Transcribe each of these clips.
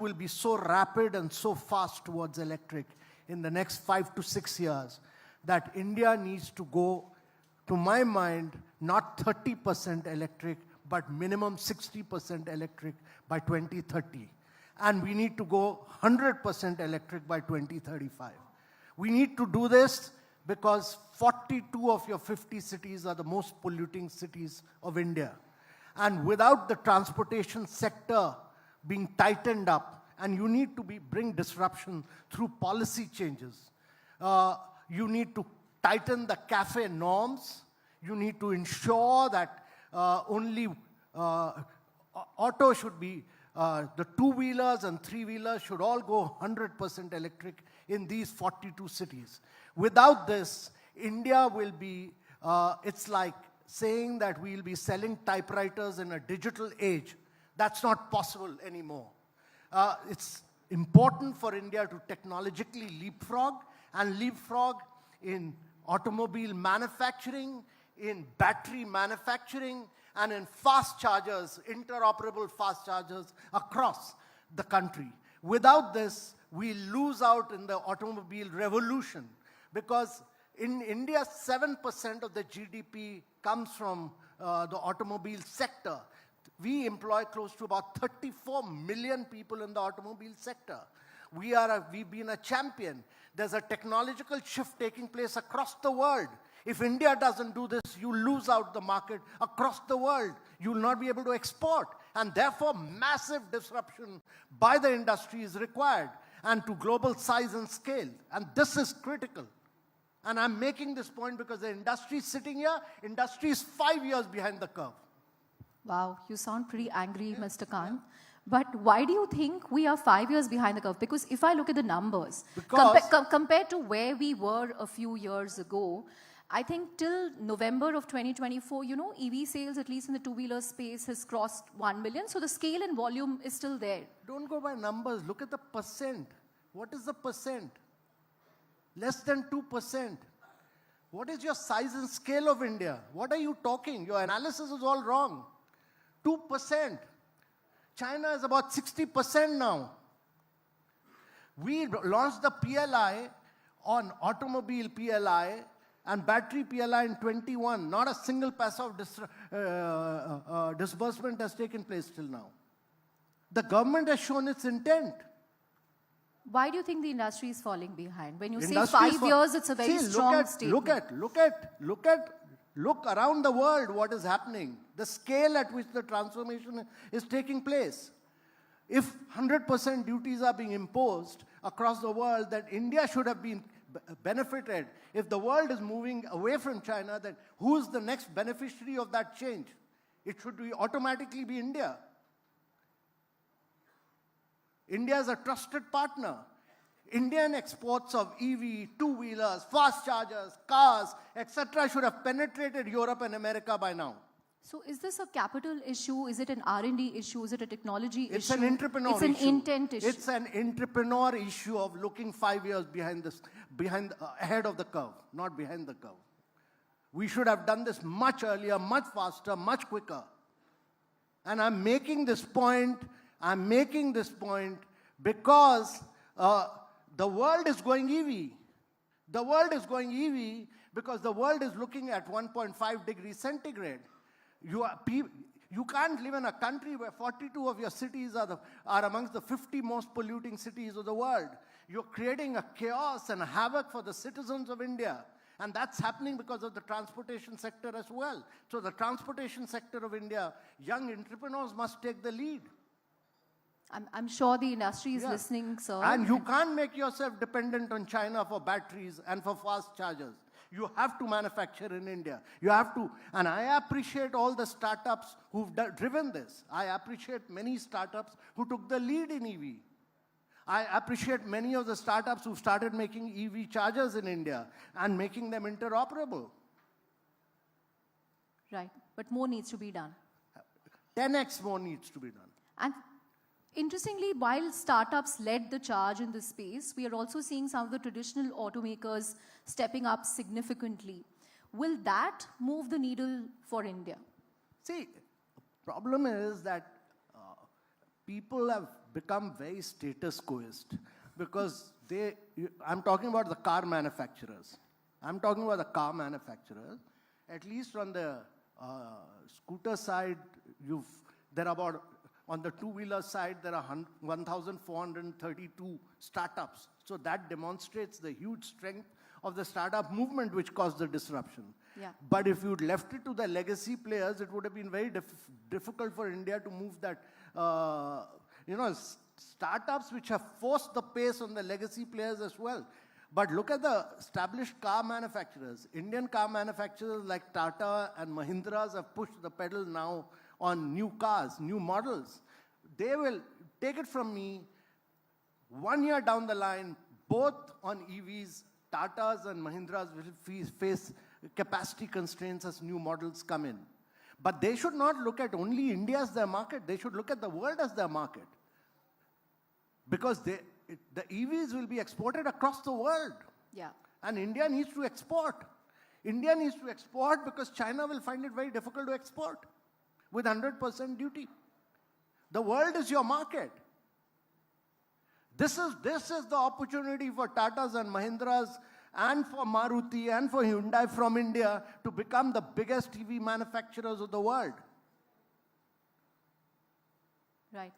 will be so rapid and so fast towards electric in the next 5 to 6 years that India needs to go, to my mind, not 30% electric, but minimum 60% electric by 2030. And we need to go 100% electric by 2035. We need to do this because 42 of your 50 cities are the most polluting cities of India. And without the transportation sector being tightened up, and you need to bring disruption through policy changes. You need to tighten the CAFE norms. You need to ensure that only auto should be, the two-wheelers and three-wheelers should all go 100% electric in these 42 cities. Without this, India will be, it's like saying that we'll be selling typewriters in a digital age. That's not possible anymore. It's important for India to technologically leapfrog in automobile manufacturing, in battery manufacturing, and in fast chargers, interoperable fast chargers across the country. Without this, we lose out in the automobile revolution, because in India, 7% of the GDP comes from the automobile sector. We employ close to about 34 million people in the automobile sector. We've been a champion. There's a technological shift taking place across the world. If India doesn't do this, you lose out the market across the world. You will not be able to export. And therefore, massive disruption by the industry is required, and to global size and scale. And this is critical. And I'm making this point because the industry is sitting here, industry is 5 years behind the curve. Wow, you sound pretty angry, Mr. Kant. But why do you think we are 5 years behind the curve? Because if I look at the numbers, compared to where we were a few years ago, I think till November of 2024, you know, EV sales, at least in the two-wheeler space, has crossed 1 million. So the scale and volume is still there. Don't go by numbers. Look at the percent. What is the percent? Less than 2%. What is your size and scale of India? What are you talking? Your analysis is all wrong. 2%. China is about 60% now. We launched the PLI on automobile PLI and battery PLI in 21. Not a single paisa of disbursement has taken place till now. The government has shown its intent. Why do you think the industry is falling behind? When you say 5 years, it's a very strong statement. Look around the world what is happening. The scale at which the transformation is taking place. If 100% duties are being imposed across the world, then India should have been benefited. If the world is moving away from China, then who's the next beneficiary of that change? It should automatically be India. India is a trusted partner. Indian exports of EV, two-wheelers, fast chargers, cars, etc. should have penetrated Europe and America by now. So is this a capital issue? Is it an R&D issue? Is it a technology issue? It's an entrepreneur issue. It's an intent issue. It's an entrepreneur issue of looking 5 years ahead of the curve, not behind the curve. We should have done this much earlier, much faster, much quicker. And I'm making this point because the world is going EV. The world is going EV because the world is looking at 1.5 degrees centigrade. You can't live in a country where 42 of your cities are amongst the 50 most polluting cities of the world. You're creating a chaos and a havoc for the citizens of India. And that's happening because of the transportation sector as well. So the transportation sector of India, young entrepreneurs must take the lead. I'm sure the industry is listening, sir. And you can't make yourself dependent on China for batteries and for fast chargers. You have to manufacture in India. You have to, and I appreciate all the startups who've driven this. I appreciate many startups who took the lead in EV. I appreciate many of the startups who started making EV chargers in India and making them interoperable. Right, but more needs to be done. 10x more needs to be done. And interestingly, while startups led the charge in this space, we are also seeing some of the traditional automakers stepping up significantly. Will that move the needle for India? See, the problem is that people have become very status quoist because I'm talking about the car manufacturers. I'm talking about the car manufacturers. At least on the scooter side, there are about, on the two-wheeler side, there are 1,432 startups. So that demonstrates the huge strength of the startup movement which caused the disruption. Yeah. But if you'd left it to the legacy players, it would have been very difficult for India to move that, startups which have forced the pace on the legacy players as well. But look at the established car manufacturers. Indian car manufacturers like Tata and Mahindras have pushed the pedal now on new cars, new models. They will, take it from me, 1 year down the line, both on EVs, Tatas and Mahindras will face capacity constraints as new models come in. But they should not look at only India as their market. They should look at the world as their market. Because the EVs will be exported across the world. Yeah. And India needs to export. India needs to export because China will find it very difficult to export with 100% duty. The world is your market. This is the opportunity for Tatas and Mahindras and for Maruti and for Hyundai from India to become the biggest EV manufacturers of the world. Right.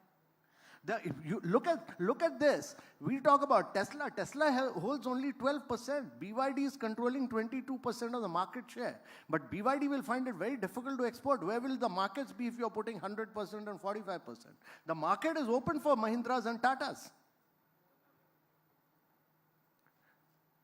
If you look at this. We talk about Tesla. Tesla holds only 12%. BYD is controlling 22% of the market share. But BYD will find it very difficult to export. Where will the markets be if you're putting 100% and 45%? The market is open for Mahindras and Tatas.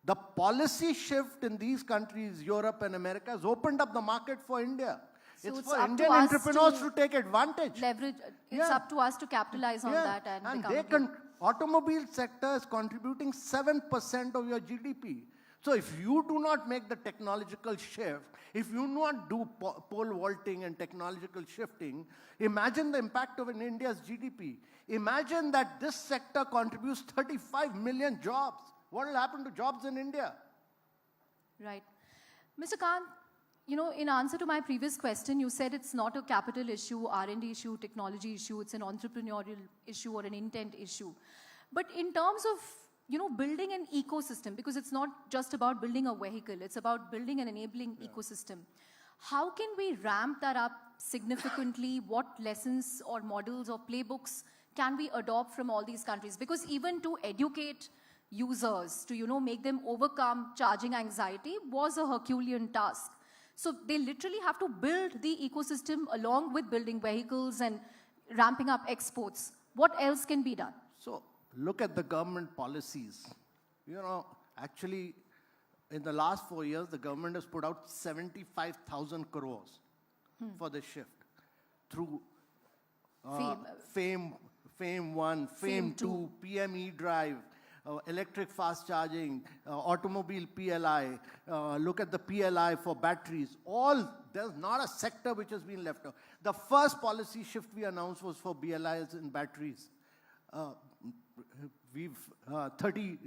The policy shift in these countries, Europe and America, has opened up the market for India. So it's it's for up Indian to us entrepreneurs to take advantage. Leverage. It's Yeah. up to us to capitalize on that and become automobile sector is contributing 7% of your GDP. So if you do not make the technological shift, if you do not do pole vaulting and technological shifting, imagine the impact of India's GDP. Imagine that this sector contributes 35 million jobs. What will happen to jobs in India? Right. Mr. Kant, in answer to my previous question, you said it's not a capital issue, R&D issue, technology issue, it's an entrepreneurial issue or an intent issue. But in terms of, building an ecosystem, because it's not just about building a vehicle, it's about building an enabling ecosystem. How can we ramp that up significantly? What lessons or models or playbooks can we adopt from all these countries? Because even to educate users, to, make them overcome charging anxiety was a Herculean task. So they literally have to build the ecosystem along with building vehicles and ramping up exports. What else can be done? So look at the government policies. Actually, in the last 4 years, the government has put out 75,000 crores for the shift through FAME 1, FAME 2, PME drive, electric fast charging, automobile PLI, look at the PLI for batteries. There's not a sector which has been left out. The first policy shift we announced was for BLIs in batteries. 30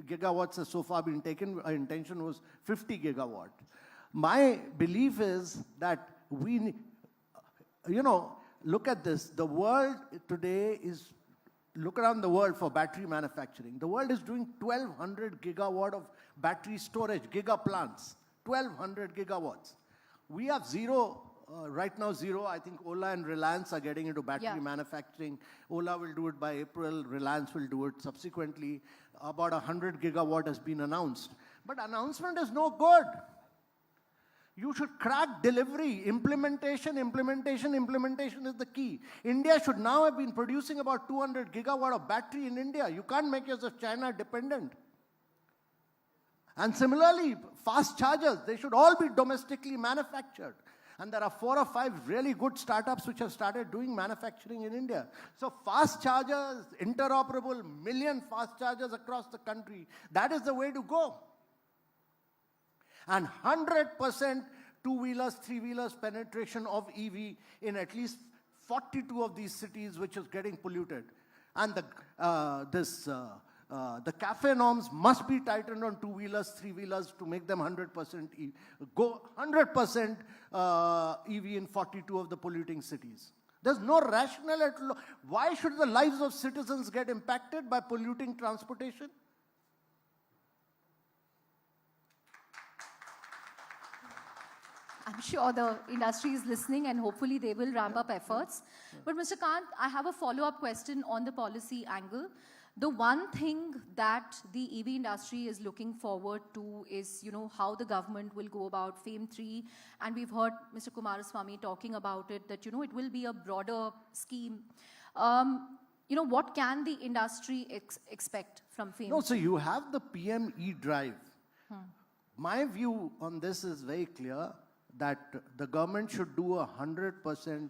gigawatts has so far been taken. Our intention was 50 gigawatt. My belief is that look at this. The world today look around the world for battery manufacturing. The world is doing 1,200 gigawatt of battery storage, gigaplants, 1,200 gigawatts. We have zero, right now zero. I think OLA and Reliance are getting into battery manufacturing. OLA will do it by April, Reliance will do it subsequently. About 100 gigawatt has been announced. But announcement is no good. You should crack delivery, implementation is the key. India should now have been producing about 200 gigawatt of battery in India. You can't make yourself China dependent. And similarly, fast chargers, they should all be domestically manufactured. And there are 4 or 5 really good startups which have started doing manufacturing in India. So fast chargers, interoperable, million fast chargers across the country, that is the way to go. And 100% two-wheelers, three-wheelers penetration of EV in at least 42 of these cities which is getting polluted. And the CAFE norms must be tightened on two-wheelers, three-wheelers to make them 100% EV. Go 100% EV in 42 of the polluting cities. There's no rationale. Why should the lives of citizens get impacted by polluting transportation? I'm sure the industry is listening and hopefully they will ramp up efforts. But Mr. Kant, I have a follow-up question on the policy angle. The one thing that the EV industry is looking forward to is, how the government will go about FAME 3. And we've heard Mr. Kumaraswamy talking about it, that, it will be a broader scheme. What can the industry expect from FAME 3? No, so you have the PM E-Drive. My view on this is very clear, that the government should do 100%,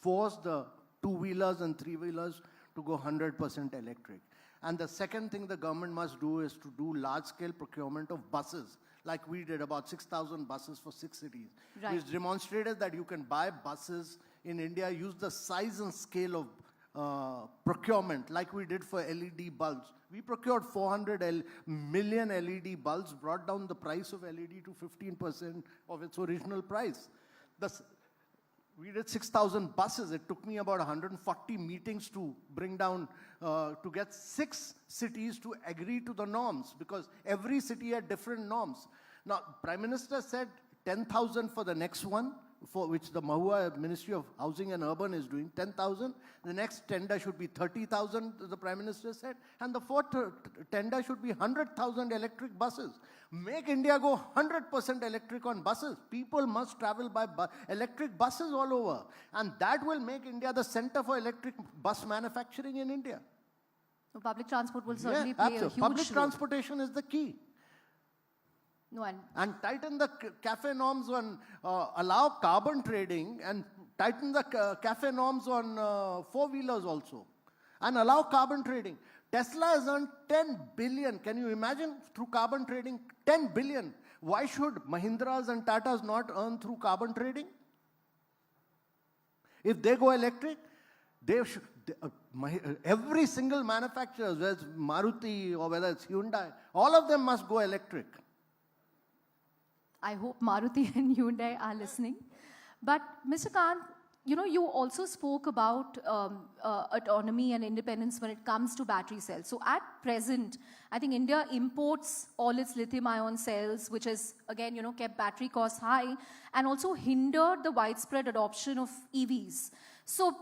force the two-wheelers and three-wheelers to go 100% electric. And the second thing the government must do is to do large-scale procurement of buses, like we did, about 6,000 buses for 6 cities. Right. Which demonstrated that you can buy buses in India, use the size and scale of procurement, like we did for LED bulbs. We procured 400 million LED bulbs, brought down the price of LED to 15% of its original price. We did 6,000 buses. It took me about 140 meetings to bring down, to get 6 cities to agree to the norms, because every city had different norms. Now, Prime Minister said 10,000 for the next one, for which the Mahua Ministry of Housing and Urban is doing, 10,000. The next tender should be 30,000, the Prime Minister said. And the fourth tender should be 100,000 electric buses. Make India go 100% electric on buses. People must travel by electric buses all over. And that will make India the center for electric bus manufacturing in India. So public transport will certainly play a huge Public role. transportation is the key. No, and tighten the CAFE norms on, allow carbon trading, and tighten the CAFE norms on four-wheelers also. And allow carbon trading. Tesla has earned 10 billion. Can you imagine, through carbon trading, 10 billion. Why should Mahindras and Tatas not earn through carbon trading? If they go electric, they should, every single manufacturer, whether it's Maruti or whether it's Hyundai, all of them must go electric. I hope Maruti and Hyundai are listening. But Mr. Kant, you also spoke about autonomy and independence when it comes to battery cells. So at present, I think India imports all its lithium-ion cells, which has, again, kept battery costs high and also hindered the widespread adoption of EVs. So,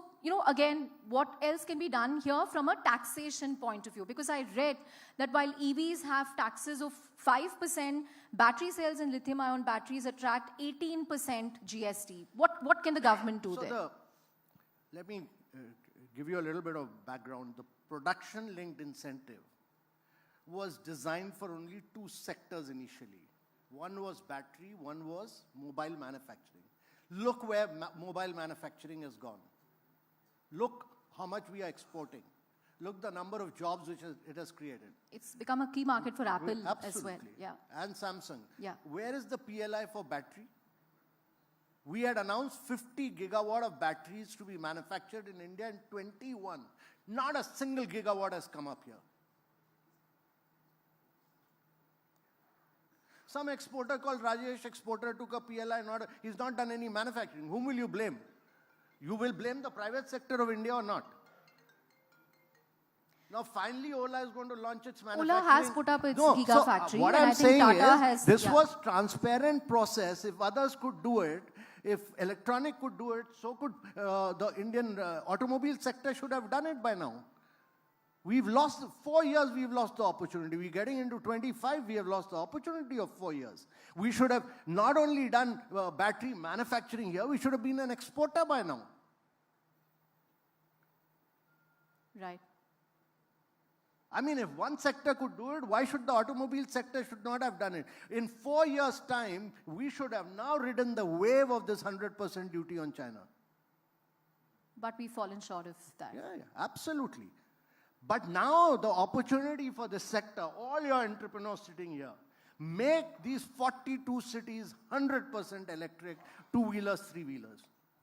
again, what else can be done here from a taxation point of view? Because I read that while EVs have taxes of 5%, battery cells and lithium-ion batteries attract 18% GST. What can the government do there? Let me give you a little bit of background. The production-linked incentive was designed for only 2 sectors initially. One was battery, one was mobile manufacturing. Look where mobile manufacturing has gone. Look how much we are exporting. Look the number of jobs which it has created. It's become a key market for Apple as well. Yeah. And Samsung. Yeah. Where is the PLI for battery? We had announced 50 gigawatt of batteries to be manufactured in India in 21. Not a single gigawatt has come up here. Some exporter called Rajesh exporter took a PLI, he's not done any manufacturing. Whom will you blame? You will blame the private sector of India or not? Now, finally, OLA is going to launch its manufacturing. OLA has put up its gigafactory. What I'm saying is, this was transparent process. If others could do it, if electronic could do it, so could the Indian automobile sector should have done it by now. We've lost 4 years, we've lost the opportunity. We're getting into 25, we have lost the opportunity of 4 years. We should have not only done battery manufacturing here, we should have been an exporter by now. Right. I mean, if one sector could do it, why should the automobile sector should not have done it? In 4 years' time, we should have now ridden the wave of this 100% duty on China. But we've fallen short of that. Yeah, absolutely. But now the opportunity for this sector, all your entrepreneurs sitting here, make these 42 cities 100% electric, two-wheelers, three-wheelers.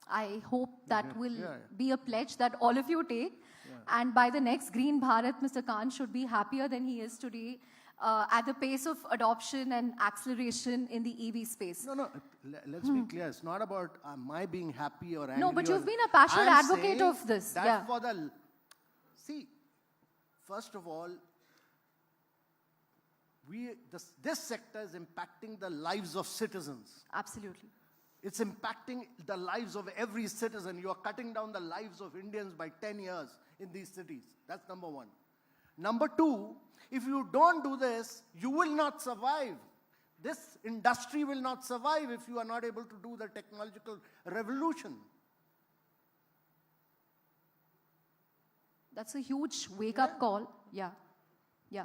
I hope that will be a pledge that all of you take. And by the next Green Bharat, Mr. Kant should be happier than he is today at the pace of adoption and acceleration in the EV space. No, let's be clear. It's not about my being happy or angry. No, but you've been a passionate I'm advocate saying of this. that Yeah. for the... See, first of all, this sector is impacting the lives of citizens. Absolutely. It's impacting the lives of every citizen. You are cutting down the lives of Indians by 10 years in these cities. That's number one. Number two, if you don't do this, you will not survive. This industry will not survive if you are not able to do the technological revolution. That's a huge wake-up call. Yeah. Yeah.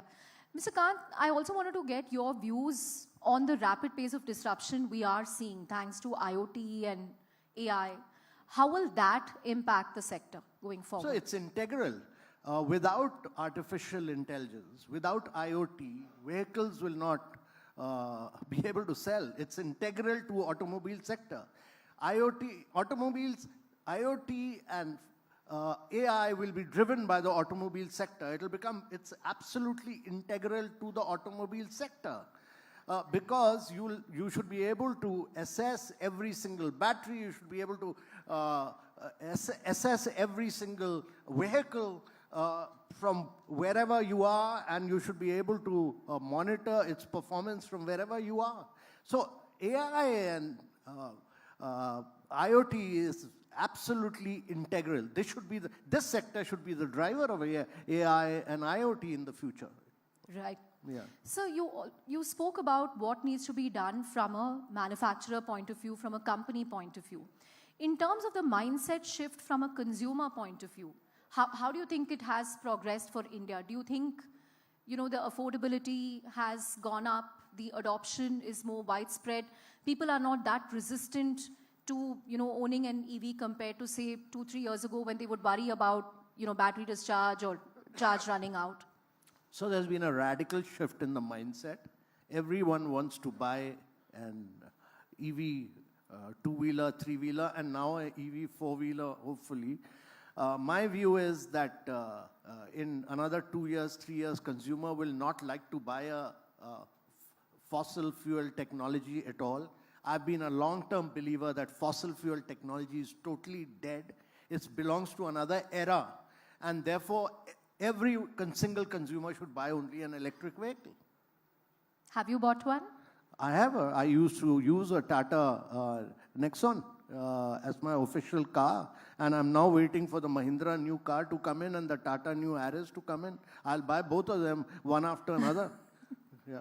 Mr. Kant, I also wanted to get your views on the rapid pace of disruption we are seeing thanks to IoT and AI. How will that impact the sector going forward? So it's integral. Without artificial intelligence, without IoT, vehicles will not be able to sell. It's integral to automobile sector. IoT and AI will be driven by the automobile sector. It's absolutely integral to the automobile sector. Because you should be able to assess every single battery, you should be able to assess every single vehicle from wherever you are, and you should be able to monitor its performance from wherever you are. So AI and IoT is absolutely integral. This sector should be the driver of AI and IoT in the future. Right. Yeah. So you spoke about what needs to be done from a manufacturer point of view, from a company point of view. In terms of the mindset shift from a consumer point of view, how do you think it has progressed for India? Do you think, the affordability has gone up, the adoption is more widespread, people are not that resistant to, owning an EV compared to, say, 2-3 years ago when they would worry about, battery discharge or charge running out? So there's been a radical shift in the mindset. Everyone wants to buy an EV two-wheeler, three-wheeler, and now an EV four-wheeler, hopefully. My view is that in another 2 years, 3 years, consumer will not like to buy a fossil fuel technology at all. I've been a long-term believer that fossil fuel technology is totally dead. It belongs to another era. And therefore, every single consumer should buy only an electric vehicle. Have you bought one? I used to use a Tata Nexon as my official car, and I'm now waiting for the Mahindra new car to come in and the Tata new Aris to come in. I'll buy both of them one after another. Yeah.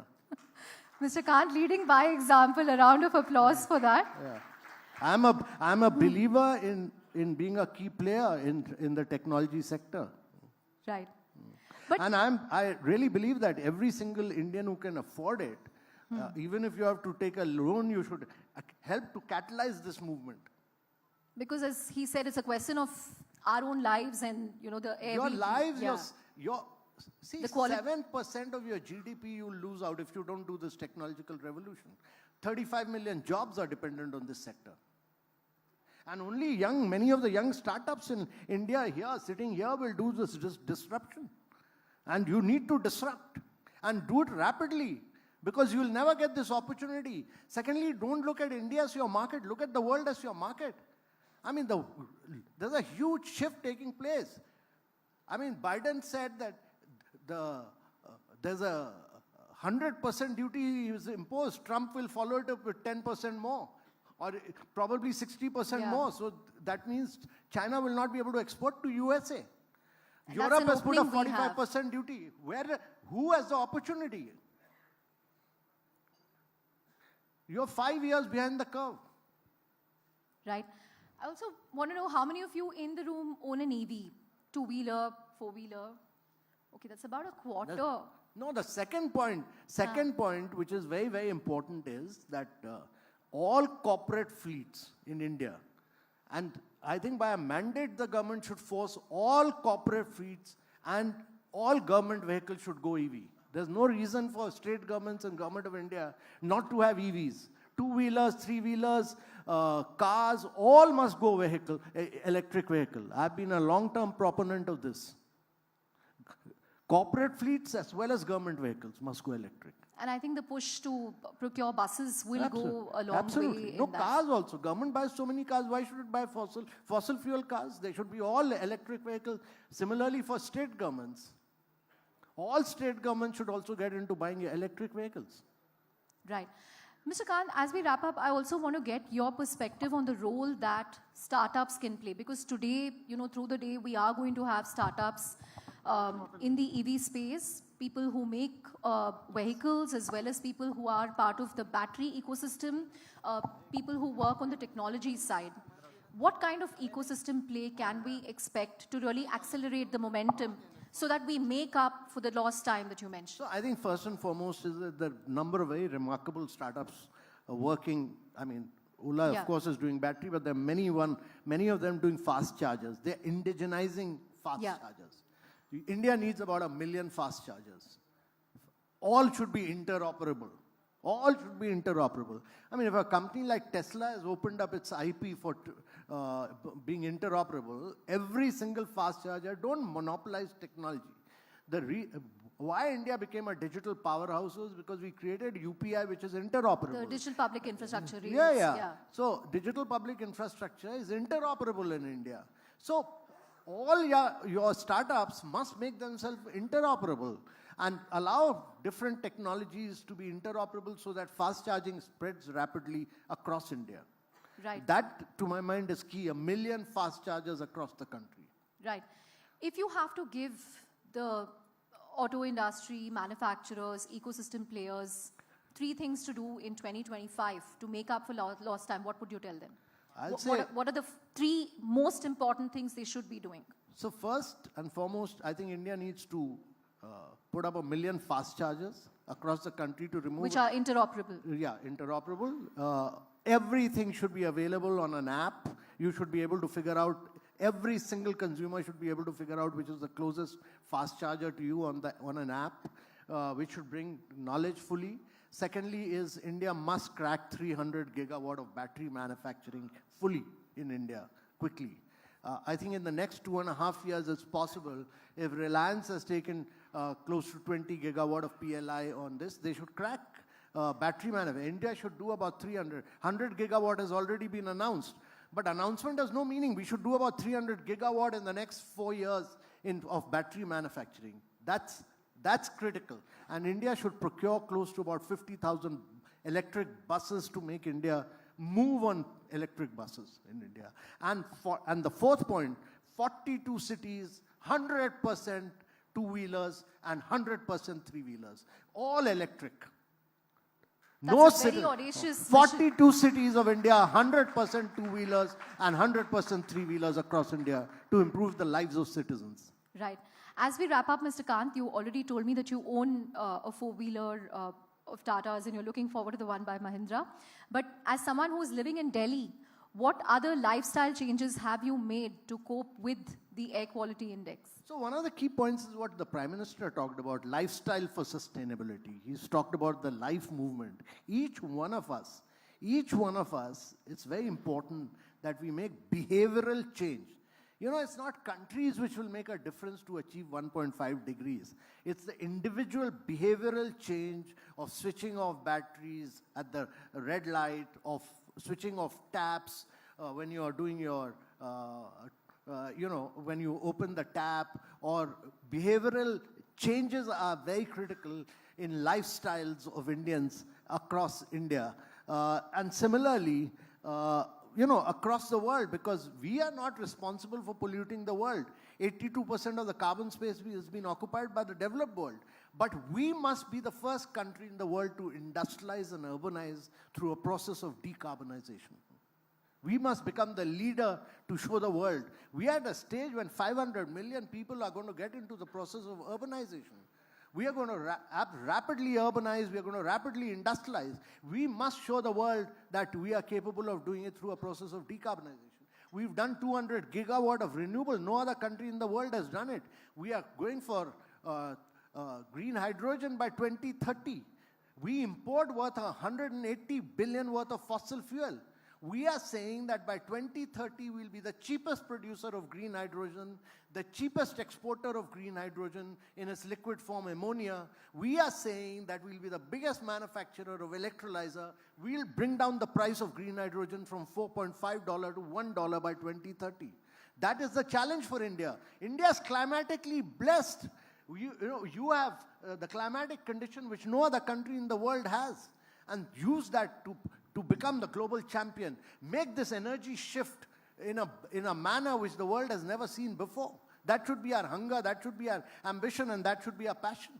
Mr. Kant, leading by example, a round of applause for that. Yeah. I'm a believer in being a key player in the technology sector. Right. But and I really believe that every single Indian who can afford it, even if you have to take a loan, you should help to catalyze this movement. Because as he said, it's a question of our own lives and, the air your we lives, breathe. your see, 7% of your GDP you lose out if you don't do this technological revolution. 35 million jobs are dependent on this sector. And only many of the young startups in India sitting here will do this disruption. And you need to disrupt and do it rapidly because you will never get this opportunity. Secondly, don't look at India as your market. Look at the world as your market. I mean, there's a huge shift taking place. I mean, Biden said that there's a 100% duty is imposed. Trump will follow it up with 10% more. Or probably 60% more. So that means China will not be able to export to USA. And Europe has put a 45% duty. Who has the opportunity? You're 5 years behind the curve. Right. I also want to know how many of you in the room own an EV? Two-wheeler, four-wheeler? Okay, that's about a quarter. No, the second point, which is very, very important is that all corporate fleets in India, and I think by a mandate the government should force all corporate fleets and all government vehicles should go EV. There's no reason for state governments and government of India not to have EVs. Two-wheelers, three-wheelers, cars, all must go electric vehicle. I've been a long-term proponent of this. Corporate fleets as well as government vehicles must go electric. And I think the push to procure buses will go a long Absolutely. way No, in that. cars also. Government buys so many cars. Why should it buy fossil fuel cars? They should be all electric vehicles. Similarly for state governments. All state governments should also get into buying electric vehicles. Right. Mr. Kant, as we wrap up, I also want to get your perspective on the role that startups can play. Because today, through the day, we are going to have startups in the EV space, people who make vehicles, as well as people who are part of the battery ecosystem, people who work on the technology side. What kind of ecosystem play can we expect to really accelerate the momentum so that we make up for the lost time that you mentioned? So I think first and foremost is that the number of very remarkable startups working. I mean, OLA, of course, is doing battery, but there are many of them doing fast chargers. They're indigenizing fast chargers. India needs about 1 million fast chargers. All should be interoperable. All should be interoperable. I mean, if a company like Tesla has opened up its IP for being interoperable, every single fast charger, don't monopolize technology. Why India became a digital powerhouse was because we created UPI, which is interoperable. The digital public infrastructure. Yeah. So digital public infrastructure is interoperable in India. So all your startups must make themselves interoperable and allow different technologies to be interoperable so that fast charging spreads rapidly across India. Right. That, to my mind, is key. 1 million fast chargers across the country. Right. If you have to give the auto industry, manufacturers, ecosystem players, 3 things to do in 2025 to make up for lost time, what would you tell them? What are the 3 most important things they should be doing? So first and foremost, I think India needs to put up 1 million fast chargers across the country to remove... Which are interoperable. Yeah, interoperable. Everything should be available on an app. You should be able to figure out, every single consumer should be able to figure out which is the closest fast charger to you on an app, which should bring knowledge fully. Secondly is India must crack 300 gigawatt of battery manufacturing fully in India, quickly. I think in the next 2.5 years it's possible. If Reliance has taken close to 20 gigawatt of PLI on this, they should crack battery manufacturing. India should do about 300. 100 gigawatt has already been announced. But announcement has no meaning. We should do about 300 gigawatt in the next 4 years of battery manufacturing. That's critical. And India should procure close to about 50,000 electric buses to make India move on electric buses in India. And the fourth point, 42 cities, 100% two-wheelers and 100% three-wheelers, all electric. That's a very audacious 42 cities of India, 100% two-wheelers and 100% three-wheelers across India to improve the lives of citizens. Right. As we wrap up, Mr. Kant, you already told me that you own a four-wheeler of Tata's and you're looking forward to the one by Mahindra. But as someone who's living in Delhi, what other lifestyle changes have you made to cope with the air quality index? So one of the key points is what the Prime Minister talked about, lifestyle for sustainability. He's talked about the life movement. Each one of us, it's very important that we make behavioral change. You know, it's not countries which will make a difference to achieve 1.5 degrees. It's the individual behavioral change of switching off batteries at the red light, of switching off taps when you are doing your, when you open the tap, or behavioral changes are very critical in lifestyles of Indians across India. And similarly, across the world, because we are not responsible for polluting the world. 82% of the carbon space has been occupied by the developed world. But we must be the first country in the world to industrialize and urbanize through a process of decarbonization. We must become the leader to show the world. We are at a stage when 500 million people are going to get into the process of urbanization. We are going to rapidly urbanize, we are going to rapidly industrialize. We must show the world that we are capable of doing it through a process of decarbonization. We've done 200 gigawatt of renewable. No other country in the world has done it. We are going for green hydrogen by 2030. We import worth 180 billion worth of fossil fuel. We are saying that by 2030, we'll be the cheapest producer of green hydrogen, the cheapest exporter of green hydrogen in its liquid form, ammonia. We are saying that we'll be the biggest manufacturer of electrolyzer. We'll bring down the price of green hydrogen from $4.5 to $1 by 2030. That is the challenge for India. India is climatically blessed. You have the climatic condition which no other country in the world has. And use that to become the global champion. Make this energy shift in a manner which the world has never seen before. That should be our hunger, that should be our ambition, and that should be our passion.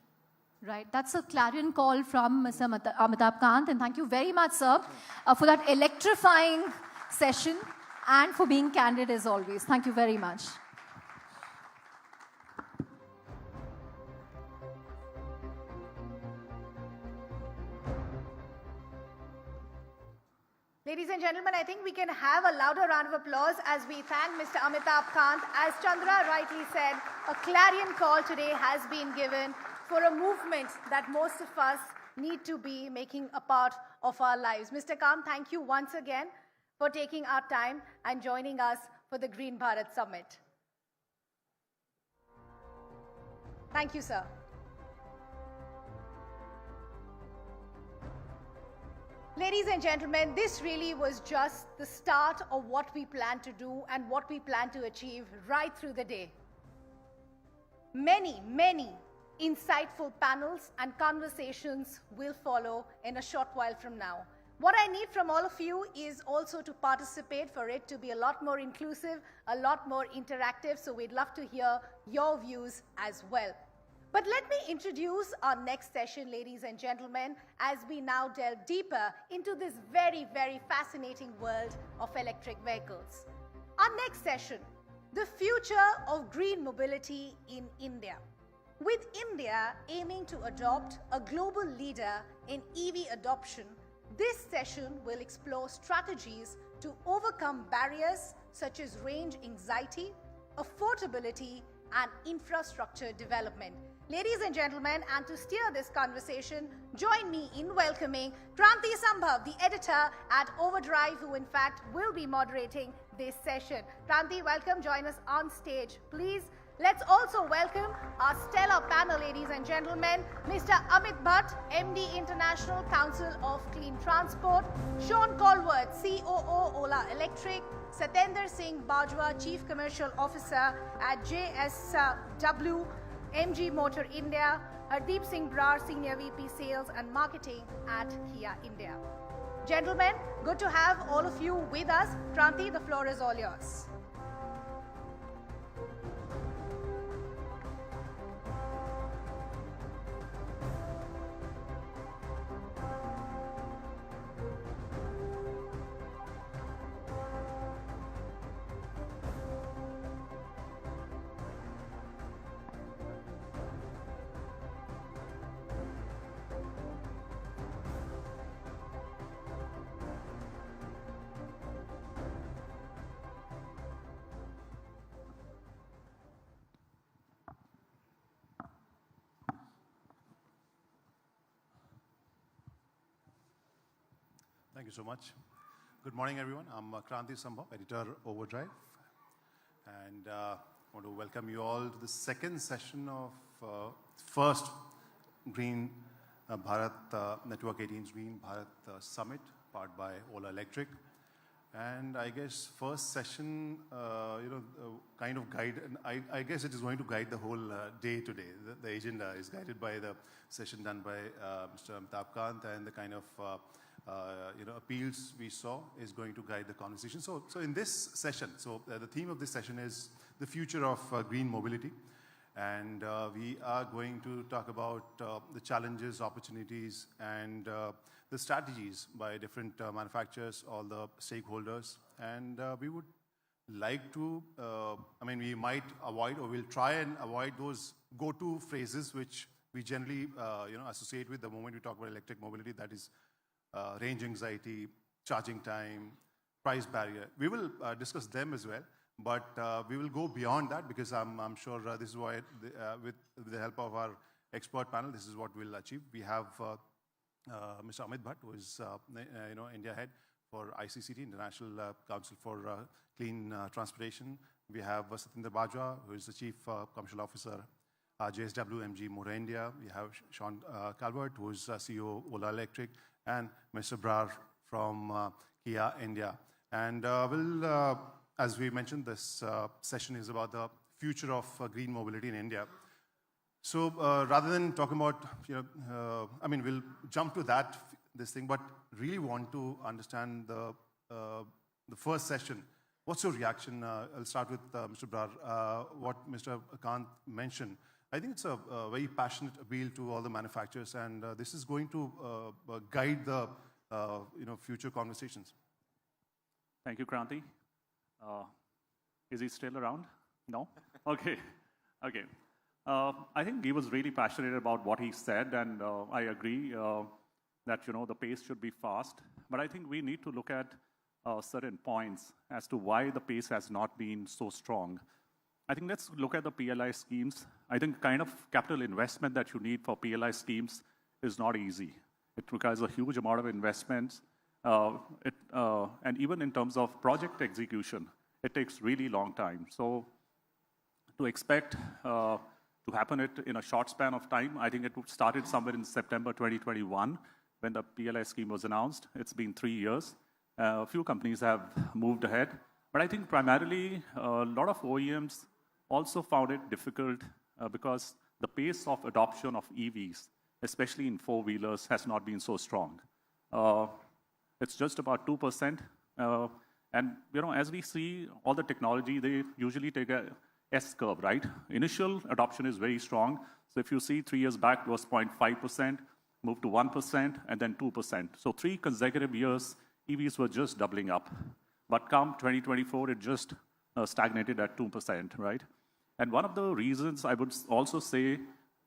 Right, that's a clarion call from Mr. Amitabh Kant, and thank you very much, sir, for that electrifying session and for being candid as always. Thank you very much. Ladies and gentlemen, I think we can have a louder round of applause as we thank Mr. Amitabh Kant. As Chandra rightly said, a clarion call today has been given for a movement that most of us need to be making a part of our lives. Mr. Kant, thank you once again for taking our time and joining us for the Green Bharat Summit. Thank you, sir. Ladies and gentlemen, this really was just the start of what we plan to do and what we plan to achieve right through the day. Many, many insightful panels and conversations will follow in a short while from now. What I need from all of you is also to participate for it to be a lot more inclusive, a lot more interactive, so we'd love to hear your views as well. But let me introduce our next session, ladies and gentlemen, as we now delve deeper into this very, very fascinating world of electric vehicles. Our next session, the future of green mobility in India. With India aiming to adopt a global leader in EV adoption, this session will explore strategies to overcome barriers such as range anxiety, affordability, and infrastructure development. Ladies and gentlemen, and to steer this conversation, join me in welcoming Kranti Sambhav, the editor at OVERDRIVE, who in fact will be moderating this session. Kranti, welcome. Join us on stage, please. Let's also welcome our stellar panel, ladies and gentlemen, Mr. Amit Bhatt, MD International Council of Clean Transport, Sean Colward, COO OLA Electric, Satender Singh Bajwa, Chief Commercial Officer at JSW MG Motor India, Hardeep Singh Brar, Senior VP Sales and Marketing at Kia India. Gentlemen, good to have all of you with us. Kranti, the floor is all yours. Thank you so much. Good morning, everyone. I'm Kranti Sambhav, editor OVERDRIVE, and I want to welcome you all to the second session of first Green Bharat Network18's Green Bharat Summit, powered by OLA Electric. And I guess first session, kind of guide, and I guess it is going to guide the whole day today. The agenda is guided by the session done by Mr. Amitabh Kant, and the kind of appeals we saw is going to guide the conversation. So in this session, the theme of this session is the future of green mobility. And we are going to talk about the challenges, opportunities, and the strategies by different manufacturers, all the stakeholders. And we would like to, we might avoid, or we'll try and avoid those go-to phrases which we generally associate with the moment we talk about electric mobility, that is range anxiety, charging time, price barrier. We will discuss them as well, but we will go beyond that, because I'm sure this is why, with the help of our expert panel, this is what we'll achieve. We have Mr. Amit Bhatt, who is India head for ICCT, International Council for Clean Transportation. We have Satinder Bajwa, who is the Chief Commercial Officer, JSW MG Motor India. We have Sean Calvert, who is CEO OLA Electric, and Mr. Brar from Kia India. And as we mentioned, this session is about the future of green mobility in India. So rather than talking about, we'll jump to this thing, but really want to understand the first session. What's your reaction? I'll start with Mr. Brar. What Mr. Kant mentioned, I think it's a very passionate appeal to all the manufacturers, and this is going to guide the future conversations. Thank you, Kranti. Is he still around? No? Okay. Okay. I think he was really passionate about what he said, and I agree that the pace should be fast. But I think we need to look at certain points as to why the pace has not been so strong. I think let's look at the PLI schemes. I think kind of capital investment that you need for PLI schemes is not easy. It requires a huge amount of investments. And even in terms of project execution, it takes really long time. So to expect to happen it in a short span of time, I think it started somewhere in September 2021 when the PLI scheme was announced. It's been 3 years. A few companies have moved ahead. But I think primarily a lot of OEMs also found it difficult because the pace of adoption of EVs, especially in four-wheelers, has not been so strong. It's just about 2%. And as we see all the technology, they usually take a S-curve, right? Initial adoption is very strong. So if you see 3 years back, it was 0.5%, moved to 1%, and then 2%. So 3 consecutive years, EVs were just doubling up. But come 2024, it just stagnated at 2%, right? And one of the reasons I would also say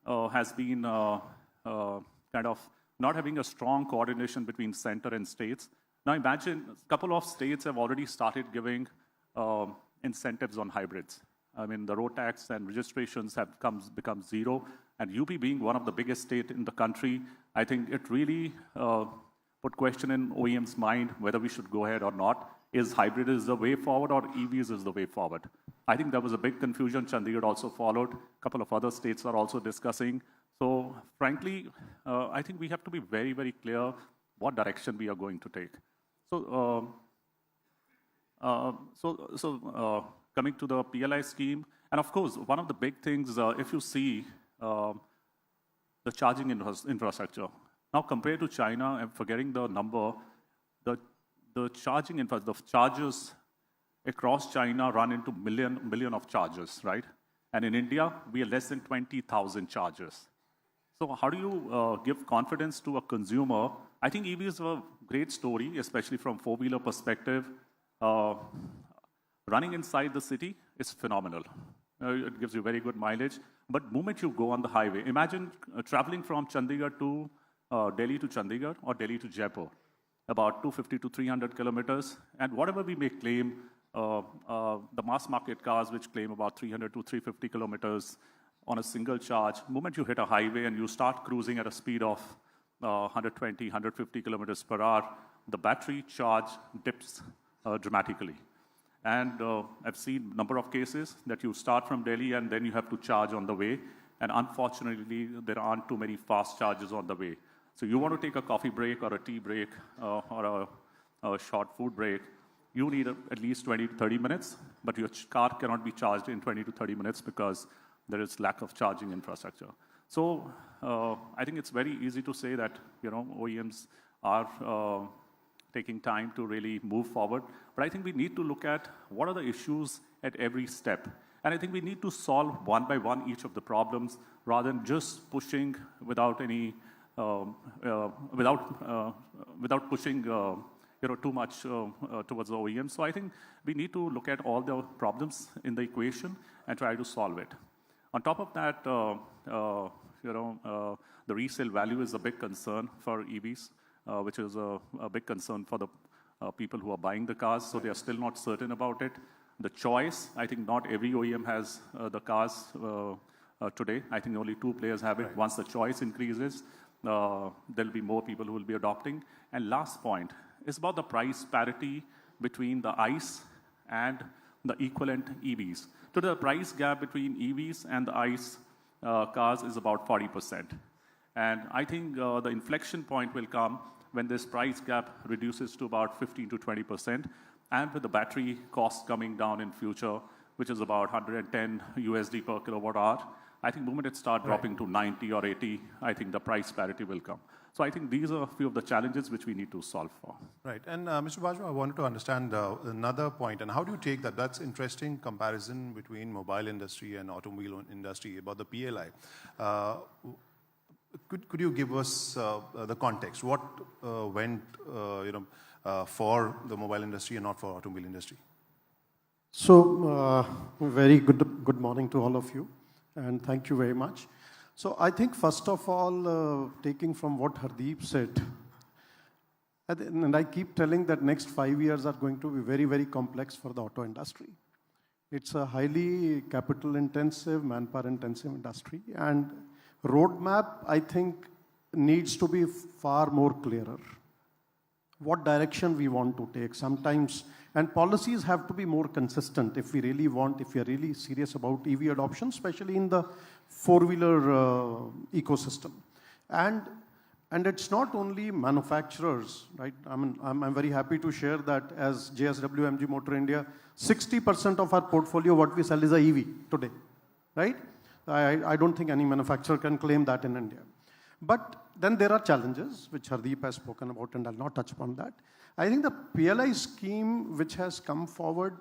has been kind of not having a strong coordination between center and states. Now imagine a couple of states have already started giving incentives on hybrids. I mean, the road tax and registrations have become zero. And UP being one of the biggest states in the country, I think it really put question in OEM's mind whether we should go ahead or not. Is hybrid is the way forward or EVs is the way forward? I think there was a big confusion. Chandigarh also followed. A couple of other states are also discussing. So frankly, I think we have to be very, very clear what direction we are going to take. So, coming to the PLI scheme, and of course, one of the big things, if you see the charging infrastructure. Now, compared to China, I'm forgetting the number, the charging infrastructure, the chargers across China run into million of chargers, right? And in India, we are less than 20,000 chargers. So how do you give confidence to a consumer? I think EV is a great story, especially from four-wheeler perspective. Running inside the city is phenomenal. It gives you very good mileage. But the moment you go on the highway, imagine traveling from Chandigarh to Delhi to Chandigarh or Delhi to Jaipur, about 250 to 300 kilometers. And whatever we may claim, the mass market cars which claim about 300 to 350 kilometers on a single charge, the moment you hit a highway and you start cruising at a speed of 120, 150 kilometers per hour, the battery charge dips dramatically. And I've seen a number of cases that you start from Delhi and then you have to charge on the way. And unfortunately, there aren't too many fast charges on the way. So you want to take a coffee break or a tea break or a short food break, you need at least 20 to 30 minutes, but your car cannot be charged in 20 to 30 minutes because there is lack of charging infrastructure. So I think it's very easy to say that OEMs are taking time to really move forward. But I think we need to look at what are the issues at every step. And I think we need to solve one by one each of the problems rather than just pushing without any, without pushing too much towards the OEM. So I think we need to look at all the problems in the equation and try to solve it. On top of that, the resale value is a big concern for EVs. Which is a big concern for the people who are buying the cars, so they are still not certain about it. The choice, I think not every OEM has the cars today. I think only 2 players have it. Right. Once the choice increases, there'll be more people who will be adopting. And last point, is about the price parity between the ICE and the equivalent EVs. Today, the price gap between EVs and the ICE cars is about 40%. And I think the inflection point will come when this price gap reduces to about 15 to 20%, and with the battery cost coming down in future, which is about $110 per kilowatt hour, I think the moment it starts dropping to 90 or 80, I think the price parity will come. So I think these are a few of the challenges which we need to solve for. Right. And Mr. Bajwa, I wanted to understand another point. And how do you take that? That's interesting comparison between mobile industry and automobile industry about the PLI. Could you give us the context? What went for the mobile industry and not for automobile industry? So, very good morning to all of you, and thank you very much. So, I think first of all, taking from what Hardeep said, and I keep telling that next 5 years are going to be very, very complex for the auto industry. It's a highly capital-intensive, manpower-intensive industry, and roadmap, I think, needs to be far more clearer. What direction we want to take sometimes, and policies have to be more consistent if we are really serious about EV adoption, especially in the four-wheeler ecosystem. And it's not only manufacturers, right? I mean, I'm very happy to share that as JSW MG Motor India, 60% of our portfolio, what we sell is a EV today, right? I don't think any manufacturer can claim that in India. But then there are challenges, which Hardeep has spoken about, and I'll not touch upon that. I think the PLI scheme, which has come forward,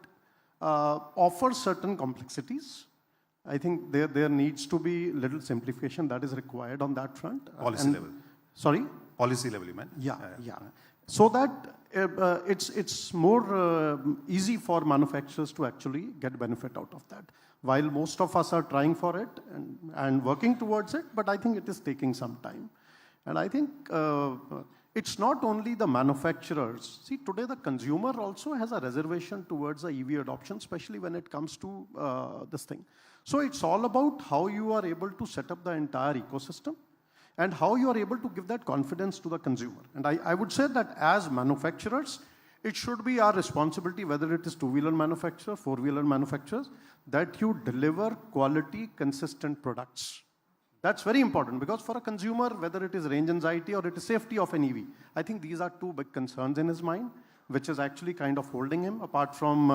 offers certain complexities. I think there needs to be little simplification that is required on that front. Policy level. Sorry? Policy level, you meant? Yeah. So that it's more easy for manufacturers to actually get benefit out of that. While most of us are trying for it and working towards it, but I think it is taking some time. And I think it's not only the manufacturers. See, today the consumer also has a reservation towards the EV adoption, especially when it comes to this thing. So it's all about how you are able to set up the entire ecosystem and how you are able to give that confidence to the consumer. And I would say that as manufacturers, it should be our responsibility, whether it is two-wheeler manufacturer, four-wheeler manufacturers, that you deliver quality, consistent products. That's very important because for a consumer, whether it is range anxiety or it is safety of an EV, I think these are two big concerns in his mind, which is actually kind of holding him apart from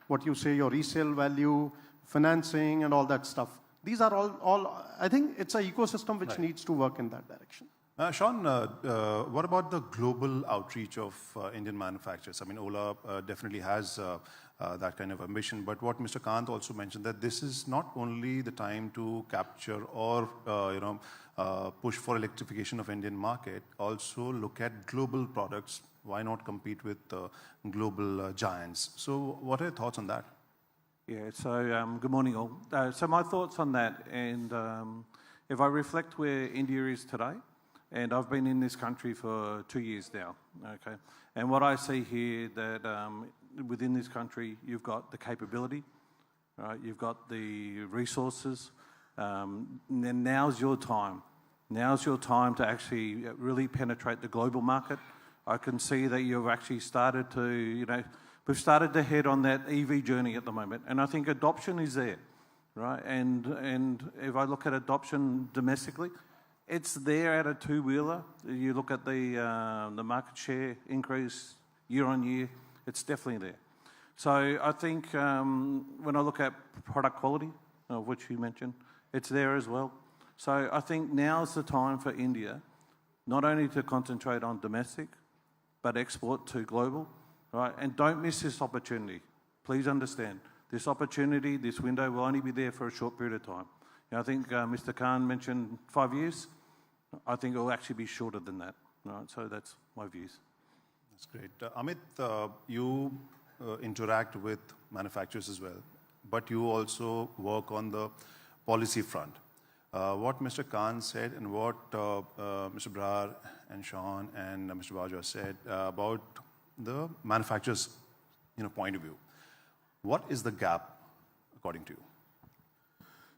what you say, your resale value, financing and all that stuff. These are all I think it's an ecosystem which needs to work in that direction. Sean, what about the global outreach of Indian manufacturers? I mean, OLA definitely has that kind of ambition, but what Mr. Kant also mentioned, that this is not only the time to capture or push for electrification of Indian market, also look at global products. Why not compete with global giants? So what are your thoughts on that? Yeah, so good morning all. So my thoughts on that, and if I reflect where India is today, and I've been in this country for 2 years now, okay? And what I see here that within this country, you've got the capability, right? You've got the resources, and now's your time. Now's your time to actually really penetrate the global market. I can see that you've actually started to, we've started to head on that EV journey at the moment, and I think adoption is there, right? And if I look at adoption domestically, it's there at a two-wheeler. You look at the market share increase year on year, it's definitely there. So I think when I look at product quality, which you mentioned, it's there as well. So I think now's the time for India, not only to concentrate on domestic, but export to global, right? And don't miss this opportunity. Please understand, this opportunity, this window will only be there for a short period of time. I think Mr. Khan mentioned 5 years. I think it will actually be shorter than that, right? So that's my views. That's great. Amit, you interact with manufacturers as well, but you also work on the policy front. What Mr. Khan said and what Mr. Bharat and Sean and Mr. Bajwa said about the manufacturer's point of view. What is the gap according to you?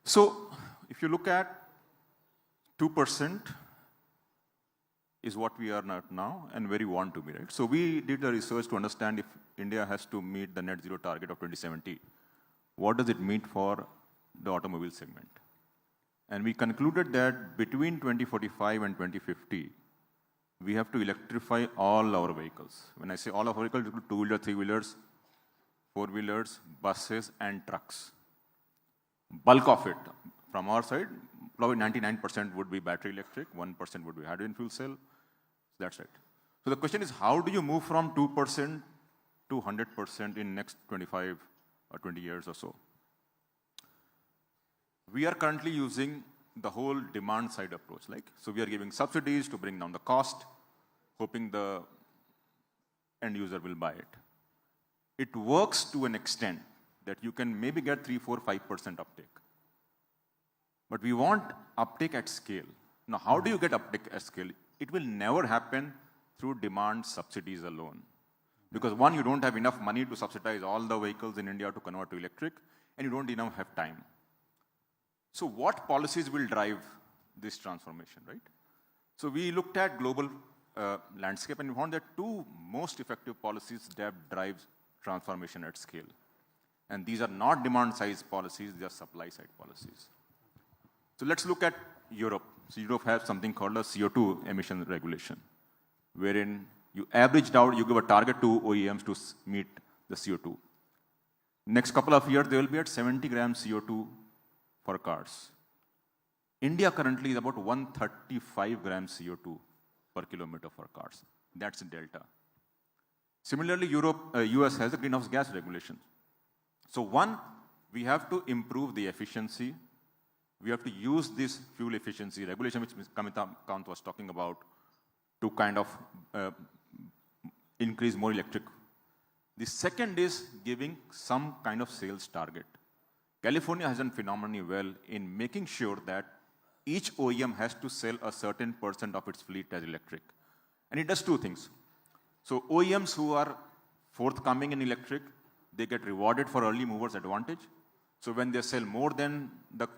So if you look at 2% is what we are not now and where we want to be, right? So we did the research to understand if India has to meet the net zero target of 2070, what does it mean for the automobile segment? And we concluded that between 2045 and 2050, we have to electrify all our vehicles. When I say all our vehicles, two-wheeler, three-wheelers, four-wheelers, buses, and trucks. Bulk of it, from our side, probably 99% would be battery electric, 1% would be hydrogen fuel cell. That's right. So the question is, how do you move from 2% to 100% in next 25 or 20 years or so? We are currently using the whole demand side approach. So we are giving subsidies to bring down the cost, hoping the end user will buy it. It works to an extent that you can maybe get 3, 4, 5% uptake. But we want uptake at scale. Now, how do you get uptake at scale? It will never happen through demand subsidies alone. Because one, you don't have enough money to subsidize all the vehicles in India to convert to electric, and you don't enough have time. So what policies will drive this transformation, right? So we looked at global landscape and we found that two most effective policies that drive transformation at scale. And these are not demand side policies, they are supply side policies. So let's look at Europe. So Europe has something called a CO2 emission regulation, wherein you averaged out, you give a target to OEMs to meet the CO2. Next couple of years, they will be at 70 grams CO2 for cars. India currently is about 135 grams CO2 per kilometer for cars. That's the delta. Similarly, US has a greenhouse gas regulation. So one, we have to improve the efficiency. We have to use this fuel efficiency regulation, which Amitabh Kant was talking about, to kind of increase more electric. The second is giving some kind of sales target. California has done phenomenally well in making sure that each OEM has to sell a certain % of its fleet as electric. And it does two things. So OEMs who are forthcoming in electric, they get rewarded for early movers advantage. So when they sell more than the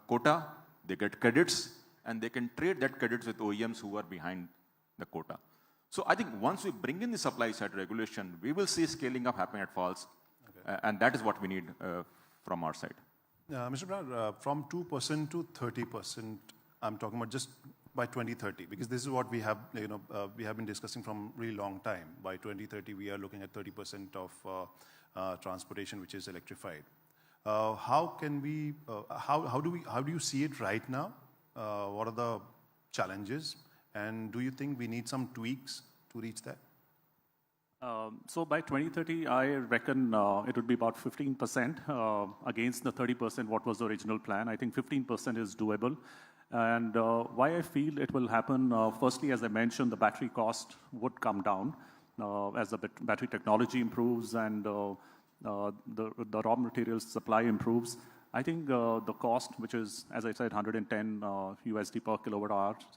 quota, they get credits, and they can trade that credits with OEMs who are behind the quota. So I think once we bring in the supply side regulation, we will see scaling up happening at falls, and that is what we need from our side. Mr. Bharat, from 2% to 30%, I'm talking about just by 2030, because this is what we have, we have been discussing from really long time. By 2030, we are looking at 30% of transportation which is electrified. How can we? How do you see it right now? What are the challenges, and do you think we need some tweaks to reach that? So by 2030, I reckon it would be about 15% against the 30% what was the original plan. I think 15% is doable. And why I feel it will happen, firstly, as I mentioned, the battery cost would come down as the battery technology improves and the raw materials supply improves. I think the cost, which is, as I said, 110 USD per kilowatt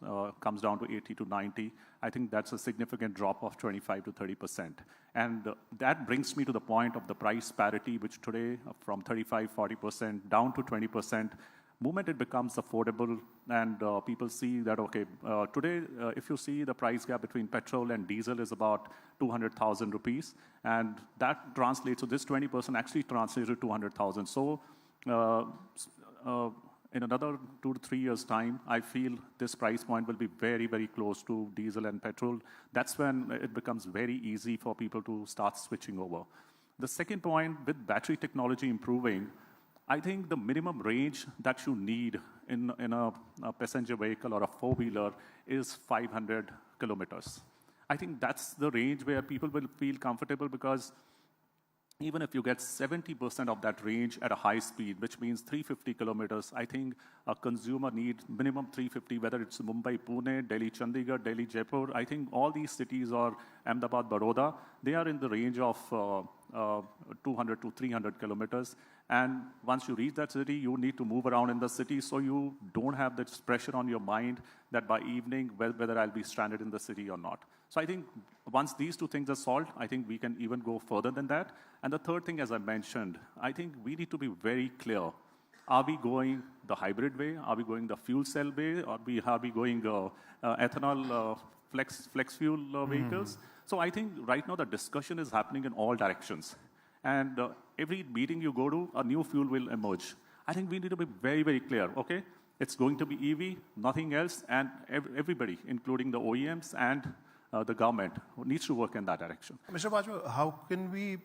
hour, comes down to 80 to 90. I think that's a significant drop of 25 to 30%. And that brings me to the point of the price parity, which today from 35, 40% down to 20%. Moment it becomes affordable and people see that, okay, today, if you see the price gap between petrol and diesel is about 200,000 rupees. And that translates, so this 20% actually translates to 200,000. So in another 2 to 3 years' time, I feel this price point will be very, very close to diesel and petrol. That's when it becomes very easy for people to start switching over. The second point, with battery technology improving, I think the minimum range that you need in a passenger vehicle or a four-wheeler is 500 kilometers. I think that's the range where people will feel comfortable, because even if you get 70% of that range at a high speed, which means 350 kilometers, I think a consumer needs minimum 350, whether it's Mumbai, Pune, Delhi, Chandigarh, Delhi, Jaipur. I think all these cities, or Ahmedabad, Baroda, they are in the range of 200 to 300 kilometers. And once you reach that city, you need to move around in the city, so you don't have this pressure on your mind that by evening, whether I'll be stranded in the city or not. So I think once these two things are solved, I think we can even go further than that. And the third thing, as I mentioned, I think we need to be very clear Are we going the hybrid way? Are we going the fuel cell way? Or are we going ethanol flex fuel vehicles? So I think right now the discussion is happening in all directions. And every meeting you go to, a new fuel will emerge. I think we need to be very, very clear, okay? It's going to be EV, nothing else, and everybody, including the OEMs and the government, needs to work in that direction. Mr. Bajwa, how can we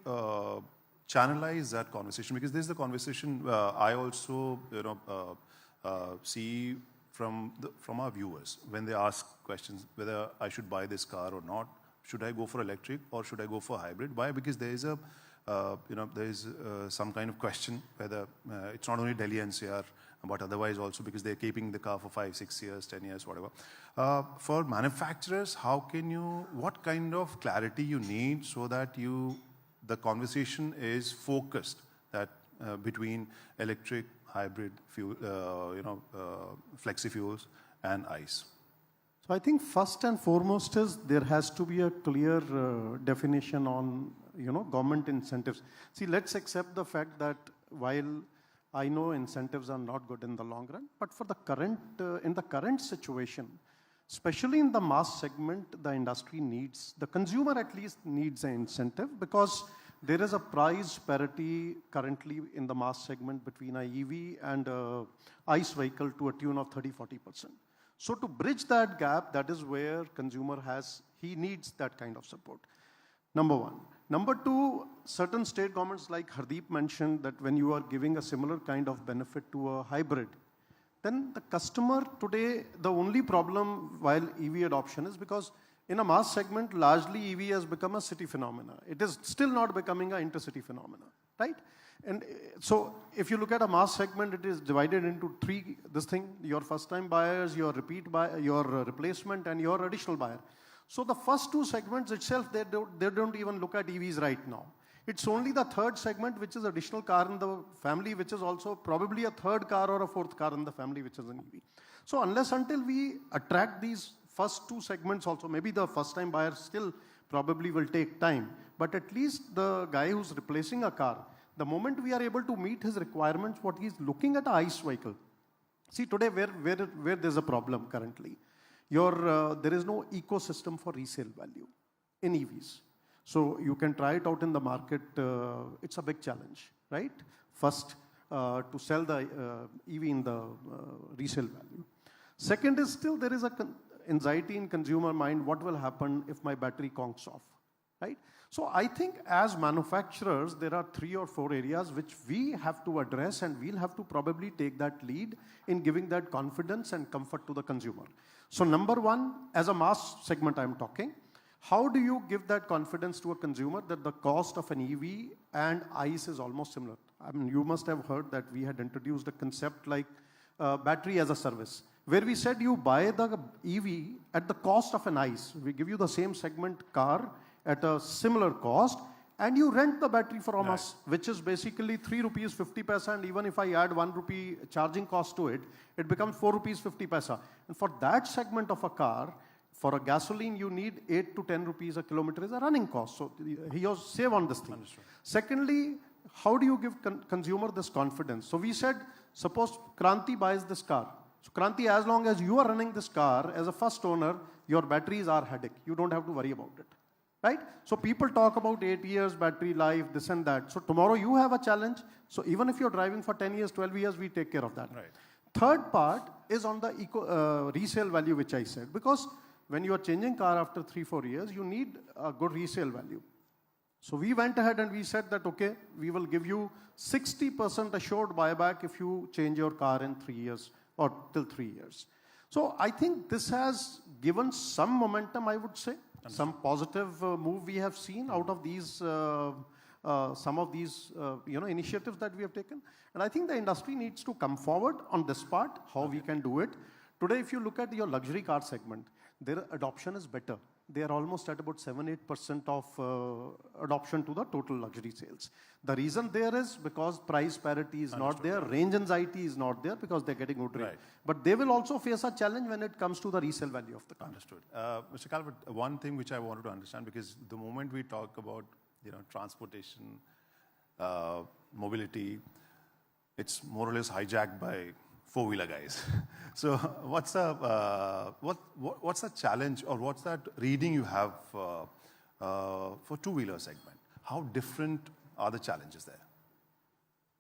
channelize that conversation? Because this is the conversation I also, see from our viewers when they ask questions whether I should buy this car or not. Should I go for electric or should I go for hybrid? Why? Because there is a, there is some kind of question whether it's not only Delhi NCR, but otherwise also because they're keeping the car for 5, 6 years, 10 years, whatever. For manufacturers, what kind of clarity you need so that the conversation is focused that between electric, hybrid, fuel, flexi fuels and ICE? So I think first and foremost is there has to be a clear definition on, government incentives. See, let's accept the fact that while I know incentives are not good in the long run, but for the current, in the current situation, especially in the mass segment, the industry needs, the consumer at least needs an incentive because there is a price parity currently in the mass segment between a EV and a ICE vehicle to a tune of 30-40%. So to bridge that gap, that is where consumer he needs that kind of support. Number one. Number two, certain state governments like Hardeep mentioned that when you are giving a similar kind of benefit to a hybrid, then the customer today, the only problem while EV adoption is because in a mass segment, largely EV has become a city phenomena. It is still not becoming an intercity phenomena, right? And so if you look at a mass segment, it is divided into three, your first time buyers, your repeat buyer, your replacement and your additional buyer. So the first two segments itself, they don't even look at EVs right now. It's only the third segment, which is additional car in the family, which is also probably a third car or a fourth car in the family, which is an EV. So unless until we attract these first two segments also, maybe the first time buyer still probably will take time, but at least the guy who's replacing a car, the moment we are able to meet his requirements, what he's looking at an ICE vehicle. See today where there's a problem currently. There is no ecosystem for resale value in EVs. So you can try it out in the market. It's a big challenge, right? First, to sell the EV in the resale value. Second is still there is a anxiety in consumer mind. What will happen if my battery conks off, right? So I think as manufacturers, there are 3 or 4 areas which we have to address and we'll have to probably take that lead in giving that confidence and comfort to the consumer. So number one, as a mass segment I'm talking, how do you give that confidence to a consumer that the cost of an EV and ICE is almost similar? I mean, you must have heard that we had introduced a concept like battery as a service, where we said you buy the EV at the cost of an ICE. We give you the same segment car at a similar cost, and you rent the battery from us, which is basically 3 rupees 50 paisa, and even if I add 1 rupee charging cost to it, it becomes 4 rupees 50 paisa. And for that segment of a car, for a gasoline, you need 8 to 10 rupees a kilometer is a running cost. So he was save on this thing. Understood. Secondly, how do you give consumer this confidence? So we said, suppose Kranti buys this car. So Kranti, as long as you are running this car as a first owner, your batteries are headache. You don't have to worry about it. Right? So people talk about 8 years battery life, this and that. So tomorrow you have a challenge. So even if you're driving for 10 years, 12 years, we take care of that. Right. Third part is on the resale value, which I said. Because when you are changing car after 3-4 years, you need a good resale value. So we went ahead and we said that, okay, we will give you 60% assured buyback if you change your car in 3 years or till 3 years. So I think this has given some momentum, I would say. Some positive move we have seen out of these, some of these, initiatives that we have taken. And I think the industry needs to come forward on this part, how we can do it. Today, if you look at your luxury car segment, their adoption is better. They are almost at about 7-8% of adoption to the total luxury sales. The reason there is because price parity is not there, range anxiety is not there because they're getting good rate. Right. But they will also face a challenge when it comes to the resale value of the car. Understood. Mr. Calvert, one thing which I wanted to understand, because the moment we talk about transportation, mobility, it's more or less hijacked by four-wheeler guys. So what's the challenge, or what's that reading you have for two-wheeler segment? How different are the challenges there?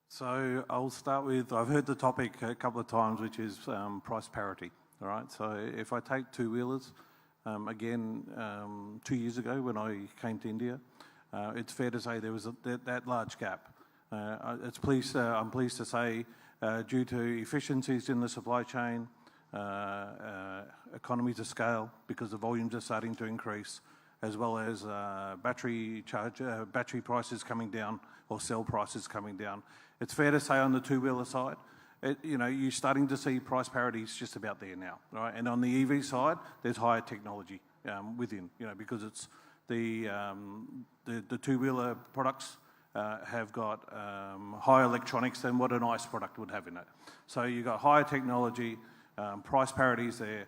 So I'll start with, I've heard the topic a couple of times, which is price parity, all right? So if I take two-wheelers, again, 2 years ago when I came to India, it's fair to say there was that large gap. I'm pleased to say, due to efficiencies in the supply chain, economies of scale, because the volumes are starting to increase, as well as battery prices coming down, or cell prices coming down. It's fair to say on the two-wheeler side, you're starting to see price parities just about there now, right? And on the EV side, there's higher technology within, because it's the two-wheeler products have got higher electronics than what an ICE product would have in it. So you've got higher technology, price parities there.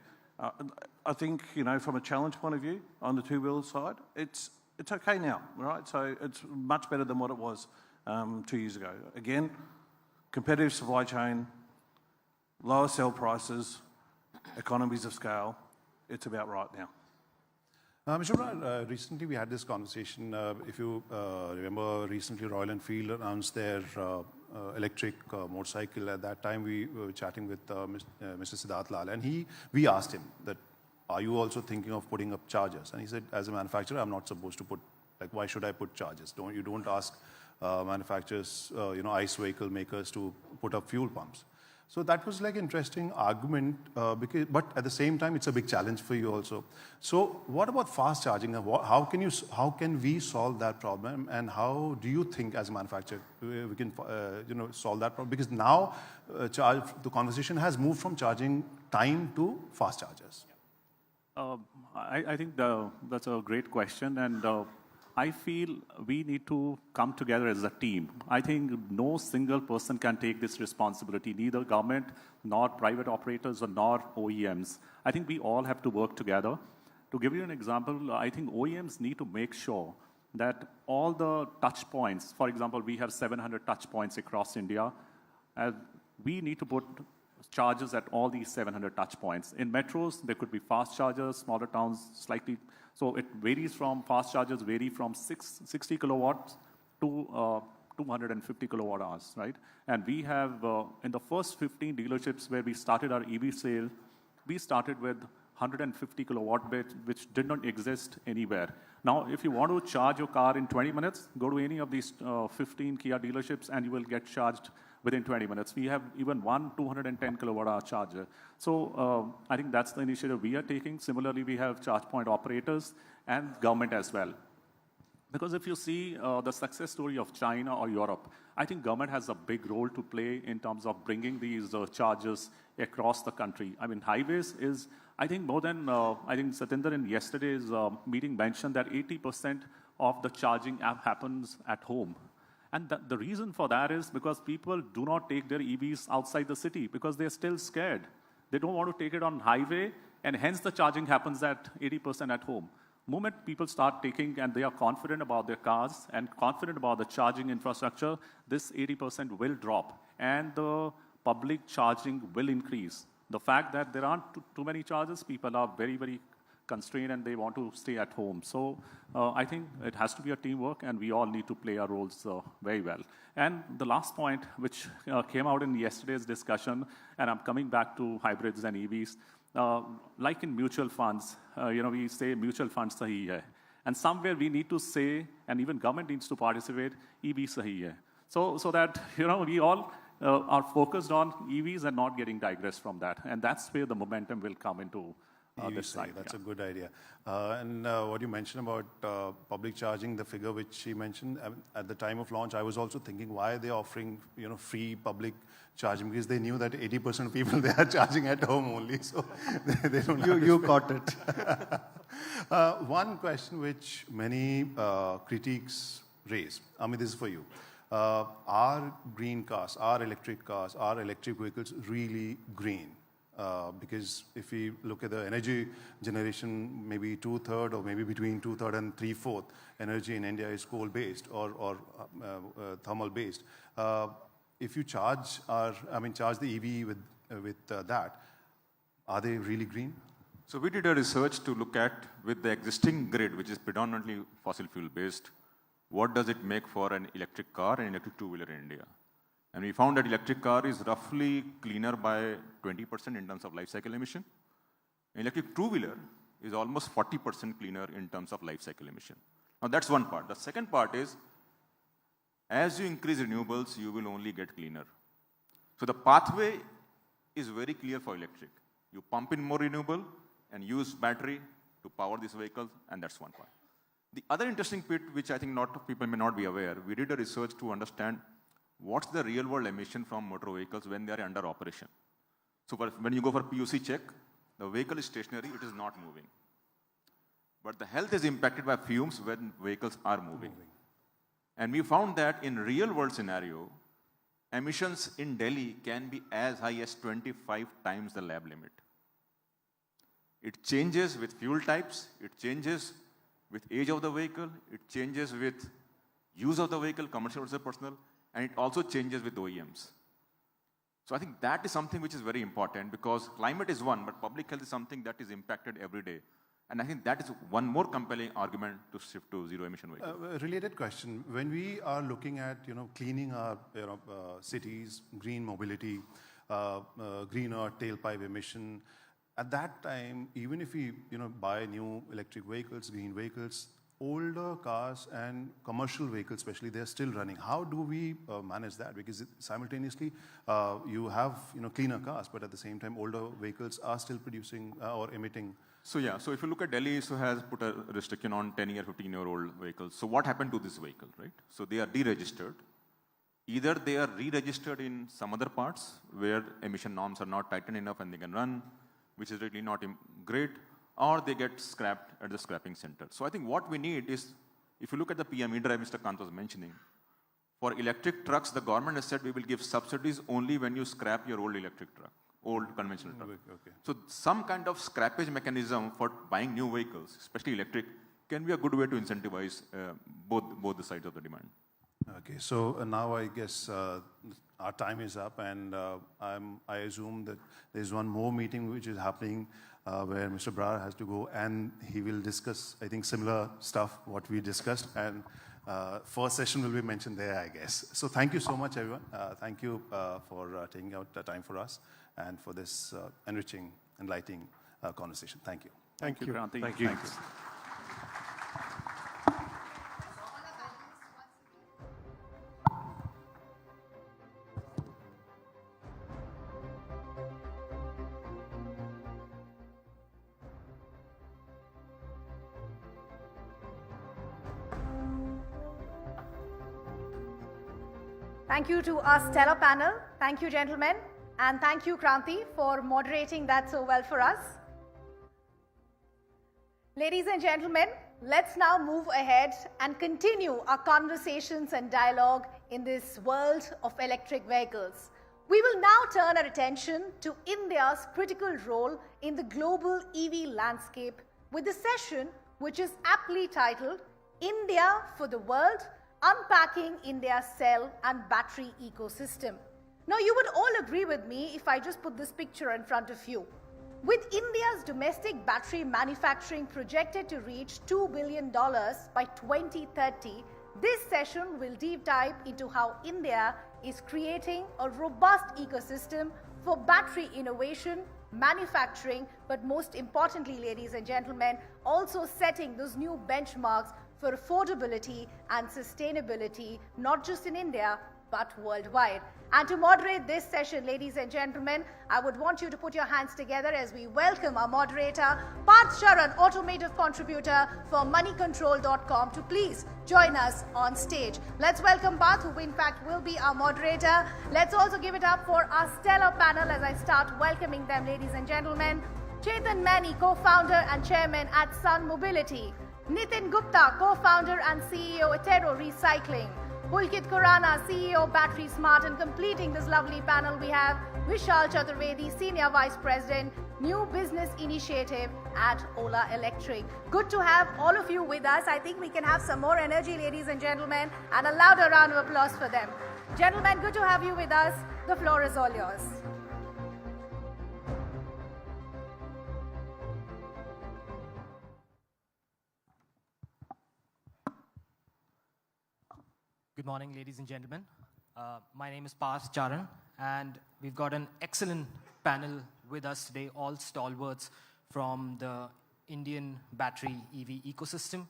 I think, from a challenge point of view, on the two-wheeler side, it's okay now, right? So it's much better than what it was 2 years ago. Again, competitive supply chain, lower sell prices, economies of scale, it's about right now. Mr. Bharat, recently we had this conversation. If you remember, recently Royal Enfield announced their electric motorcycle. At that time, we were chatting with Mr. Siddharth Lal, and we asked him that, are you also thinking of putting up chargers? And he said, as a manufacturer, I'm not supposed to put, why should I put chargers? You don't ask manufacturers, ICE vehicle makers to put up fuel pumps. So that was like interesting argument, but at the same time, it's a big challenge for you also. So what about fast charging? How can we solve that problem? And how do you think, as a manufacturer, we can solve that problem? Because now the conversation has moved from charging time to fast chargers. I think that's a great question, and I feel we need to come together as a team. I think no single person can take this responsibility, neither government, nor private operators, or nor OEMs. I think we all have to work together. To give you an example, I think OEMs need to make sure that all the touch points, for example, we have 700 touch points across India, we need to put chargers at all these 700 touch points. In metros, there could be fast chargers, smaller towns, slightly. So it varies from, fast chargers vary from 60 kilowatts to 250 kilowatt hours, right? And we have, in the first 15 dealerships where we started our EV sale, we started with 150 kilowatt bit, which did not exist anywhere. Now, if you want to charge your car in 20 minutes, go to any of these 15 Kia dealerships and you will get charged within 20 minutes. We have even one 210 kilowatt hour charger. So I think that's the initiative we are taking. Similarly, we have charge point operators and government as well. Because if you see the success story of China or Europe, I think government has a big role to play in terms of bringing these chargers across the country. I mean, highways is, I think more than, I think Satinder in yesterday's meeting mentioned that 80% of the charging app happens at home. And the reason for that is because people do not take their EVs outside the city because they're still scared. They don't want to take it on highway, and hence the charging happens at 80% at home. Moment people start taking and they are confident about their cars and confident about the charging infrastructure, this 80% will drop and the public charging will increase. The fact that there aren't too many chargers, people are very, very constrained and they want to stay at home. So I think it has to be a teamwork and we all need to play our roles very well. And the last point, which came out in yesterday's discussion, and I'm coming back to hybrids and EVs, like in mutual funds, we say mutual funds sahi hai. And somewhere we need to say, and even government needs to participate, EV sahi hai. So that, we all are focused on EVs and not getting digressed from that. And that's where the momentum will come into this side. That's a good idea. And what you mentioned about public charging, the figure which she mentioned, at the time of launch, I was also thinking, why are they offering, free public charging? Because they knew that 80% of people, they are charging at home only. So they don't You caught it. One question which many critiques raise, Amit, this is for you. Are green cars, are electric vehicles really green? Because if we look at the energy generation, maybe 2/3 or maybe between 2/3 and 3/4 energy in India is coal-based or thermal-based. if you charge the EV with that, are they really green? So we did a research to look at, with the existing grid, which is predominantly fossil fuel based, what does it make for an electric car and electric two-wheeler in India? And we found that electric car is roughly cleaner by 20% in terms of life cycle emission. Electric two-wheeler is almost 40% cleaner in terms of life cycle emission. Now that's one part. The second part is, as you increase renewables, you will only get cleaner. So the pathway is very clear for electric. You pump in more renewable and use battery to power these vehicles, and that's one part. The other interesting bit, which I think people may not be aware, we did a research to understand what's the real world emission from motor vehicles when they are under operation. So when you go for PUC check, the vehicle is stationary, it is not moving. But the health is impacted by fumes when vehicles are moving. And we found that in real world scenario, emissions in Delhi can be as high as 25 times the lab limit. It changes with fuel types, it changes with age of the vehicle, it changes with use of the vehicle, commercial versus personal, and it also changes with OEMs. So I think that is something which is very important, because climate is one, but public health is something that is impacted every day. And I think that is one more compelling argument to shift to zero emission vehicles. Related question: when we are looking at cleaning our cities, green mobility, greener tailpipe emission, at that time, even if we buy new electric vehicles, green vehicles, older cars and commercial vehicles especially, they're still running. How do we manage that? Because simultaneously you have cleaner cars, but at the same time older vehicles are still producing or emitting. So yeah, so if you look at Delhi, so has put a restriction on 10-year, 15-year-old vehicles. So what happened to this vehicle, right? So they are deregistered. Either they are re-registered in some other parts where emission norms are not tightened enough and they can run, which is really not great, or they get scrapped at the scrapping center. So I think what we need is, if you look at the PME drive Mr. Kant was mentioning, for electric trucks, the government has said we will give subsidies only when you scrap your old electric truck, old conventional truck. Okay. So some kind of scrappage mechanism for buying new vehicles, especially electric, can be a good way to incentivize both the sides of the demand. Okay, so now I guess our time is up, and I assume that there's one more meeting which is happening where Mr. Bharat has to go, and he will discuss, I think, similar stuff, what we discussed, and first session will be mentioned there, I guess. So thank you so much, everyone. Thank you for taking out the time for us and for this enriching, enlightening conversation. Thank you. Thank you. Kranti. Thank you. Thanks. Thank you to our stellar panel. Thank you, gentlemen. And thank you, Kranti, for moderating that so well for us. Ladies and gentlemen, let's now move ahead and continue our conversations and dialogue in this world of electric vehicles. We will now turn our attention to India's critical role in the global EV landscape with the session which is aptly titled India for the World, Unpacking India's Cell and Battery Ecosystem. Now, you would all agree with me if I just put this picture in front of you. With India's domestic battery manufacturing projected to reach $2 billion by 2030, this session will deep dive into how India is creating a robust ecosystem for battery innovation, manufacturing, but most importantly, ladies and gentlemen, also setting those new benchmarks for affordability and sustainability, not just in India, but worldwide. And to moderate this session, ladies and gentlemen, I would want you to put your hands together as we welcome our moderator, Parth Sharan, automotive contributor for moneycontrol.com, to please join us on stage. Let's welcome Parth, who in fact will be our moderator. Let's also give it up for our stellar panel as I start welcoming them, ladies and gentlemen. Chetan Mani, co-founder and chairman at Sun Mobility. Nitin Gupta, co-founder and CEO Etero Recycling. Pulkit Khurana, CEO Battery Smart, and completing this lovely panel we have Vishal Chaturvedi, Senior Vice President, New Business Initiative at Ola Electric. Good to have all of you with us. I think we can have some more energy, ladies and gentlemen, and a louder round of applause for them. Gentlemen, good to have you with us. The floor is all yours. Good morning, ladies and gentlemen. My name is Parth Charan, and we've got an excellent panel with us today, all stalwarts from the Indian battery EV ecosystem.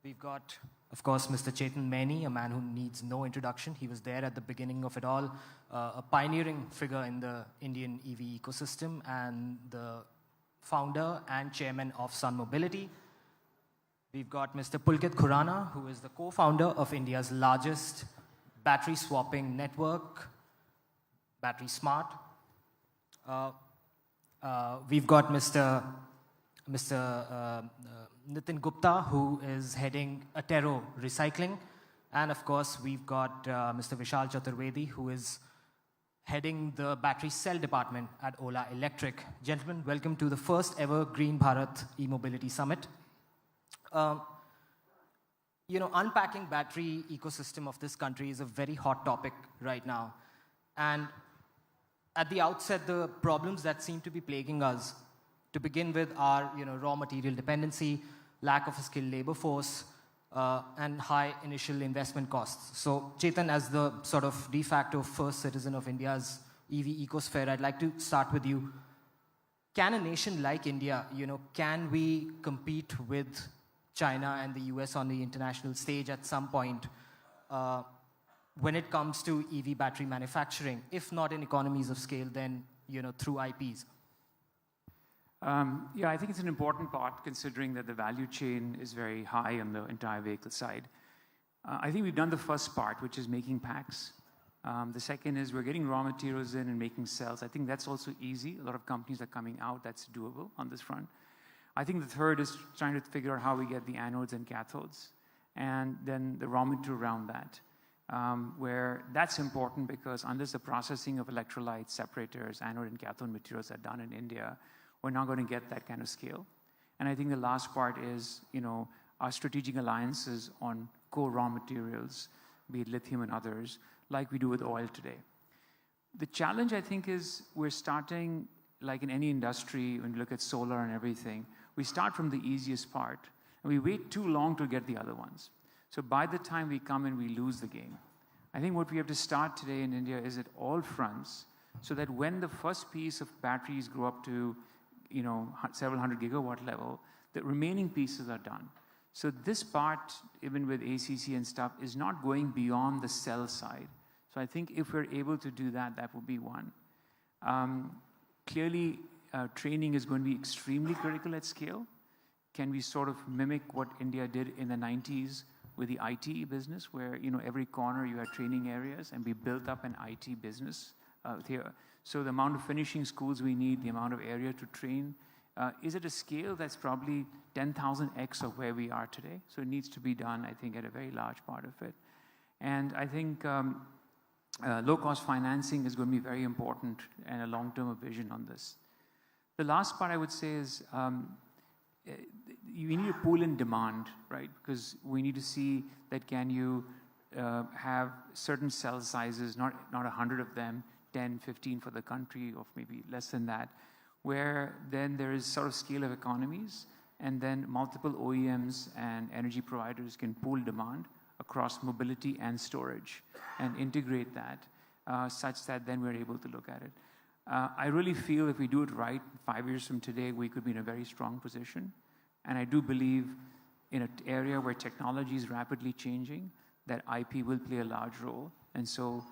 We've got, of course, Mr. Chetan Maini, a man who needs no introduction. He was there at the beginning of it all, a pioneering figure in the Indian EV ecosystem and the founder and chairman of Sun Mobility. We've got Mr. Pulkit Khurana, who is the co-founder of India's largest battery swapping network, Battery Smart. We've got Mr. Nitin Gupta, who is heading Atero Recycling. And of course, we've got Mr. Vishal Chaturvedi, who is heading the battery cell department at OLA Electric. Gentlemen, welcome to the first ever Green Bharat e-mobility summit. Unpacking battery ecosystem of this country is a very hot topic right now. And at the outset, the problems that seem to be plaguing us, to begin with, are raw material dependency, lack of a skilled labor force, and high initial investment costs. So, Chetan, as the sort of de facto first citizen of India's EV ecosphere, I'd like to start with you. Can a nation like India, can we compete with China and the US on the international stage at some point when it comes to EV battery manufacturing, if not in economies of scale, then through IPs? Yeah, I think it's an important part considering that the value chain is very high on the entire vehicle side. I think we've done the first part, which is making packs. The second is we're getting raw materials in and making cells. I think that's also easy. A lot of companies are coming out. That's doable on this front. I think the third is trying to figure out how we get the anodes and cathodes, and then the raw material around that, where that's important because unless the processing of electrolytes, separators, anode and cathode materials are done in India, we're not going to get that kind of scale. And I think the last part is, our strategic alliances on core raw materials, be it lithium and others, like we do with oil today. The challenge, I think, is we're starting, like in any industry, when you look at solar and everything, we start from the easiest part, and we wait too long to get the other ones. So by the time we come in, we lose the game. I think what we have to start today in India is at all fronts, so that when the first piece of batteries grow up to, several hundred gigawatt level, the remaining pieces are done. So this part, even with ACC and stuff, is not going beyond the cell side. So I think if we're able to do that, that would be one. Clearly, training is going to be extremely critical at scale. Can we sort of mimic what India did in the 90s with the IT business, where every corner you had training areas, and we built up an IT business here. So the amount of finishing schools we need, the amount of area to train, is at a scale that's probably 10,000x of where we are today. So it needs to be done, I think, at a very large part of it. And I think low-cost financing is going to be very important, and a long-term vision on this. The last part I would say is you need a pool in demand, right? Because we need to see that can you have certain cell sizes, not 100 of them, 10, 15 for the country, or maybe less than that, where then there is sort of scale of economies, and then multiple OEMs and energy providers can pool demand across mobility and storage and integrate that such that then we're able to look at it. I really feel if we do it right, 5 years from today, we could be in a very strong position. And I do believe in an area where technology is rapidly changing, that IP will play a large role. And so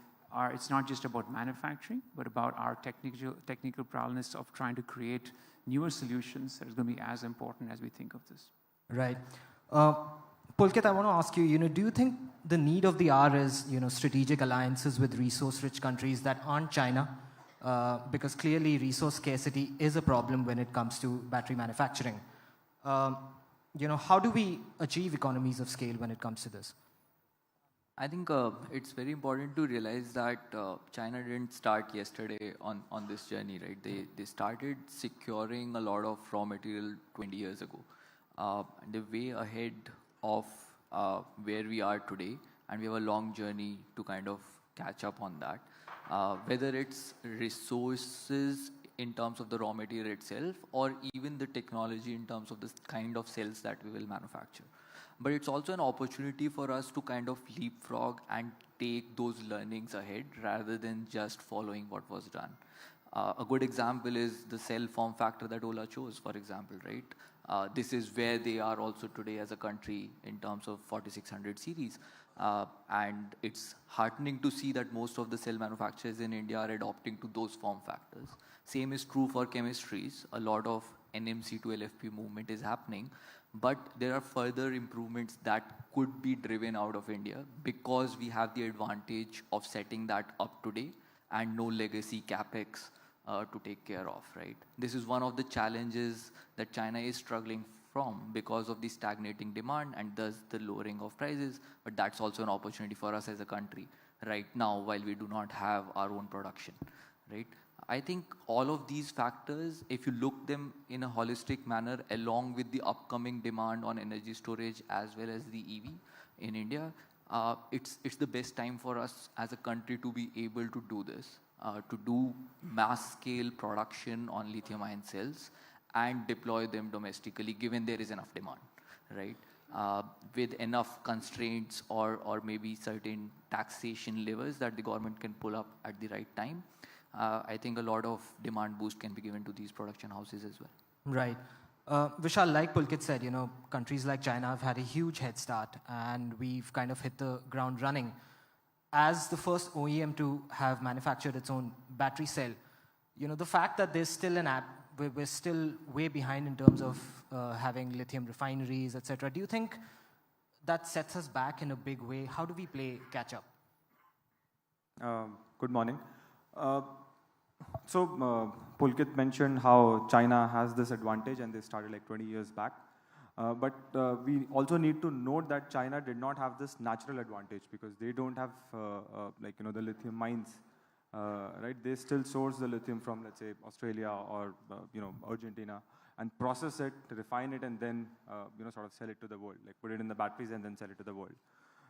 it's not just about manufacturing, but about our technical prowess of trying to create newer solutions that is going to be as important as we think of this. Right. Pulkit, I want to ask you, do you think the need of the hour is, strategic alliances with resource-rich countries that aren't China? Because clearly resource scarcity is a problem when it comes to battery manufacturing. How do we achieve economies of scale when it comes to this? I think it's very important to realize that China didn't start yesterday on this journey, right? They started securing a lot of raw material 20 years ago. They're way ahead of where we are today, and we have a long journey to kind of catch up on that. Whether it's resources in terms of the raw material itself, or even the technology in terms of the kind of cells that we will manufacture. But it's also an opportunity for us to kind of leapfrog and take those learnings ahead rather than just following what was done. A good example is the cell form factor that Ola chose, for example, right? This is where they are also today as a country in terms of 4600 series. And it's heartening to see that most of the cell manufacturers in India are adopting to those form factors. Same is true for chemistries. A lot of NMC to LFP movement is happening, but there are further improvements that could be driven out of India because we have the advantage of setting that up today and no legacy capex to take care of, right? This is one of the challenges that China is struggling from because of the stagnating demand and thus the lowering of prices, but that's also an opportunity for us as a country right now while we do not have our own production, right? I think all of these factors, if you look them in a holistic manner along with the upcoming demand on energy storage as well as the EV in India, it's the best time for us as a country to be able to do this, to do mass scale production on lithium ion cells and deploy them domestically given there is enough demand, right? With enough constraints or maybe certain taxation levers that the government can pull up at the right time. I think a lot of demand boost can be given to these production houses as well. Right. Vishal, like Pulkit said, you know, countries like China have had a huge head start and we've kind of hit the ground running. As the first OEM to have manufactured its own battery cell, you know, the fact that there's still we're still way behind in terms of having lithium refineries, etc. Do you think that sets us back in a big way? How do we play catch up? Good morning. Pulkit mentioned how China has this advantage and they started like 20 years back. But we also need to note that China did not have this natural advantage because they don't have the lithium mines, right? They still source the lithium from, let's say, Australia or Argentina and process it, refine it, and then sort of sell it to the world, like put it in the batteries and then sell it to the world.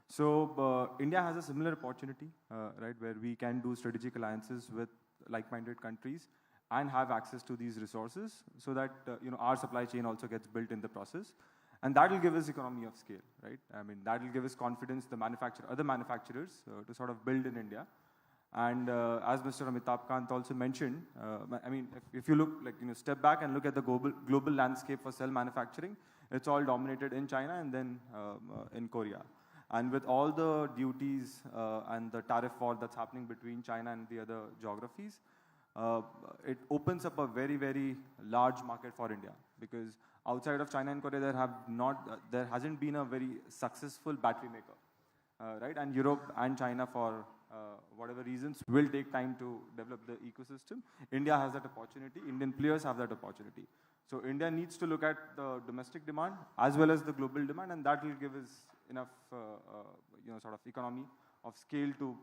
So India has a similar opportunity, right, where we can do strategic alliances with like-minded countries and have access to these resources so that our supply chain also gets built in the process. And that will give us economy of scale, right? I mean, that will give us confidence, other manufacturers to sort of build in India. And as Mr. Amitabh Kant also mentioned, I mean, if you look, step back and look at the global landscape for cell manufacturing, it's all dominated in China and then in Korea. And with all the duties and the tariff war that's happening between China and the other geographies, it opens up a very, very large market for India because outside of China and Korea, there hasn't been a very successful battery maker, right? And Europe and China, for whatever reasons, will take time to develop the ecosystem. India has that opportunity. Indian players have that opportunity. So India needs to look at the domestic demand as well as the global demand, and that will give us enough, sort of economy of scale to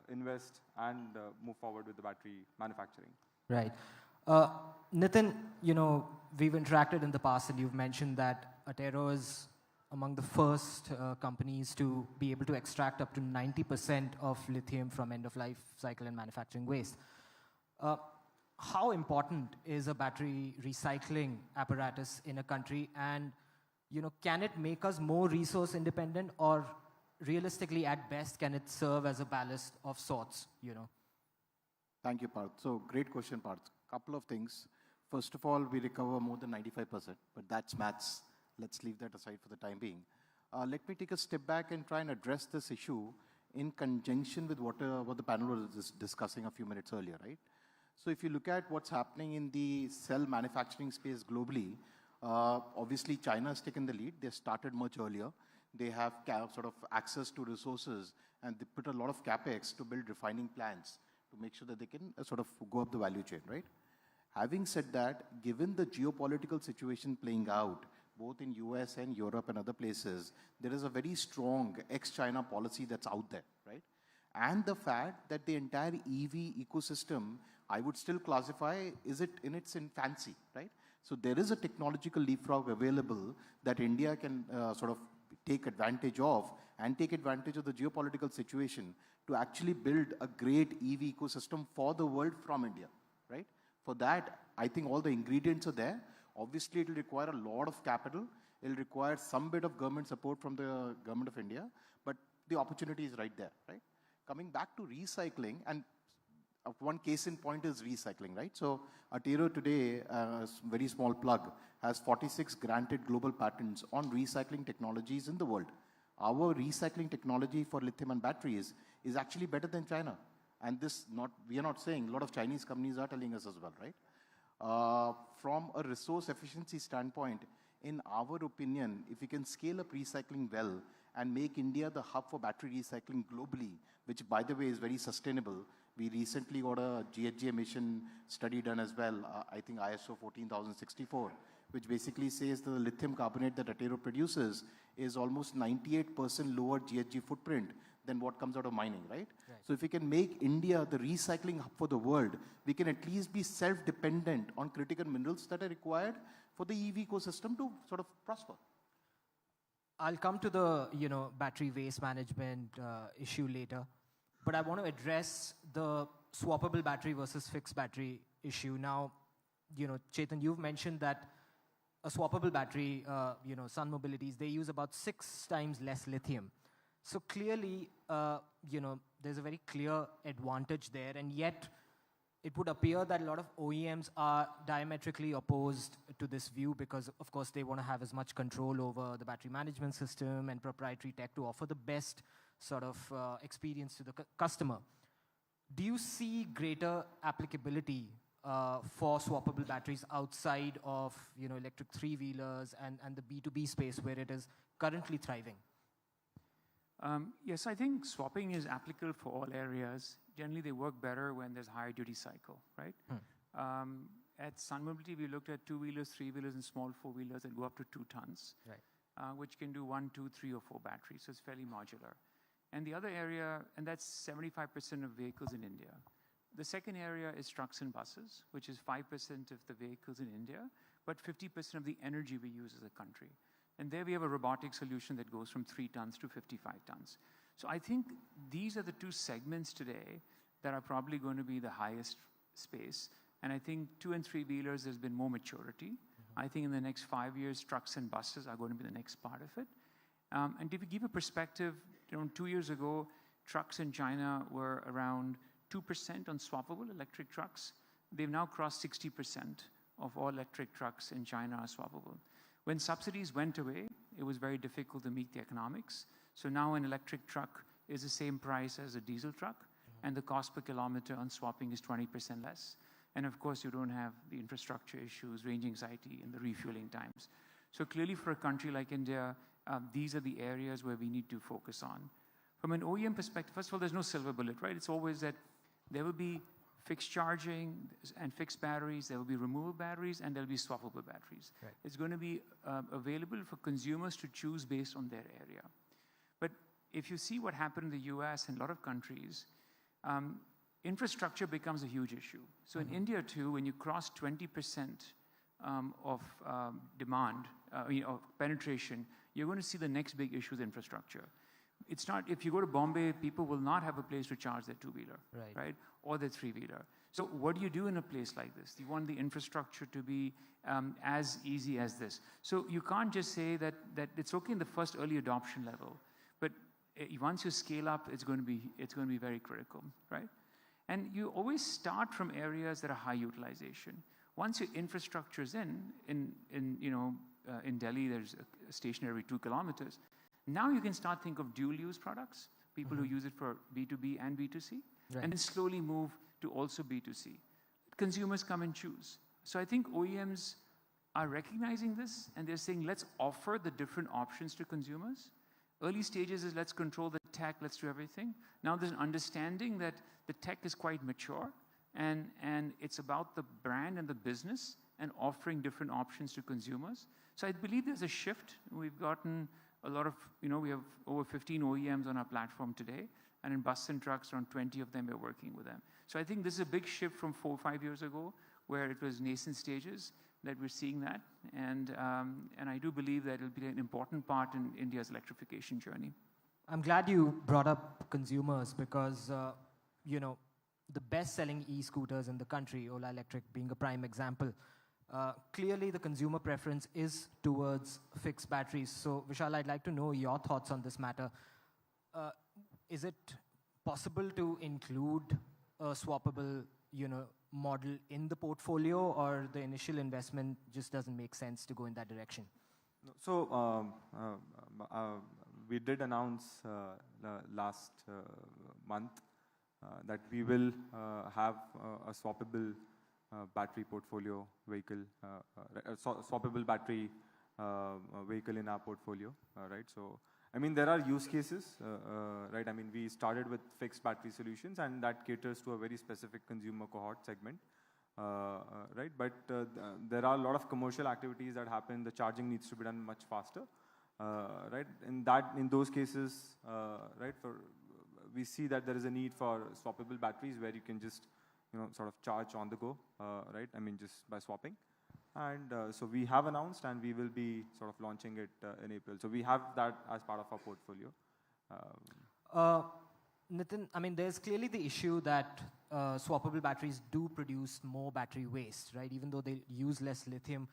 invest and move forward with the battery manufacturing. Right. Nitin, we've interacted in the past and you've mentioned that Atero is among the first companies to be able to extract up to 90% of lithium from end-of-life cycle and manufacturing waste. How important is a battery recycling apparatus in a country, and can it make us more resource independent, or realistically at best can it serve as a ballast of sorts? Thank you, Parth. So great question, Parth. Couple of things. First of all, we recover more than 95%, but that's maths. Let's leave that aside for the time being. Let me take a step back and try and address this issue in conjunction with what the panel was discussing a few minutes earlier, right? So if you look at what's happening in the cell manufacturing space globally, obviously China has taken the lead. They started much earlier. They have sort of access to resources and they put a lot of capex to build refining plants to make sure that they can sort of go up the value chain, right? Having said that, given the geopolitical situation playing out, both in US and Europe and other places, there is a very strong ex-China policy that's out there, right? And the fact that the entire EV ecosystem, I would still classify, is it in its infancy, right? So there is a technological leapfrog available that India can sort of take advantage of and take advantage of the geopolitical situation to actually build a great EV ecosystem for the world from India, right? For that, I think all the ingredients are there. Obviously, it will require a lot of capital. It will require some bit of government support from the government of India, but the opportunity is right there, right? Coming back to recycling, and one case in point is recycling, right? So Attero today, very small plug, has 46 granted global patents on recycling technologies in the world. Our recycling technology for lithium-ion batteries is actually better than China. And this, we are not saying, a lot of Chinese companies are telling us as well, right? From a resource efficiency standpoint, in our opinion, if we can scale up recycling well and make India the hub for battery recycling globally, which by the way is very sustainable. We recently got a GHG emission study done as well, I think ISO 14064, which basically says the lithium carbonate that Attero produces is almost 98% lower GHG footprint than what comes out of mining, right? So if we can make India the recycling hub for the world, we can at least be self-dependent on critical minerals that are required for the EV ecosystem to sort of prosper. I'll come to the battery waste management issue later, but I want to address the swappable battery versus fixed battery issue. Now, Chetan, you've mentioned that a swappable battery, Sun Mobilities, they use about 6 times less lithium. So clearly, there's a very clear advantage there, and yet it would appear that a lot of OEMs are diametrically opposed to this view because, of course, they want to have as much control over the battery management system and proprietary tech to offer the best sort of experience to the customer. Do you see greater applicability for swappable batteries outside of electric three-wheelers and the B2B space where it is currently thriving? Yes, I think swapping is applicable for all areas. Generally, they work better when there's higher duty cycle, right? At Sun Mobility, we looked at two-wheelers, three-wheelers, and small four-wheelers that go up to 2 tons, which can do 1, 2, 3, or 4 batteries. So it's fairly modular. And the other area, and that's 75% of vehicles in India. The second area is trucks and buses, which is 5% of the vehicles in India, but 50% of the energy we use as a country. And there we have a robotic solution that goes from 3 tons to 55 tons. So I think these are the 2 segments today that are probably going to be the highest space. And I think 2 and 3 wheelers, there's been more maturity. I think in the next 5 years, trucks and buses are going to be the next part of it. And to give a perspective, 2 years ago, trucks in China were around 2% on swappable electric trucks. They've now crossed 60% of all electric trucks in China are swappable. When subsidies went away, it was very difficult to meet the economics. So now an electric truck is the same price as a diesel truck, and the cost per kilometer on swapping is 20% less. And of course, you don't have the infrastructure issues, range anxiety, and the refueling times. So clearly for a country like India, these are the areas where we need to focus on. From an OEM perspective, first of all, there's no silver bullet, right? It's always that there will be fixed charging and fixed batteries, there will be removable batteries, and there will be swappable batteries. It's going to be available for consumers to choose based on their area. But if you see what happened in the US and a lot of countries, infrastructure becomes a huge issue. So in India too, when you cross 20% of demand, of penetration, you're going to see the next big issue is infrastructure. It's not, if you go to Bombay, people will not have a place to charge their two-wheeler, right? Or their three-wheeler. So what do you do in a place like this? You want the infrastructure to be as easy as this. So you can't just say that it's okay in the first early adoption level, but once you scale up, it's going to be very critical, right? And you always start from areas that are high utilization. Once your infrastructure is in Delhi, there's a station every 2 kilometers. Now you can start think of dual-use products, people who use it for B2B and B2C, and then slowly move to also B2C. Consumers come and choose. So I think OEMs are recognizing this, and they're saying, let's offer the different options to consumers. Early stages is let's control the tech, let's do everything. Now there's an understanding that the tech is quite mature, and it's about the brand and the business and offering different options to consumers. So I believe there's a shift. We've gotten a lot of, we have over 15 OEMs on our platform today, and in bus and trucks, around 20 of them, we're working with them. So I think this is a big shift from 4 or 5 years ago, where it was nascent stages. that we're seeing that. And I do believe that it'll be an important part in India's electrification journey. I'm glad you brought up consumers because, the best-selling e-scooters in the country, Ola Electric being a prime example, clearly the consumer preference is towards fixed batteries. So, Vishal, I'd like to know your thoughts on this matter. Is it possible to include a swappable, model in the portfolio, or the initial investment just doesn't make sense to go in that direction? So we did announce last month that we will have a swappable battery portfolio vehicle, swappable battery vehicle in our portfolio, right? So, I mean, there are use cases, right? I mean, we started with fixed battery solutions, and that caters to a very specific consumer cohort segment, right? But there are a lot of commercial activities that happen. The charging needs to be done much faster, right? In those cases, right, we see that there is a need for swappable batteries where you can just, sort of charge on the go, right? I mean, just by swapping. And so we have announced, and we will be sort of launching it in April. So we have that as part of our portfolio. Nitin, I mean, there's clearly the issue that swappable batteries do produce more battery waste, right? Even though they use less lithium.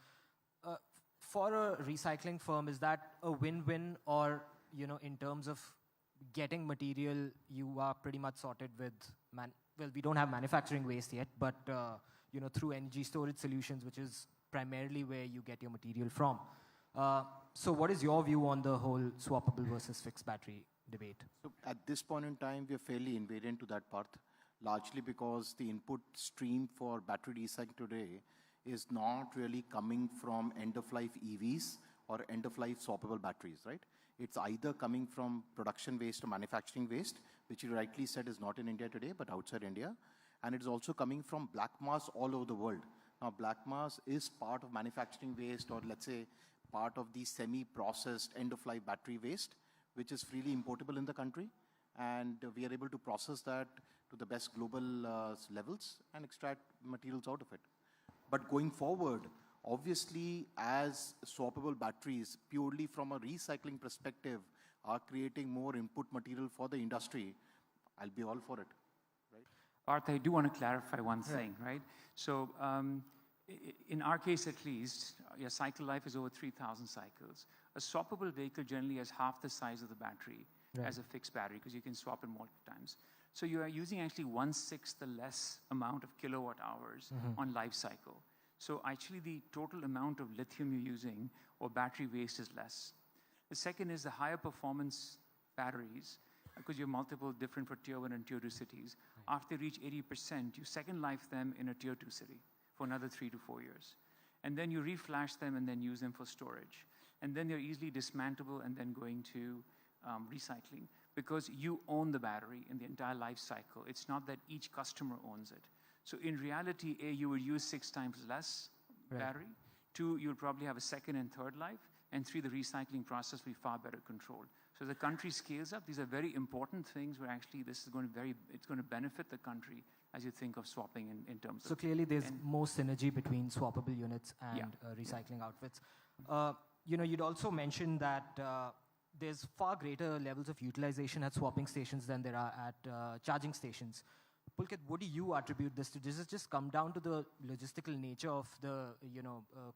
For a recycling firm, is that a win-win, or, in terms of getting material, you are pretty much sorted with, well, we don't have manufacturing waste yet, but, through energy storage solutions, which is primarily where you get your material from. So what is your view on the whole swappable versus fixed battery debate? So at this point in time, we are fairly invariant to that path, largely because the input stream for battery recycling today is not really coming from end-of-life EVs or end-of-life swappable batteries, right? It's either coming from production waste or manufacturing waste, which you rightly said is not in India today, but outside India. And it's also coming from black mass all over the world. Now, black mass is part of manufacturing waste, or let's say part of the semi-processed end-of-life battery waste, which is freely importable in the country. And we are able to process that to the best global levels and extract materials out of it. But going forward, obviously, as swappable batteries, purely from a recycling perspective, are creating more input material for the industry, I'll be all for it. Bharat, I do want to clarify one thing, right? So in our case at least, your cycle life is over 3,000 cycles. A swappable vehicle generally has half the size of the battery as a fixed battery, because you can swap it multiple times. So you are using actually 1/6 the less amount of kilowatt hours on life cycle. So actually the total amount of lithium you're using or battery waste is less. The second is the higher performance batteries, because you have multiple different for tier 1 and tier 2 cities. After they reach 80%, you second life them in a tier 2 city for another 3 to 4 years. And then you reflash them and then use them for storage. And then they're easily dismantleable and then going to recycling, because you own the battery in the entire life cycle. It's not that each customer owns it. So in reality, A, you will use 6 times less battery. 2, you'll probably have a second and third life. And 3, the recycling process will be far better controlled. So the country scales up. These are very important things where actually this is going to it's going to benefit the country as you think of swapping in terms of... So clearly there's more synergy between swappable units and recycling outfits. You'd also mentioned that there's far greater levels of utilization at swapping stations than there are at charging stations. Pulkit, what do you attribute this to? Does it just come down to the logistical nature of the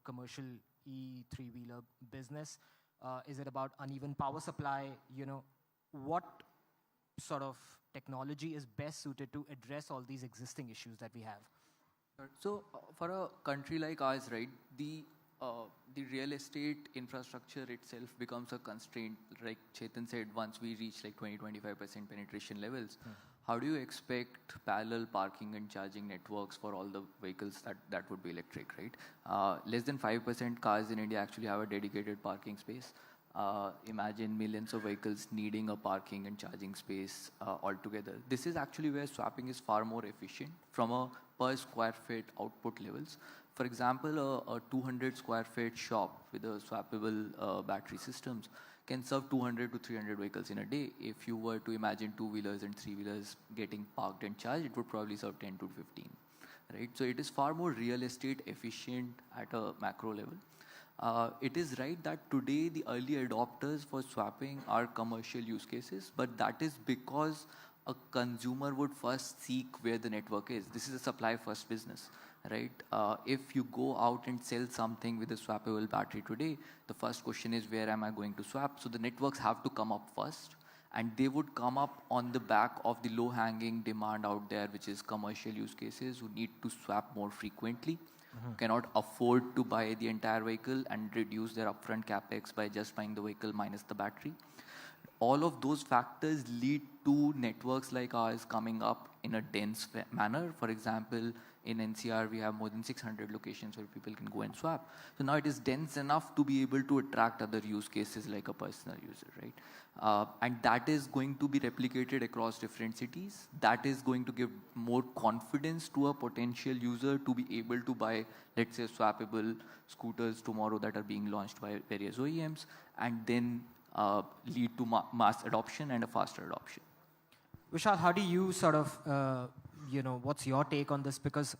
commercial E3-wheeler business? Is it about uneven power supply? What sort of technology is best suited to address all these existing issues that we have? So for a country like ours, right, the real estate infrastructure itself becomes a constraint. Like Chetan said, once we reach like 20-25% penetration levels, how do you expect parallel parking and charging networks for all the vehicles that would be electric, right? Less than 5% cars in India actually have a dedicated parking space. Imagine millions of vehicles needing a parking and charging space altogether. This is actually where swapping is far more efficient from a per square feet output levels. For example, a 200 square feet shop with a swappable battery systems can serve 200 to 300 vehicles in a day. If you were to imagine 2-wheelers and 3-wheelers getting parked and charged, it would probably serve 10 to 15, right? So it is far more real estate efficient at a macro level. It is right that today the early adopters for swapping are commercial use cases, but that is because a consumer would first seek where the network is. This is a supply first business, right? If you go out and sell something with a swappable battery today, the first question is, where am I going to swap? So the networks have to come up first, and they would come up on the back of the low hanging demand out there, which is commercial use cases who need to swap more frequently, cannot afford to buy the entire vehicle and reduce their upfront capex by just buying the vehicle minus the battery. All of those factors lead to networks like ours coming up in a dense manner. For example, in NCR, we have more than 600 locations where people can go and swap. So now it is dense enough to be able to attract other use cases like a personal user, right? And that is going to be replicated across different cities. That is going to give more confidence to a potential user to be able to buy, let's say, swappable scooters tomorrow that are being launched by various OEMs, and then lead to mass adoption and a faster adoption. Vishal, how do you sort of, what's your take on this? Because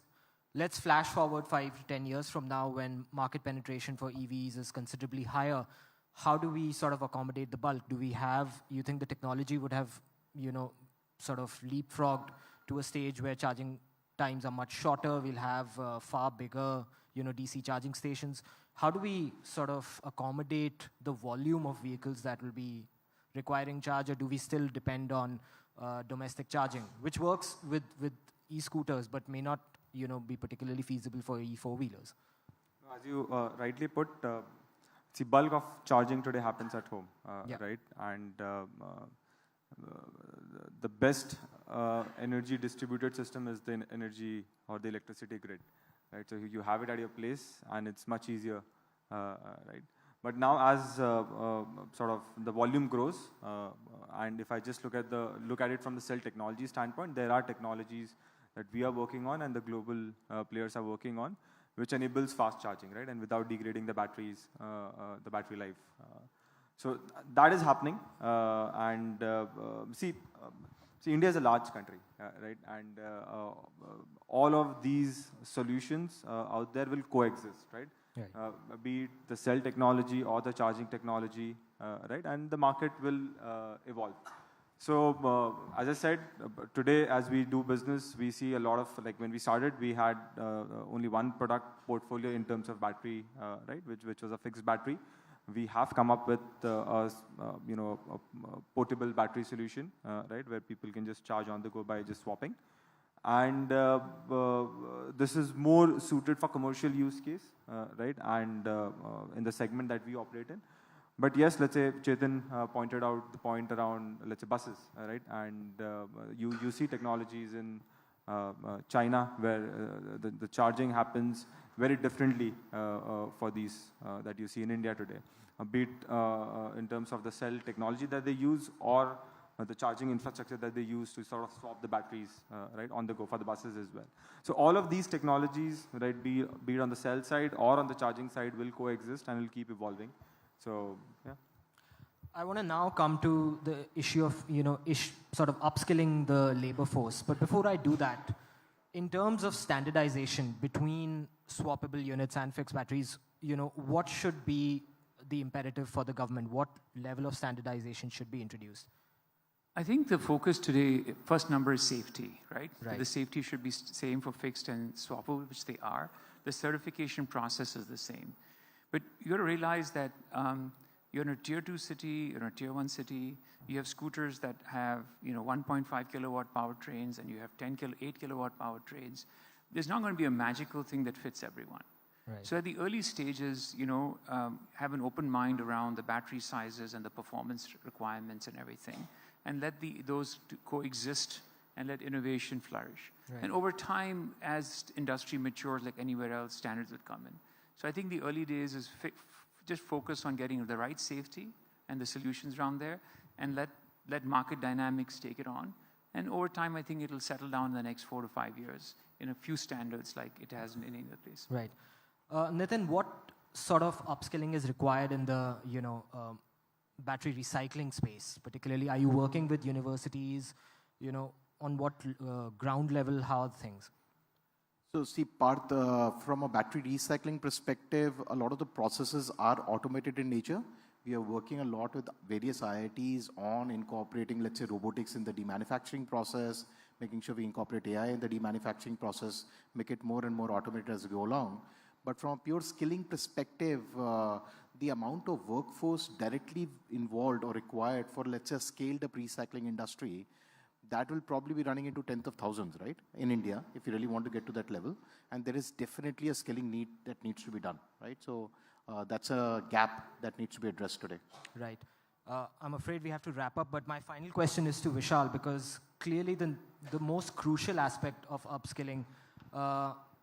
let's flash forward 5 to 10 years from now when market penetration for EVs is considerably higher. How do we sort of accommodate the bulk? Do we have, you think the technology would have, sort of leapfrogged to a stage where charging times are much shorter? We'll have far bigger, DC charging stations. How do we sort of accommodate the volume of vehicles that will be requiring charge, or do we still depend on domestic charging, which works with e-scooters but may not, be particularly feasible for e-4-wheelers? As you rightly put, the bulk of charging today happens at home, right? And the best energy distributed system is the energy or the electricity grid, right? So you have it at your place, and it's much easier, right? But now, as sort of the volume grows, and if I just look at it from the cell technology standpoint, there are technologies that we are working on and the global players are working on, which enables fast charging, right? And without degrading the batteries, the battery life. So that is happening, and see, India is a large country, right? And all of these solutions out there will coexist, right? Right. Be it the cell technology or the charging technology, right? And the market will evolve. So as I said, today as we do business, we see a lot of, like when we started, we had only one product portfolio in terms of battery, right? Which was a fixed battery. We have come up with a portable battery solution, right? Where people can just charge on the go by just swapping. And this is more suited for commercial use case, right? And in the segment that we operate in. But yes, let's say Chetan pointed out the point around, let's say, buses, right? And you see technologies in China where the charging happens very differently for these that you see in India today. Be it in terms of the cell technology that they use, or the charging infrastructure that they use to sort of swap the batteries, right, on the go for the buses as well. So all of these technologies, right, be it on the cell side or on the charging side, will coexist and will keep evolving. So, yeah. I want to now come to the issue of, sort of upskilling the labor force. But before I do that, in terms of standardization between swappable units and fixed batteries, what should be the imperative for the government? What level of standardization should be introduced? I think the focus today, first number is safety, right? Right. The safety should be same for fixed and swappable, which they are. The certification process is the same. But you got to realize that you're in a tier 2 city, you're in a tier 1 city, you have scooters that have 1.5 kilowatt powertrains, and you have 8 kilowatt powertrains. There's not going to be a magical thing that fits everyone. Right. So at the early stages, have an open mind around the battery sizes and the performance requirements and everything, and let those coexist and let innovation flourish. Right. And over time, as industry matures like anywhere else, standards would come in. So I think the early days is just focus on getting the right safety and the solutions around there, and let market dynamics take it on. And over time, I think it'll settle down in the next 4 to 5 years in a few standards like it has in any other place. Right. Nitin, what sort of upskilling is required in the battery recycling space? Particularly, are you working with universities? On what ground level? How are things? So see, Parth, from a battery recycling perspective, a lot of the processes are automated in nature. We are working a lot with various IITs on incorporating, let's say, robotics in the demanufacturing process, making sure we incorporate AI in the demanufacturing process, make it more and more automated as we go along. But from a pure skilling perspective, the amount of workforce directly involved or required for, let's say, a scaled-up recycling industry, that will probably be running into tens of thousands, right, in India, if you really want to get to that level. And there is definitely a skilling need that needs to be done, right? So that's a gap that needs to be addressed today. Right. I'm afraid we have to wrap up, but my final question is to Vishal, because clearly the most crucial aspect of upskilling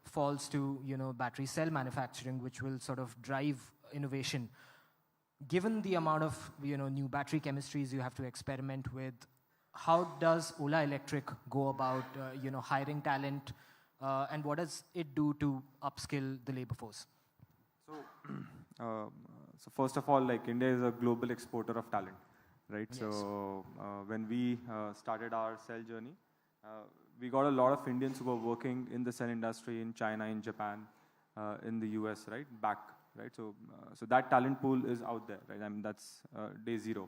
falls to, battery cell manufacturing, which will sort of drive innovation. Given the amount of, new battery chemistries you have to experiment with, how does Ola Electric go about, hiring talent, and what does it do to upskill the labor force? So first of all, like India is a global exporter of talent, right? Yes. So when we started our cell journey, we got a lot of Indians who were working in the cell industry in China, in Japan, in the US, right? Back, right? So that talent pool is out there, right? I mean, that's day zero.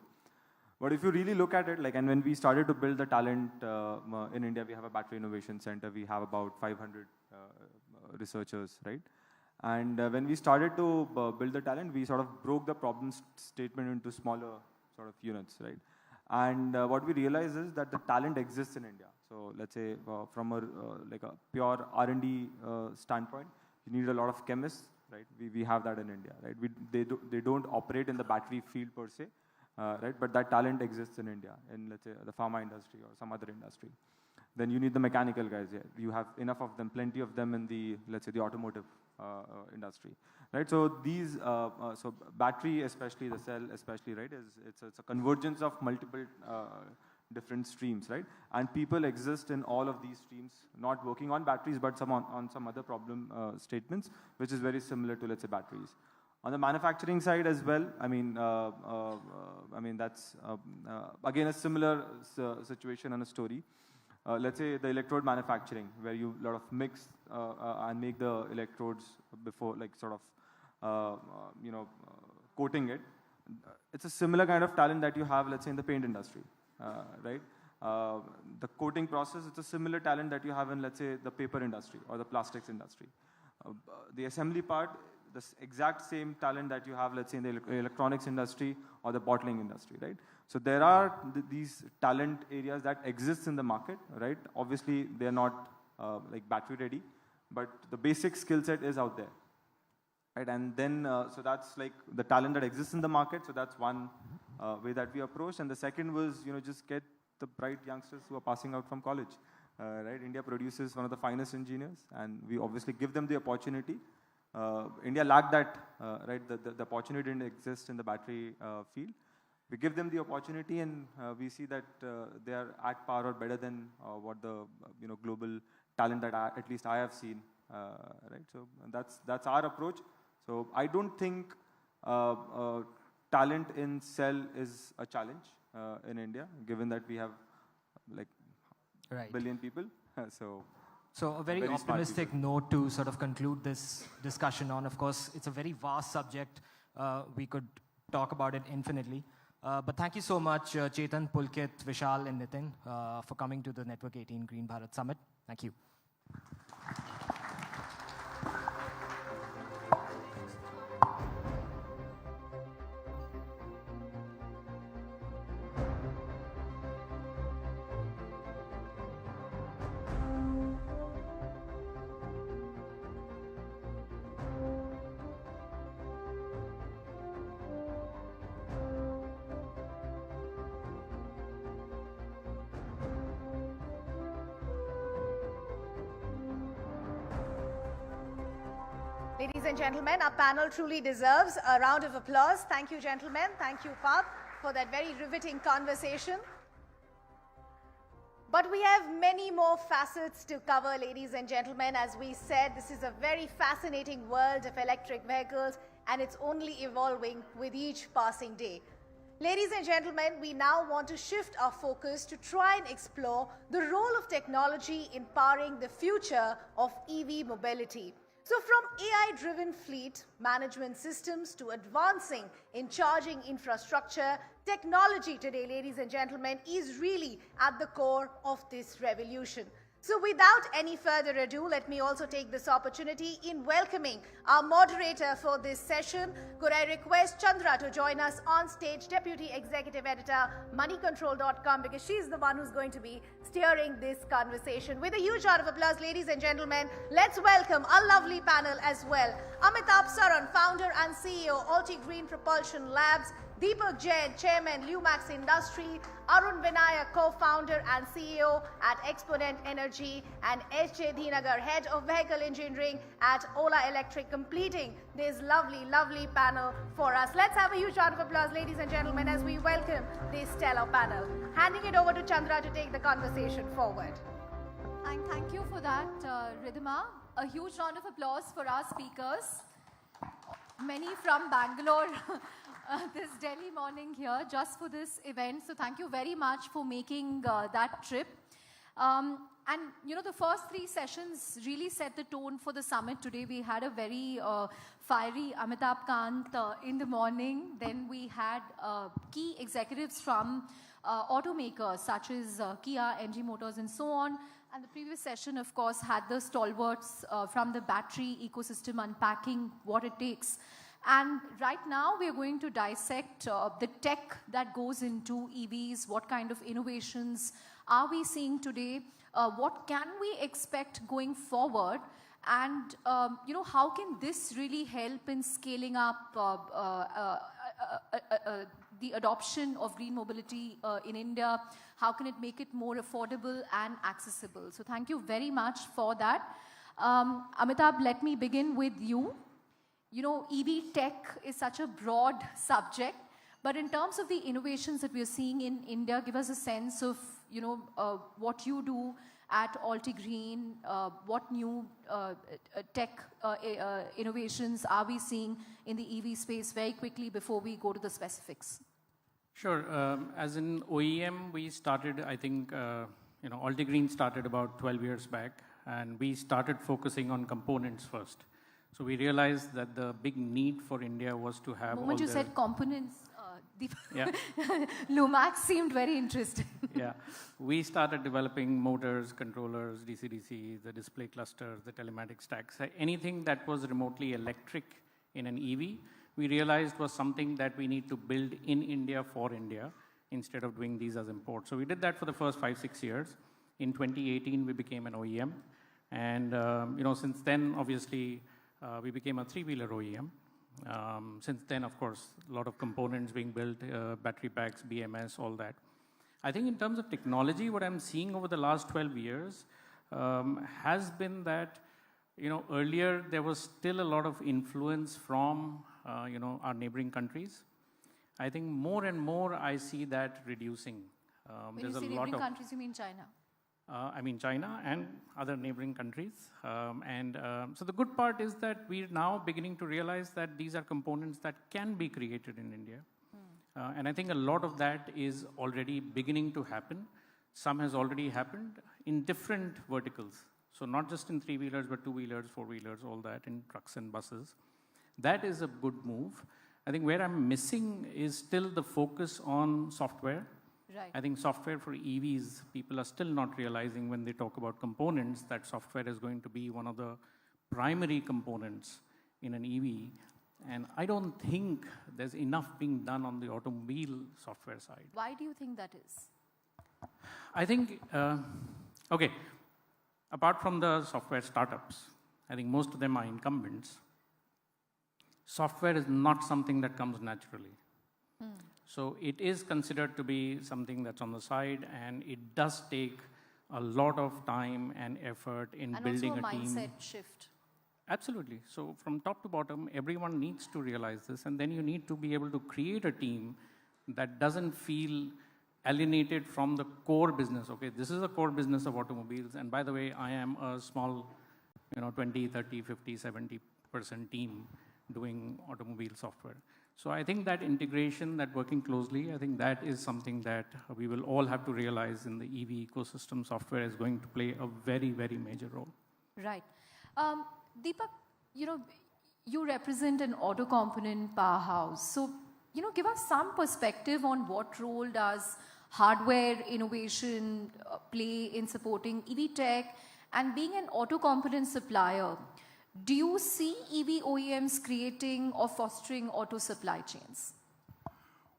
But if you really look at it, like, and when we started to build the talent in India, we have a battery innovation center. We have about 500 researchers, right? And when we started to build the talent, we sort of broke the problem statement into smaller sort of units, right? And what we realized is that the talent exists in India. So let's say from a like a pure R&D standpoint, you need a lot of chemists, right? We have that in India, right? They don't operate in the battery field per se, right? But that talent exists in India, in let's say the pharma industry or some other industry. Then you need the mechanical guys here. You have enough of them, plenty of them in the, let's say, the automotive industry, right? So these, so battery, especially the cell, especially, right, it's a convergence of multiple different streams, right? And people exist in all of these streams, not working on batteries, but on some other problem statements, which is very similar to, let's say, batteries. On the manufacturing side as well, I mean that's again a similar situation and a story. Let's say the electrode manufacturing, where you lot of mix and make the electrodes before, like sort of, coating it. It's a similar kind of talent that you have, let's say, in the paint industry, right? The coating process, it's a similar talent that you have in, let's say, the paper industry or the plastics industry. The assembly part, the exact same talent that you have, let's say, in the electronics industry or the bottling industry, right? So there are these talent areas that exist in the market, right? Obviously, they're not like battery ready, but the basic skill set is out there, right? And then, so that's like the talent that exists in the market. So that's one way that we approach. And the second was, just get the bright youngsters who are passing out from college, right? India produces one of the finest engineers, and we obviously give them the opportunity. India lacked that, right? The opportunity didn't exist in the battery field. We give them the opportunity, and we see that they are at par or better than what the global talent that at least I have seen, right? So that's our approach. So I don't think talent in cell is a challenge in India, given that we have like billion people. So a very optimistic note to sort of conclude this discussion on. Of course, it's a very vast subject. We could talk about it infinitely. But thank you so much, Chetan, Pulkit, Vishal, and Nitin, for coming to the Network 18 Green Bharat Summit. Thank you. Ladies and gentlemen, our panel truly deserves a round of applause. Thank you, gentlemen. Thank you, Parth, for that very riveting conversation. But we have many more facets to cover, ladies and gentlemen. As we said, this is a very fascinating world of electric vehicles, and it's only evolving with each passing day. Ladies and gentlemen, we now want to shift our focus to try and explore the role of technology in powering the future of EV mobility. So from AI-driven fleet management systems to advancing in charging infrastructure, technology today, ladies and gentlemen, is really at the core of this revolution. So without any further ado, let me also take this opportunity in welcoming our moderator for this session. Could I request Chandra to join us on stage, Deputy Executive Editor, moneycontrol.com, because she's the one who's going to be steering this conversation. With a huge round of applause, ladies and gentlemen, let's welcome our lovely panel as well. Amitabh Saran, founder and CEO, Alti Green Propulsion Labs, Deepak Jain, Chairman, Lumax Industry, Arun Vinaya, co-founder and CEO at Exponent Energy, and S.J. Dhinagar, Head of Vehicle Engineering at OLA Electric, completing this lovely, lovely panel for us. Let's have a huge round of applause, ladies and gentlemen, as we welcome this stellar panel. Handing it over to Chandra to take the conversation forward. And thank you for that, Ridhima. A huge round of applause for our speakers. Many from Bangalore. This Delhi morning here just for this event. So thank you very much for making that trip. And you know, the first three sessions really set the tone for the summit today. We had a very fiery Amitabh Kant in the morning. Then we had key executives from automakers such as Kia, MG Motors and so on. And the previous session, of course, had the stalwarts from the battery ecosystem unpacking what it takes. And right now, we are going to dissect the tech that goes into EVs, what kind of innovations are we seeing today, what can we expect going forward, and you know, how can this really help in scaling up the adoption of green mobility in India? How can it make it more affordable and accessible? So thank you very much for that. Amitabh, let me begin with you. You know, EV tech is such a broad subject, but in terms of the innovations that we are seeing in India, give us a sense of, you know, what you do at Alti Green, what new tech innovations are we seeing in the EV space very quickly before we go to the specifics. Sure. As an OEM, we started, I think, you know, Alti Green started about 12 years back, and we started focusing on components first. So we realized that the big need for India was to have the moment all you said components, yeah. Lumax seemed very interesting. Yeah. We started developing motors, controllers, DC-DC, the display clusters, the telematics stacks, anything that was remotely electric in an EV, we realized was something that we need to build in India for India instead of doing these as imports. So we did that for the first 5-6 years. In 2018, we became an OEM. And, you know, since then, obviously, we became a three-wheeler OEM. Since then, of course, a lot of components being built, battery packs, BMS, all that. I think in terms of technology, what I'm seeing over the last 12 years has been that, you know, earlier there was still a lot of influence from, you know, our neighboring countries. I think more and more I see that reducing. When you say neighboring countries, you mean China? I mean China and other neighboring countries. So the good part is that we're now beginning to realize that these are components that can be created in India. And I think a lot of that is already beginning to happen. Some has already happened in different verticals. So not just in three-wheelers, but two-wheelers, four-wheelers, all that, in trucks and buses. That is a good move. I think where I'm missing is still the focus on software. Right. I think software for EVs, people are still not realizing when they talk about components that software is going to be one of the primary components in an EV. And I don't think there's enough being done on the automobile software side. Why do you think that is? I think, okay, apart from the software startups, I think most of them are incumbents. Software is not something that comes naturally. So it is considered to be something that's on the side, and it does take a lot of time and effort in building a team. And also a mindset shift. Absolutely. So from top to bottom, everyone needs to realize this, and then you need to be able to create a team that doesn't feel alienated from the core business. Okay, this is the core business of automobiles, and by the way, I am a small, 20, 30, 50, 70% team doing automobile software. So I think that integration, that working closely, I think that is something that we will all have to realize in the EV ecosystem. Software is going to play a very, very major role. Right. Deepak, you represent an auto component powerhouse. So, give us some perspective on what role does hardware innovation play in supporting EV tech, and being an auto component supplier. Do you see EV OEMs creating or fostering auto supply chains?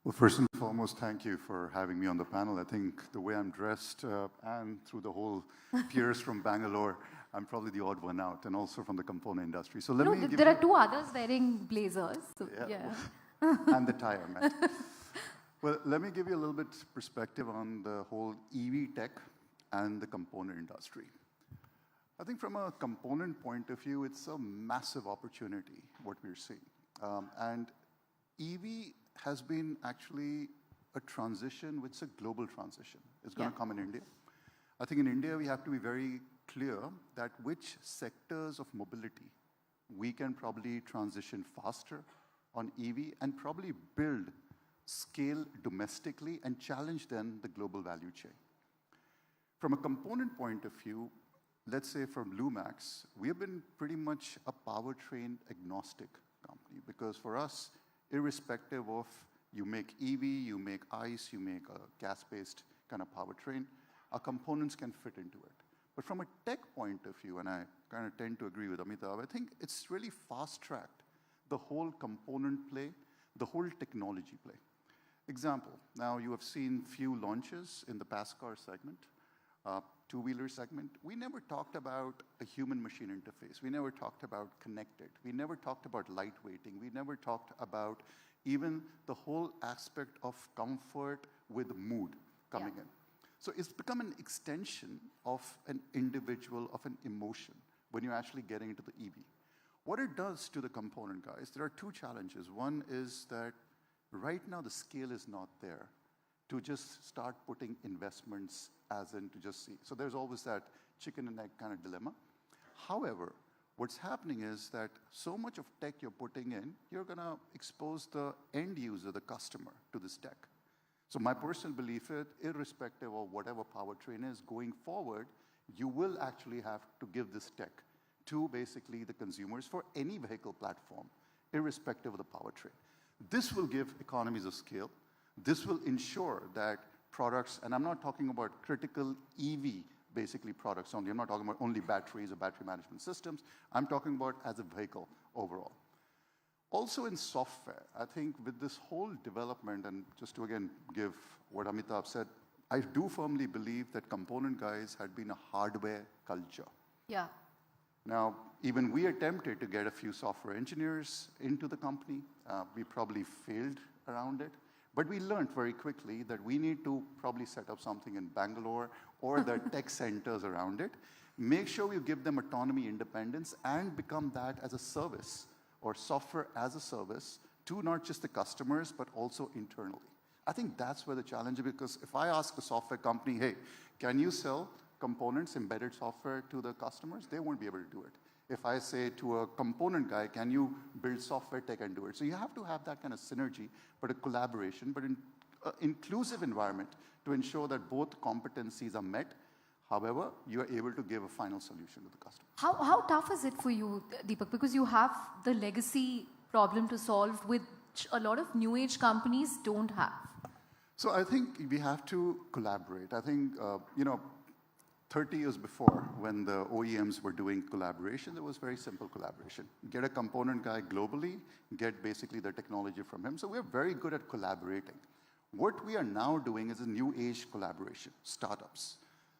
Well, first and foremost, thank you for having me on the panel. I think the way I'm dressed and through the whole peers from Bangalore, I'm probably the odd one out, and also from the component industry. So there are two others wearing blazers. So yeah. And the tie, man. Well, let me give you a little bit perspective on the whole EV tech and the component industry. I think from a component point of view, it's a massive opportunity, what we're seeing. And EV has been actually a transition, which is a global transition. It's going to come in India. I think in India, we have to be very clear that which sectors of mobility we can probably transition faster on EV and probably build scale domestically and challenge then the global value chain. From a component point of view, let's say from Lumax, we have been pretty much a powertrain agnostic company, because for us, irrespective of you make EV, you make ICE, you make a gas-based kind of powertrain, our components can fit into it. But from a tech point of view, and I kind of tend to agree with Amitabh, I think it's really fast-tracked the whole component play, the whole technology play. Example, now you have seen few launches in the pass car segment, two-wheeler segment. We never talked about a human-machine interface. We never talked about connected. We never talked about lightweighting. We never talked about even the whole aspect of comfort with mood coming in. So it's become an extension of an individual, of an emotion, when you're actually getting into the EV. What it does to the component guys, there are two challenges. One is that right now the scale is not there to just start putting investments as in to just see. So there's always that chicken and egg kind of dilemma. However, what's happening is that so much of tech you're putting in, you're going to expose the end user, the customer, to this tech. So my personal belief is, irrespective of whatever powertrain is, going forward, you will actually have to give this tech to basically the consumers for any vehicle platform, irrespective of the powertrain. This will give economies of scale. This will ensure that products, and I'm not talking about critical EV, basically products only. I'm not talking about only batteries or battery management systems. I'm talking about as a vehicle overall. Also in software, I think with this whole development, and just to again give what Amitabh said, I do firmly believe that component guys had been a hardware culture. Yeah. Now, even we attempted to get a few software engineers into the company. We probably failed around it. But we learned very quickly that we need to probably set up something in Bangalore or the tech centers around it. Make sure we give them autonomy, independence, and become that as a service or software as a service to not just the customers, but also internally. I think that's where the challenge is, because if I ask a software company, hey, can you sell components, embedded software to the customers? They won't be able to do it. If I say to a component guy, can you build software tech and do it? So you have to have that kind of synergy, but a collaboration, but an inclusive environment to ensure that both competencies are met. However, you are able to give a final solution to the customer. How tough is it for you, Deepak? Because you have the legacy problem to solve, which a lot of new age companies don't have. So I think we have to collaborate. I think, 30 years before, when the OEMs were doing collaboration, it was very simple collaboration. Get a component guy globally, get basically the technology from him. So we're very good at collaborating. What we are now doing is a new age collaboration. Startups,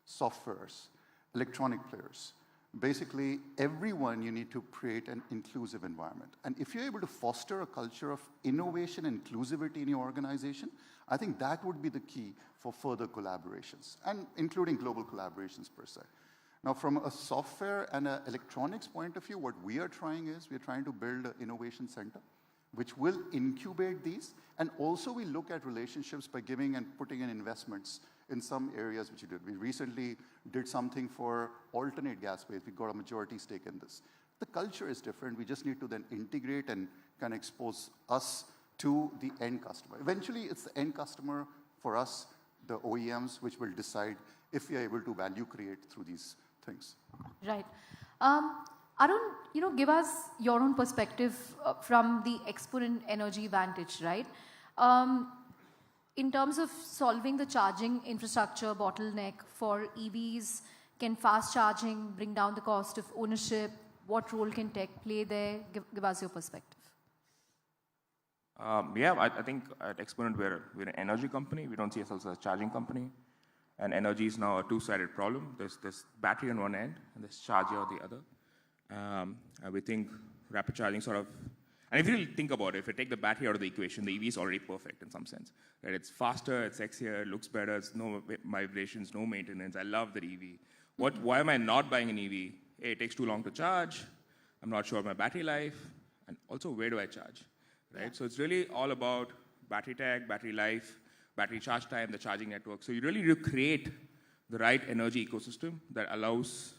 softwares, electronic players. Basically, everyone, you need to create an inclusive environment. And if you're able to foster a culture of innovation and inclusivity in your organization, I think that would be the key for further collaborations, and including global collaborations per se. Now, from a software and an electronics point of view, what we are trying is, we're trying to build an innovation center, which will incubate these. And also we look at relationships by giving and putting in investments in some areas which we did. We recently did something for alternate gas space. We got a majority stake in this. The culture is different. We just need to then integrate and kind of expose us to the end customer. Eventually, it's the end customer for us, the OEMs, which will decide if we are able to value create through these things. Right. Arun, give us your own perspective from the exponent energy vantage, right? In terms of solving the charging infrastructure bottleneck for EVs, can fast charging bring down the cost of ownership? What role can tech play there? Give us your perspective. I think at Exponent we're an energy company. We don't see ourselves as a charging company. And energy is now a two-sided problem. There's battery on one end and there's charger on the other. And we think rapid charging sort of, and if you really think about it, if you take the battery out of the equation, the EV is already perfect in some sense. Right? It's faster, it's sexier, it looks better, it's no vibrations, no maintenance. I love that EV. Why am I not buying an EV? It takes too long to charge. I'm not sure of my battery life. And also, where do I charge? Right? Yeah. So it's really all about battery tech, battery life, battery charge time, the charging network. So you really need to create the right energy ecosystem that allows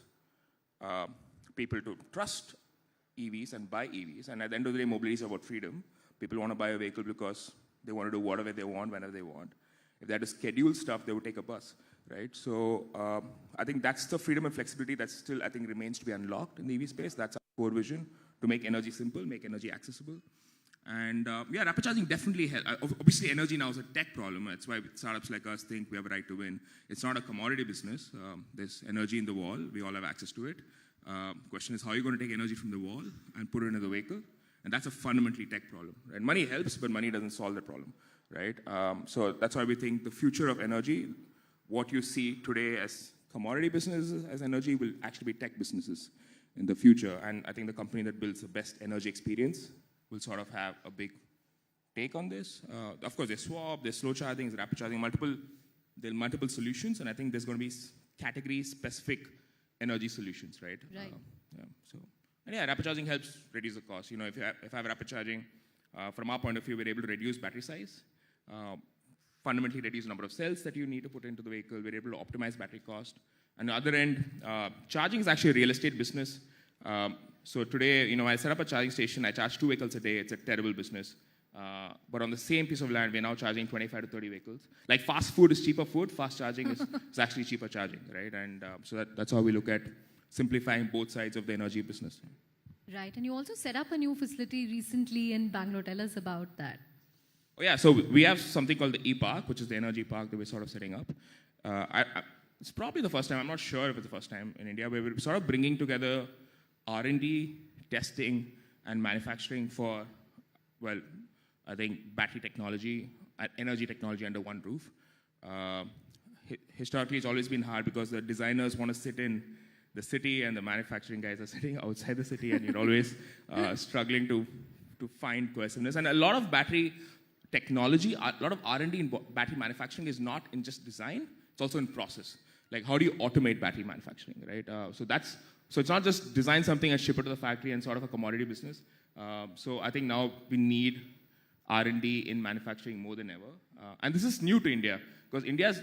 people to trust EVs and buy EVs. And at the end of the day, mobility is about freedom. People want to buy a vehicle because they want to do whatever they want, whenever they want. If they had to schedule stuff, they would take a bus, right? So I think that's the freedom and flexibility that still, I think, remains to be unlocked in the EV space. That's our core vision, to make energy simple, make energy accessible. And rapid charging definitely helps. Obviously, energy now is a tech problem. That's why startups like us think we have a right to win. It's not a commodity business. There's energy in the wall. We all have access to it. Question is, how are you going to take energy from the wall and put it into the vehicle? And that's a fundamentally tech problem. Right? Money helps, but money doesn't solve the problem. Right? So that's why we think the future of energy, what you see today as commodity businesses, as energy, will actually be tech businesses in the future. And I think the company that builds the best energy experience will sort of have a big take on this. Of course, there's swap, there's slow charging, there's rapid charging, there are multiple solutions, and I think there's going to be category-specific energy solutions, right? Right. Rapid charging helps reduce the cost. If I have rapid charging, from our point of view, we're able to reduce battery size, fundamentally reduce the number of cells that you need to put into the vehicle. We're able to optimize battery cost. On the other end, charging is actually a real estate business. So today, I set up a charging station. I charge 2 vehicles a day. It's a terrible business. But on the same piece of land, we're now charging 25 to 30 vehicles. Like fast food is cheaper food, fast charging is actually cheaper charging, right? And so that's how we look at simplifying both sides of the energy business. Right, and you also set up a new facility recently in Bangalore. Tell us about that. Oh yeah, so we have something called the E-Park, which is the energy park that we're sort of setting up. It's probably the first time, I'm not sure if it's the first time in India, where we're sort of bringing together R&D, testing, and manufacturing for, well, I think battery technology and energy technology under one roof. Historically, it's always been hard because the designers want to sit in the city and the manufacturing guys are sitting outside the city, and you're always struggling to find cohesiveness. And a lot of battery technology, a lot of R&D in battery manufacturing is not in just design, it's also in process. Like, how do you automate battery manufacturing, right? So it's not just design something and ship it to the factory and sort of a commodity business. So I think now we need R&D in manufacturing more than ever. And this is new to India, because India's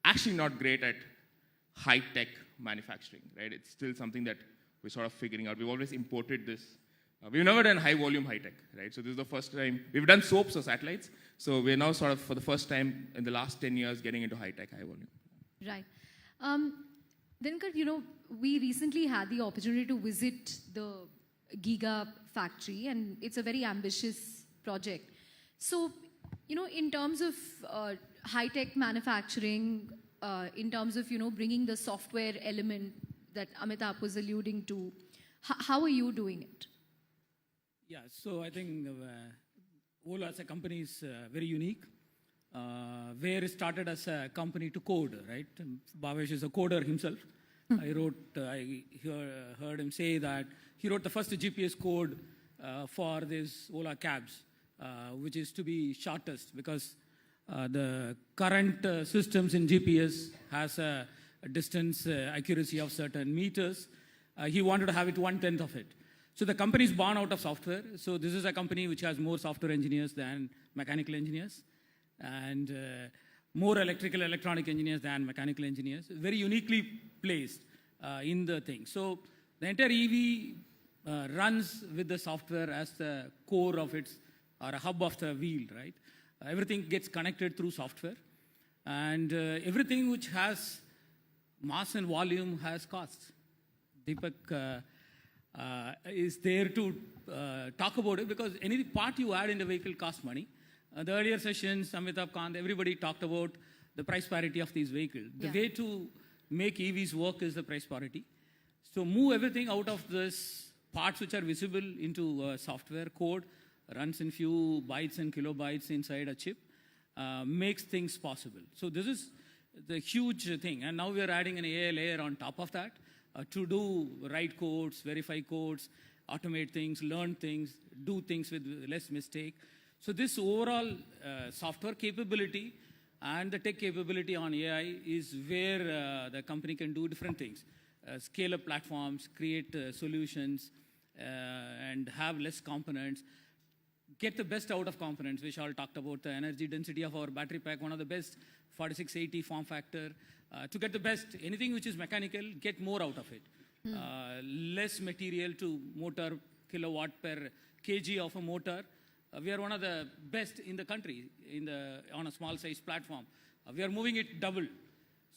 actually not great at high-tech manufacturing, right? It's still something that we're sort of figuring out. We've always imported this. We've never done high-volume high-tech, right? So this is the first time. We've done soaps or satellites. So we're now sort of, for the first time in the last 10 years, getting into high-tech, high-volume. Right. Dinkar, we recently had the opportunity to visit the Giga factory, and it's a very ambitious project. So, in terms of high-tech manufacturing, in terms of, bringing the software element that Amitabh was alluding to, how are you doing it? Yeah, so I think OLA as a company is very unique. Where it started as a company to code, right? Bhavesh is a coder himself. I heard him say that he wrote the first GPS code for these Ola cabs, which is to be shortest, because the current systems in GPS has a distance accuracy of certain meters. He wanted to have it 1/10 of it. So the company is born out of software. So this is a company which has more software engineers than mechanical engineers, and more electronic engineers than mechanical engineers. Very uniquely placed in the thing. So the entire EV runs with the software as the core of its or a hub of the wheel, right? Everything gets connected through software. And everything which has mass and volume has costs. Deepak is there to talk about it because any part you add in the vehicle costs money. The earlier sessions, Amitabh Kant, everybody talked about the price parity of these vehicles. The way to make EVs work is the price parity. So move everything out of this parts which are visible into software code, runs in few bytes and kilobytes inside a chip, makes things possible. So this is the huge thing. And now we are adding an AI layer on top of that to do write codes, verify codes, automate things, learn things, do things with less mistake. So this overall software capability and the tech capability on AI is where the company can do different things. Scale up platforms, create solutions, and have less components. Get the best out of components, which I talked about, the energy density of our battery pack, one of the best, 4680 form factor. To get the best, anything which is mechanical, get more out of it. Less material to motor, kilowatt per kg of a motor. We are one of the best in the country on a small size platform. We are moving it double.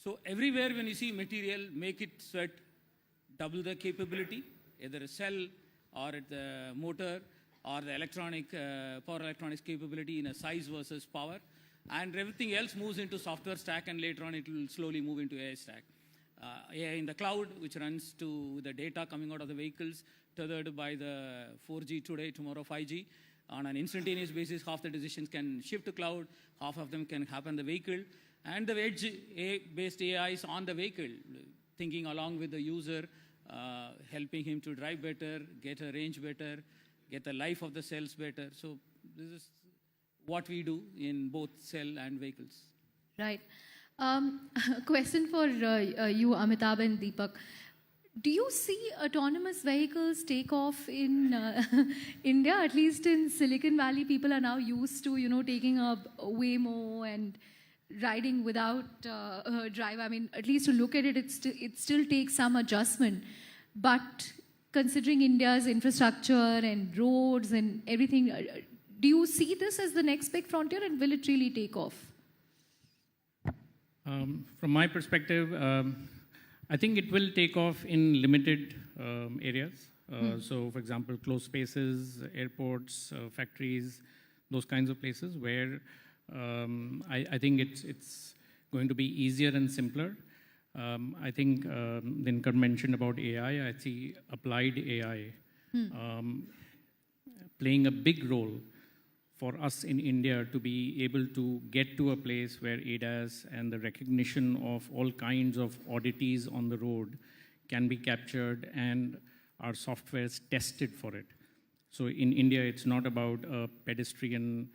So everywhere when you see material, make it sweat, double the capability, either a cell or the motor or the electronic, power electronics capability in a size versus power. And everything else moves into software stack, and later on it will slowly move into AI stack. AI in the cloud, which runs to the data coming out of the vehicles, tethered by the 4G today, tomorrow 5G. On an instantaneous basis, half the decisions can shift to cloud, half of them can happen in the vehicle. And the edge-based AI is on the vehicle, thinking along with the user, helping him to drive better, get a range better, get the life of the cells better. So this is what we do in both cell and vehicles. Right. Question for you, Amitabh and Deepak. Do you see autonomous vehicles take off in India? At least in Silicon Valley, people are now used to, taking a Waymo and riding without a driver. I mean, at least to look at it, it still takes some adjustment. But considering India's infrastructure and roads and everything, do you see this as the next big frontier, and will it really take off? From my perspective, I think it will take off in limited areas. So, for example, closed spaces, airports, factories, those kinds of places where I think it's going to be easier and simpler. I think Dinkar mentioned about AI. I see applied AI playing a big role for us in India to be able to get to a place where ADAS and the recognition of all kinds of oddities on the road can be captured and our software is tested for it. So in India, it's not about a pedestrian,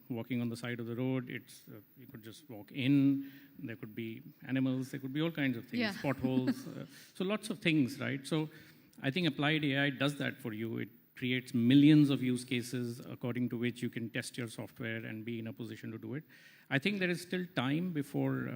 walking on the side of the road. It's you could just walk in. There could be animals. There could be all kinds of things, potholes. So lots of things, right? So I think applied AI does that for you. It creates millions of use cases according to which you can test your software and be in a position to do it. I think there is still time before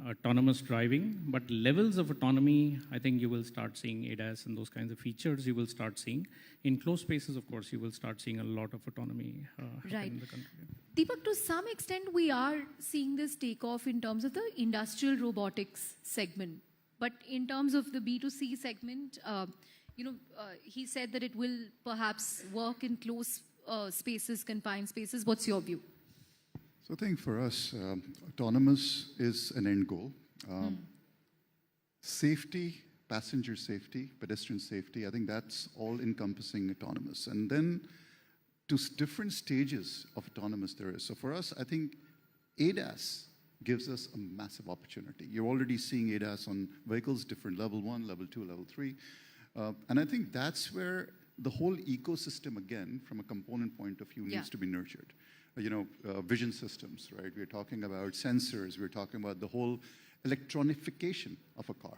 autonomous driving, but levels of autonomy, I think you will start seeing ADAS and those kinds of features you will start seeing. In closed spaces, of course, you will start seeing a lot of autonomy happen in the country. Deepak, to some extent, we are seeing this take off in terms of the industrial robotics segment. But in terms of the B2C segment, he said that it will perhaps work in closed spaces, confined spaces. What's your view? So I think for us, autonomous is an end goal. Safety, passenger safety, pedestrian safety, I think that's all encompassing autonomous. And then to different stages of autonomous there is. So for us, I think ADAS gives us a massive opportunity. You're already seeing ADAS on vehicles, different level 1, level 2, level 3. And I think that's where the whole ecosystem, again, from a component point of view, needs to be nurtured. Vision systems, right? We're talking about sensors. We're talking about the whole electronification of a car.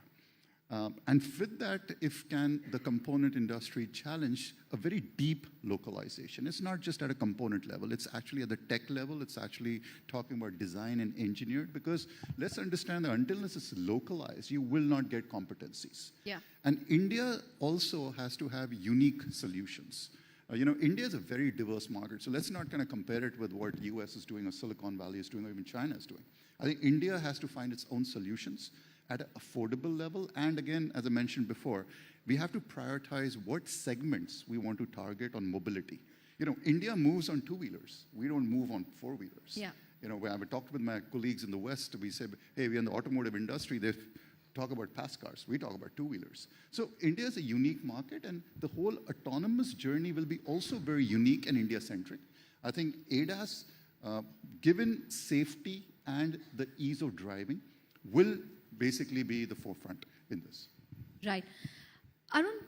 And with that, can the component industry challenge a very deep localization? It's not just at a component level. It's actually at the tech level. It's actually talking about design and engineered, because let's understand that until this is localized, you will not get competencies. Yeah. And India also has to have unique solutions. India is a very diverse market, so let's not kind of compare it with what US is doing or Silicon Valley is doing or even China is doing. I think India has to find its own solutions at an affordable level. And again, as I mentioned before, we have to prioritize what segments we want to target on mobility. India moves on two-wheelers. We don't move on four-wheelers. Yeah. When I talked with my colleagues in the West, we said, hey, we're in the automotive industry. They talk about pass cars. We talk about two-wheelers. So India is a unique market, and the whole autonomous journey will be also very unique and India-centric. I think ADAS, given safety and the ease of driving, will basically be the forefront in this. Right. Arun,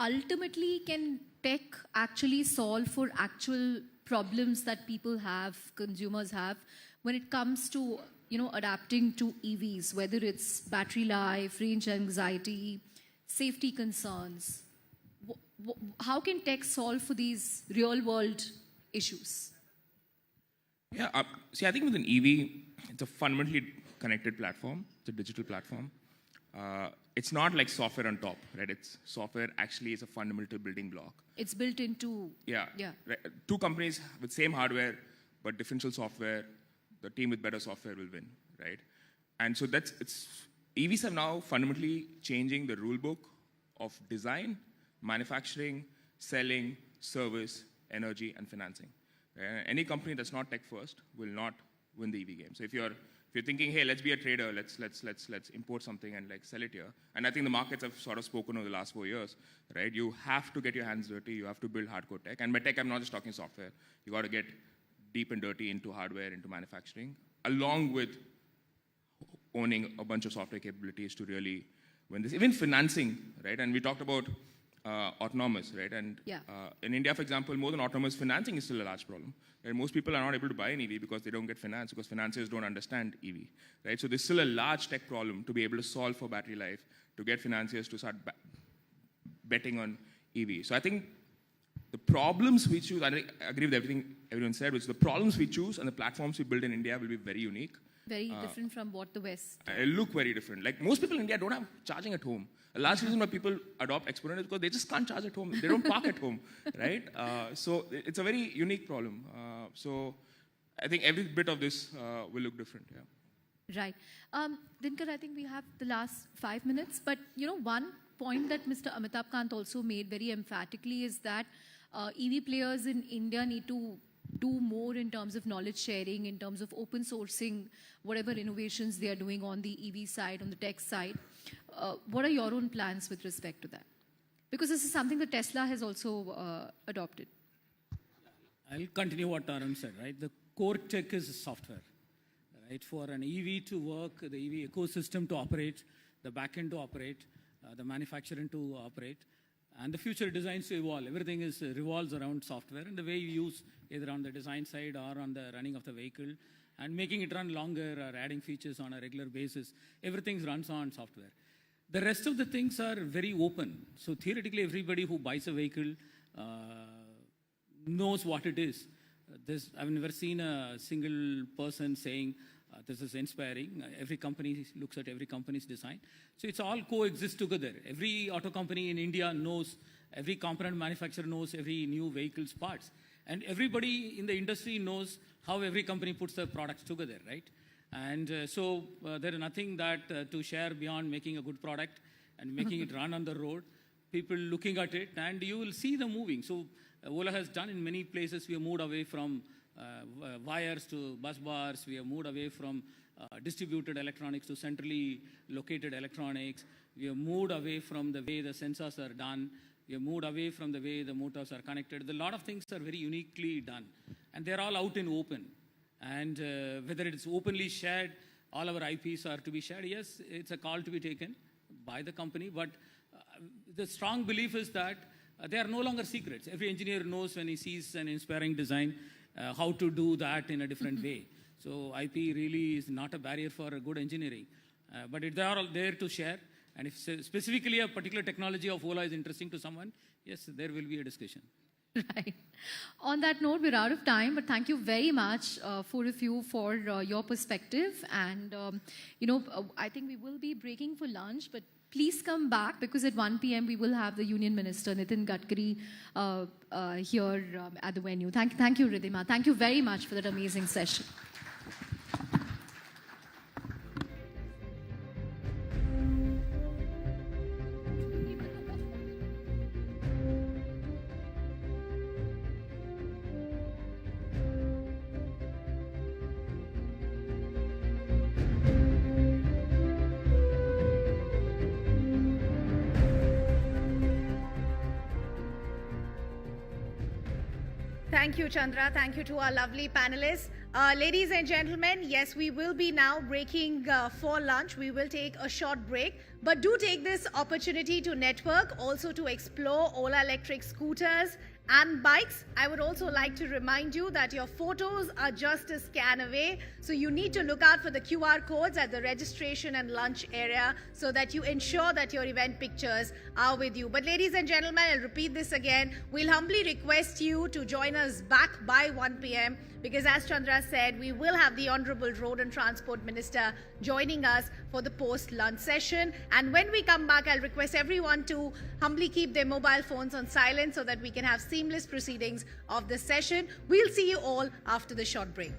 ultimately, can tech actually solve for actual problems that people have, consumers have, when it comes to, adapting to EVs, whether it's battery life, range anxiety, safety concerns? How can tech solve for these real-world issues? Yeah, see, I think with an EV, it's a fundamentally connected platform. It's a digital platform. It's not like software on top, right? It's software actually is a fundamental building block. It's built into... Yeah. Right. Two companies with same hardware, but differential software, the team with better software will win, right? And so EVs are now fundamentally changing the rule book of design, manufacturing, selling, service, energy, and financing. Any company that's not tech first will not win the EV game. So if you're thinking, hey, let's be a trader, let's import something and sell it here. And I think the markets have sort of spoken over the last 4 years, right? You have to get your hands dirty. You have to build hardcore tech. And by tech, I'm not just talking software. You got to get deep and dirty into hardware, into manufacturing, along with owning a bunch of software capabilities to really win this. Even financing, right? And we talked about autonomous, right? And in India, for example, more than autonomous, financing is still a large problem. Right? Most people are not able to buy an EV because they don't get finance, because financiers don't understand EV, right? So there's still a large tech problem to be able to solve for battery life, to get financiers to start betting on EV. So I think the problems we choose, I agree with everything everyone said, which the problems we choose and the platforms we build in India will be very unique. Very different from what the West... look very different. Like most people in India don't have charging at home. A large reason why people adopt Exponent is because they just can't charge at home. They don't park at home, right? So it's a very unique problem. So I think every bit of this will look different, yeah. Right. Dinkar, I think we have the last 5 minutes. But, one point that Mr. Amitabh Kant also made very emphatically is that EV players in India need to do more in terms of knowledge sharing, in terms of open sourcing, whatever innovations they are doing on the EV side, on the tech side. What are your own plans with respect to that? Because this is something that Tesla has also adopted. I'll continue what Arun said, right? The core tech is software, right? For an EV to work, the EV ecosystem to operate, the backend to operate, the manufacturing to operate, and the future designs to evolve. Everything revolves around software and the way you use either on the design side or on the running of the vehicle and making it run longer or adding features on a regular basis. Everything runs on software. The rest of the things are very open. So theoretically, everybody who buys a vehicle knows what it is. I've never seen a single person saying, this is inspiring. Every company looks at every company's design. So it's all coexist together. Every auto company in India knows, every component manufacturer knows every new vehicle's parts. And everybody in the industry knows how every company puts their products together, right? And so there is nothing that to share beyond making a good product and making it run on the road, people looking at it, and you will see them moving. So Ola has done in many places. We have moved away from wires to bus bars. We have moved away from distributed electronics to centrally located electronics. We have moved away from the way the sensors are done. We have moved away from the way the motors are connected. A lot of things are very uniquely done. And they're all out in open. And whether it's openly shared, all our IPs are to be shared. Yes, it's a call to be taken by the company. But the strong belief is that they are no longer secrets. Every engineer knows when he sees an inspiring design, how to do that in a different way. So IP really is not a barrier for good engineering. But they are all there to share. And if specifically a particular technology of Ola is interesting to someone, yes, there will be a discussion. Right. On that note, we're out of time, but thank you very much for your perspective. And, I think we will be breaking for lunch, but please come back, because at 1 p.m. we will have the Union Minister, Nitin Gadkari, here at the venue. Thank you, Ridhima. Thank you very much for that amazing session. Thank you, Chandra. Thank you to our lovely panelists. Ladies and gentlemen, yes, we will be now breaking for lunch. We will take a short break, but do take this opportunity to network, also to explore Ola electric scooters and bikes. I would also like to remind you that your photos are just a scan away, so you need to look out for the QR codes at the registration and lunch area so that you ensure that your event pictures are with you. But ladies and gentlemen, I'll repeat this again. We'll humbly request you to join us back by 1 p.m. because, as Chandra said, we will have the Honorable Road and Transport Minister joining us for the post-lunch session. And when we come back, I'll request everyone to humbly keep their mobile phones on silent so that we can have seamless proceedings of this session. We'll see you all after the short break.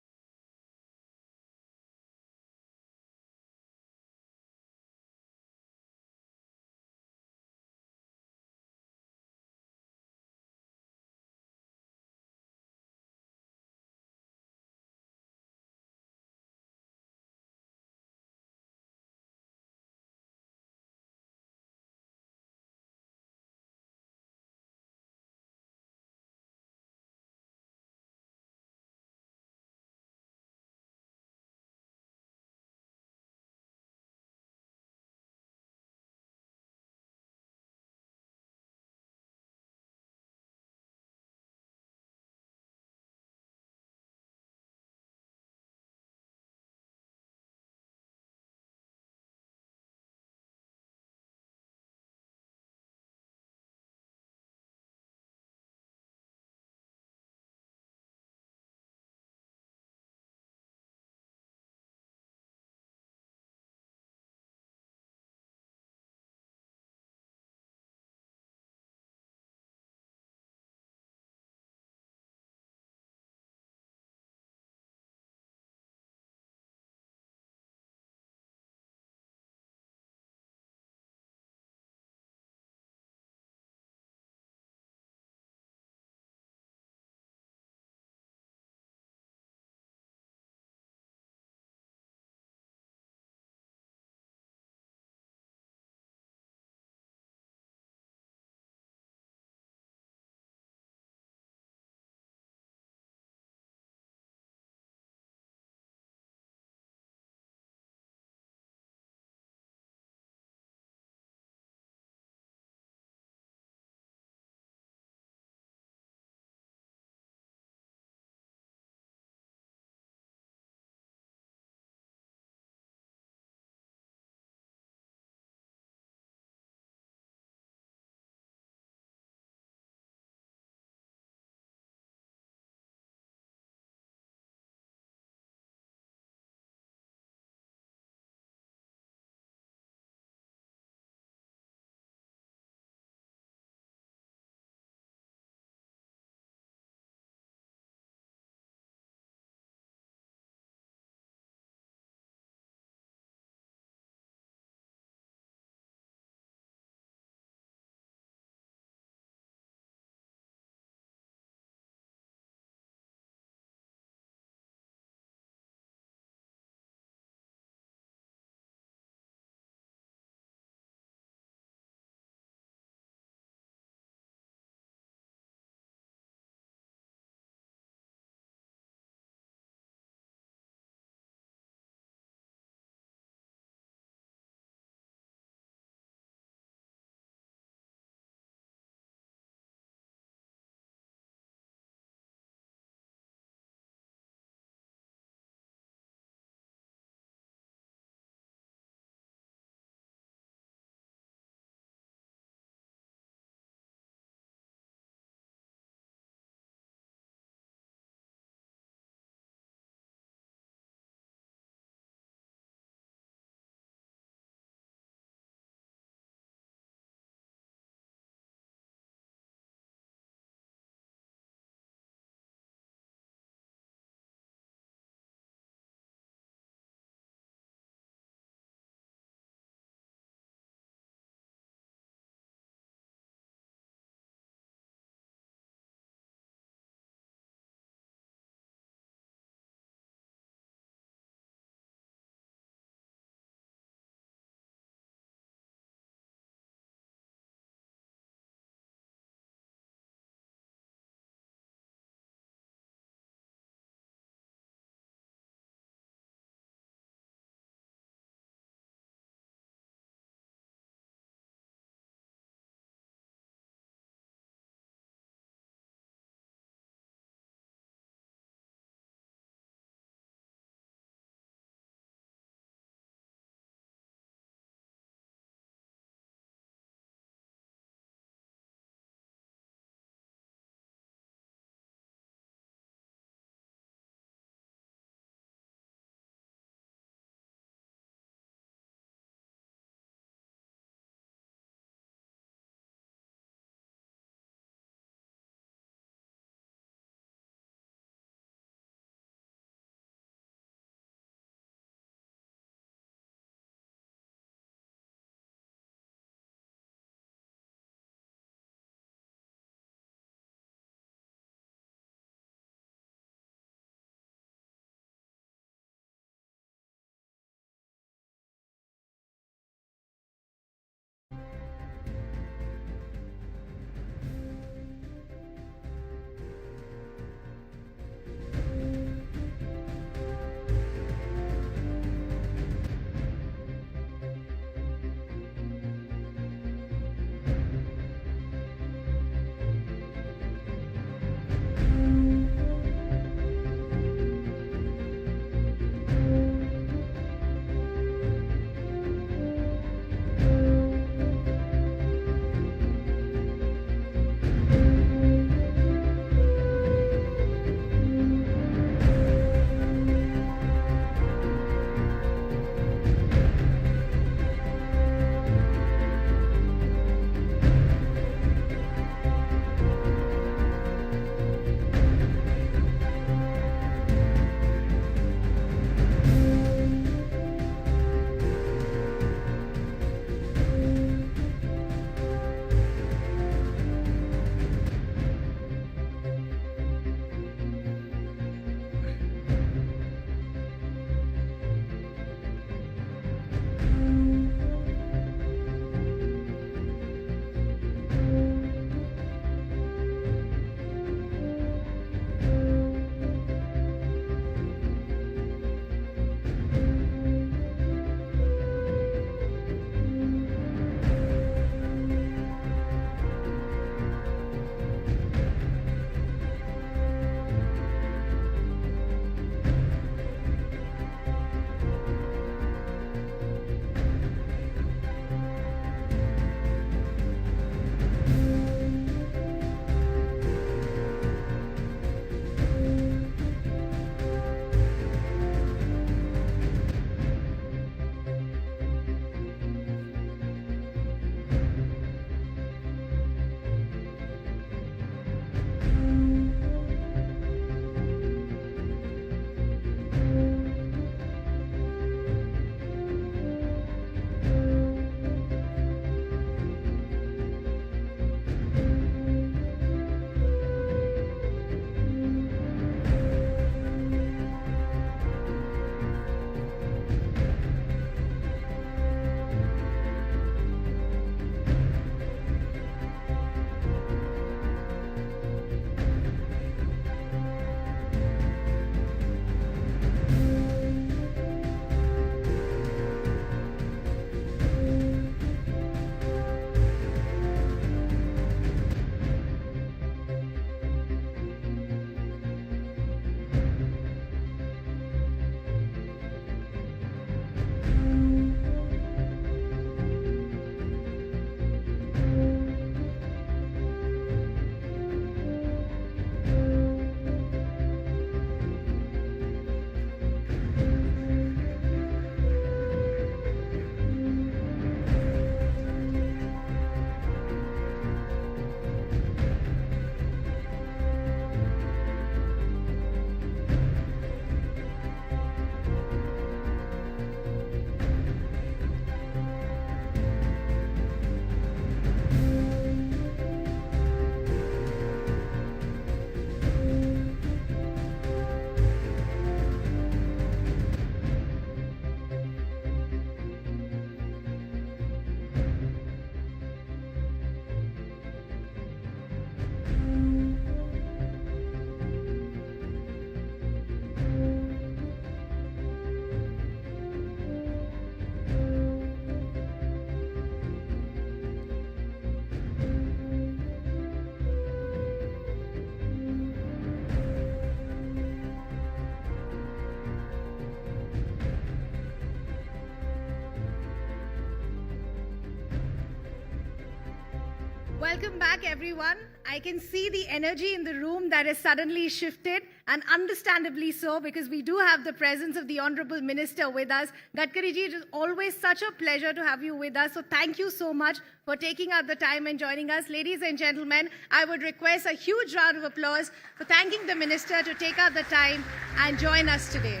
Welcome back, everyone. I can see the energy in the room that has suddenly shifted, and understandably so, because we do have the presence of the Honorable Minister with us. Gadkari ji, it is always such a pleasure to have you with us. So thank you so much for taking out the time and joining us. Ladies and gentlemen, I would request a huge round of applause for thanking the Minister to take out the time and join us today.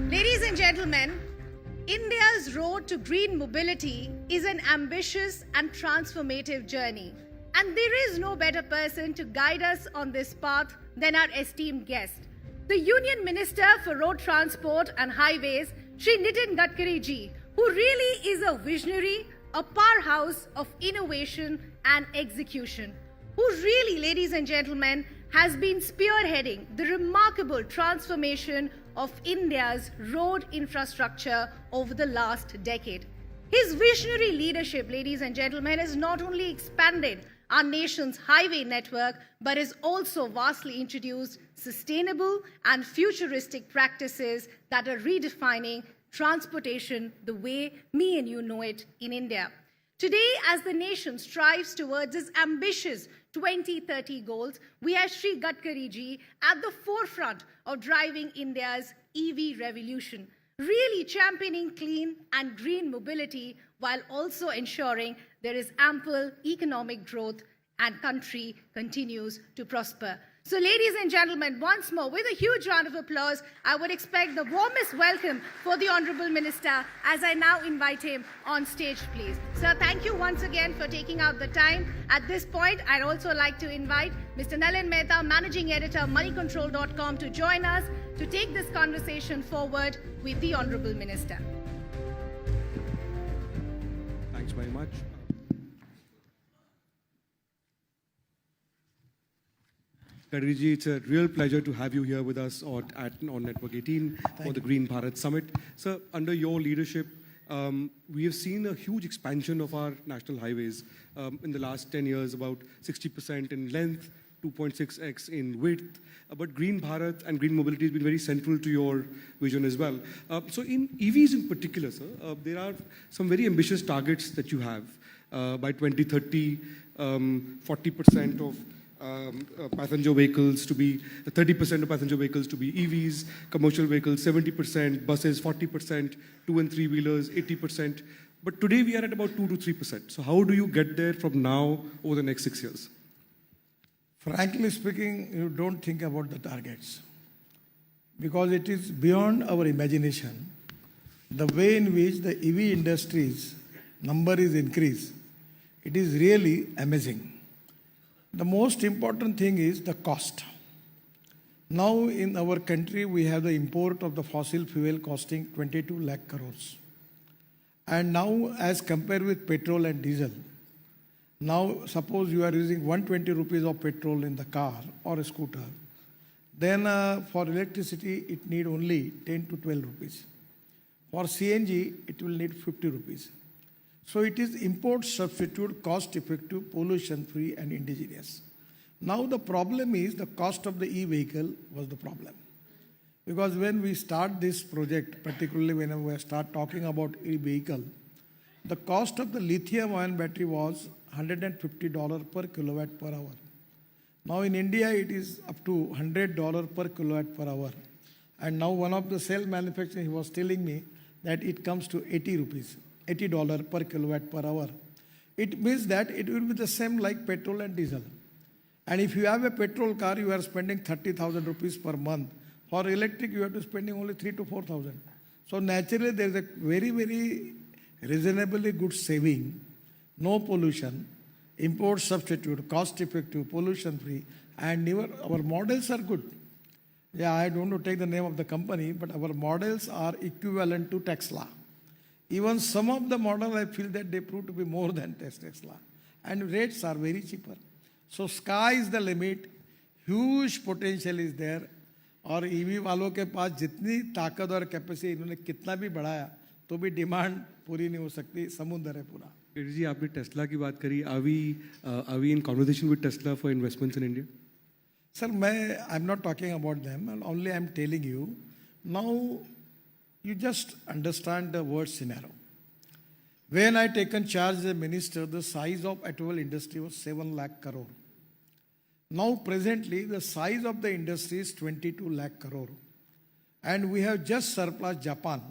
Ladies and gentlemen, India's road to green mobility is an ambitious and transformative journey. And there is no better person to guide us on this path than our esteemed guest, the Union Minister for Road Transport and Highways, Shri Nitin Gadkari ji, who really is a visionary, a powerhouse of innovation and execution, who really, ladies and gentlemen, has been spearheading the remarkable transformation of India's road infrastructure over the last decade. His visionary leadership, ladies and gentlemen, has not only expanded our nation's highway network, but has also vastly introduced sustainable and futuristic practices that are redefining transportation the way me and you know it in India. Today, as the nation strives towards its ambitious 2030 goals, we have Shri Gadkari ji at the forefront of driving India's EV revolution, really championing clean and green mobility while also ensuring there is ample economic growth and country continues to prosper. So ladies and gentlemen, once more, with a huge round of applause, I would expect the warmest welcome for the Honorable Minister as I now invite him on stage, please. Sir, thank you once again for taking out the time. At this point, I'd also like to invite Mr. Nalin Mehta, Managing Editor, moneycontrol.com, to join us to take this conversation forward with the Honorable Minister. Thanks very much. Gadkari ji, it's a real pleasure to have you here with us on Network18 for the Green Bharat Summit. Sir, under your leadership, we have seen a huge expansion of our national highways in the last 10 years, about 60% in length, 2.6x in width. But Green Bharat and green mobility has been very central to your vision as well. So in EVs in particular, sir, there are some very ambitious targets that you have. By 2030, 40% of passenger vehicles to be, 30% of passenger vehicles to be EVs, commercial vehicles 70%, buses 40%, 2 and 3 wheelers 80%. But today we are at about 2 to 3%. So how do you get there from now over the next 6 years? Frankly speaking, you don't think about the targets because it is beyond our imagination. The way in which the EV industry's number is increased, it is really amazing. The most important thing is the cost. Now in our country, we have the import of the fossil fuel costing 22 lakh crores. And now as compared with petrol and diesel, now suppose you are using 120 rupees of petrol in the car or a scooter, then for electricity, it need only 10 to 12 rupees. For CNG, it will need 50 rupees. So it is import substitute, cost effective, pollution free and indigenous. Now the problem is the cost of the e-vehicle was the problem. Because when we start this project, particularly when we start talking about e-vehicle, the cost of the lithium ion battery was $150 per kilowatt per hour. Now in India, it is up to $100 per kilowatt per hour. And now one of the cell manufacturers was telling me that it comes to 80 rupees. $80 per kilowatt per hour. It means that it will be the same like petrol and diesel. And if you have a petrol car, you are spending 30,000 rupees per month. For electric, you have to spending only 3,000 to 4,000. So naturally, there is a very, very reasonably good saving, no pollution, import substitute, cost effective, pollution free, and our models are good. Yeah, I don't want to take the name of the company, but our models are equivalent to Tesla. Even some of the models, I feel that they prove to be more than Tesla. And rates are very cheaper. So sky is the limit. Huge potential is there. और EV वालों के पास जितनी ताकत और capacity इन्होंने कितना भी बढ़ाया तो भी डिमांड पूरी नहीं हो सकती, समुद्र है पूरा. जी, आपने टेस्ला की बात करी. Are we in conversation with Tesla for investments in India? Sir, I'm not talking about them. Only I'm telling you. Now, you just understand the word scenario. When I taken charge as a minister, the size of automobile industry was 7 lakh crore. Now presently, the size of the industry is 22 lakh crore. And we have just surpassed Japan.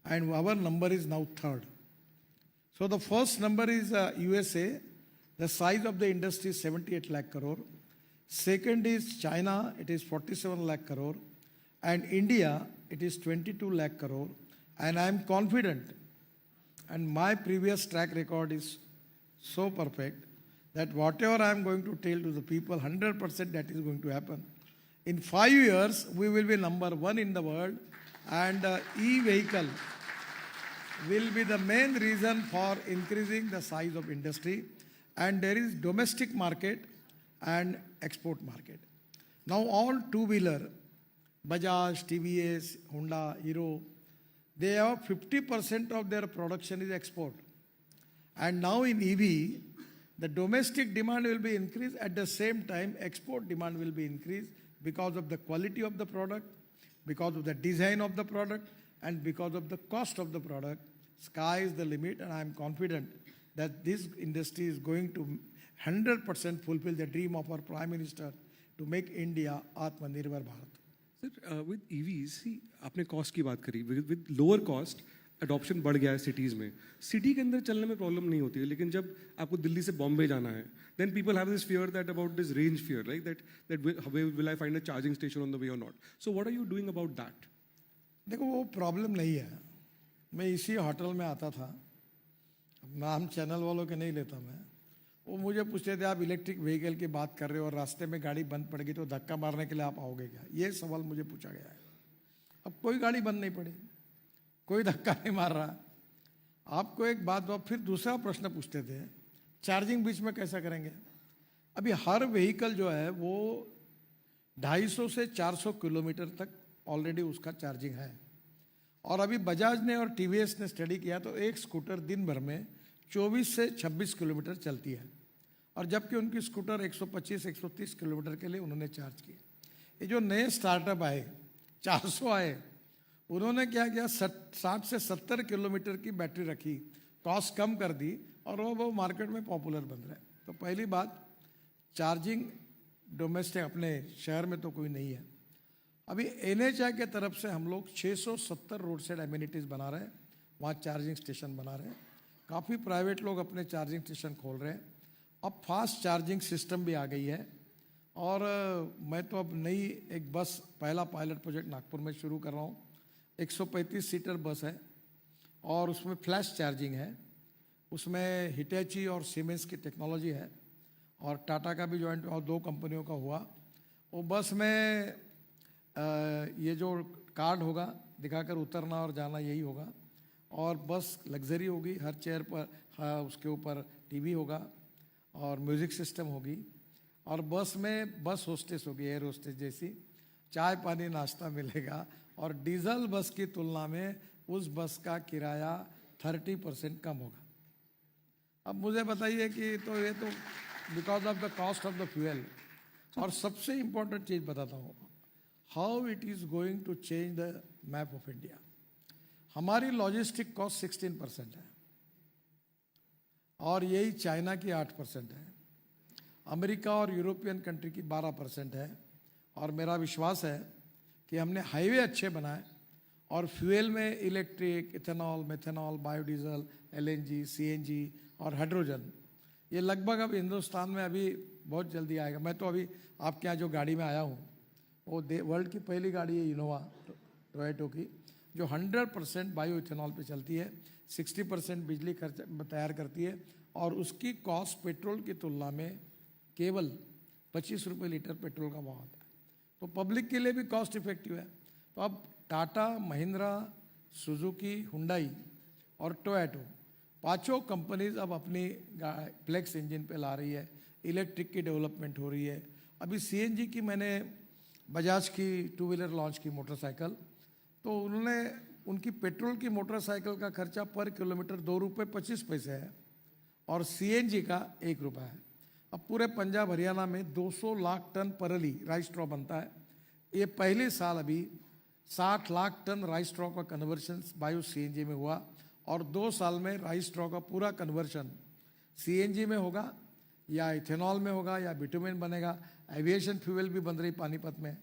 And our number is now third. So the first number is USA. The size of the industry is 78 lakh crore. Second is China, it is 47 lakh crore. And India, it is 22 lakh crore. And I am confident, and my previous track record is so perfect, that whatever I am going to tell to the people, 100% that is going to happen. In 5 years, we will be number 1 in the world, and e-vehicle will be the main reason for increasing the size of industry. And there is domestic market and export market. Now all two-wheeler, Bajaj, TVS, Honda, Hero, they have 50% of their production is export. And now in EV, the domestic demand will be increased. At the same time, export demand will be increased because of the quality of the product, because of the design of the product, and because of the cost of the product. Sky is the limit, and I am confident that this industry is going to 100% fulfill the dream of our Prime Minister to make India Atmanirbhar Bharat. Sir, with EVs, see, आपने cost की बात करी. With lower cost, adoption बढ़ गया है cities में. City के अंदर चलने में problem नहीं होती है, लेकिन जब आपको दिल्ली से बॉम्बे जाना है, then people have this fear that about this range fear, right? That will I find a charging station on the way or not? So what are you doing about that? देखो वो problem नहीं है. मैं इसी hotel में आता था. नाम चैनल वालों के नहीं लेता मैं. वो मुझे पूछते थे आप इलेक्ट्रिक व्हीकल की बात कर रहे हो और रास्ते में गाड़ी बंद पड़ गई तो धक्का मारने के लिए आप आओगे क्या? ये सवाल मुझे पूछा गया है. अब कोई गाड़ी बंद नहीं पड़ी, कोई धक्का नहीं मार रहा. आपको एक बात हुआ, फिर दूसरा प्रश्न पूछते थे चार्जिंग बीच में कैसा करेंगे. अभी हर व्हीकल जो है वो 250 से 400 किलोमीटर तक ऑलरेडी उसका चार्जिंग है. और अभी बजाज ने और टीवीएस ने स्टडी किया तो एक स्कूटर दिन भर में 24 से 26 किलोमीटर चलती है, और जबकि उनकी स्कूटर 125-130 किलोमीटर के लिए उन्होंने चार्ज की. ये जो नए स्टार्टअप आए 400 आए, उन्होंने क्या किया 60 से 70 किलोमीटर की बैटरी रखी, कॉस्ट कम कर दी, और वो मार्केट में पॉपुलर बन रहा है. तो पहली बात, चार्जिंग डोमेस्टिक अपने शहर में तो कोई नहीं है. अभी NHAI के तरफ से हम लोग 670 रोड साइड एमिनिटीज़ बना रहे हैं, वहाँ चार्जिंग स्टेशन बना रहे हैं. काफ़ी प्राइवेट लोग अपने चार्जिंग स्टेशन खोल रहे हैं. अब फास्ट चार्जिंग सिस्टम भी आ गई है. और मैं तो अब नई एक बस, पहला पायलट प्रोजेक्ट नागपुर में शुरू कर रहा हूँ. 135 सीटर बस है और उसमें फ्लैश चार्जिंग है. उसमें हिटैची और सीमेंस की टेक्नोलॉजी है, और टाटा का भी जॉइंट और 2 कंपनियों का हुआ. वो बस में ये जो कार्ड होगा दिखाकर उतरना और जाना यही होगा. और बस लग्जरी होगी, हर चेयर पर उसके ऊपर टीवी होगा और म्यूज़िक सिस्टम होगी. और बस में बस होस्टेस होगी, एयर होस्टेस जैसी. चाय पानी नाश्ता मिलेगा, और डीजल बस की तुलना में उस बस का किराया 30% कम होगा. अब मुझे बताइए कि तो ये तो because of the cost of the fuel. और सबसे इम्पोर्टेंट चीज़ बताता हूँ, how it is going to change the map of India. हमारी लॉजिस्टिक कॉस्ट 16% है, और यही चाइना की 8% है, अमेरिका और यूरोपियन कंट्री की 12% है. और मेरा विश्वास है कि हमने हाईवे अच्छे बनाए, और फ्यूल में electric, ethanol, methanol, biodiesel, LNG, CNG और हाइड्रोजन, ये लगभग अब हिंदुस्तान में अभी बहुत जल्दी आएगा. मैं तो अभी आपके यहाँ जो गाड़ी में आया हूँ, वो वर्ल्ड की पहली गाड़ी है इनोवा टोयोटा की, जो 100% बायो इथेनॉल पे चलती है, 60% बिजली खर्च तैयार करती है, और उसकी कॉस्ट पेट्रोल की तुलना में केवल 25 रुपये लीटर पेट्रोल का भाव आता है. तो पब्लिक के लिए भी कॉस्ट इफेक्टिव है. तो अब टाटा, महिंद्रा, सुजुकी, हुंडई और टोयोटा, 5 कंपनीज अब अपनी फ्लेक्स इंजन पे ला रही है. इलेक्ट्रिक की डेवलपमेंट हो रही है. अभी CNG की मैंने बजाज की 2 व्हीलर लॉन्च की मोटरसाइकिल, तो उन्होंने उनकी पेट्रोल की मोटरसाइकिल का खर्चा पर किलोमीटर 2 रुपये 25 पैसे है, और CNG का 1 रुपया है. अब पूरे पंजाब हरियाणा में 200 लाख टन परली राइस स्ट्रॉ बनता है. ये पहले साल अभी 60 लाख टन राइस स्ट्रॉ का कन्वर्शन बायो CNG में हुआ, और 2 साल में राइस स्ट्रॉ का पूरा कन्वर्शन सीएनजी में होगा या इथेनॉल में होगा या बिटुमेन बनेगा। एविएशन फ्यूल भी बन रही पानीपत में,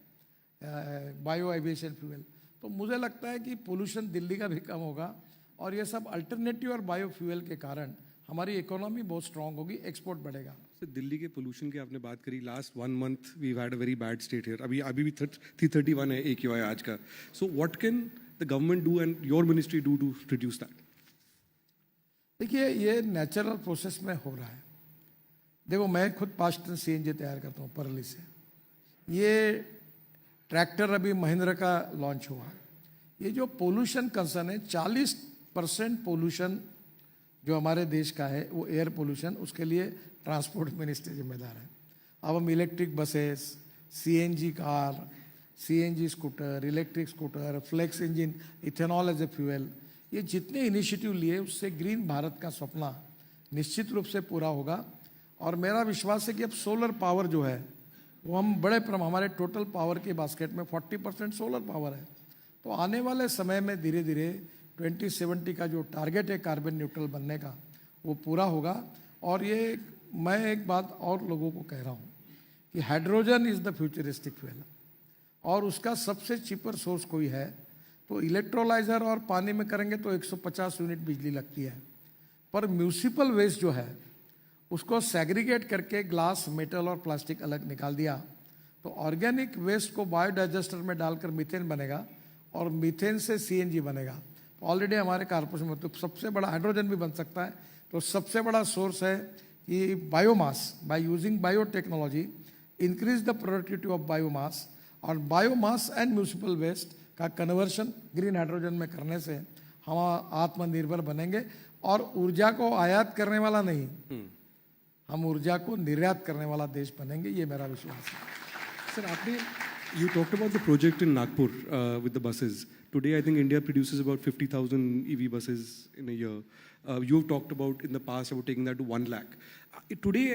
बायो एविएशन फ्यूल। तो मुझे लगता है कि पोल्यूशन दिल्ली का भी कम होगा और ये सब अल्टरनेटिव और बायो फ्यूल के कारण हमारी इकोनॉमी बहुत स्ट्रांग होगी, एक्सपोर्ट बढ़ेगा। सर, दिल्ली के पोल्यूशन की आपने बात करी, last 1 month we had a very bad state here. अभी भी 331 है AQI आज का। So what can the government do and your ministry do to reduce that? देखिए, ये नेचुरल प्रोसेस में हो रहा है। देखो, मैं खुद 5 टन CNG तैयार करता हूँ परली से। ये ट्रैक्टर अभी महिंद्रा का लॉन्च हुआ। ये जो पोल्यूशन कंसर्न है, 40% पोल्यूशन जो हमारे देश का है वो एयर पोल्यूशन, उसके लिए ट्रांसपोर्ट मिनिस्ट्री जिम्मेदार है। अब हम electric buses, CNG car, CNG scooter, electric scooter, flex engine, ethanol as a fuel, ये जितने इनिशिएटिव लिए उससे ग्रीन भारत का सपना निश्चित रूप से पूरा होगा। और मेरा विश्वास है कि अब सोलर पावर जो है वो हम हमारे टोटल पावर के बास्केट में 40% सोलर पावर है। तो आने वाले समय में धीरे धीरे 2070 का जो टारगेट है कार्बन न्यूट्रल बनने का, वो पूरा होगा। और ये मैं एक बात और लोगों को कह रहा हूँ कि hydrogen is the futuristic fuel और उसका सबसे चीपर सोर्स कोई है तो इलेक्ट्रोलाइजर और पानी में करेंगे तो 150 यूनिट बिजली लगती है। पर म्यूनिसिपल वेस्ट जो है उसको सेग्रीगेट करके ग्लास, मेटल और प्लास्टिक अलग निकाल दिया तो ऑर्गेनिक वेस्ट को बायोडाइजेस्टर में डालकर मीथेन बनेगा और मीथेन से CNG बनेगा। ऑलरेडी हमारे कारपोरेशन में तो सबसे बड़ा हाइड्रोजन भी बन सकता है। तो सबसे बड़ा सोर्स है कि biomass, by using biotechnology increase the productivity of biomass, और बायोमास एंड म्यूनिसिपल वेस्ट का कन्वर्शन ग्रीन हाइड्रोजन में करने से हम आत्मनिर्भर बनेंगे और ऊर्जा को आयात करने वाला नहीं, हम ऊर्जा को निर्यात करने वाला देश बनेंगे, ये मेरा विश्वास है। सर, आपने you talked about the project in Nagpur with the buses. Today, I think India produces about 50,000 EV buses in a year. You've talked about in the past about taking that to 1 lakh. Today,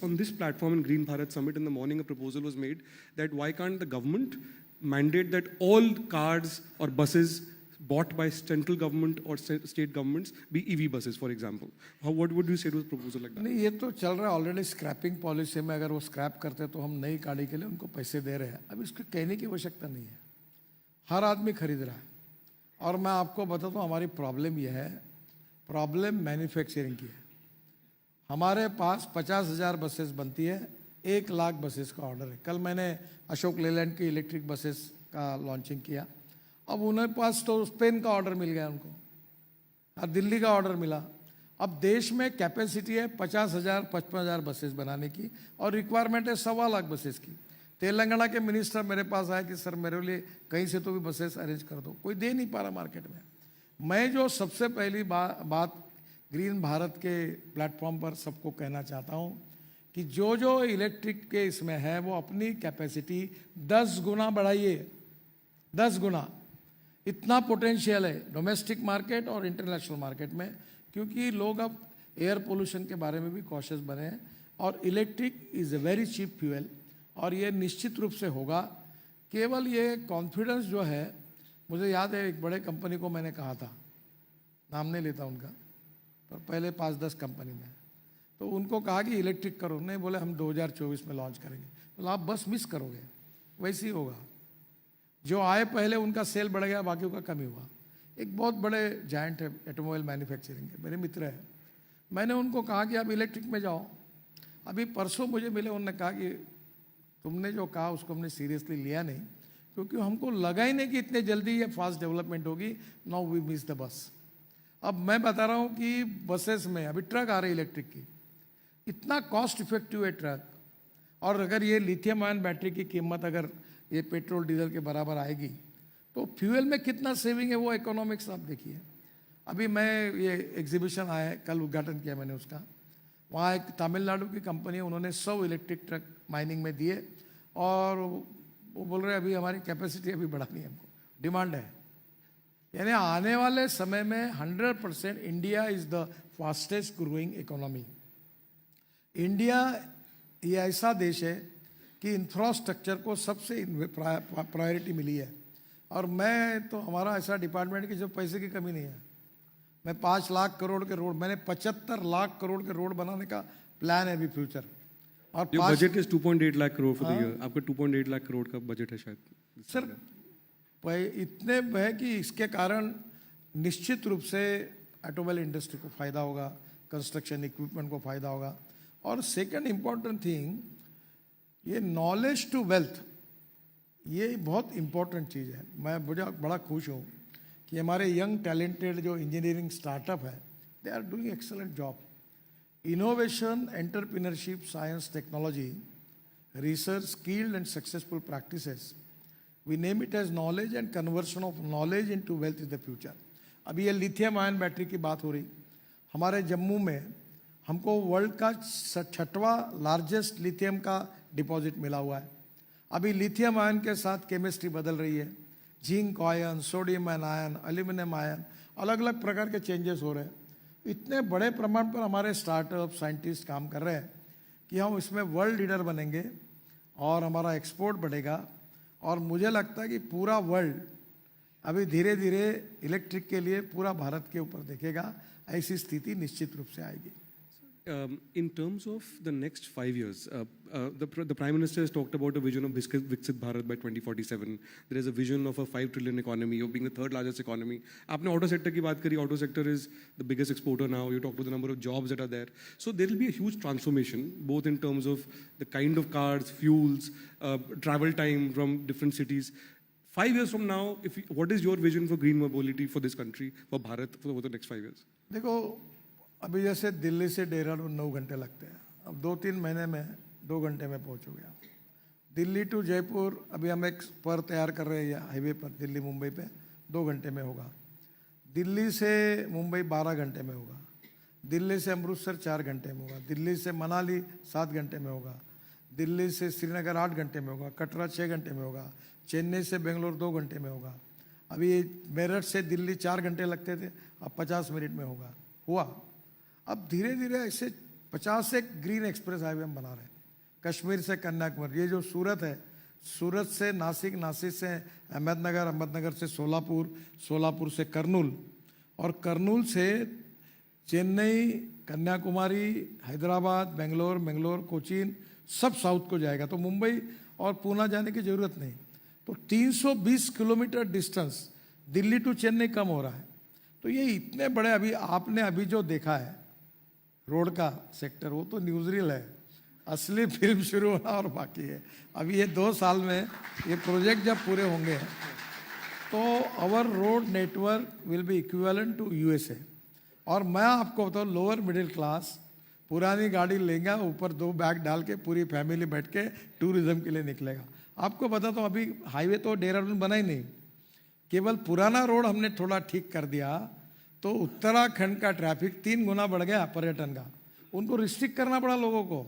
on this platform in Green Bharat Summit in the morning, a proposal was made that why can't the government mandate that all cars or buses bought by central government or state governments be EV buses, for example? What would you say to a proposal like that? नहीं, ये तो चल रहा है already. Scrapping policy में अगर वो scrap करते तो हम नई गाड़ी के लिए उनको पैसे दे रहे हैं। अब इसको कहने की आवश्यकता नहीं है, हर आदमी खरीद रहा है। और मैं आपको बताता हूँ हमारी प्रॉब्लम ये है, प्रॉब्लम मैन्युफैक्चरिंग की है। हमारे पास 50,000 बसेस बनती है, 1 लाख बसेस का ऑर्डर है। कल मैंने अशोक लेलैंड की इलेक्ट्रिक बसेस का लॉन्चिंग किया। अब उन्हें पास तो स्पेन का ऑर्डर मिल गया उनको, और दिल्ली का ऑर्डर मिला। अब देश में कैपेसिटी है 50,000 55,000 बसेस बनाने की और रिक्वायरमेंट है 1.25 लाख बसेस की। तेलंगाना के मिनिस्टर मेरे पास आए कि सर मेरे लिए कहीं से तो भी बसेस अरेंज कर दो, कोई दे नहीं पा रहा मार्केट में। मैं जो सबसे पहली बात ग्रीन भारत के प्लेटफॉर्म पर सबको कहना चाहता हूँ कि जो जो इलेक्ट्रिक के इसमें है वो अपनी कैपेसिटी 10 गुना बढ़ाइए, 10 गुना। इतना पोटेंशियल है डोमेस्टिक मार्केट और इंटरनेशनल मार्केट में, क्योंकि लोग अब एयर पोल्यूशन के बारे में भी कॉशियस बने हैं। और electric is a very cheap fuel और ये निश्चित रूप से होगा। केवल ये कॉन्फिडेंस जो है, मुझे याद है एक बड़े कंपनी को मैंने कहा था, नाम नहीं लेता उनका, पर पहले 5-10 कंपनी में, तो उनको कहा कि इलेक्ट्रिक करो, नहीं बोले हम 2024 में लॉन्च करेंगे। तो आप बस मिस करोगे, वैसे ही होगा। जो आए पहले उनका सेल बढ़ गया, बाकियों का कमी हुआ। एक बहुत बड़े जायंट है ऑटोमोबाइल मैन्युफैक्चरिंग के, मेरे मित्र हैं। मैंने उनको कहा कि आप इलेक्ट्रिक में जाओ। अभी परसों मुझे मिले, उन्होंने कहा कि तुमने जो कहा उसको हमने सीरियसली लिया नहीं, क्योंकि हमको लगा ही नहीं कि इतने जल्दी ये फास्ट डेवलपमेंट होगी। Now we miss the bus. अब मैं बता रहा हूँ कि बसेस में अभी ट्रक आ रहे इलेक्ट्रिक की, इतना कॉस्ट इफेक्टिव है ट्रक। और अगर ये लिथियम आयन बैटरी की कीमत अगर ये पेट्रोल डीजल के बराबर आएगी तो फ्यूल में कितना सेविंग है वो इकोनॉमिक्स आप देखिए। अभी मैं ये एग्जीबिशन आया है, कल उद्घाटन किया मैंने उसका। वहाँ एक तमिलनाडु की कंपनी है, उन्होंने 100 इलेक्ट्रिक ट्रक माइनिंग में दिए और वो बोल रहे हैं अभी हमारी कैपेसिटी अभी बढ़ानी है, हमको डिमांड है। यानी आने वाले समय में 100% India is the fastest growing economy. India ये ऐसा देश है कि इंफ्रास्ट्रक्चर को सबसे प्रायोरिटी मिली है। और मैं तो हमारा ऐसा डिपार्टमेंट की जो पैसे की कमी नहीं है, मैं 5 लाख करोड़ के रोड, मैंने 75 लाख करोड़ के रोड बनाने का प्लान है अभी फ्यूचर। और budget is 2.8 lakh crore for the year, आपका 2.8 लाख करोड़ का बजट है शायद सर। इतने है कि इसके कारण निश्चित रूप से ऑटोमोबाइल इंडस्ट्री को फायदा होगा, कंस्ट्रक्शन इक्विपमेंट को फायदा होगा। और सेकंड इम्पॉर्टेंट थिंग, ये नॉलेज टू वेल्थ, ये बहुत इम्पोर्टेंट चीज़ है। मैं बड़ा खुश हूँ कि हमारे यंग टैलेंटेड जो इंजीनियरिंग स्टार्टअप है, they are doing excellent job. Innovation, entrepreneurship, science, technology, research, skilled and successful practices. We name it as knowledge, and conversion of knowledge into wealth is the future. अभी ये lithium ion battery की बात हो रही, हमारे जम्मू में हमको world का 6वां लार्जेस्ट लिथियम का डिपॉजिट मिला हुआ है। अभी लिथियम आयन के साथ केमिस्ट्री बदल रही है, zinc ion, sodium ion, aluminium ion, अलग अलग प्रकार के चेंजेस हो रहे हैं। इतने बड़े प्रमाण पर हमारे स्टार्टअप साइंटिस्ट काम कर रहे हैं कि हम इसमें वर्ल्ड लीडर बनेंगे और हमारा एक्सपोर्ट बढ़ेगा। और मुझे लगता है कि पूरा वर्ल्ड अभी धीरे धीरे इलेक्ट्रिक के लिए पूरा भारत के ऊपर देखेगा, ऐसी स्थिति निश्चित रूप से आएगी। In terms of the next 5 years, the Prime Minister has talked about a vision of Viksit Bharat by 2047. There is a vision of a 5 trillion economy, of being the 3rd largest economy. आपने auto sector की बात करी, auto sector is the biggest exporter now. You talked about the number of jobs that are there. So there will be a huge transformation, both in terms of the kind of cars, fuels, travel time from different cities. 5 years from now, what is your vision for green mobility for this country, for Bharat, for the next 5 years? देखो, अभी जैसे दिल्ली से देहरादून 9 घंटे लगते हैं, अब 2-3 महीने में 2 घंटे में पहुंचोगे आप। दिल्ली टू जयपुर अभी हम एक पर तैयार कर रहे हैं हाईवे पर, दिल्ली मुंबई पे 2 घंटे में होगा। दिल्ली से मुंबई 12 घंटे में होगा। दिल्ली से अमृतसर 4 घंटे में होगा। दिल्ली से मनाली 7 घंटे में होगा। दिल्ली से श्रीनगर 8 घंटे में होगा। कटरा 6 घंटे में होगा। चेन्नई से बेंगलोर 2 घंटे में होगा। अभी मेरठ से दिल्ली 4 घंटे लगते थे, अब 50 मिनट में हुआ। अब धीरे धीरे ऐसे 50 से ग्रीन एक्सप्रेस हाईवे हम बना रहे हैं। कश्मीर से कन्याकुमारी, ये जो सूरत है, सूरत से नासिक, नासिक से अहमदनगर, अहमदनगर से सोलापुर, सोलापुर से कर्नूल, और कर्नूल से चेन्नई, कन्याकुमारी, हैदराबाद, बेंगलोर, बेंगलोर, कोचीन, सब साउथ को जाएगा। तो मुंबई और पूना जाने की जरूरत नहीं। तो 320 kilometre distance Delhi to Chennai कम हो रहा है। तो ये इतने बड़े, अभी आपने अभी जो देखा है रोड का सेक्टर, वो तो न्यूज़रील है। असली फिल्म शुरू होना और बाकी है। अभी ये 2 साल में ये प्रोजेक्ट जब पूरे होंगे तो our road network will be equivalent to USA. और मैं आपको बताऊँ, लोअर मिडिल क्लास पुरानी गाड़ी लेगा, ऊपर 2 बैग डाल के पूरी फैमिली बैठ के टूरिज्म के लिए निकलेगा। आपको बताता हूँ, अभी हाईवे तो देहरादून बना ही नहीं, केवल पुराना रोड हमने थोड़ा ठीक कर दिया तो उत्तराखंड का ट्रैफिक 3 गुना बढ़ गया पर्यटन का। उनको रिस्ट्रिक्ट करना पड़ा लोगों को।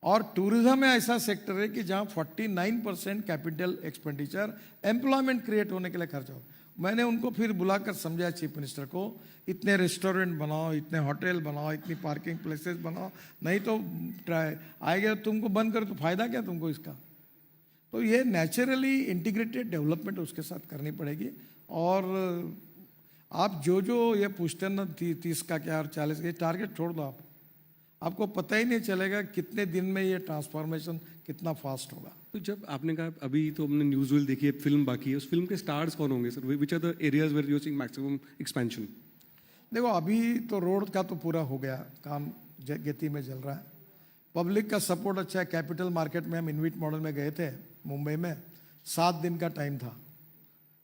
और टूरिज्म में ऐसा सेक्टर है कि जहां 49% कैपिटल एक्सपेंडिचर एम्प्लॉयमेंट क्रिएट होने के लिए खर्च हो। मैंने उनको फिर बुलाकर समझाया, चीफ मिनिस्टर को, इतने रेस्टोरेंट बनाओ, इतने होटल बनाओ, इतनी पार्किंग प्लेसेस बनाओ, नहीं तो आएगा तुमको बंद करो तो फायदा क्या तुमको इसका। तो ये नेचुरली इंटीग्रेटेड डेवलपमेंट उसके साथ करनी पड़ेगी। और आप जो ये पूछते हैं ना 30 का क्या और 40 का, ये टारगेट छोड़ दो। आपको पता ही नहीं चलेगा कितने दिन में ये ट्रांसफॉर्मेशन कितना फास्ट होगा। तो जब आपने कहा, अभी तो हमने न्यूज़ विल देखी है, फिल्म बाकी है, उस फिल्म के स्टार्स कौन होंगे sir? Which are the areas where you are seeing maximum expansion? देखो, अभी तो रोड का तो पूरा हो गया काम, गति में चल रहा है। पब्लिक का सपोर्ट अच्छा है। कैपिटल मार्केट में हम इन्विट मॉडल में गए थे मुंबई में, 7 दिन का टाइम था।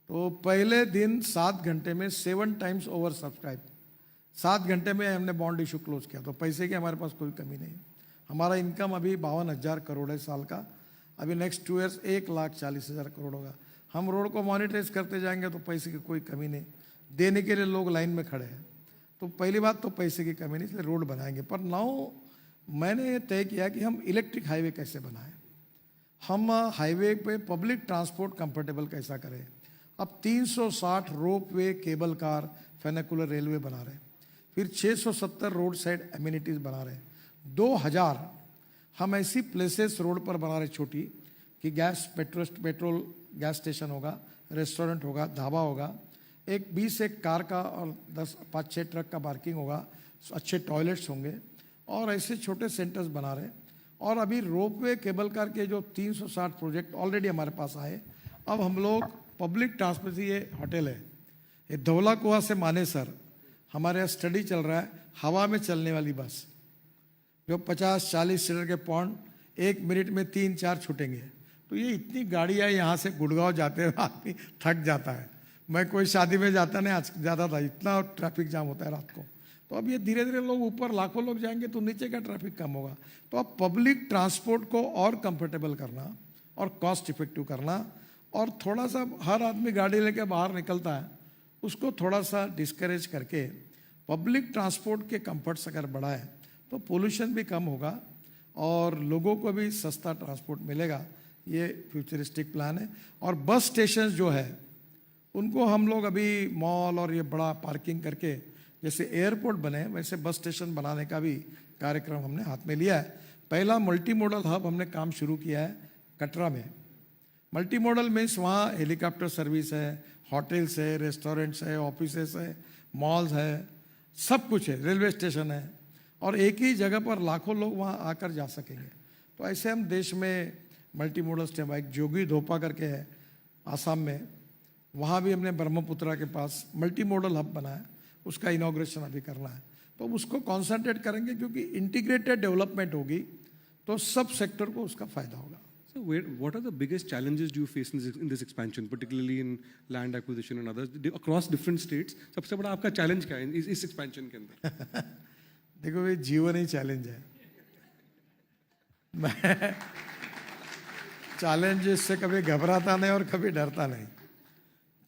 तो पहले दिन 7 घंटे में 7 टाइम्स ओवर सब्सक्राइब। 7 घंटे में हमने बॉन्ड इशू क्लोज किया। तो पैसे की हमारे पास कोई कमी नहीं। हमारा इनकम अभी 52,000 करोड़ है साल का। अभी नेक्स्ट 2 ईयर्स 1,40,000 करोड़ होगा। हम रोड को मॉनिटराइज करते जाएंगे तो पैसे की कोई कमी नहीं। देने के लिए लोग लाइन में खड़े हैं। तो पहली बात तो पैसे की कमी नहीं, इसलिए रोड बनाएंगे। पर नाउ मैंने तय किया कि हम इलेक्ट्रिक हाईवे कैसे बनाएं, हम हाईवे पे पब्लिक ट्रांसपोर्ट कंफर्टेबल कैसा करें। अब 360 रोप वे, केबल कार, फेनिकुलर रेलवे बना रहे हैं। फिर 670 रोड साइड एमिनिटीज बना रहे हैं। 2000 हम ऐसी प्लेसेस रोड पर बना रहे छोटी कि पेट्रोल गैस स्टेशन होगा, रेस्टोरेंट होगा, ढाबा होगा, एक 20 एक कार का और 5-6 ट्रक का पार्किंग होगा, अच्छे टॉयलेट्स होंगे और ऐसे छोटे सेंटर्स बना रहे हैं। और अभी रोपवे केबल कार के जो 360 प्रोजेक्ट ऑलरेडी हमारे पास आए। अब हम लोग पब्लिक ट्रांसपोर्ट, ये होटल है, ये धौला कुआं से मानेसर, हमारे यहाँ स्टडी चल रहा है, हवा में चलने वाली बस जो 50-40 सीटर के पॉइंट 1 मिनट में 3-4 छूटेंगे। तो ये इतनी गाड़ियाँ यहाँ से गुड़गांव जाते हुए आदमी थक जाता है। मैं कोई शादी में जाता नहीं, आज ज़्यादा था, इतना ट्रैफिक जाम होता है रात को। तो अब ये धीरे धीरे लोग ऊपर लाखों लोग जाएंगे तो नीचे का ट्रैफिक कम होगा। तो अब पब्लिक ट्रांसपोर्ट को और कंफर्टेबल करना और कॉस्ट इफेक्टिव करना, और थोड़ा सा हर आदमी गाड़ी लेके बाहर निकलता है उसको थोड़ा सा डिस्करेज करके पब्लिक ट्रांसपोर्ट के कंफर्ट्स अगर बढ़ाए तो पोल्यूशन भी कम होगा और लोगों को भी सस्ता ट्रांसपोर्ट मिलेगा। ये फ्यूचरिस्टिक प्लान है। और बस स्टेशन जो है उनको हम लोग अभी मॉल और ये बड़ा पार्किंग करके, जैसे एयरपोर्ट बने वैसे बस स्टेशन बनाने का भी कार्यक्रम हमने हाथ में लिया है। पहला मल्टी मॉडल हब हमने काम शुरू किया है कटरा में। मल्टी मॉडल मीन्स वहाँ हेलीकॉप्टर सर्विस है, होटल्स है, रेस्टोरेंट्स है, ऑफिसेस है, मॉल्स है, सब कुछ है, रेलवे स्टेशन है, और एक ही जगह पर लाखों लोग वहाँ आकर जा सकेंगे। तो ऐसे हम देश में मल्टी मॉडल स्टेशन, एक जोगी धोपा करके है आसाम में, वहाँ भी हमने ब्रह्मपुत्रा के पास मल्टी मॉडल हब बनाया, उसका इनॉग्रेशन अभी करना है। तो उसको कॉन्सेंट्रेट करेंगे क्योंकि इंटीग्रेटेड डेवलपमेंट होगी तो सब सेक्टर को उसका फायदा होगा। So what are the biggest challenges do you face in this expansion, particularly in land acquisition and others across different states? सबसे बड़ा आपका चैलेंज क्या है इस एक्सपेंशन के अंदर? देखो ये जीवन ही चैलेंज है। मैं चैलेंज से कभी घबराता नहीं और कभी डरता नहीं।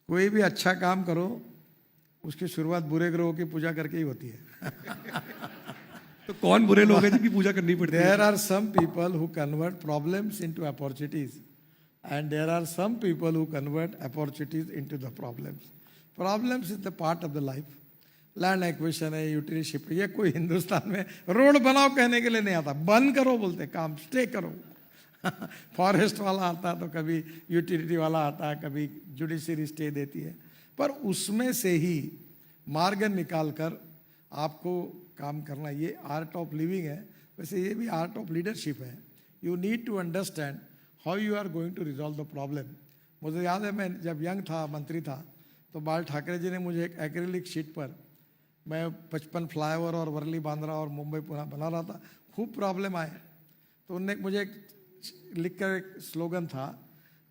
कोई भी अच्छा काम करो उसकी शुरुआत बुरे ग्रहों की पूजा करके ही होती है। तो कौन बुरे लोग हैं जिनकी पूजा करनी पड़ती है? There are some people who convert problems into opportunities and there are some people who convert opportunities into the problems. Problems is the part of the life. Land acquisition है, यूटिलिटी शिप, ये कोई हिंदुस्तान में road बनाओ कहने के लिए नहीं आता, बंद करो बोलते, काम स्टे करो। फॉरेस्ट वाला आता है तो कभी यूटिलिटी वाला आता है, कभी जुडिशरी स्टे देती है, पर उसमें से ही मार्ग निकाल कर आपको काम करना, ये आर्ट ऑफ लिविंग है। वैसे ये भी आर्ट ऑफ लीडरशिप है। You need to understand how you are going to resolve the problem. मुझे याद है मैं जब यंग था, मंत्री था, तो बाल ठाकरे जी ने मुझे एक एक्रिलिक शीट पर, मैं 55 फ्लाईओवर और वर्ली बांद्रा और मुंबई पुणे बना रहा था, खूब प्रॉब्लम आए, तो उनने मुझे लिख कर एक स्लोगन था,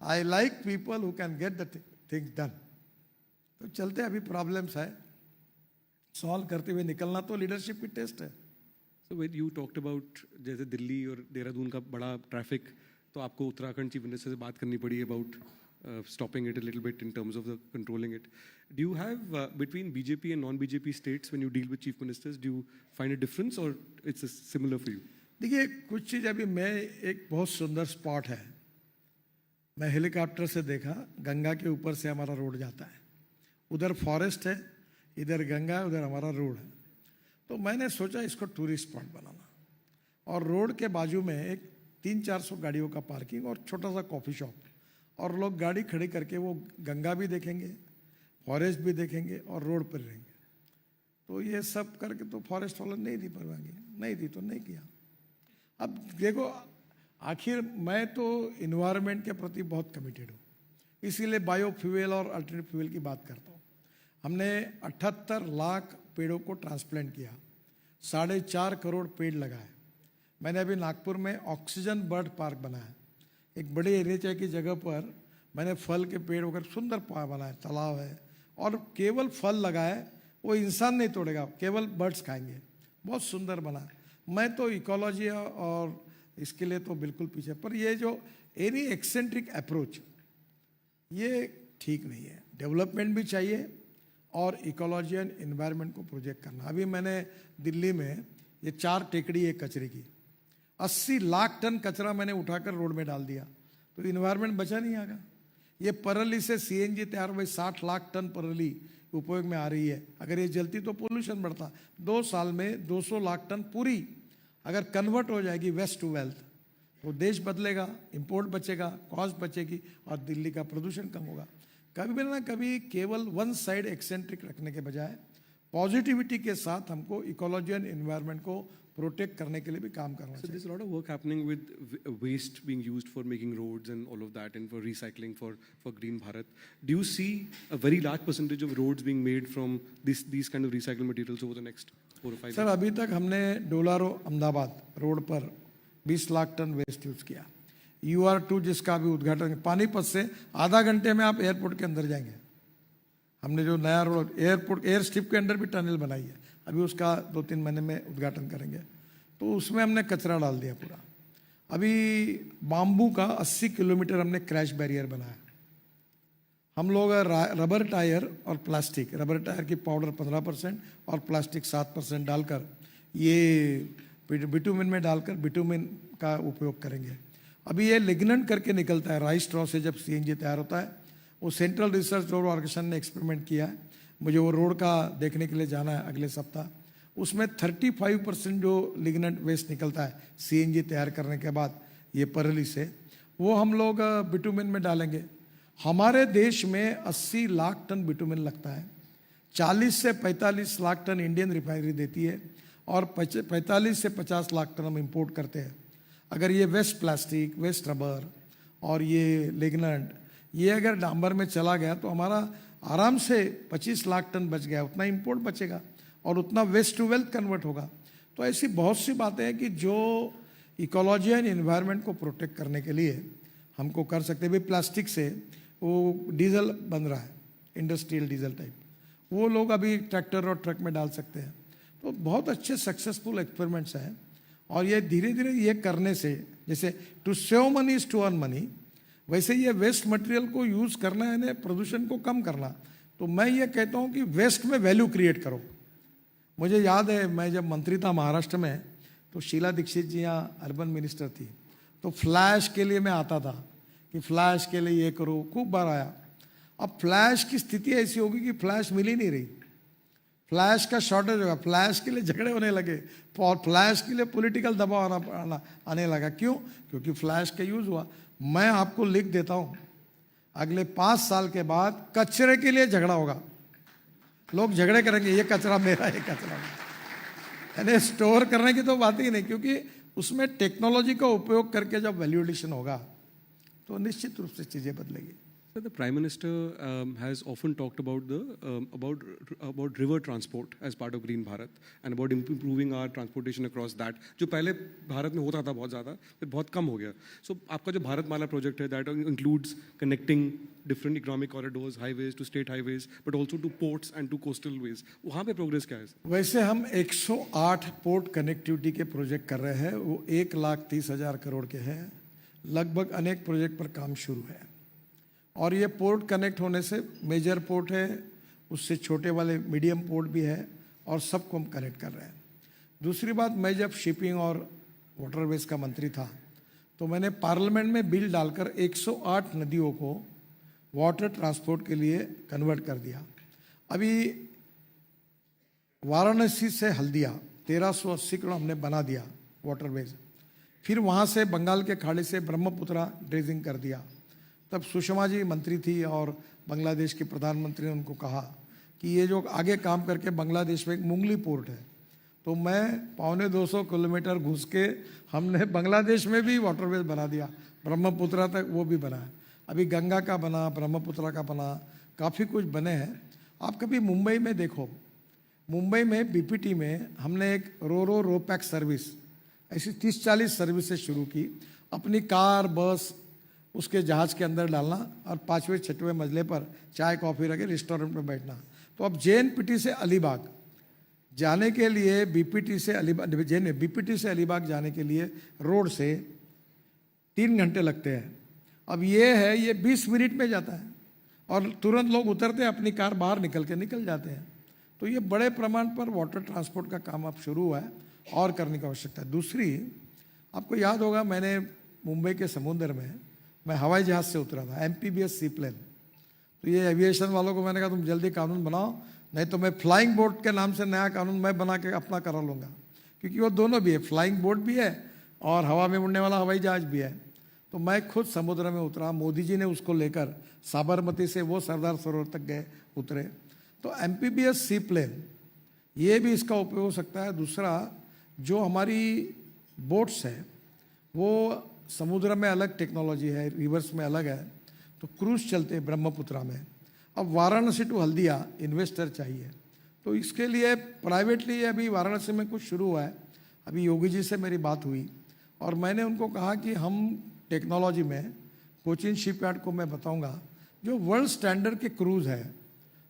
I like people who can get the things done. तो चलते अभी प्रॉब्लम्स है, सॉल्व करते हुए निकलना तो लीडरशिप की टेस्ट है। So when you talked about जैसे दिल्ली और देहरादून का बड़ा ट्रैफिक, तो आपको उत्तराखंड चीफ मिनिस्टर से बात करनी पड़ी about stopping it a little bit in terms of the controlling it. Do you have between BJP and non-BJP states when you deal with chief ministers, do you find a difference or it's similar for you? देखिए कुछ चीज़ अभी मैं, एक बहुत सुंदर spot है, मैं helicopter से देखा, गंगा के ऊपर से हमारा रोड जाता है, उधर फॉरेस्ट है, इधर गंगा है, उधर हमारा रोड है। तो मैंने सोचा इसको टूरिस्ट स्पॉट बनाना, और रोड के बाजू में एक 300-400 गाड़ियों का पार्किंग और छोटा सा कॉफ़ी शॉप, और लोग गाड़ी खड़ी करके वो गंगा भी देखेंगे, फॉरेस्ट भी देखेंगे और रोड पर रहेंगे। तो ये सब करके तो फॉरेस्ट वाले नहीं दी परवानगी, नहीं दी तो नहीं किया। अब देखो आखिर मैं तो इन्वायरमेंट के प्रति बहुत कमिटेड हूँ, इसीलिए बायोफ्यूल और अल्टरनेटिव फ्यूल की बात करता हूँ। हमने 78 लाख पेड़ों को ट्रांसप्लांट किया, 4.5 करोड़ पेड़ लगाए। मैंने अभी नागपुर में ऑक्सीजन बर्ड पार्क बनाया, एक बड़े एरिया की जगह पर मैंने फल के पेड़ वगैरह सुंदर बनाए, तालाब है, और केवल फल लगाए, वो इंसान नहीं तोड़ेगा, केवल बर्ड्स खाएंगे, बहुत सुंदर बना। मैं तो इकोलॉजी और इसके लिए तो बिल्कुल पीछे, पर ये जो एनी एक्सेंट्रिक अप्रोच ये ठीक नहीं है। डेवलपमेंट भी चाहिए और इकोलॉजी एंड एनवायरनमेंट को प्रोजेक्ट करना। अभी मैंने दिल्ली में ये 4 टेकड़ी है कचरे की, 80 लाख टन कचरा मैंने उठाकर रोड में डाल दिया, तो इन्वायरमेंट बचा नहीं आगा। ये परली से सीएनजी तैयार हुई, 60 लाख टन परली उपयोग में आ रही है, अगर ये जलती तो पोल्यूशन बढ़ता। 2 साल में 200 लाख टन पूरी अगर कन्वर्ट हो जाएगी वेस्ट टू वेल्थ, तो देश बदलेगा, इंपोर्ट बचेगा, कॉस्ट बचेगी और दिल्ली का प्रदूषण कम होगा। कभी ना कभी केवल वन साइड एक्सेंट्रिक रखने के बजाय पॉजिटिविटी के साथ हमको इकोलॉजी एंड एनवायरनमेंट को प्रोटेक्ट करने के लिए भी काम करना So चाहिए. there's a lot of work happening with waste being used for making roads and all of that, and for recycling for Green Bharat. Do you see a very large percentage of roads being made from these kind of recycled materials over the next 4 or 5 years? Sir अभी तक हमने डोलारो Ahmedabad road पर 20 lakh ton waste use किया. UR2 जिसका अभी उद्घाटन, पानीपत से आधा घंटे में आप एयरपोर्ट के अंदर जाएंगे. हमने जो नया रोड एयरपोर्ट एयर स्ट्रिप के अंदर भी टनल बनाई है, अभी उसका 2-3 महीने में उद्घाटन करेंगे. तो उसमें हमने कचरा डाल दिया पूरा. अभी बाम्बू का 80 किलोमीटर हमने क्रैश बैरियर बनाया. हम लोग रबर टायर और प्लास्टिक, रबर टायर की पाउडर 15% और प्लास्टिक 7% डालकर ये बिटुमिन में डालकर बिटुमिन का उपयोग करेंगे. अभी ये लिग्नेंट करके निकलता है राइस स्ट्रॉ से जब CNG तैयार होता है. वो सेंट्रल रिसर्च रोड ऑर्गेनाइजेशन ने एक्सपेरिमेंट किया है. मुझे वो रोड का देखने के लिए जाना है अगले सप्ताह. उसमें 35% जो लिग्नेंट वेस्ट निकलता है CNG तैयार करने के बाद ये परली से, वो हम लोग बिटुमिन में डालेंगे. हमारे देश में 80 लाख टन बिटुमिन लगता है. 40 से 45 लाख टन इंडियन रिफाइनरी देती है और 45 से 50 लाख टन हम इंपोर्ट करते हैं. अगर ये वेस्ट प्लास्टिक, वेस्ट रबर और ये लिग्नेंट ये अगर डांबर में चला गया तो हमारा आराम से 25 लाख टन बच गया. उतना इंपोर्ट बचेगा और उतना वेस्ट टू वेल्थ कन्वर्ट होगा. तो ऐसी बहुत सी बातें हैं कि जो इकोलॉजी एंड एनवायरनमेंट को प्रोटेक्ट करने के लिए हमको कर सकते हैं. भाई प्लास्टिक से वो डीजल बन रहा है, इंडस्ट्रियल डीजल टाइप, वो लोग अभी ट्रैक्टर और ट्रक में डाल सकते हैं. तो बहुत अच्छे सक्सेसफुल एक्सपेरिमेंट्स हैं. और ये धीरे धीरे ये करने से, जैसे to save money is to earn money, वैसे ये वेस्ट मटेरियल को यूज़ करना है, प्रदूषण को कम करना. तो मैं ये कहता हूँ कि वेस्ट में वैल्यू क्रिएट करो. मुझे याद है मैं जब मंत्री था महाराष्ट्र में, तो शीला दीक्षित जी यहाँ अर्बन मिनिस्टर थी. तो फ्लैश के लिए मैं आता था कि फ्लैश के लिए ये करो, खूब बार आया. अब फ्लैश की स्थिति ऐसी होगी कि फ्लैश मिल ही नहीं रही. फ्लैश का शॉर्टेज होगा, फ्लैश के लिए झगड़े होने लगे और फ्लैश के लिए पॉलिटिकल दबाव आने लगा. क्यों? क्योंकि फ्लैश का यूज़ हुआ. मैं आपको लिख देता हूं, अगले 5 साल के बाद कचरे के लिए झगड़ा होगा. लोग झगड़े करेंगे, ये कचरा मेरा, ये कचरा मेरा. यानी स्टोर करने की तो बात ही नहीं, क्योंकि उसमें टेक्नोलॉजी का उपयोग करके जब वैल्यू एडिशन होगा तो निश्चित रूप से चीजें बदलेगी. So the Prime Minister has often talked about about river transport as part of Green Bharat and about improving our transportation across that. जो पहले भारत में होता था बहुत ज़्यादा, फिर बहुत कम हो गया. So आपका जो भारतमाला project है, that includes connecting different economic corridors, highways to state highways, but also to ports and to coastal ways. वहाँ पे progress क्या है? वैसे हम 108 पोर्ट कनेक्टिविटी के प्रोजेक्ट कर रहे हैं. वो 1,30,000 करोड़ के हैं. लगभग अनेक प्रोजेक्ट पर काम शुरू है. और ये पोर्ट कनेक्ट होने से मेजर पोर्ट है, उससे छोटे वाले मीडियम पोर्ट भी है, और सबको हम कनेक्ट कर रहे हैं. दूसरी बात, मैं जब शिपिंग और वाटरवेज का मंत्री था तो मैंने पार्लियामेंट में बिल डालकर 108 नदियों को वाटर ट्रांसपोर्ट के लिए कन्वर्ट कर दिया. अभी वाराणसी से हल्दिया 1380 करोड़ हमने बना दिया वाटरवेज. फिर वहाँ से बंगाल के खाड़ी से ब्रह्मपुत्रा ड्रेजिंग कर दिया. तब सुषमा जी मंत्री थी और बांग्लादेश के प्रधानमंत्री ने उनको कहा कि ये जो आगे काम करके बांग्लादेश में एक मुंगली पोर्ट है, तो मैं 250 किलोमीटर घुस के हमने बांग्लादेश में भी वाटरवेज बना दिया. ब्रह्मपुत्रा तक वो भी बना है. अभी गंगा का बना, ब्रह्मपुत्रा का बना, काफ़ी कुछ बने हैं. आप कभी मुंबई में देखो, मुंबई में BPT में हमने एक रो पैक सर्विस, ऐसी 30-40 सर्विसेज शुरू की. अपनी कार, बस उसके जहाज़ के अंदर डालना और 5वें-6वें मंजिले पर चाय कॉफ़ी रखे रेस्टोरेंट में बैठना. तो अब JNPT से अलीबाग जाने के लिए BPT से अलीबाग जाने के लिए रोड से 3 घंटे लगते हैं. अब ये 20 मिनट में जाता है और तुरंत लोग उतरते हैं, अपनी कार बाहर निकल जाते हैं. तो ये बड़े प्रमाण पर वाटर ट्रांसपोर्ट का काम अब शुरू हुआ है और करने की आवश्यकता है. दूसरी, आपको याद होगा मैंने मुंबई के समुद्र में मैं हवाई जहाज़ से उतरा था, MPBS सी प्लेन. तो ये एविएशन वालों को मैंने कहा तुम जल्दी कानून बनाओ, नहीं तो मैं फ्लाइंग बोट के नाम से नया कानून मैं बना के अपना करा लूँगा. क्योंकि वो दोनों भी है, फ्लाइंग बोट भी है और हवा में उड़ने वाला हवाई जहाज़ भी है. तो मैं खुद समुद्र में उतरा, मोदी जी ने उसको लेकर साबरमती से वो सरदार सरोवर तक गए, उतरे। तो एमपीबीएस सी प्लेन, ये भी इसका उपयोग हो सकता है। दूसरा, जो हमारी बोट्स हैं वो समुद्र में अलग टेक्नोलॉजी है, रिवर्स में अलग है, तो क्रूज चलते हैं ब्रह्मपुत्रा में। अब वाराणसी टू हल्दिया इन्वेस्टर चाहिए, तो इसके लिए प्राइवेटली अभी वाराणसी में कुछ शुरू हुआ है। अभी योगी जी से मेरी बात हुई और मैंने उनको कहा कि हम टेक्नोलॉजी में कोचिन शिपयार्ड को मैं बताऊंगा, जो वर्ल्ड स्टैंडर्ड के क्रूज है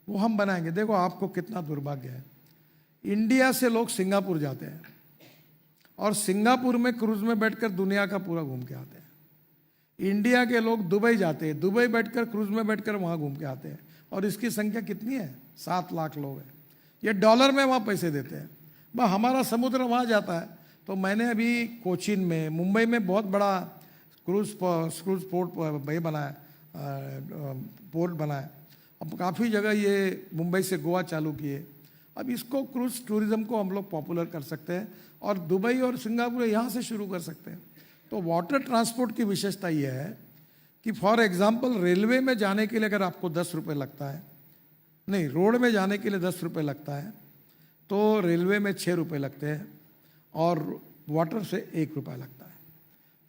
वो हम बनाएंगे। देखो आपको कितना दुर्भाग्य है, इंडिया से लोग सिंगापुर जाते हैं और सिंगापुर में क्रूज में बैठकर दुनिया का पूरा घूम के आते हैं। इंडिया के लोग दुबई जाते हैं, दुबई बैठकर क्रूज में बैठकर वहाँ घूम के आते हैं, और इसकी संख्या कितनी है? 7 लाख लोग हैं। ये डॉलर में वहाँ पैसे देते हैं, बस हमारा समुद्र वहाँ जाता है। तो मैंने अभी कोचिन में, मुंबई में बहुत बड़ा क्रूज पोर्ट बनाया, पोर्ट बनाया। अब काफ़ी जगह ये मुंबई से गोवा चालू किए। अब इसको क्रूज टूरिज्म को हम लोग पॉपुलर कर सकते हैं और दुबई और सिंगापुर यहाँ से शुरू कर सकते हैं। तो वाटर ट्रांसपोर्ट की विशेषता ये है कि फॉर एग्जांपल रेलवे में जाने के लिए अगर आपको 10 रुपये लगता है, नहीं रोड में जाने के लिए 10 रुपये लगता है, तो रेलवे में 6 रुपये लगते हैं और वाटर से 1 रुपया लगता है।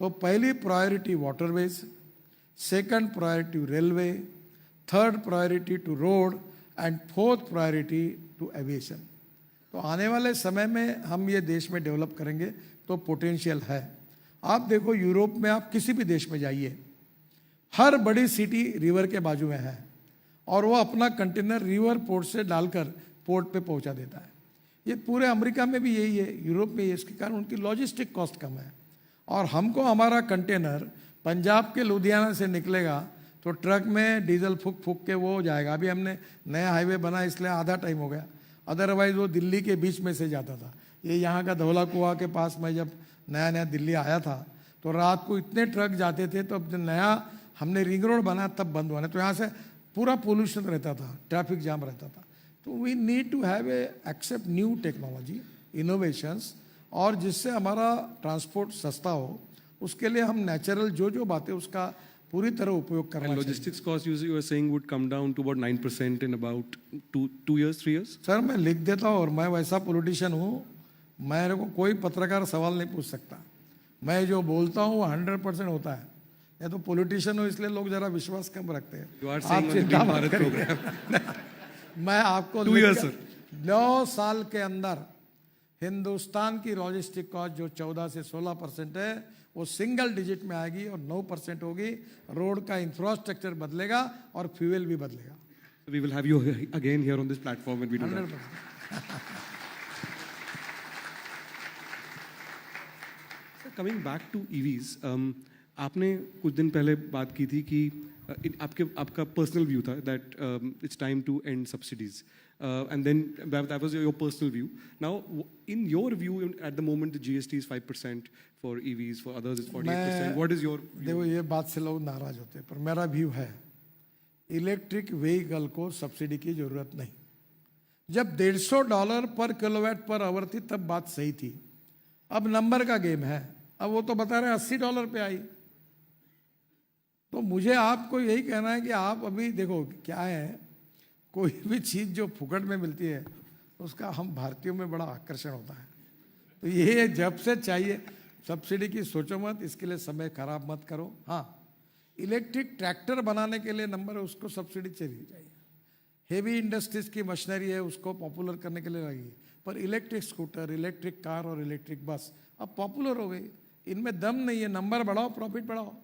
तो पहली priority waterways, second priority railway, third priority to road and fourth priority to aviation. तो आने वाले समय में हम ये देश में डेवलप करेंगे तो पोटेंशियल है। आप देखो यूरोप में, आप किसी भी देश में जाइए, हर बड़ी सिटी रिवर के बाजू में है और वो अपना कंटेनर रिवर पोर्ट से डालकर पोर्ट पे पहुंचा देता है। ये पूरे अमेरिका में भी यही है, यूरोप में ये, इसके कारण उनकी लॉजिस्टिक कॉस्ट कम है। और हमको हमारा कंटेनर पंजाब के लुधियाना से निकलेगा तो ट्रक में डीजल फूक फूक के वो जाएगा। अभी हमने नया हाईवे बना इसलिए आधा टाइम हो गया, अदरवाइज वो दिल्ली के बीच में से जाता था। ये यहाँ का धौला कुआं के पास मैं जब नया नया दिल्ली आया था तो रात को इतने ट्रक जाते थे, तो अब जब नया हमने रिंग रोड बनाया तब बंद हुआ, तो यहाँ से पूरा पोल्यूशन रहता था, ट्रैफिक जाम रहता था। तो we need to have accept new technology, innovations, और जिससे हमारा ट्रांसपोर्ट सस्ता हो, उसके लिए हम नेचुरल जो बातें उसका पूरी तरह उपयोग करना चाहिए। Logistics cost you were saying would come down to about 9% in about 2 years, 3 years? Sir मैं लिख देता हूँ, और मैं वैसा पॉलिटिशियन हूँ, मेरे को कोई पत्रकार सवाल नहीं पूछ सकता। मैं जो बोलता हूँ वो 100% होता है। ये तो पॉलिटिशियन हो इसलिए लोग जरा विश्वास कम रखते हैं। आप चिंता मत करिए। मैं आपको 2 years, सर। 9 साल के अंदर हिंदुस्तान की लॉजिस्टिक कॉस्ट जो 14 से 16% है, वो सिंगल डिजिट में आएगी और 9% होगी। रोड का इंफ्रास्ट्रक्चर बदलेगा और फ्यूल भी बदलेगा। We will have you again here on this platform when we do 100%. that. So coming back to EVs, आपने कुछ दिन पहले बात की थी कि आपका पर्सनल व्यू था that it's time to end subsidies. And then that was your personal view. Now, in your view, at the moment, the GST is 5% for EVs, for others it's 48%. What is your view? देखो ये बात से लोग नाराज होते हैं, पर मेरा व्यू है इलेक्ट्रिक व्हीकल को सब्सिडी की जरूरत नहीं। जब $150 पर किलोवाट पर आवर थी तब बात सही थी। अब नंबर का गेम है, अब वो तो बता रहे $80 पे आई। तो मुझे आपको यही कहना है कि आप अभी देखो क्या है, कोई भी चीज़ जो फुकट में मिलती है उसका हम भारतीयों में बड़ा आकर्षण होता है। तो ये जब से चाहिए सब्सिडी की सोचो मत, इसके लिए समय खराब मत करो। हाँ, इलेक्ट्रिक ट्रैक्टर बनाने के लिए नंबर है, उसको सब्सिडी चाहिए। हेवी इंडस्ट्रीज की मशीनरी है, उसको पॉपुलर करने के लिए लगेगी। पर इलेक्ट्रिक स्कूटर, इलेक्ट्रिक कार और इलेक्ट्रिक बस अब पॉपुलर हो गई। इनमें दम नहीं है, नंबर बढ़ाओ, प्रॉफिट बढ़ाओ।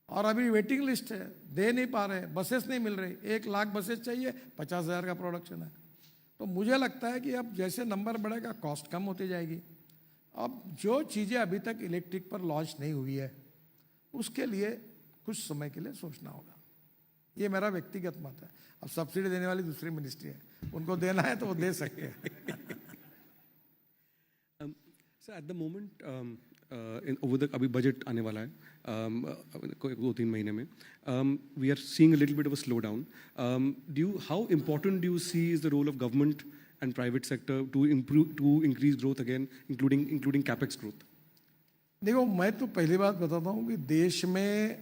और अभी वेटिंग लिस्ट है, दे नहीं पा रहे, बसेस नहीं मिल रही। 1 लाख बसेस चाहिए, 50,000 का प्रोडक्शन है। तो मुझे लगता है कि अब जैसे नंबर बढ़ेगा कॉस्ट कम होती जाएगी। अब जो चीज़ें अभी तक इलेक्ट्रिक पर लॉन्च नहीं हुई है उसके लिए कुछ समय के लिए सोचना होगा। ये मेरा व्यक्तिगत मत है। अब सब्सिडी देने वाली दूसरी मिनिस्ट्री है, उनको देना है तो वो दे सकते हैं। So at the moment, over the अभी बजट आने वाला है 2-3 महीने में, we are seeing a little bit of a slowdown. How important do you see is the role of government and private sector to increase growth again, including capex growth? देखो, मैं तो पहली बात बताता हूँ कि देश में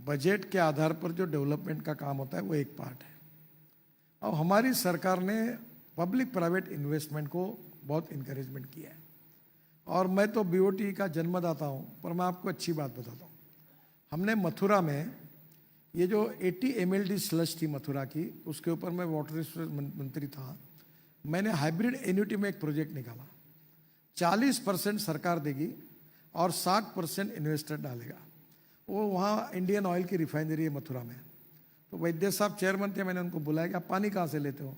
बजट के आधार पर जो डेवलपमेंट का काम होता है वो एक पार्ट है। अब हमारी सरकार ने पब्लिक प्राइवेट इन्वेस्टमेंट को बहुत इनकरेजमेंट किया है, और मैं तो बीओटी का जन्मदाता हूँ, पर मैं आपको अच्छी बात बताता हूँ। हमने मथुरा में ये जो 80 MLD स्लश थी मथुरा की, उसके ऊपर मैं वाटर रिसोर्स मंत्री था, मैंने हाइब्रिड एन्युटी में एक प्रोजेक्ट निकाला। 40% सरकार देगी और 60% इन्वेस्टर डालेगा। वो वहाँ इंडियन ऑयल की रिफाइनरी है मथुरा में। तो वैद्य साहब चेयरमैन थे, मैंने उनको बुलाया कि आप पानी कहाँ से लेते हो?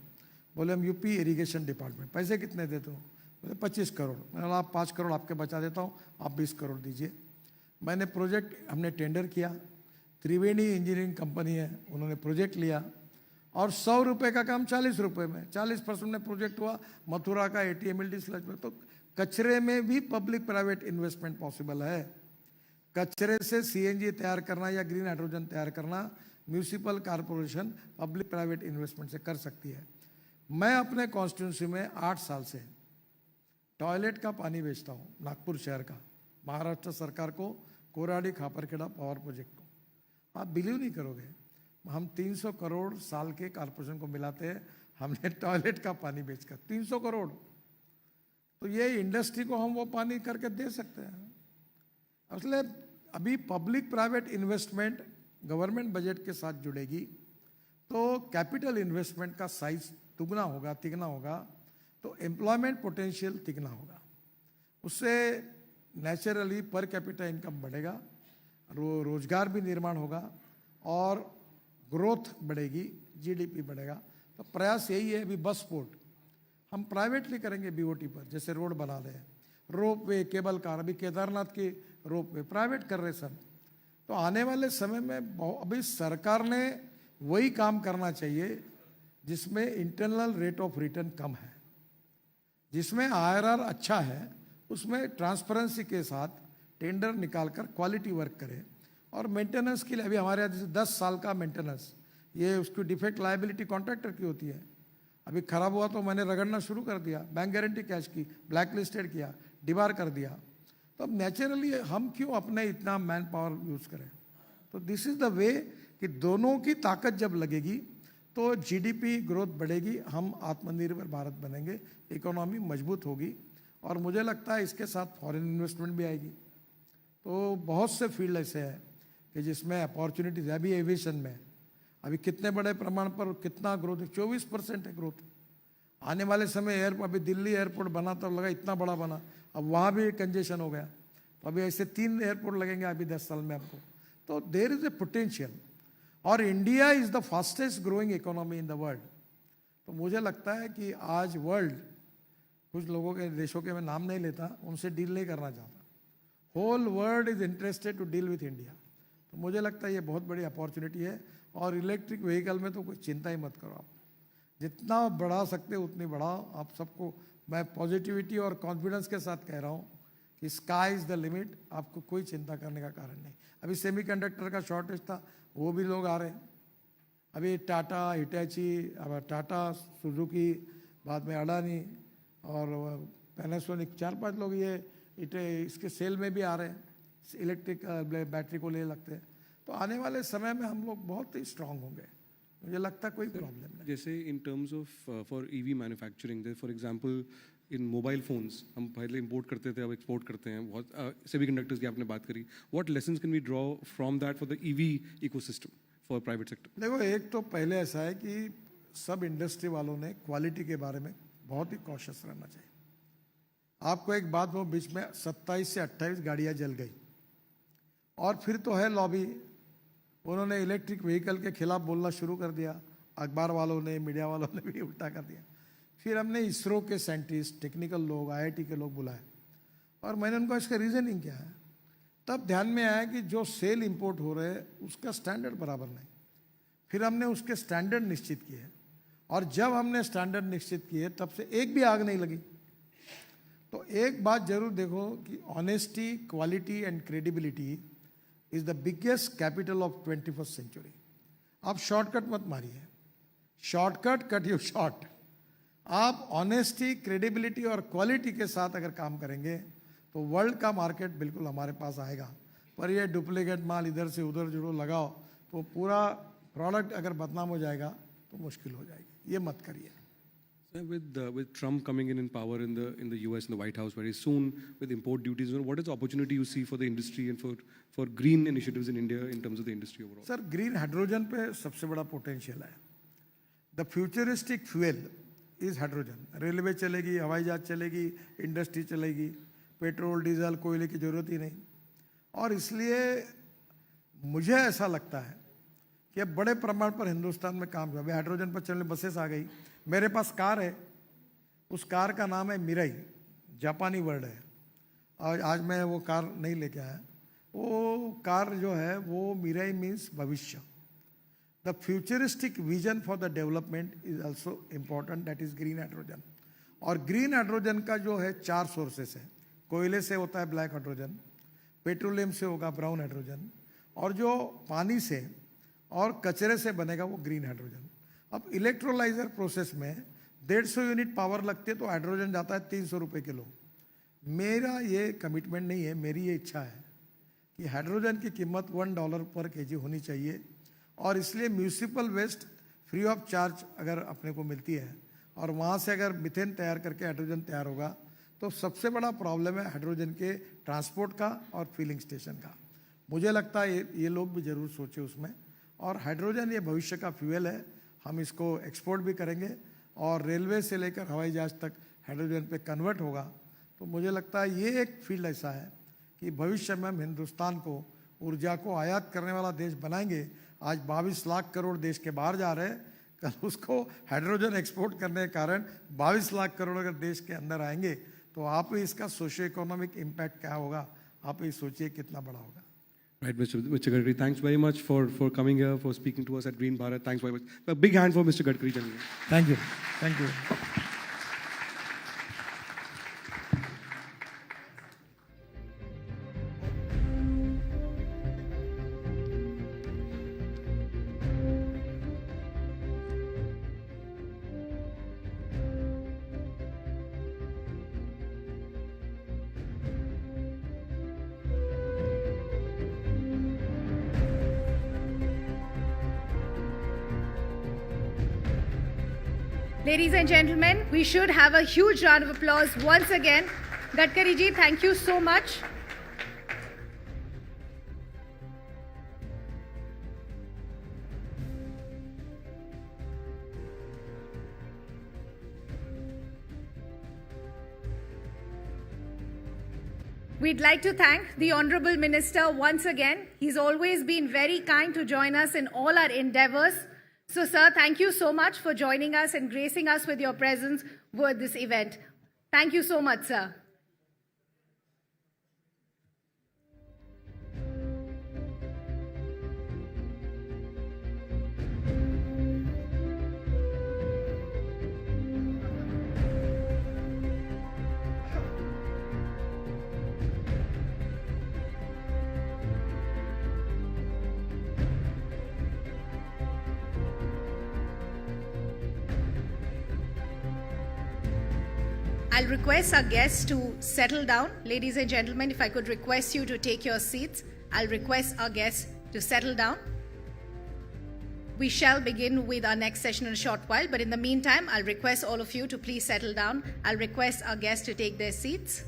बोले हम यूपी इरिगेशन डिपार्टमेंट। पैसे कितने देते हो? बोले 25 करोड़। मैंने बोला आप 5 करोड़ आपके बचा देता हूँ, आप 20 करोड़ दीजिए। मैंने प्रोजेक्ट, हमने टेंडर किया, त्रिवेणी इंजीनियरिंग कंपनी है, उन्होंने प्रोजेक्ट लिया, और 100 रुपये का काम 40 रुपये में, 40% में प्रोजेक्ट हुआ मथुरा का 80 MLD स्लज में। तो कचरे में भी पब्लिक प्राइवेट इन्वेस्टमेंट पॉसिबल है। कचरे से CNG तैयार करना या ग्रीन हाइड्रोजन तैयार करना municipal corporation public private investment से कर सकती है। मैं अपने कॉन्स्टिट्यूंसी में 8 साल से टॉयलेट का पानी बेचता हूँ, नागपुर शहर का, महाराष्ट्र सरकार को कोराडी खापरखेड़ा पावर प्रोजेक्ट को। आप बिलीव नहीं करोगे, हम 300 करोड़ साल के कॉरपोरेशन को मिलाते हैं, हमने टॉयलेट का पानी बेचकर 300 करोड़। तो ये इंडस्ट्री को हम वो पानी करके दे सकते हैं। इसलिए अभी public private investment government budget के साथ जुड़ेगी तो कैपिटल इन्वेस्टमेंट का साइज दुगना होगा, तिगना होगा, तो एम्प्लॉयमेंट पोटेंशियल तिगना होगा। उससे नेचुरली पर कैपिटा इनकम बढ़ेगा, रोजगार भी निर्माण होगा और ग्रोथ बढ़ेगी, GDP बढ़ेगा। तो प्रयास यही है। अभी बस पोर्ट हम प्राइवेटली करेंगे BOT पर, जैसे रोड बना रहे हैं, रोप वे, केबल कार, अभी केदारनाथ की रोप वे प्राइवेट कर रहे सब। तो आने वाले समय में अभी सरकार ने वही काम करना चाहिए जिसमें इंटरनल रेट ऑफ रिटर्न कम है, जिसमें IRR अच्छा है, उसमें ट्रांसपेरेंसी के साथ टेंडर निकालकर क्वालिटी वर्क करे। और मेंटेनेंस के लिए अभी हमारे यहाँ जैसे 10 साल का मेंटेनेंस, ये उसकी डिफेक्ट लायबिलिटी कॉन्ट्रैक्टर की होती है। अभी खराब हुआ तो मैंने रगड़ना शुरू कर दिया, बैंक गारंटी कैश की, ब्लैक लिस्टेड किया, डिबार कर दिया। तो अब नेचुरली हम क्यों अपने इतना मैन पावर यूज़ करें? तो दिस इज़ द वे कि दोनों की ताकत जब लगेगी तो GDP ग्रोथ बढ़ेगी, हम आत्मनिर्भर भारत बनेंगे, इकोनॉमी मजबूत होगी। और मुझे लगता है इसके साथ फॉरेन इन्वेस्टमेंट भी आएगी। तो बहुत से फील्ड ऐसे हैं कि जिसमें अपॉर्चुनिटीज है। अभी एविएशन में अभी कितने बड़े प्रमाण पर कितना ग्रोथ है, 24% है ग्रोथ। आने वाले समय अभी दिल्ली एयरपोर्ट बना तो लगा इतना बड़ा बना, अब वहाँ भी कंजेशन हो गया। तो अभी ऐसे 3 एयरपोर्ट लगेंगे अभी 10 साल में आपको। तो देयर इज ए पोटेंशियल, और India is the fastest growing economy in the world. तो मुझे लगता है कि आज वर्ल्ड, कुछ लोगों के देशों के मैं नाम नहीं लेता, उनसे डील नहीं करना चाहता, whole world is interested to deal with India. तो मुझे लगता है ये बहुत बड़ी अपॉर्चुनिटी है। और इलेक्ट्रिक व्हीकल में तो कोई चिंता ही मत करो, आप जितना बढ़ा सकते उतनी बढ़ाओ। आप सबको मैं पॉजिटिविटी और कॉन्फिडेंस के साथ कह रहा हूँ कि स्काई इज़ द लिमिट, आपको कोई चिंता करने का कारण नहीं। अभी सेमीकंडक्टर का शॉर्टेज था, वो भी लोग आ रहे हैं। अभी टाटा, हिटैची, टाटा, सुजुकी, बाद में अडानी और पैनासोनिक, 4-5 लोग ये इसके सेल में भी आ रहे हैं, इलेक्ट्रिक बैटरी को ले लगते हैं। तो आने वाले समय में हम लोग बहुत ही स्ट्रांग होंगे, मुझे लगता है कोई प्रॉब्लम नहीं। जैसे in terms of for EV manufacturing, for example in mobile phones हम पहले इंपोर्ट करते थे, अब एक्सपोर्ट करते हैं बहुत। सेमीकंडक्टर्स की आपने बात करी, what lessons can we draw from that for the EV ecosystem for private sector? देखो, एक तो पहले ऐसा है कि सब इंडस्ट्री वालों ने क्वालिटी के बारे में बहुत ही कॉशियस रहना चाहिए। आपको एक बात, वो बीच में 27 से 28 गाड़ियाँ जल गई, और फिर तो है लॉबी, उन्होंने इलेक्ट्रिक व्हीकल के खिलाफ बोलना शुरू कर दिया, अखबार वालों ने, मीडिया वालों ने भी उल्टा कर दिया। फिर हमने इसरो के साइंटिस्ट, टेक्निकल लोग, IIT के लोग बुलाए, और मैंने उनको इसका रीज़निंग क्या है, तब ध्यान में आया कि जो सेल इंपोर्ट हो रहे हैं उसका स्टैंडर्ड बराबर नहीं। फिर हमने उसके स्टैंडर्ड निश्चित किए, और जब हमने स्टैंडर्ड निश्चित किए तब से एक भी आग नहीं लगी। तो एक बात जरूर देखो कि honesty, quality and credibility is the biggest capital of 21st century. आप शॉर्टकट मत मारिए, शॉर्टकट कट यू शॉर्ट। आप ऑनेस्टी, क्रेडिबिलिटी और क्वालिटी के साथ अगर काम करेंगे तो वर्ल्ड का मार्केट बिल्कुल हमारे पास आएगा। पर ये डुप्लीकेट माल इधर से उधर जुड़ो लगाओ तो पूरा प्रोडक्ट अगर बदनाम हो जाएगा तो मुश्किल हो जाएगी, ये मत करिए। With Trump coming in power in the US, in the White House very soon, with import duties, what is the opportunity you see for the industry and for green initiatives in India in terms of the industry overall? Sir green hydrogen पे सबसे बड़ा potential है। The futuristic fuel is hydrogen. Railway चलेगी, हवाई जहाज चलेगी, industry चलेगी, petrol diesel कोयले की जरूरत ही नहीं। और इसलिए मुझे ऐसा लगता है कि अब बड़े प्रमाण पर हिंदुस्तान में काम हुआ। अभी हाइड्रोजन पर चलने बसेस आ गई। मेरे पास कार है, उस कार का नाम है मिराई, जापानी वर्ड है। और आज मैं वो कार नहीं लेके आया। वो कार जो है वो मिराई मीन्स भविष्य। The futuristic vision for the development is also important, that is green hydrogen. और ग्रीन हाइड्रोजन का जो है 4 सोर्सेस है। कोयले से होता है ब्लैक हाइड्रोजन, पेट्रोलियम से होगा ब्राउन हाइड्रोजन, और जो पानी से और कचरे से बनेगा वो ग्रीन हाइड्रोजन। अब इलेक्ट्रोलाइजर प्रोसेस में 150 यूनिट पावर लगती है तो हाइड्रोजन जाता है 300 रुपये किलो। मेरा ये कमिटमेंट नहीं है, मेरी ये इच्छा है कि हाइड्रोजन की कीमत $1 पर केजी होनी चाहिए। और इसलिए municipal waste free of charge अगर अपने को मिलती है और वहाँ से अगर मिथेन तैयार करके हाइड्रोजन तैयार होगा तो सबसे बड़ा प्रॉब्लम है हाइड्रोजन के ट्रांसपोर्ट का और फिलिंग स्टेशन का। मुझे लगता है ये लोग भी ज़रूर सोचे उसमें। और हाइड्रोजन ये भविष्य का फ्यूल है, हम इसको एक्सपोर्ट भी करेंगे और रेलवे से लेकर हवाई जहाज तक हाइड्रोजन पे कन्वर्ट होगा। तो मुझे लगता है ये एक फील्ड ऐसा है कि भविष्य में हम हिंदुस्तान को ऊर्जा को आयात करने वाला देश बनाएंगे। आज 22 लाख करोड़ देश के बाहर जा रहे हैं, कल उसको हाइड्रोजन एक्सपोर्ट करने के कारण 22 लाख करोड़ अगर देश के अंदर आएंगे तो आप ही इसका सोशियो इकोनॉमिक इम्पैक्ट क्या होगा, आप ही सोचिए कितना बड़ा होगा। Right, Mr. Gadkari, thanks very much for coming here, for speaking to us at Green Bharat. Thanks very much. A big hand for Mr. Gadkari, gentlemen. Thank you. Thank you. Ladies and gentlemen, we should have a huge round of applause once again. Gadkari ji, thank you so much. We'd like to thank the Honorable Minister once again. He's always been very kind to join us in all our endeavors. So, sir, thank you so much for joining us and gracing us with your presence with this event. Thank you so much, sir. I'll request our guests to settle down. Ladies and gentlemen, if I could request you to take your seats, I'll request our guests to settle down. We shall begin with our next session in a short while, but in the meantime, I'll request all of you to please settle down. I'll request our guests to take their seats.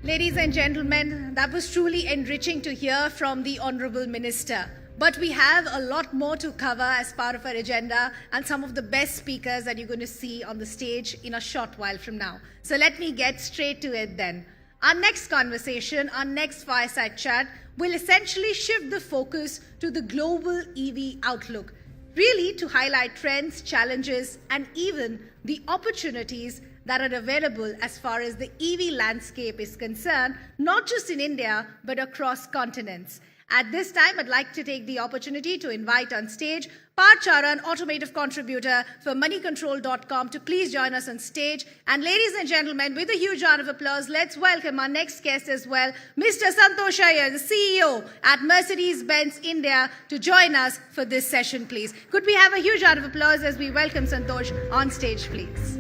Ladies and gentlemen, that was truly enriching to hear from the Honourable Minister. But we have a lot more to cover as part of our agenda and some of the best speakers that you're going to see on the stage in a short while from now. So let me get straight to it then. Our next conversation, our next fireside chat will essentially shift the focus to the global EV outlook, really to highlight trends, challenges, and even the opportunities that are available as far as the EV landscape is concerned, not just in India, but across continents. At this time, I'd like to take the opportunity to invite on stage Parth Charan, automotive contributor for moneycontrol.com, to please join us on stage. And ladies and gentlemen, with a huge round of applause, let's welcome our next guest as well, Mr. Santosh Iyer, the CEO at Mercedes-Benz India, to join us for this session, please. Could we have a huge round of applause as we welcome Santosh on stage, please?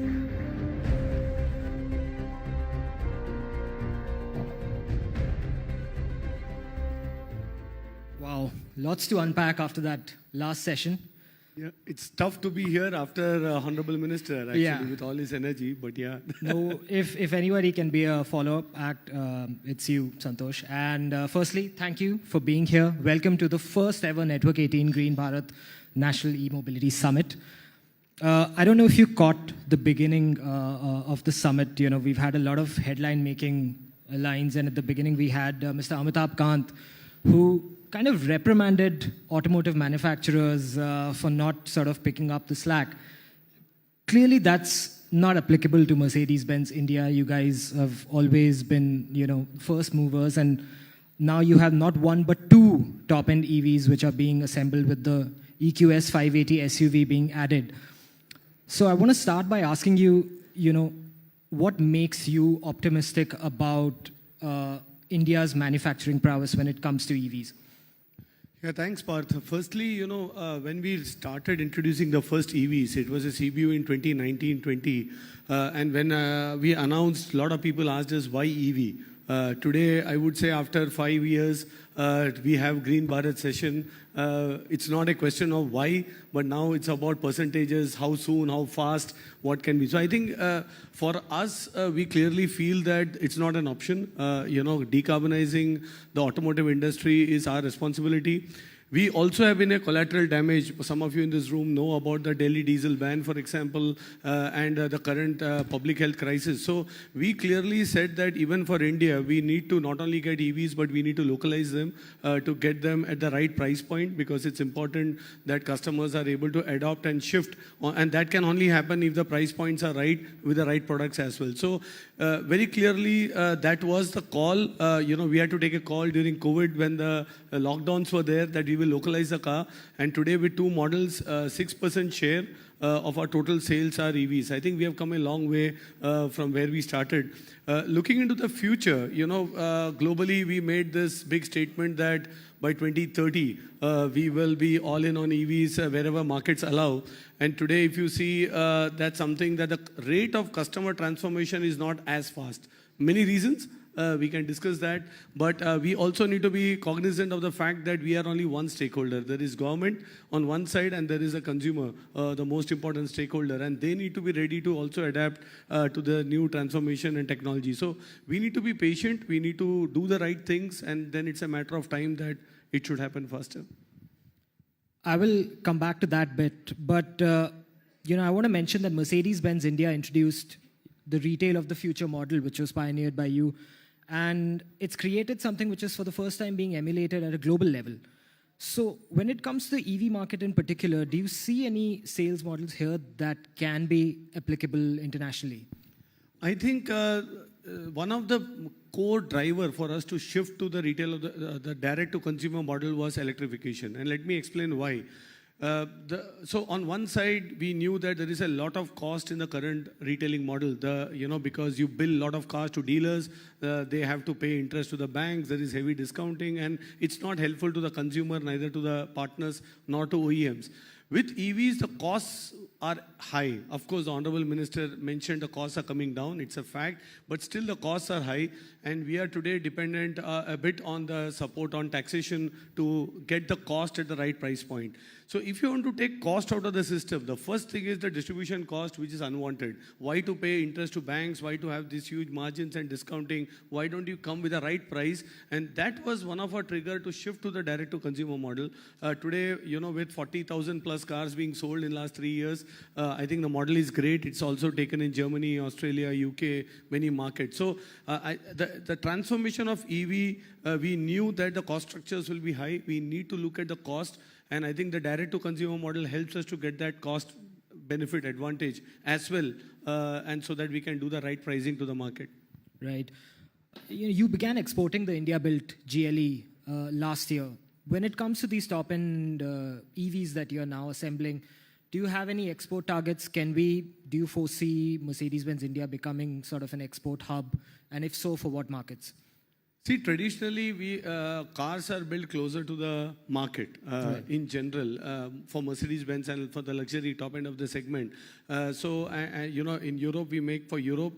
Wow, lots to unpack after that last session. Yeah, it's tough to be here after Honorable Minister, actually, with all his energy, but yeah. No, if anybody can be a follow-up act, it's you, Santosh. And firstly, thank you for being here. Welcome to the first ever Network 18 Green Bharat National E-Mobility Summit. I don't know if you caught the beginning of the summit. You know, we've had a lot of headline-making lines, and at the beginning we had Mr. Amitabh Kant, who kind of reprimanded automotive manufacturers for not sort of picking up the slack. Clearly, that's not applicable to Mercedes-Benz India. You guys have always been, you know, first movers, and now you have not one but two top-end EVs which are being assembled with the EQS 580 SUV being added. So I want to start by asking you, you know, what makes you optimistic about India's manufacturing prowess when it comes to EVs? Yeah, thanks, Parth. Firstly, you know, when we started introducing the first EVs, it was a CBU in 2019-20. And when we announced, a lot of people asked us, why EV? Today, I would say after 5 years, we have Green Bharat session. It's not a question of why, but now it's about percentages, how soon, how fast, what can be. So I think for us, we clearly feel that it's not an option. You know, decarbonizing the automotive industry is our responsibility. We also have been a collateral damage. Some of you in this room know about the Delhi diesel ban, for example, and the current public health crisis. So we clearly said that even for India, we need to not only get EVs, but we need to localize them to get them at the right price point, because it's important that customers are able to adopt and shift. And that can only happen if the price points are right with the right products as well. So very clearly, that was the call. You know, we had to take a call during COVID when the lockdowns were there, that we will localize the car. And today with two models, 6% share of our total sales are EVs. I think we have come a long way from where we started. Looking into the future, you know, globally we made this big statement that by 2030, we will be all in on EVs wherever markets allow. And today, if you see, that's something that the rate of customer transformation is not as fast. Many reasons. We can discuss that, but we also need to be cognizant of the fact that we are only one stakeholder. There is government on one side and there is a consumer, the most important stakeholder, and they need to be ready to also adapt to the new transformation and technology. So we need to be patient, we need to do the right things, and then it's a matter of time that it should happen faster. I will come back to that bit, but you know, I want to mention that Mercedes-Benz India introduced the Retail of the Future model, which was pioneered by you. And it's created something which is for the first time being emulated at a global level. So when it comes to the EV market in particular, do you see any sales models here that can be applicable internationally? I think one of the core driver for us to shift to the retail of the direct-to-consumer model was electrification. And let me explain why. So on one side, we knew that there is a lot of cost in the current retailing model. You know, because you bill a lot of cars to dealers, they have to pay interest to the banks, there is heavy discounting, and it's not helpful to the consumer, neither to the partners, nor to OEMs. With EVs, the costs are high. Of course, the Honorable Minister mentioned the costs are coming down. It's a fact. But still, the costs are high. And we are today dependent a bit on the support on taxation to get the cost at the right price point. So if you want to take cost out of the system, the first thing is the distribution cost, which is unwanted. Why to pay interest to banks? Why to have these huge margins and discounting? Why don't you come with the right price? And that was one of our trigger to shift to the direct-to-consumer model. Today, you know, with 40,000 plus cars being sold in last 3 years, I think the model is great. It's also taken in Germany, Australia, UK, many markets. So the transformation of EV, we knew that the cost structures will be high. We need to look at the cost. And I think the direct-to-consumer model helps us to get that cost benefit advantage as well, and so that we can do the right pricing to the market. Right. You began exporting the India-built GLE last year. When it comes to these top-end EVs that you're now assembling, do you have any export targets? Do you foresee Mercedes-Benz India becoming sort of an export hub? And if so, for what markets? See, traditionally, cars are built closer to the market in general for Mercedes-Benz and for the luxury top end of the segment. In Europe, we make for Europe,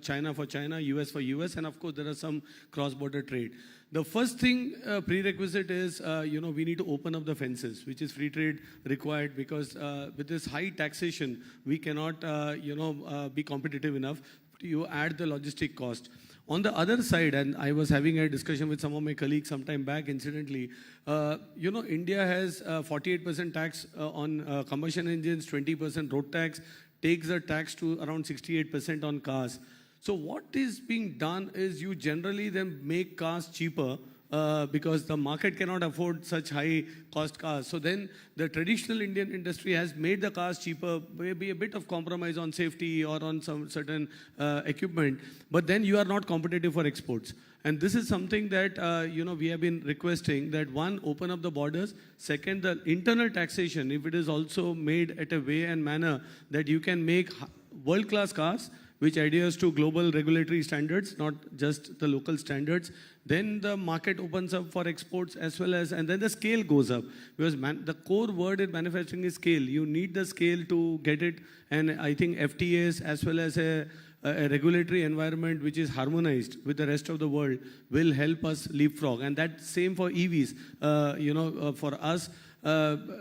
China for China, US for US, and of course, there are some cross-border trade. The first thing prerequisite is, we need to open up the fences, which is free trade required, because with this high taxation, we cannot, be competitive enough. You add the logistic cost. On the other side, and I was having a discussion with some of my colleagues some time back, incidentally, India has 48% tax on combustion engines, 20% road tax, takes the tax to around 68% on cars. So what is being done is you generally then make cars cheaper because the market cannot afford such high cost cars. So then the traditional Indian industry has made the cars cheaper, maybe a bit of compromise on safety or on some certain equipment, but then you are not competitive for exports. And this is something that, we have been requesting, that one, open up the borders. Second, the internal taxation, if it is also made at a way and manner that you can make world-class cars, which adheres to global regulatory standards, not just the local standards, then the market opens up for exports as well as, and then the scale goes up. Because the core word in manufacturing is scale. You need the scale to get it, and I think FTAs as well as a regulatory environment which is harmonized with the rest of the world will help us leapfrog. And that's same for EVs. For us,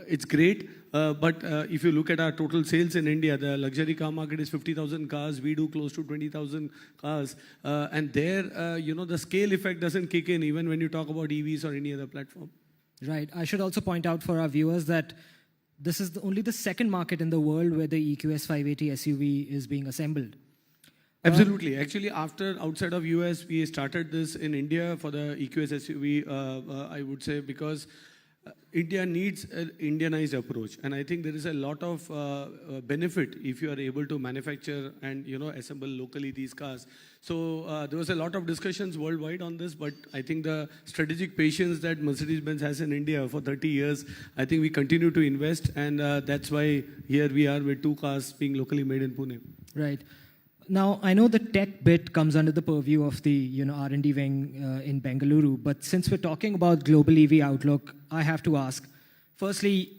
it's great, but if you look at our total sales in India, the luxury car market is 50,000 cars. We do close to 20,000 cars. And there, the scale effect doesn't kick in even when you talk about EVs or any other platform. Right. I should also point out for our viewers that this is only the second market in the world where the EQS 580 SUV is being assembled. Absolutely. Actually, outside of US, we started this in India for the EQS SUV, I would say, because India needs an Indianized approach. And I think there is a lot of benefit if you are able to manufacture and, assemble locally these cars. So there was a lot of discussions worldwide on this, but I think the strategic patience that Mercedes-Benz has in India for 30 years, I think we continue to invest. And that's why here we are with 2 cars being locally made in Pune. Right. Now, I know the tech bit comes under the purview of the R&D wing in Bengaluru, but since we're talking about global EV outlook, I have to ask. Firstly,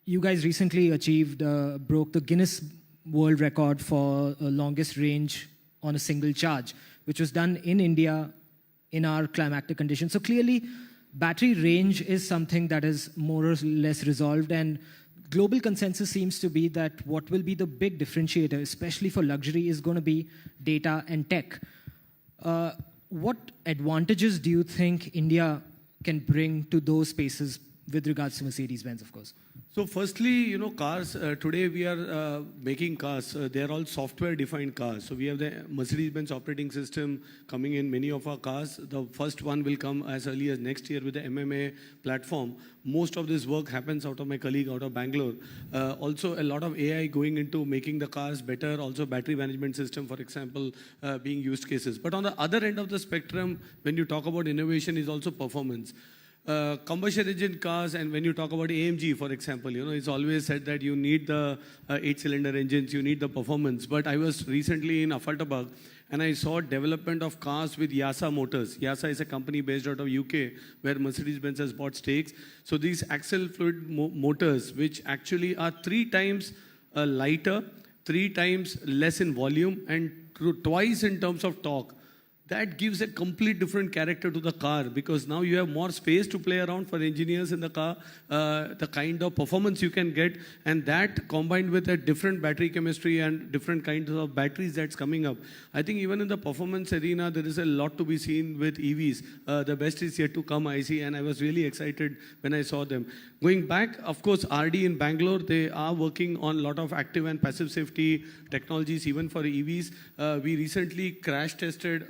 you guys recently broke the Guinness World Record for longest range on a single charge, which was done in India in our climactic conditions. So clearly, battery range is something that is more or less resolved, and global consensus seems to be that what will be the big differentiator, especially for luxury, is going to be data and tech. What advantages do you think India can bring to those spaces with regards to Mercedes-Benz, of course? So firstly, cars, today we are making cars. They are all software-defined cars. So we have the Mercedes-Benz operating system coming in many of our cars. The first one will come as early as next year with the MMA platform. Most of this work happens out of my colleague out of Bangalore. Also, a lot of AI going into making the cars better. Also, battery management system, for example, being used cases. But on the other end of the spectrum, when you talk about innovation, is also performance. Combustion engine cars, and when you talk about AMG, for example, it's always said that you need the 8-cylinder engines, you need the performance. But I was recently in Affaltabad, and I saw development of cars with YASA motors. YASA is a company based out of UK, where Mercedes-Benz has bought stakes. So these axle fluid motors, which actually are 3 times lighter, 3 times less in volume, and twice in terms of torque. That gives a complete different character to the car, because now you have more space to play around for engineers in the car, the kind of performance you can get, and that combined with a different battery chemistry and different kinds of batteries that's coming up. I think even in the performance arena, there is a lot to be seen with EVs. The best is yet to come, I see, and I was really excited when I saw them. Going back, of course, RD in Bangalore, they are working on a lot of active and passive safety technologies, even for EVs. We recently crash tested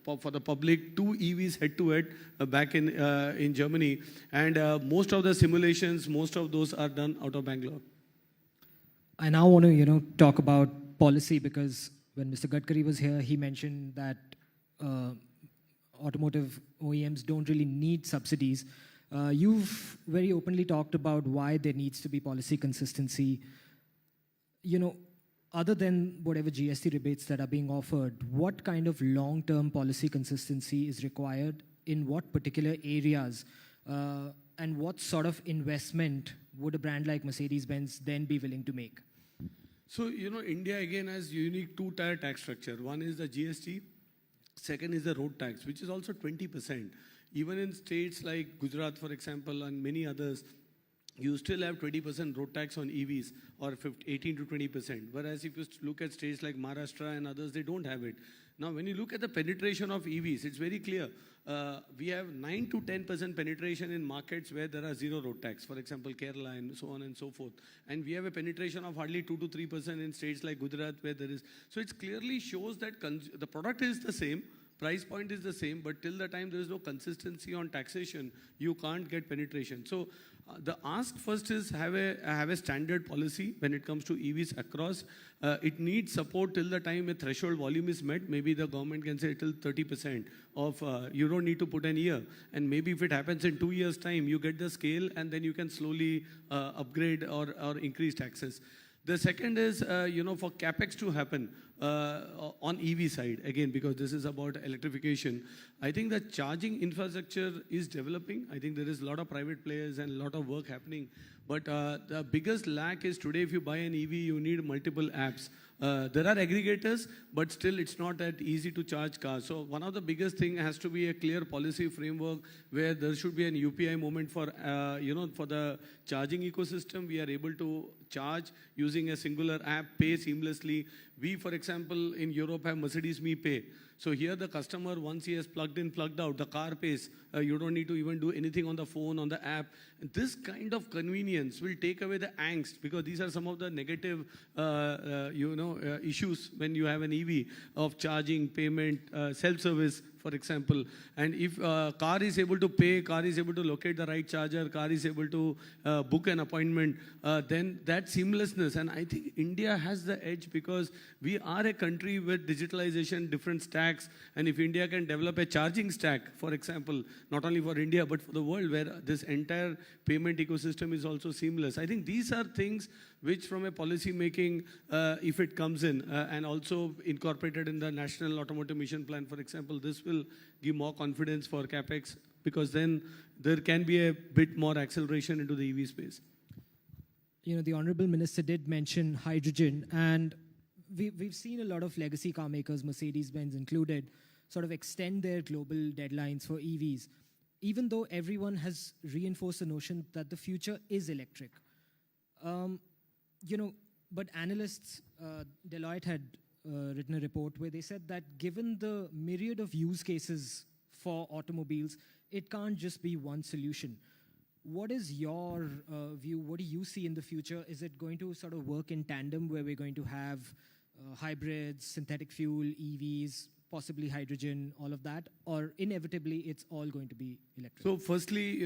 for the public 2 EVs head-to-head back in Germany, and most of the simulations, most of those are done out of Bangalore. I now want to talk about policy, because when Mr. Gadkari was here, he mentioned that automotive OEMs don't really need subsidies. You've very openly talked about why there needs to be policy consistency. You know, other than whatever GST rebates that are being offered, what kind of long-term policy consistency is required in what particular areas, and what sort of investment would a brand like Mercedes-Benz then be willing to make? So, you know, India again has unique two-tier tax structure. One is the GST, second is the road tax, which is also 20%. Even in states like Gujarat, for example, and many others, you still have 20% road tax on EVs, or 18 to 20%. Whereas if you look at states like Maharashtra and others, they don't have it. Now, when you look at the penetration of EVs, it's very clear. We have 9 to 10% penetration in markets where there are zero road tax, for example, Kerala and so on and so forth. And we have a penetration of hardly 2 to 3% in states like Gujarat where there is. So it clearly shows that the product is the same, price point is the same, but till the time there is no consistency on taxation, you can't get penetration. So the ask first is have a standard policy when it comes to EVs across. It needs support till the time a threshold volume is met. Maybe the government can say till 30% of, you don't need to put an year. And maybe if it happens in 2 years' time, you get the scale and then you can slowly upgrade or increase taxes. The second is, you know, for CapEx to happen on EV side, again, because this is about electrification, I think the charging infrastructure is developing. I think there is a lot of private players and a lot of work happening. But the biggest lack is today, if you buy an EV, you need multiple apps. There are aggregators, but still it's not that easy to charge cars. So one of the biggest thing has to be a clear policy framework where there should be an UPI moment for, you know, for the charging ecosystem. We are able to charge using a singular app, pay seamlessly. We, for example, in Europe have Mercedes Me Pay. So here the customer, once he has plugged in, plugged out, the car pays. You don't need to even do anything on the phone, on the app. And this kind of convenience will take away the angst, because these are some of the negative, issues when you have an EV of charging, payment, self-service, for example. And if car is able to pay, car is able to locate the right charger, car is able to book an appointment, then that seamlessness. And I think India has the edge because we are a country with digitalization, different stacks. And if India can develop a charging stack, for example, not only for India, but for the world, where this entire payment ecosystem is also seamless. I think these are things which from a policy making, if it comes in, and also incorporated in the National Automotive Mission Plan, for example, this will give more confidence for CapEx, because then there can be a bit more acceleration into the EV space. You know, the Honorable Minister did mention hydrogen, and we've seen a lot of legacy car makers, Mercedes-Benz included, sort of extend their global deadlines for EVs, even though everyone has reinforced the notion that the future is electric. But analysts, Deloitte had written a report where they said that given the myriad of use cases for automobiles, it can't just be one solution. What is your view? What do you see in the future? Is it going to sort of work in tandem where we're going to have hybrids, synthetic fuel, EVs, possibly hydrogen, all of that? Or inevitably, it's all going to be electric? So firstly,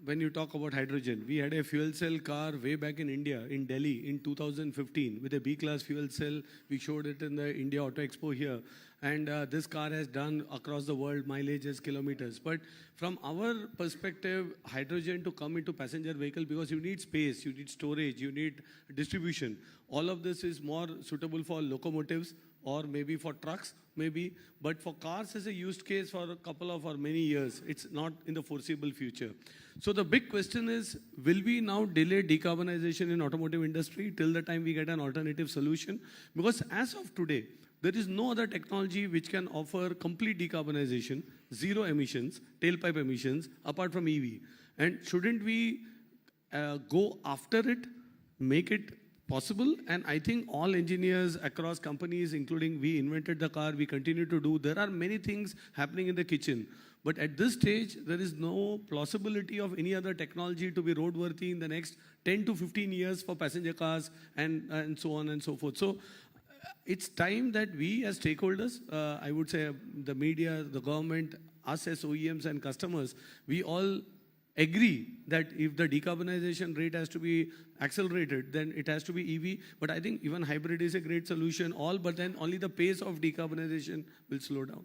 when you talk about hydrogen, we had a fuel cell car way back in India, in Delhi, in 2015, with a B-class fuel cell. We showed it in the India Auto Expo here. And this car has done across the world mileages, kilometers. But from our perspective, hydrogen to come into passenger vehicle, because you need space, you need storage, you need distribution. All of this is more suitable for locomotives or maybe for trucks, maybe. But for cars is a use case for a couple of or many years. It's not in the foreseeable future. So the big question is, will we now delay decarbonization in automotive industry till the time we get an alternative solution? Because as of today, there is no other technology which can offer complete decarbonization, zero emissions, tailpipe emissions, apart from EV. And shouldn't we go after it, make it possible? And I think all engineers across companies, including we invented the car, we continue to do. There are many things happening in the kitchen. But at this stage, there is no plausibility of any other technology to be roadworthy in the next 10 to 15 years for passenger cars and so on and so forth. So it's time that we as stakeholders, I would say the media, the government, us as OEMs and customers, we all agree that if the decarbonization rate has to be accelerated, then it has to be EV. But I think even hybrid is a great solution, but then only the pace of decarbonization will slow down.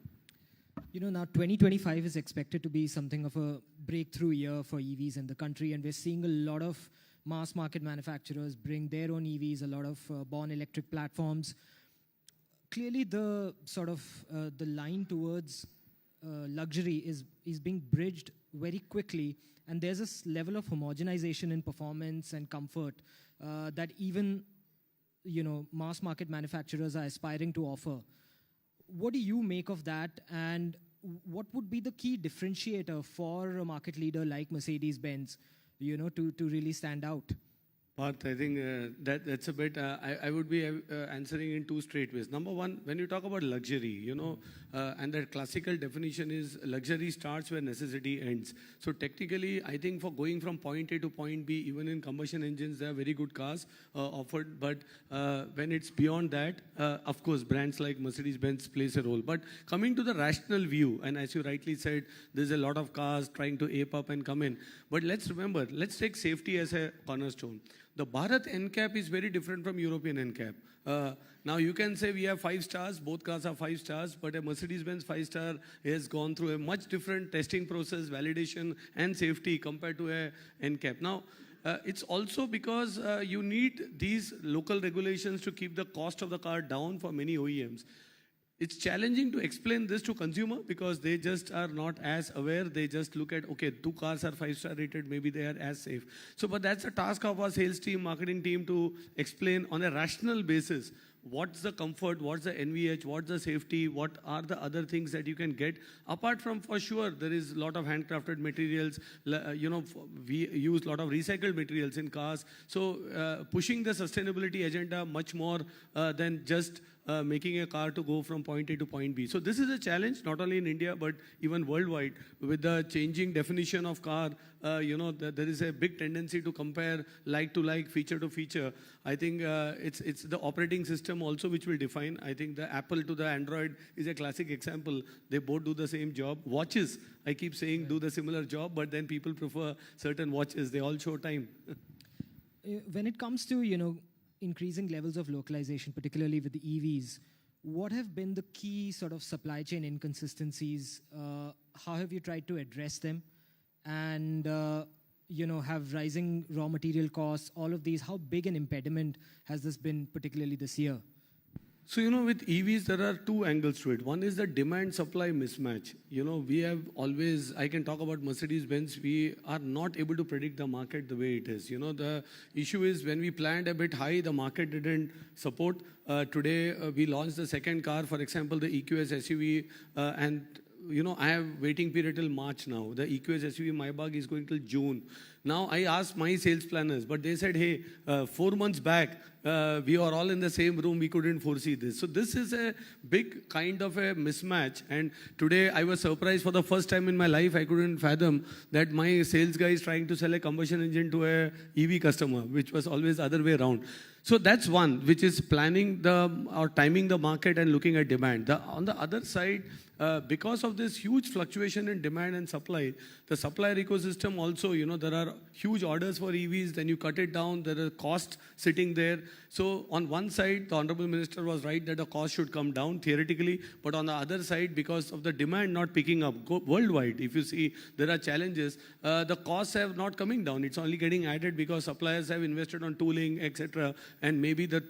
Now 2025 is expected to be something of a breakthrough year for EVs in the country, and we're seeing a lot of mass market manufacturers bring their own EVs, a lot of born electric platforms. Clearly, the sort of the line towards luxury is being bridged very quickly, and there's this level of homogenization in performance and comfort that even mass market manufacturers are aspiring to offer. What do you make of that, and what would be the key differentiator for a market leader like Mercedes-Benz, to really stand out? Parth, I think that's a bit, I would be answering in two straight ways. Number one, when you talk about luxury, and that classical definition is luxury starts where necessity ends. So technically, I think for going from point A to point B, even in combustion engines, there are very good cars offered. But when it's beyond that, of course, brands like Mercedes-Benz plays a role. But coming to the rational view, and as you rightly said, there's a lot of cars trying to ape up and come in. But let's remember, let's take safety as a cornerstone. The Bharat NCAP is very different from European NCAP. Now you can say we have 5 stars, both cars are 5 stars, but a Mercedes-Benz 5-star has gone through a much different testing process, validation and safety compared to a NCAP. Now, it's also because you need these local regulations to keep the cost of the car down for many OEMs. It's challenging to explain this to consumer because they just are not as aware. They just look at, okay, 2 cars are 5-star rated, maybe they are as safe. So, but that's a task of our sales team, marketing team to explain on a rational basis. What's the comfort, what's the NVH, what's the safety, what are the other things that you can get. Apart from, for sure, there is a lot of handcrafted materials. We use a lot of recycled materials in cars. So pushing the sustainability agenda much more than just making a car to go from point A to point B. So this is a challenge, not only in India, but even worldwide. With the changing definition of car, there is a big tendency to compare like to like, feature to feature. I think it's the operating system also which will define. I think the Apple to the Android is a classic example. They both do the same job. Watches, I keep saying, do the similar job, but then people prefer certain watches. They all show time. When it comes to, increasing levels of localization, particularly with the EVs, what have been the key sort of supply chain inconsistencies? How have you tried to address them? And, have rising raw material costs, all of these, how big an impediment has this been, particularly this year? So, with EVs, there are 2 angles to it. One is the demand-supply mismatch. We have always, I can talk about Mercedes-Benz, we are not able to predict the market the way it is. The issue is when we planned a bit high, the market didn't support. Today, we launched the 2nd car, for example, the EQS SUV, and I have waiting period till March now. The EQS SUV Maybach is going till June. Now, I asked my sales planners, but they said, hey, 4 months back, we are all in the same room, we couldn't foresee this. So this is a big kind of a mismatch. And today, I was surprised for the first time in my life, I couldn't fathom that my sales guy is trying to sell a combustion engine to a EV customer, which was always the other way around. So that's one, which is planning or timing the market and looking at demand. On the other side, because of this huge fluctuation in demand and supply, the supplier ecosystem also, there are huge orders for EVs, then you cut it down, there are costs sitting there. So on one side, the Honorable Minister was right that the cost should come down theoretically, but on the other side, because of the demand not picking up worldwide, if you see, there are challenges, the costs have not coming down. It's only getting added because suppliers have invested on tooling, etc. And maybe the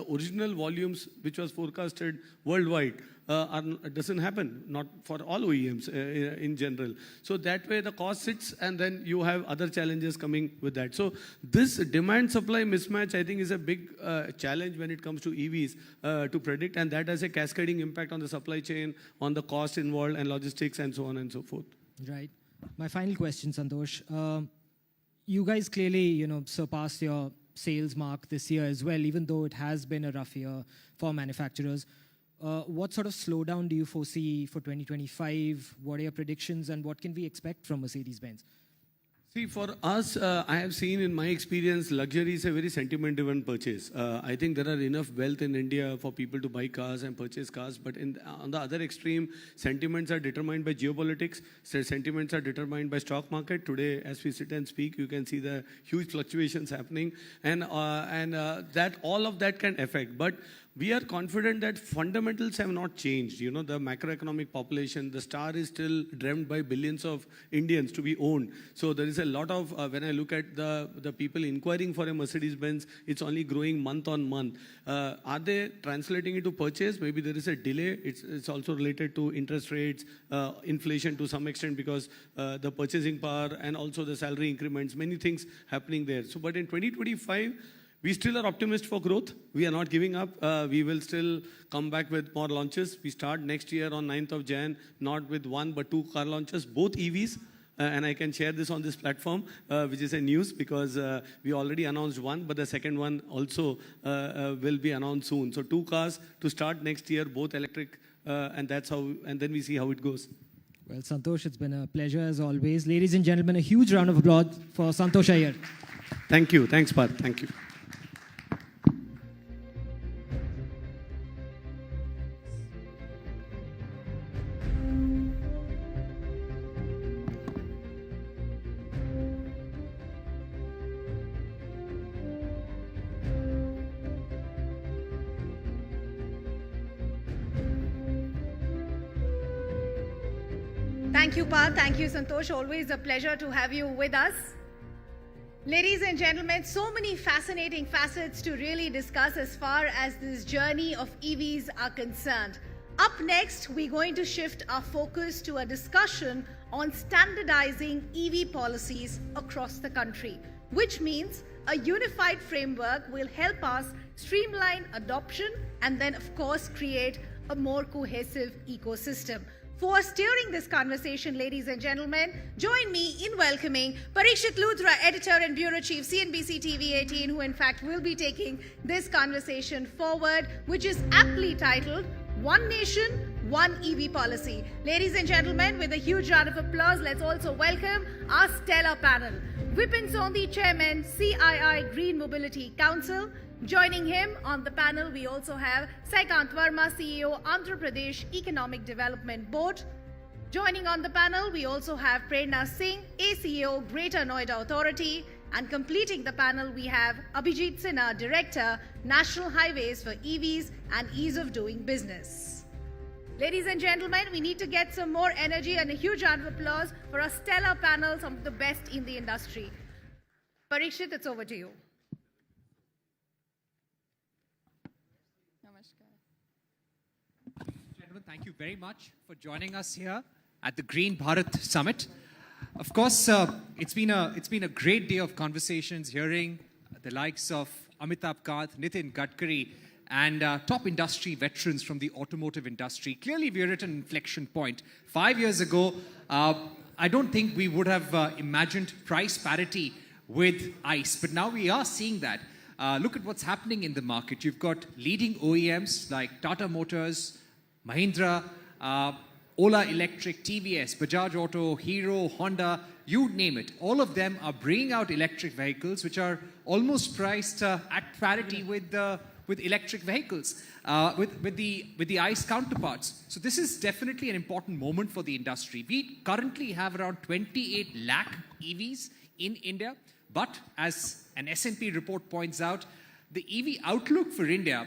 original volumes which was forecasted worldwide doesn't happen, not for all OEMs in general. So that way the cost sits and then you have other challenges coming with that. So this demand-supply mismatch, I think, is a big challenge when it comes to EVs to predict, and that has a cascading impact on the supply chain, on the cost involved and logistics and so on and so forth. Right. My final question, Santosh. You guys clearly, surpassed your sales mark this year as well, even though it has been a rough year for manufacturers. What sort of slowdown do you foresee for 2025? What are your predictions, and what can we expect from Mercedes-Benz? See, for us, I have seen in my experience, luxury is a very sentiment-driven purchase. I think there are enough wealth in India for people to buy cars and purchase cars, but on the other extreme, sentiments are determined by geopolitics, sentiments are determined by stock market. Today, as we sit and speak, you can see the huge fluctuations happening, and that all of that can affect. But we are confident that fundamentals have not changed. You know, the macroeconomic population, the star is still dreamt by billions of Indians to be owned. So there is a lot of, when I look at the people inquiring for a Mercedes-Benz, it's only growing month on month. Are they translating into purchase? Maybe there is a delay. It's also related to interest rates, inflation to some extent, because the purchasing power and also the salary increments, many things happening there. So, but in 2025, we still are optimistic for growth. We are not giving up. We will still come back with more launches. We start next year on 9th of Jan, not with 1 but 2 car launches, both EVs. And I can share this on this platform, which is a news, because we already announced one, but the second one also will be announced soon. So 2 cars to start next year, both electric, and that's how, and then we see how it goes. Well, Santosh, it's been a pleasure as always. Ladies and gentlemen, a huge round of applause for Santosh Iyer. Thank you. Thanks, Parth. Thank you. Thank you, Parth. Thank you, Santosh. Always a pleasure to have you with us. Ladies and gentlemen, so many fascinating facets to really discuss as far as this journey of EVs are concerned. Up next, we're going to shift our focus to a discussion on standardizing EV policies across the country, which means a unified framework will help us streamline adoption and then, of course, create a more cohesive ecosystem. For steering this conversation, ladies and gentlemen, join me in welcoming Parikshit Luthra, Editor and Bureau Chief, CNBC TV 18, who in fact will be taking this conversation forward, which is aptly titled, One Nation, One EV Policy. Ladies and gentlemen, with a huge round of applause, let's also welcome our stellar panel. Vipin Sondhi, Chairman, CII Green Mobility Council. Joining him on the panel, we also have Saikant Verma, CEO, Andhra Pradesh Economic Development Board. Joining on the panel, we also have Prerna Singh, ACO, Greater Noida Authority. And completing the panel, we have Abhijit Sinha, Director, National Highways for EVs and Ease of Doing Business. Ladies and gentlemen, we need to get some more energy and a huge round of applause for a stellar panel, some of the best in the industry. Parikshit, it's over to you. Gentlemen, thank you very much for joining us here at the Green Bharat Summit. Of course, it's been a great day of conversations, hearing the likes of Amitabh Kant, Nitin Gadkari, and top industry veterans from the automotive industry. Clearly, we're at an inflection point. 5 years ago, I don't think we would have imagined price parity with ICE, but now we are seeing that. Look at what's happening in the market. You've got leading OEMs like Tata Motors, Mahindra, Ola Electric, TVS, Bajaj Auto, Hero, Honda, you name it. All of them are bringing out electric vehicles which are almost priced at parity with electric vehicles, with the ICE counterparts. So this is definitely an important moment for the industry. We currently have around 28 lakh EVs in India, but as an S&P report points out, the EV outlook for India,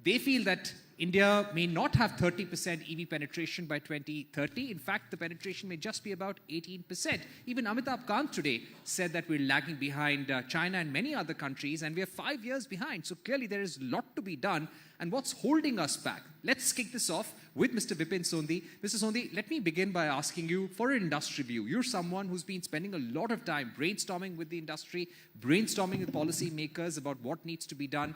they feel that India may not have 30% EV penetration by 2030. In fact, the penetration may just be about 18%. Even Amitabh Kant today said that we're lagging behind China and many other countries, and we are 5 years behind. So clearly there is a lot to be done. And what's holding us back? Let's kick this off with Mr. Vipin Sondhi. Mr. Sondhi, let me begin by asking you for an industry view. You're someone who's been spending a lot of time brainstorming with the industry, brainstorming with policy makers about what needs to be done.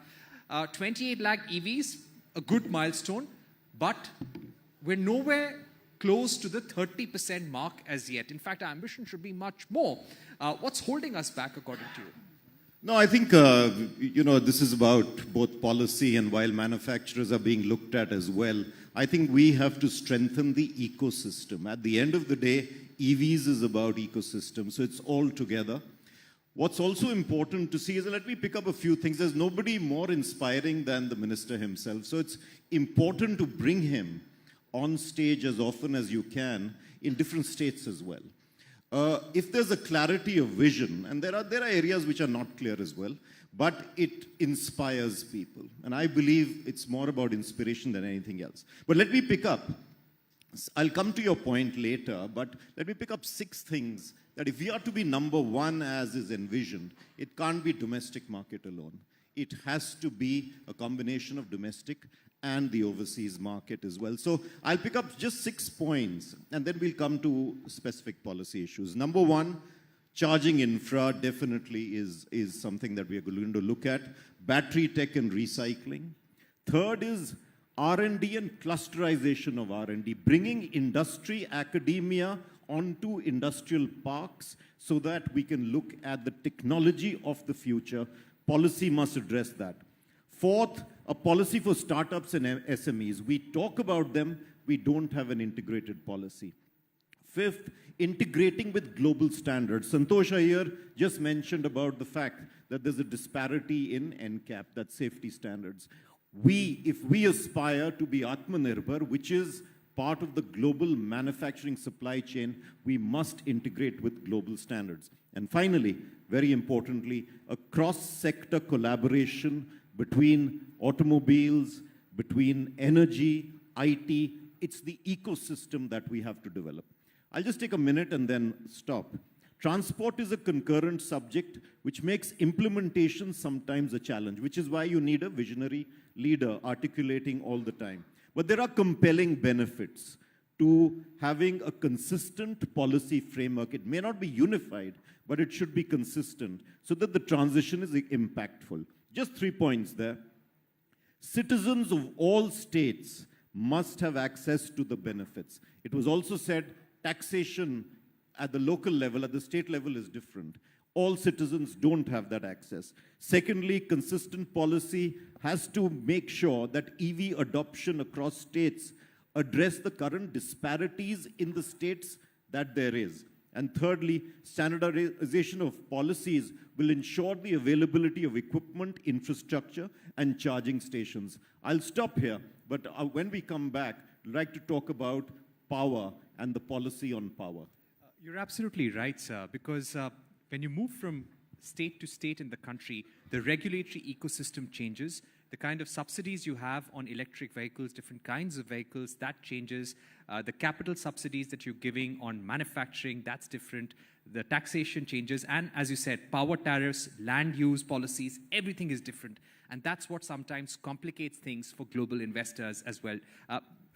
28 lakh EVs, a good milestone, but we're nowhere close to the 30% mark as yet. In fact, our ambition should be much more. What's holding us back, according to you? No, I think, this is about both policy and while manufacturers are being looked at as well, I think we have to strengthen the ecosystem. At the end of the day, EVs is about ecosystem, so it's all together. What's also important to see is, let me pick up a few things. There's nobody more inspiring than the minister himself. So it's important to bring him on stage as often as you can in different states as well. If there's a clarity of vision, and there are areas which are not clear as well, but it inspires people. And I believe it's more about inspiration than anything else. But let me pick up, I'll come to your point later, but let me pick up 6 things that if we are to be number one as is envisioned, it can't be domestic market alone. It has to be a combination of domestic and the overseas market as well. So I'll pick up just 6 points, and then we'll come to specific policy issues. Number one, charging infra definitely is something that we are going to look at. Battery tech and recycling. Third is R&D and clusterization of R&D, bringing industry, academia onto industrial parks so that we can look at the technology of the future. Policy must address that. Fourth, a policy for startups and SMEs. We talk about them, we don't have an integrated policy. Fifth, integrating with global standards. Santosh here just mentioned about the fact that there's a disparity in NCAP, that's safety standards. If we aspire to be Atmanirbhar, which is part of the global manufacturing supply chain, we must integrate with global standards. And finally, very importantly, a cross-sector collaboration between automobiles, between energy, IT. It's the ecosystem that we have to develop. I'll just take a minute and then stop. Transport is a concurrent subject which makes implementation sometimes a challenge, which is why you need a visionary leader articulating all the time. But there are compelling benefits to having a consistent policy framework. It may not be unified, but it should be consistent so that the transition is impactful. Just 3 points there. Citizens of all states must have access to the benefits. It was also said taxation at the local level, at the state level is different. All citizens don't have that access. Secondly, consistent policy has to make sure that EV adoption across states address the current disparities in the states that there is. And thirdly, standardization of policies will ensure the availability of equipment, infrastructure, and charging stations. I'll stop here, but when we come back, I'd like to talk about power and the policy on power. You're absolutely right, sir, because when you move from state to state in the country, the regulatory ecosystem changes. The kind of subsidies you have on electric vehicles, different kinds of vehicles, that changes. The capital subsidies that you're giving on manufacturing, that's different. The taxation changes. And as you said, power tariffs, land use policies, everything is different. And that's what sometimes complicates things for global investors as well.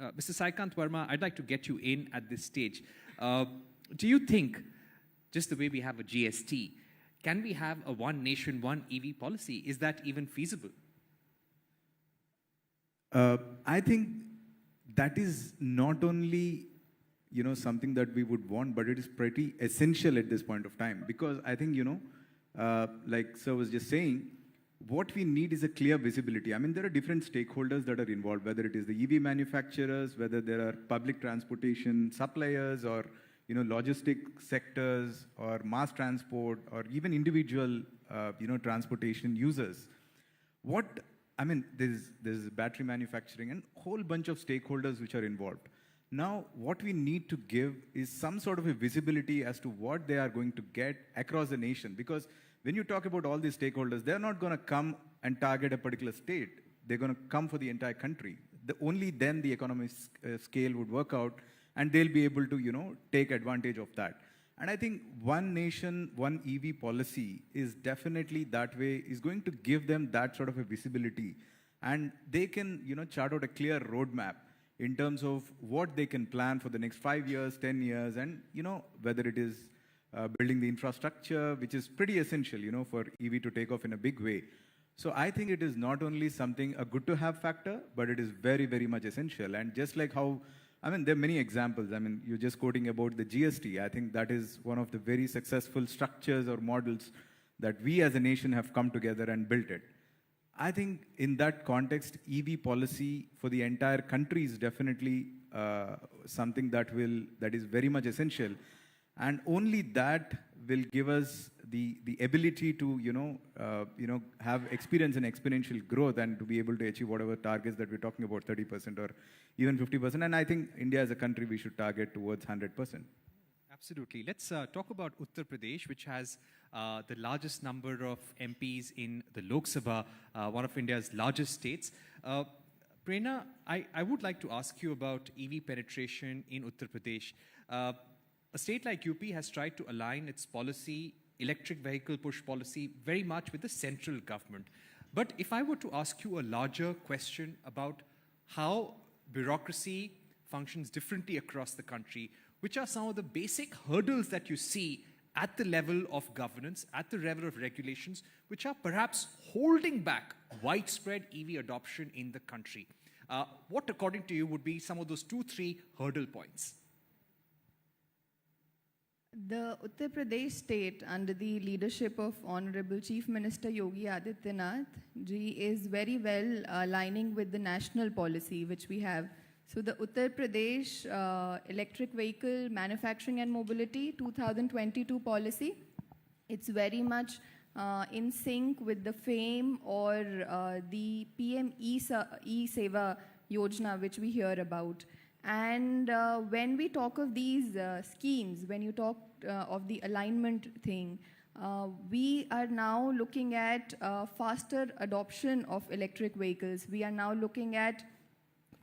Mr. Saikant Verma, I'd like to get you in at this stage. Do you think, just the way we have a GST, can we have a one nation, one EV policy? Is that even feasible? I think that is not only, something that we would want, but it is pretty essential at this point of time. Because I think, like Sir was just saying, what we need is a clear visibility. I mean, there are different stakeholders that are involved, whether it is the EV manufacturers, whether there are public transportation suppliers, or logistic sectors, or mass transport, or even individual, transportation users. There's battery manufacturing and a whole bunch of stakeholders which are involved. Now, what we need to give is some sort of a visibility as to what they are going to get across the nation. Because when you talk about all these stakeholders, they're not going to come and target a particular state. They're going to come for the entire country. Only then the economic scale would work out, and they'll be able to, take advantage of that. And I think one nation, one EV policy is definitely that way, is going to give them that sort of a visibility. And they can, chart out a clear roadmap in terms of what they can plan for the next 5 years, 10 years, and, whether it is building the infrastructure, which is pretty essential, for EV to take off in a big way. So I think it is not only something, a good to have factor, but it is very, very much essential. And just like how, there are many examples. You're just quoting about the GST. I think that is one of the very successful structures or models that we as a nation have come together and built it. I think in that context, EV policy for the entire country is definitely something that is very much essential. And only that will give us the ability to, have experience in exponential growth and to be able to achieve whatever targets that we're talking about, 30% or even 50%. And I think India as a country, we should target towards 100%. Absolutely. Let's talk about Uttar Pradesh, which has the largest number of MPs in the Lok Sabha, one of India's largest states. Prerna, I would like to ask you about EV penetration in Uttar Pradesh. A state like UP has tried to align its policy, electric vehicle push policy, very much with the central government. But if I were to ask you a larger question about how bureaucracy functions differently across the country, which are some of the basic hurdles that you see at the level of governance, at the level of regulations, which are perhaps holding back widespread EV adoption in the country? What, according to you, would be some of those 2-3 hurdle points? The Uttar Pradesh state, under the leadership of Honorable Chief Minister Yogi Adityanath ji, is very well aligning with the national policy which we have. So the Uttar Pradesh Electric Vehicle Manufacturing and Mobility 2022 policy, it's very much in sync with the FAME or the PM E-Seva Yojana which we hear about. And when we talk of these schemes, when you talk of the alignment thing, we are now looking at faster adoption of electric vehicles. We are now looking at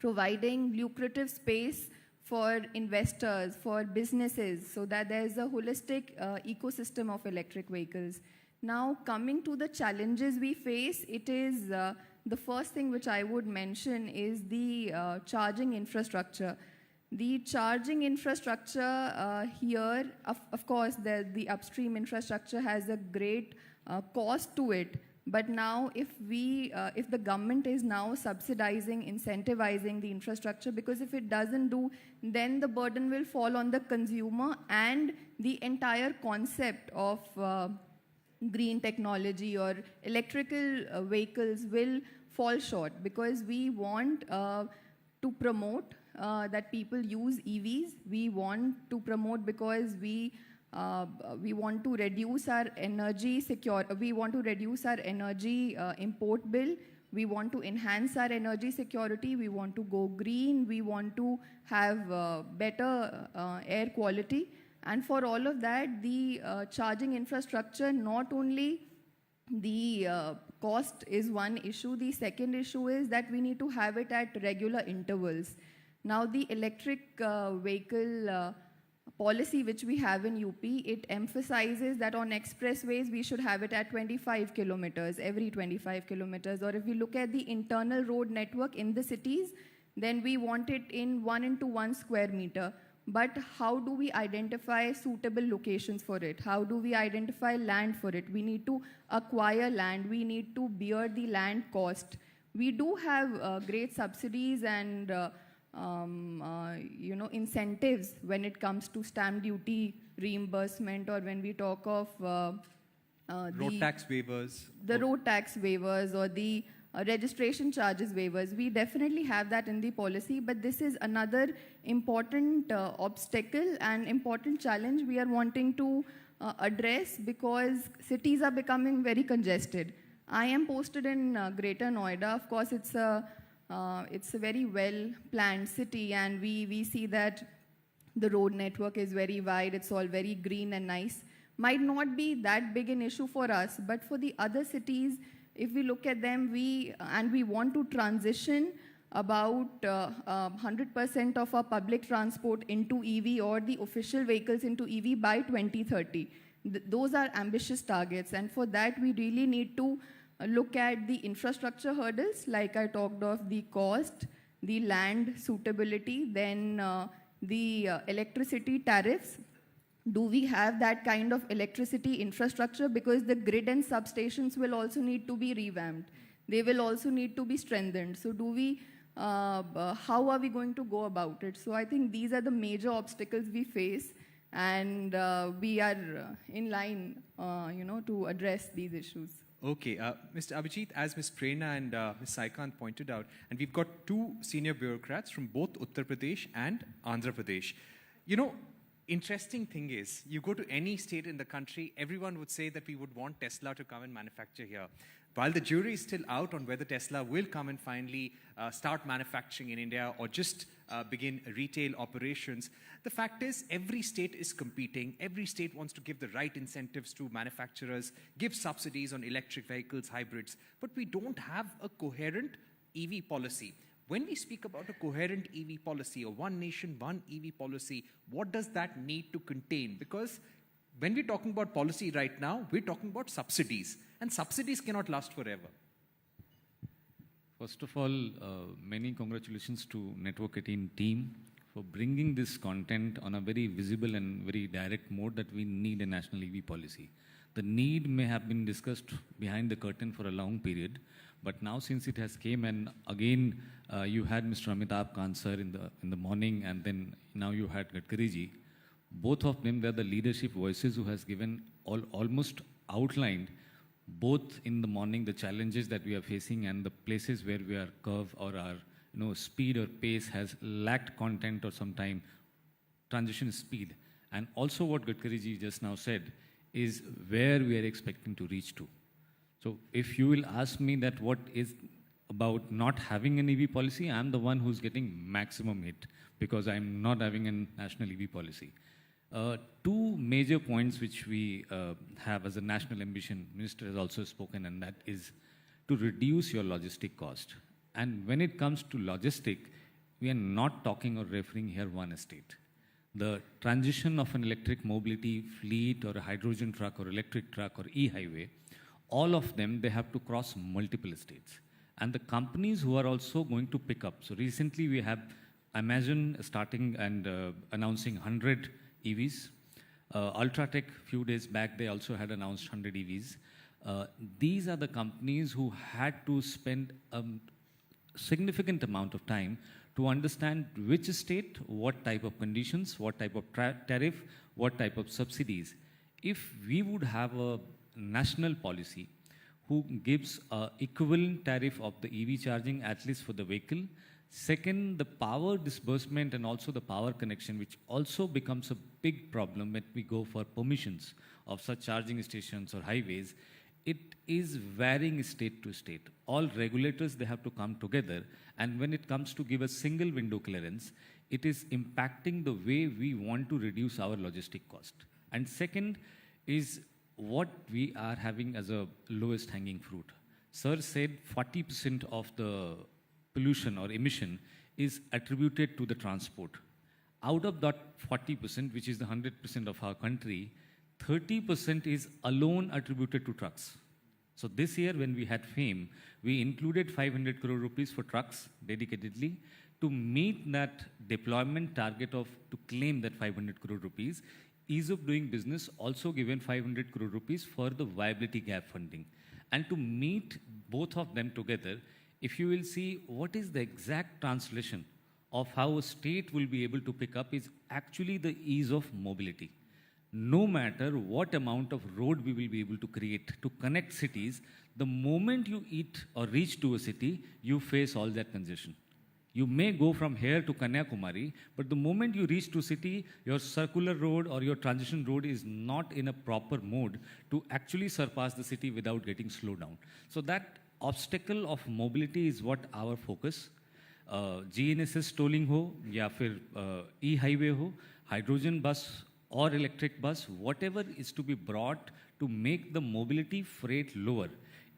providing lucrative space for investors, for businesses, so that there's a holistic ecosystem of electric vehicles. Now, coming to the challenges we face, it is the first thing which I would mention is the charging infrastructure. The charging infrastructure here, of course, the upstream infrastructure has a great cost to it. But now, if the government is now subsidizing, incentivizing the infrastructure, because if it doesn't do, then the burden will fall on the consumer, and the entire concept of green technology or electrical vehicles will fall short, because we want to promote that people use EVs. We want to promote because we want to reduce our energy we want to reduce our energy import bill. We want to enhance our energy security. We want to go green. We want to have better air quality. And for all of that, the charging infrastructure, not only the cost is one issue. The second issue is that we need to have it at regular intervals. Now, the electric vehicle policy which we have in UP, it emphasizes that on expressways we should have it at 25 kilometers, every 25 kilometers. Or if we look at the internal road network in the cities, then we want it in 1 into 1 square meter. But how do we identify suitable locations for it? How do we identify land for it? We need to acquire land. We need to bear the land cost. We do have great subsidies and incentives when it comes to stamp duty reimbursement, or when we talk of road tax waivers. The road tax waivers or the registration charges waivers. We definitely have that in the policy, but this is another important obstacle and important challenge we are wanting to address, because cities are becoming very congested. I am posted in Greater Noida. Of course, it's a very well-planned city, and we see that the road network is very wide. It's all very green and nice. Might not be that big an issue for us, but for the other cities, if we look at them, we want to transition about 100% of our public transport into EV, or the official vehicles into EV by 2030. Those are ambitious targets, and for that we really need to look at the infrastructure hurdles, like I talked of, the cost, the land suitability, then the electricity tariffs. Do we have that kind of electricity infrastructure? Because the grid and substations will also need to be revamped. They will also need to be strengthened. So do we, how are we going to go about it? So I think these are the major obstacles we face, and we are in line, to address these issues. Okay, Mr. Abhijit, as Ms. Prerna and Ms. Saikant pointed out, and we've got two senior bureaucrats from both Uttar Pradesh and Andhra Pradesh. Interesting thing is, you go to any state in the country, everyone would say that we would want Tesla to come and manufacture here. While the jury is still out on whether Tesla will come and finally start manufacturing in India or just begin retail operations, the fact is every state is competing. Every state wants to give the right incentives to manufacturers, give subsidies on electric vehicles, hybrids, but we don't have a coherent EV policy. When we speak about a coherent EV policy, or one nation, one EV policy, what does that need to contain? Because when we're talking about policy right now, we're talking about subsidies, and subsidies cannot last forever. First of all, many congratulations to Network18 team for bringing this content on a very visible and very direct mode that we need a national EV policy. The need may have been discussed behind the curtain for a long period, but now since it has came, and again you had Mr. Amitabh Kant sir in the morning, and then now you had Gadkari ji. Both of them were the leadership voices who has given almost outlined both in the morning the challenges that we are facing and the places where we are curve or our speed or pace has lacked content or sometime transition speed. And also what Gadkari ji just now said is where we are expecting to reach to. So if you will ask me that what is about not having an EV policy, I'm the one who's getting maximum hit because I'm not having a national EV policy. Two major points which we have as a national ambition, Minister has also spoken, and that is to reduce your logistic cost. And when it comes to logistic, we are not talking or referring here one state. The transition of an electric mobility fleet or a hydrogen truck or electric truck or e-highway, all of them, they have to cross multiple states. And the companies who are also going to pick up. So recently we have Amazon starting and announcing 100 EVs. Ultratech, few days back, they also had announced 100 EVs. These are the companies who had to spend a significant amount of time to understand which state, what type of conditions, what type of tariff, what type of subsidies. If we would have a national policy who gives equivalent tariff of the EV charging, at least for the vehicle. Second, the power disbursement and also the power connection, which also becomes a big problem when we go for permissions of such charging stations or highways. It is varying state to state. All regulators, they have to come together. And when it comes to give a single window clearance, it is impacting the way we want to reduce our logistic cost. And second is what we are having as a lowest hanging fruit. Sir said 40% of the pollution or emission is attributed to the transport. Out of that 40%, which is the 100% of our country, 30% is alone attributed to trucks. So this year when we had FAME, we included 500 crore rupees for trucks dedicatedly to meet that deployment target of to claim that 500 crore rupees. Ease of doing business also given 500 crore rupees for the viability gap funding. And to meet both of them together, if you will see what is the exact translation of how a state will be able to pick up is actually the ease of mobility. No matter what amount of road we will be able to create to connect cities, the moment you eat or reach to a city, you face all that congestion. You may go from here to Kanyakumari, but the moment you reach to city, your circular road or your transition road is not in a proper mode to actually surpass the city without getting slowed down. So that obstacle of mobility is what our focus. GNSS tolling ho, या फिर e-highway ho, hydrogen bus or electric bus, whatever is to be brought to make the mobility freight lower,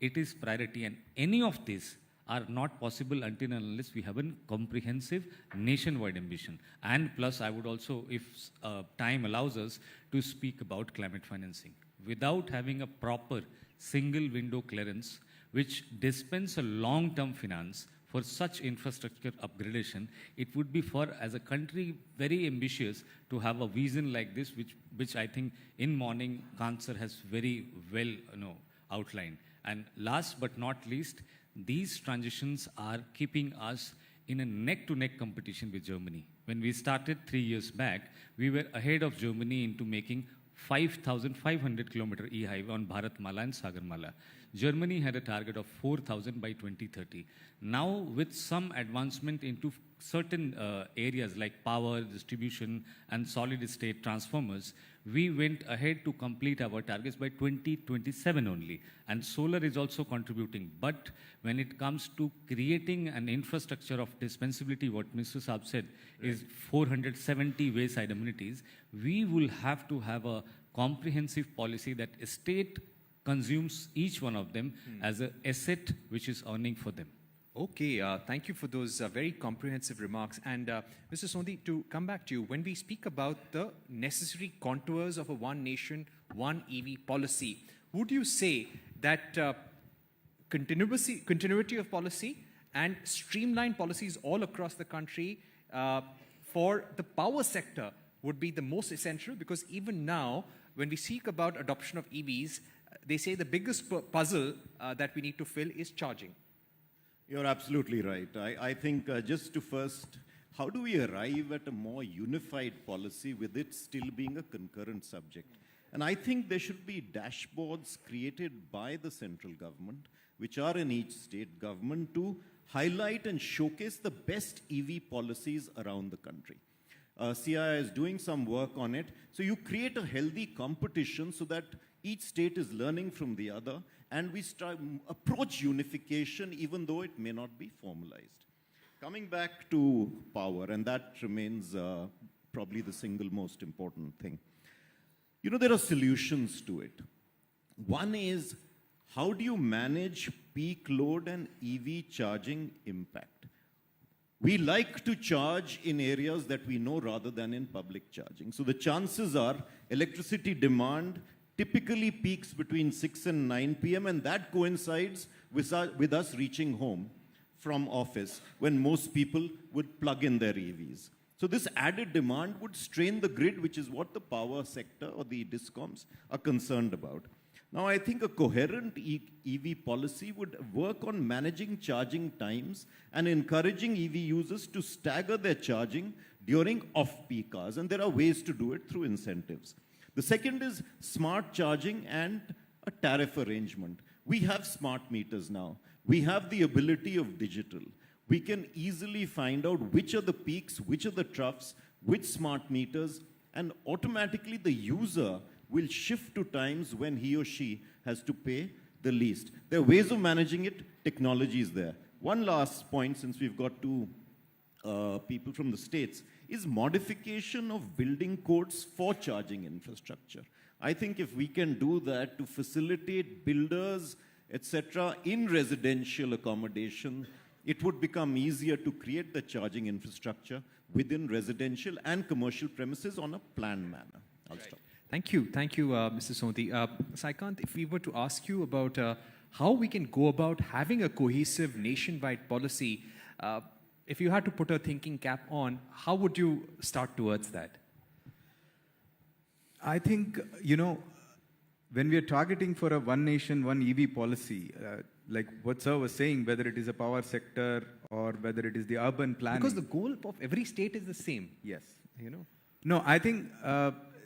it is priority. And any of these are not possible until and unless we have a comprehensive nationwide ambition. And plus, I would also, if time allows us, to speak about climate financing. Without having a proper single window clearance, which dispense a long-term finance for such infrastructure upgradation, it would be for, as a country, very ambitious to have a vision like this, which I think in morning, Kant sir has very well outlined. And last but not least, these transitions are keeping us in a neck-to-neck competition with Germany. When we started 3 years back, we were ahead of Germany into making 5,500 kilometer e-highway on Bharat Mala and Sagar Mala. Germany had a target of 4,000 by 2030. Now, with some advancement into certain areas like power, distribution, and solid-state transformers, we went ahead to complete our targets by 2027 only. And solar is also contributing. But when it comes to creating an infrastructure of dispensability, what Mr. Saab said is 470 wayside amenities, we will have to have a comprehensive policy that state consumes each one of them as an asset which is earning for them. Okay, thank you for those very comprehensive remarks. And Mr. Sondhi, to come back to you, when we speak about the necessary contours of a one nation, one EV policy, would you say that continuity of policy and streamlined policies all across the country for the power sector would be the most essential? Because even now, when we speak about adoption of EVs, they say the biggest puzzle that we need to fill is charging. You're absolutely right. I think just to first, how do we arrive at a more unified policy with it still being a concurrent subject? And I think there should be dashboards created by the central government, which are in each state government, to highlight and showcase the best EV policies around the country. CII is doing some work on it. So you create a healthy competition so that each state is learning from the other, and we approach unification even though it may not be formalized. Coming back to power, and that remains probably the single most important thing. You know, there are solutions to it. One is, how do you manage peak load and EV charging impact? We like to charge in areas that we know rather than in public charging. So the chances are electricity demand typically peaks between 6 and 9 p.m. and that coincides with us reaching home from office when most people would plug in their EVs. So this added demand would strain the grid, which is what the power sector or the discoms are concerned about. Now, I think a coherent EV policy would work on managing charging times and encouraging EV users to stagger their charging during off-peak hours. And there are ways to do it through incentives. The second is smart charging and a tariff arrangement. We have smart meters now. We have the ability of digital. We can easily find out which are the peaks, which are the troughs, which smart meters, and automatically the user will shift to times when he or she has to pay the least. There are ways of managing it. Technology is there. One last point, since we've got two people from the States, is modification of building codes for charging infrastructure. I think if we can do that to facilitate builders, etc., in residential accommodation, it would become easier to create the charging infrastructure within residential and commercial premises on a planned manner. I'll stop. Thank you, Mr. Sondhi. Saikant, if we were to ask you about how we can go about having a cohesive nationwide policy, if you had to put a thinking cap on, how would you start towards that? I think, you know, when we are targeting for a one nation, one EV policy, like what Sir was saying, whether it is a power sector or whether it is the urban planning. Because the goal of every state is the same. Yes. You know. No, I think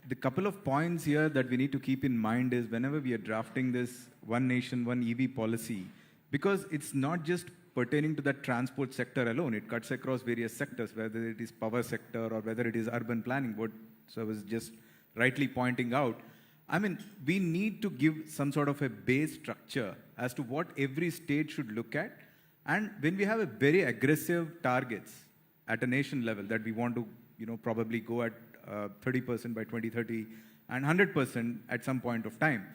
the couple of points here that we need to keep in mind is whenever we are drafting this one nation, one EV policy, because it's not just pertaining to the transport sector alone, it cuts across various sectors, whether it is power sector or whether it is urban planning, what Sir was just rightly pointing out. I mean, we need to give some sort of a base structure as to what every state should look at. And when we have a very aggressive targets at a nation level that we want to, you know, probably go at 30% by 2030 and 100% at some point of time,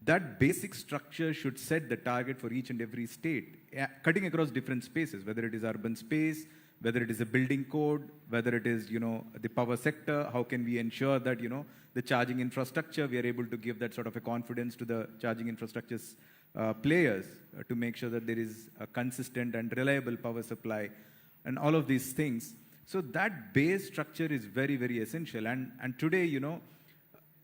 that basic structure should set the target for each and every state, cutting across different spaces, whether it is urban space, whether it is a building code, whether it is, you know, the power sector. How can we ensure that, you know, the charging infrastructure, we are able to give that sort of a confidence to the charging infrastructures players to make sure that there is a consistent and reliable power supply and all of these things. So that base structure is very, very essential. And today, you know,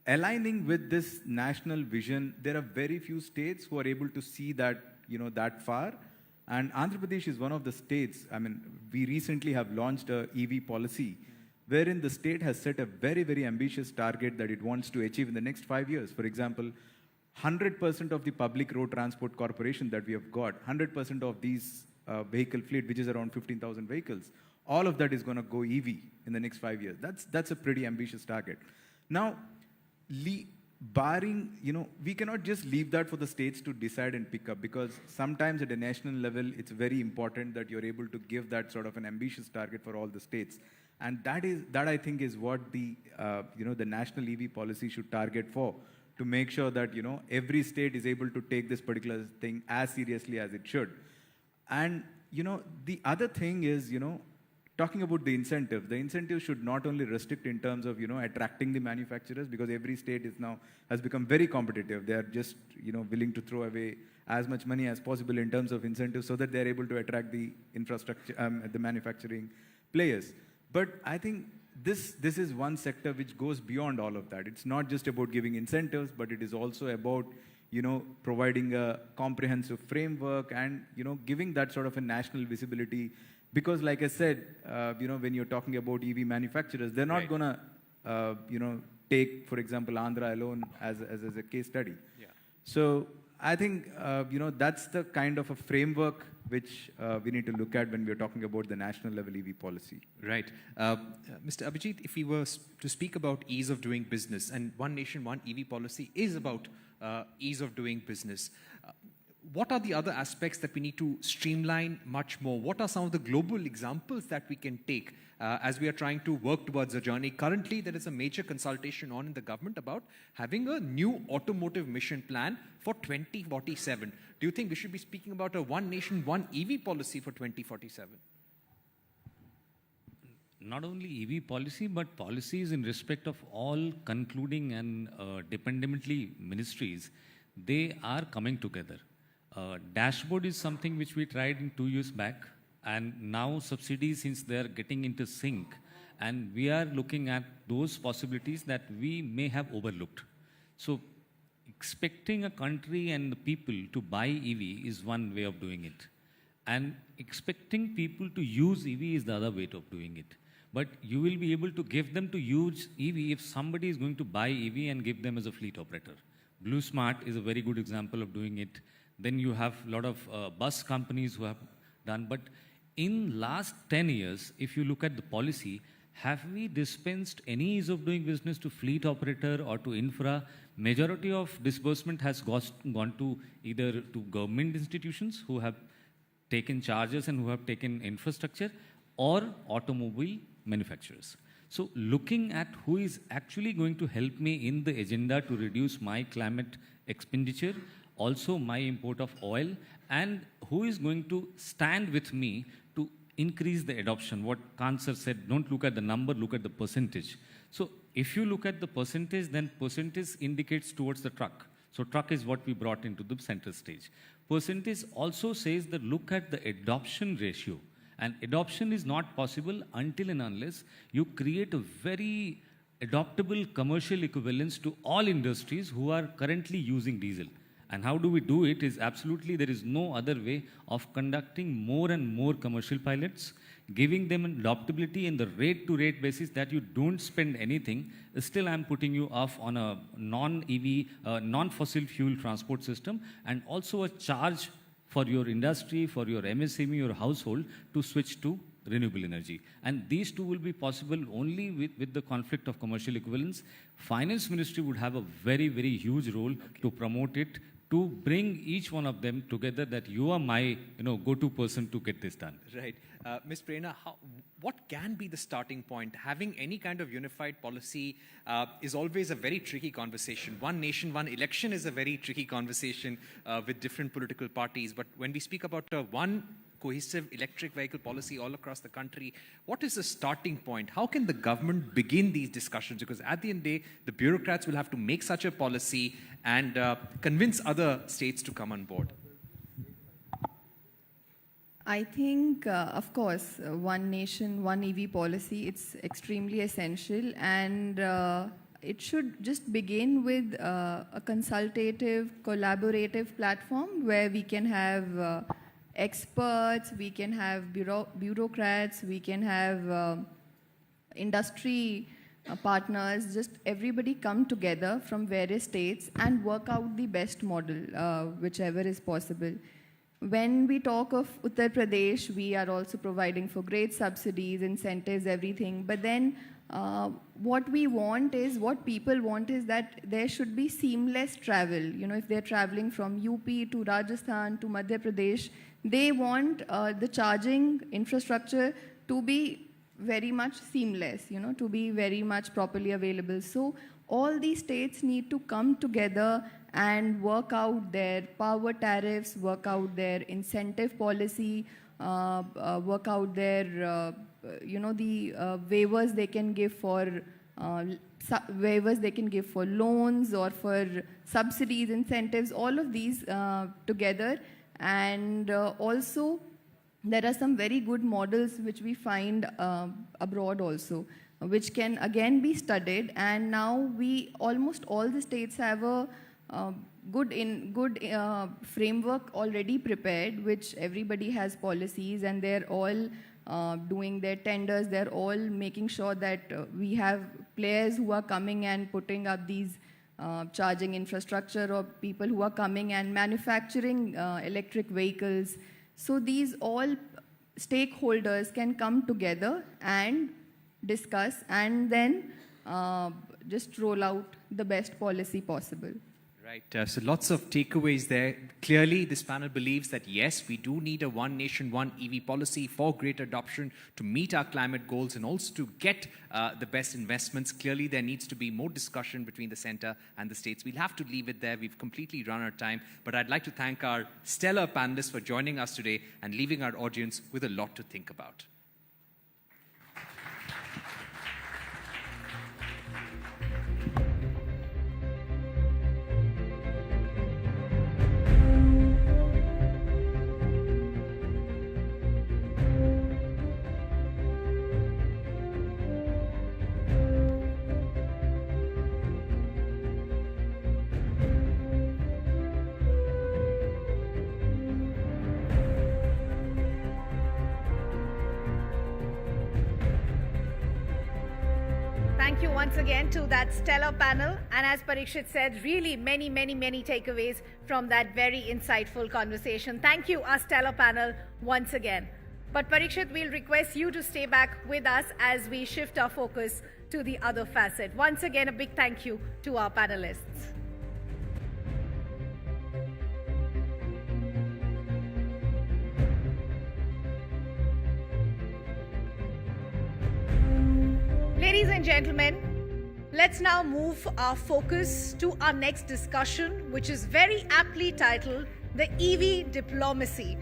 aligning with this national vision, there are very few states who are able to see that, you know, that far. And Andhra Pradesh is one of the states. I mean, we recently have launched a EV policy wherein the state has set a very, very ambitious target that it wants to achieve in the next 5 years. For example, 100% of the public road transport corporation that we have got, 100% of these vehicle fleet, which is around 15,000 vehicles, all of that is going to go EV in the next 5 years. That's a pretty ambitious target. Now, barring, we cannot just leave that for the states to decide and pick up, because sometimes at a national level, it's very important that you're able to give that sort of an ambitious target for all the states. And that I think is what the national EV policy should target for, to make sure that, every state is able to take this particular thing as seriously as it should. And, the other thing is, talking about the incentive should not only restrict in terms of, attracting the manufacturers, because every state has become very competitive. They are just, willing to throw away as much money as possible in terms of incentives so that they're able to attract the infrastructure, the manufacturing players. But I think this is one sector which goes beyond all of that. It's not just about giving incentives, but it is also about, providing a comprehensive framework and, giving that sort of a national visibility. Because like I said, when you're talking about EV manufacturers, they're not going to, take, for example, Andhra alone as a case study. Yeah. So I think, that's the kind of a framework which we need to look at when we're talking about the national level EV policy. Right. Mr. Abhijit, if we were to speak about ease of doing business, and One Nation, One EV policy is about ease of doing business, what are the other aspects that we need to streamline much more? What are some of the global examples that we can take as we are trying to work towards a journey? Currently, there is a major consultation on in the government about having a new automotive mission plan for 2047. Do you think we should be speaking about a One Nation, One EV policy for 2047? Not only EV policy, but policies in respect of all concluding and dependently ministries, they are coming together. Dashboard is something which we tried in 2 years back, and now subsidies, since they are getting into sync, and we are looking at those possibilities that we may have overlooked. So expecting a country and the people to buy EV is one way of doing it. And expecting people to use EV is the other way of doing it. But you will be able to give them to use EV if somebody is going to buy EV and give them as a fleet operator. Blue Smart is a very good example of doing it. Then you have a lot of bus companies who have done. But in last 10 years, if you look at the policy, have we dispensed any ease of doing business to fleet operator or to infra? Majority of disbursement has gone to either to government institutions who have taken charges and who have taken infrastructure, or automobile manufacturers. So looking at who is actually going to help me in the agenda to reduce my climate expenditure, also my import of oil, and who is going to stand with me to increase the adoption. What Kant sir said, don't look at the number, look at the percentage. So if you look at the percentage, then percentage indicates towards the truck. So truck is what we brought into the center stage. Percentage also says that look at the adoption ratio. And adoption is not possible until and unless you create a very adoptable commercial equivalence to all industries who are currently using diesel. And how do we do it is absolutely there is no other way of conducting more and more commercial pilots, giving them an adoptability in the rate-to-rate basis that you don't spend anything. Still, I'm putting you off on a non-EV, non-fossil fuel transport system, and also a charge for your industry, for your MSME or household to switch to renewable energy. And these two will be possible only with the conflict of commercial equivalence. Finance Ministry would have a very, very huge role to promote it, to bring each one of them together that you are my go-to person to get this done. Right. Ms. Prerna, what can be the starting point? Having any kind of unified policy is always a very tricky conversation. One nation, one election is a very tricky conversation with different political parties. But when we speak about one cohesive electric vehicle policy all across the country, what is the starting point? How can the government begin these discussions? Because at the end of the day, the bureaucrats will have to make such a policy and convince other states to come on board. I think, of course, one nation, one EV policy, it's extremely essential, and it should just begin with a consultative, collaborative platform where we can have experts, we can have bureaucrats, we can have industry partners, just everybody come together from various states and work out the best model, whichever is possible. When we talk of Uttar Pradesh, we are also providing for great subsidies, incentives, everything. But then what people want is that there should be seamless travel. You know, if they're traveling from UP to Rajasthan to Madhya Pradesh, they want the charging infrastructure to be very much seamless, you know, to be very much properly available. So all these states need to come together and work out their power tariffs, work out their incentive policy, work out their, the waivers they can give for loans or for subsidies, incentives, all of these together. And also, there are some very good models which we find abroad also, which can again be studied. And now almost all the states have a good framework already prepared, which everybody has policies, and they're all doing their tenders. They're all making sure that we have players who are coming and putting up these charging infrastructure, or people who are coming and manufacturing electric vehicles. So these all stakeholders can come together and discuss and then just roll out the best policy possible. Right. So lots of takeaways there. Clearly, this panel believes that yes, we do need a one nation, one EV policy for greater adoption to meet our climate goals and also to get the best investments. Clearly, there needs to be more discussion between the center and the states. We'll have to leave it there. We've completely run out of time. But I'd like to thank our stellar panelists for joining us today and leaving our audience with a lot to think about. Thank you once again to that stellar panel. And as Parikshit said, really many takeaways from that very insightful conversation. Thank you, our stellar panel, once again. But Parikshit, we'll request you to stay back with us as we shift our focus to the other facet. Once again, a big thank you to our panelists. Ladies and gentlemen, let's now move our focus to our next discussion, which is very aptly titled The EV Diplomacy.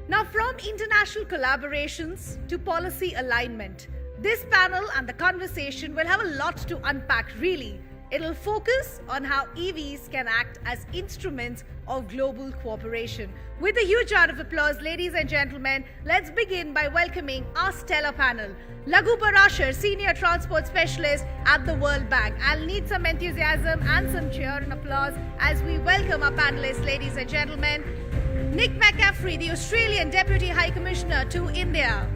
Now, from international collaborations to policy alignment, this panel and the conversation will have a lot to unpack, really. It'll focus on how EVs can act as instruments of global cooperation. With a huge round of applause, ladies and gentlemen, let's begin by welcoming our stellar panel. Laghu Parashar, Senior Transport Specialist at the World Bank. I'll need some enthusiasm and some cheer and applause as we welcome our panelists, ladies and gentlemen. Nick McCaffrey, the Australian Deputy High Commissioner to India.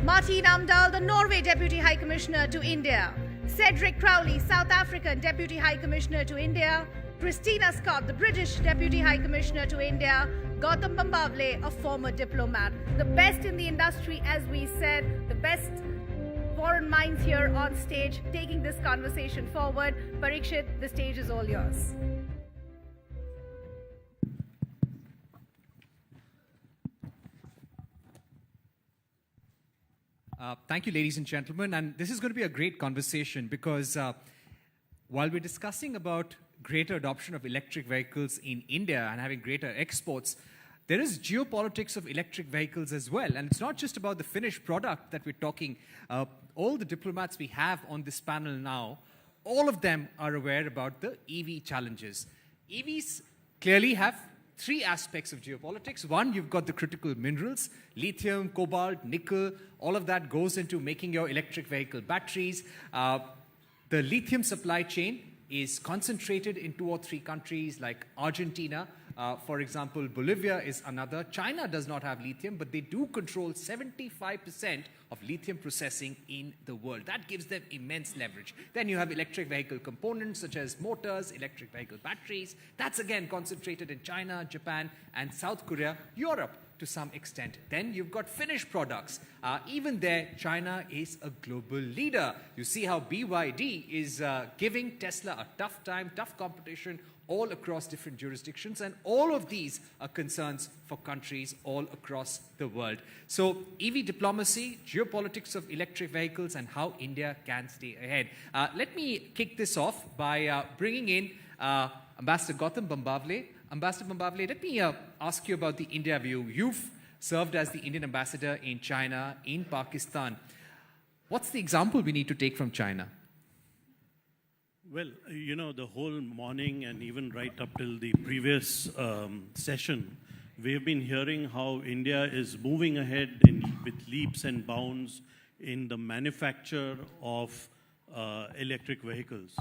Martin Amdahl, the Norway Deputy High Commissioner to India. Cedric Crowley, South African Deputy High Commissioner to India. Christina Scott, the British Deputy High Commissioner to India. Gautam Bambavle, a former diplomat. The best in the industry, as we said, the best foreign minds here on stage taking this conversation forward. Parikshit, the stage is all yours. Thank you, ladies and gentlemen. And this is going to be a great conversation because while we're discussing about greater adoption of electric vehicles in India and having greater exports, there is geopolitics of electric vehicles as well. And it's not just about the finished product that we're talking. All the diplomats we have on this panel now, all of them are aware about the EV challenges. EVs clearly have three aspects of geopolitics. One, you've got the critical minerals, lithium, cobalt, nickel, all of that goes into making your electric vehicle batteries. The lithium supply chain is concentrated in 2 or 3 countries like Argentina. For example, Bolivia is another. China does not have lithium, but they do control 75% of lithium processing in the world. That gives them immense leverage. Then you have electric vehicle components such as motors, electric vehicle batteries. That's again concentrated in China, Japan, and South Korea, Europe to some extent. Then you've got finished products. Even there, China is a global leader. You see how BYD is giving Tesla a tough time, tough competition all across different jurisdictions, and all of these are concerns for countries all across the world. So EV diplomacy, geopolitics of electric vehicles, and how India can stay ahead. Let me kick this off by bringing in Ambassador Gautam Bambavle. Ambassador Bambavle, let me ask you about the India view. You've served as the Indian ambassador in China, in Pakistan. What's the example we need to take from China? Well, you know, the whole morning and even right up till the previous session, we've been hearing how India is moving ahead with leaps and bounds in the manufacture of electric vehicles.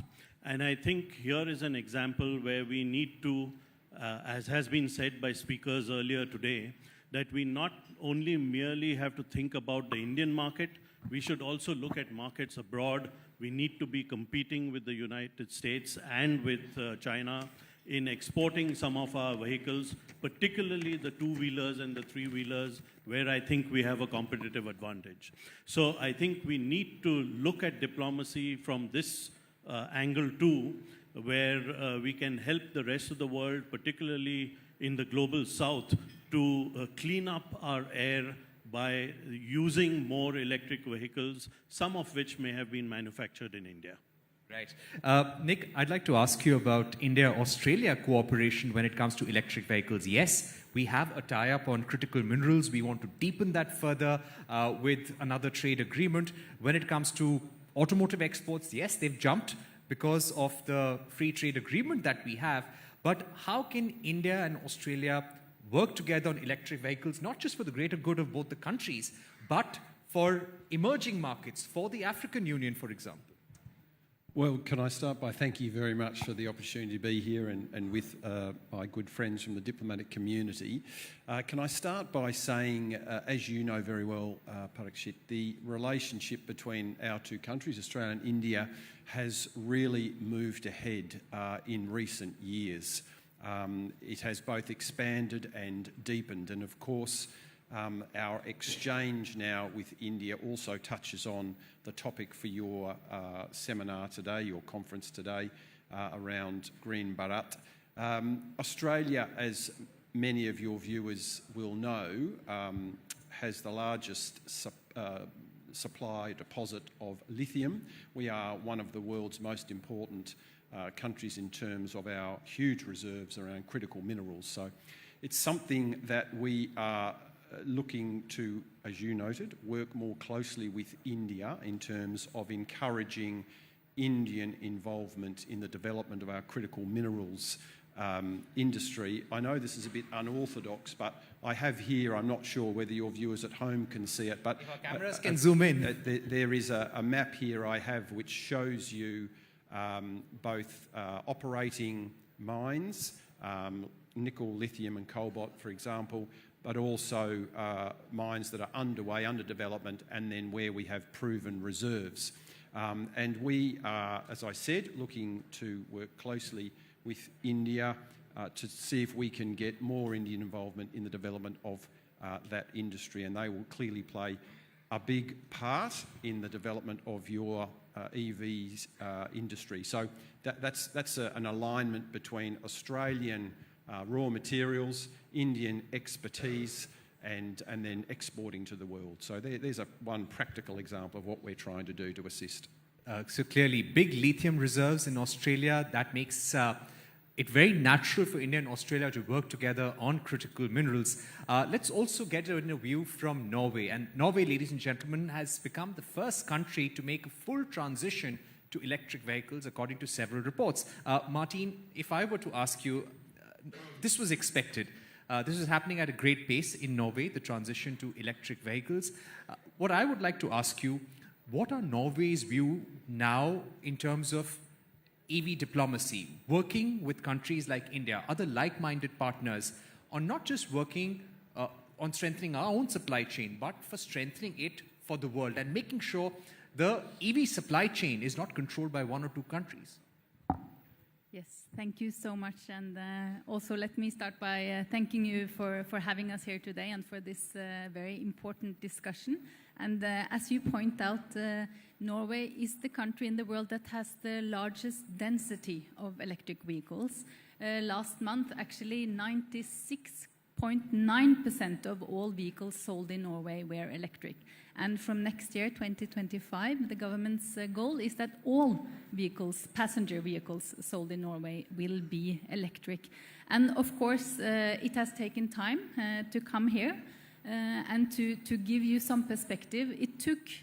And I think here is an example where we need to, as has been said by speakers earlier today, that we not only merely have to think about the Indian market, we should also look at markets abroad. We need to be competing with the United States and with China in exporting some of our vehicles, particularly the two-wheelers and the three-wheelers, where I think we have a competitive advantage. So I think we need to look at diplomacy from this angle too, where we can help the rest of the world, particularly in the global south, to clean up our air by using more electric vehicles, some of which may have been manufactured in India. Right. Nick, I'd like to ask you about India-Australia cooperation when it comes to electric vehicles. Yes, we have a tie-up on critical minerals. We want to deepen that further with another trade agreement. When it comes to automotive exports, yes, they've jumped because of the free trade agreement that we have. But how can India and Australia work together on electric vehicles, not just for the greater good of both the countries, but for emerging markets, for the African Union, for example? Well, can I start by thanking you very much for the opportunity to be here and with my good friends from the diplomatic community. Can I start by saying, as you know very well, Parikshit, the relationship between our two countries, Australia and India, has really moved ahead in recent years. It has both expanded and deepened, and of course our exchange now with India also touches on the topic for your seminar today, your conference today, around Green Bharat. Australia, as many of your viewers will know, has the largest supply deposit of lithium. We are one of the world's most important countries in terms of our huge reserves around critical minerals. So it's something that we are looking to, as you noted, work more closely with India in terms of encouraging Indian involvement in the development of our critical minerals industry. I know this is a bit unorthodox, but I have here, I'm not sure whether your viewers at home can see it, but if our cameras can zoom in. There is a map here I have which shows you both operating mines, nickel, lithium and cobalt, for example, but also mines that are underway, under development, and then where we have proven reserves. And we are, as I said, looking to work closely with India to see if we can get more Indian involvement in the development of that industry, and they will clearly play a big part in the development of your EVs industry. So that's an alignment between Australian raw materials, Indian expertise, and then exporting to the world. So there's one practical example of what we're trying to do to assist. So clearly, big lithium reserves in Australia, that makes it very natural for India and Australia to work together on critical minerals. Let's also get a view from Norway. And Norway, ladies and gentlemen, has become the first country to make a full transition to electric vehicles, according to several reports. Martin, if I were to ask you, this was expected. This is happening at a great pace in Norway, the transition to electric vehicles. What I would like to ask you, what are Norway's view now in terms of EV diplomacy, working with countries like India, other like-minded partners, on not just working on strengthening our own supply chain, but for strengthening it for the world and making sure the EV supply chain is not controlled by one or two countries? Yes, thank you so much. And also let me start by thanking you for having us here today and for this very important discussion. And as you point out, Norway is the country in the world that has the largest density of electric vehicles. Last month, actually, 96.9% of all vehicles sold in Norway were electric. And from next year, 2025, the government's goal is that all vehicles, passenger vehicles sold in Norway will be electric. And of course, it has taken time to come here. And to give you some perspective,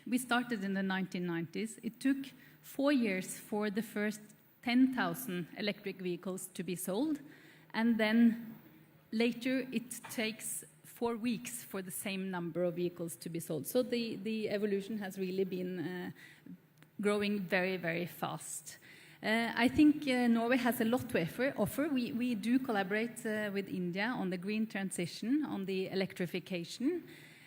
we started in the 1990s. It took 4 years for the first 10,000 electric vehicles to be sold. And then later, it takes 4 weeks for the same number of vehicles to be sold. So the evolution has really been growing very, very fast. I think Norway has a lot to offer. We do collaborate with India on the green transition, on the electrification.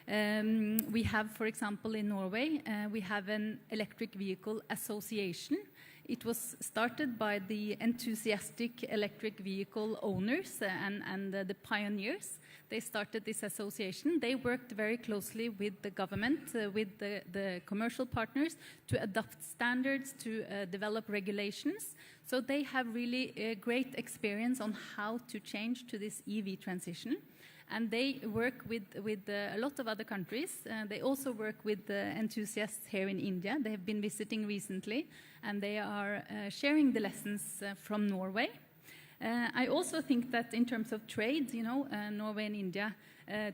We have, for example, in Norway, we have an electric vehicle association. It was started by the enthusiastic electric vehicle owners and the pioneers. They started this association. They worked very closely with the government, with the commercial partners to adopt standards, to develop regulations. So they have really a great experience on how to change to this EV transition. And they work with a lot of other countries. They also work with enthusiasts here in India. They have been visiting recently, and they are sharing the lessons from Norway. I also think that in terms of trade, Norway and India,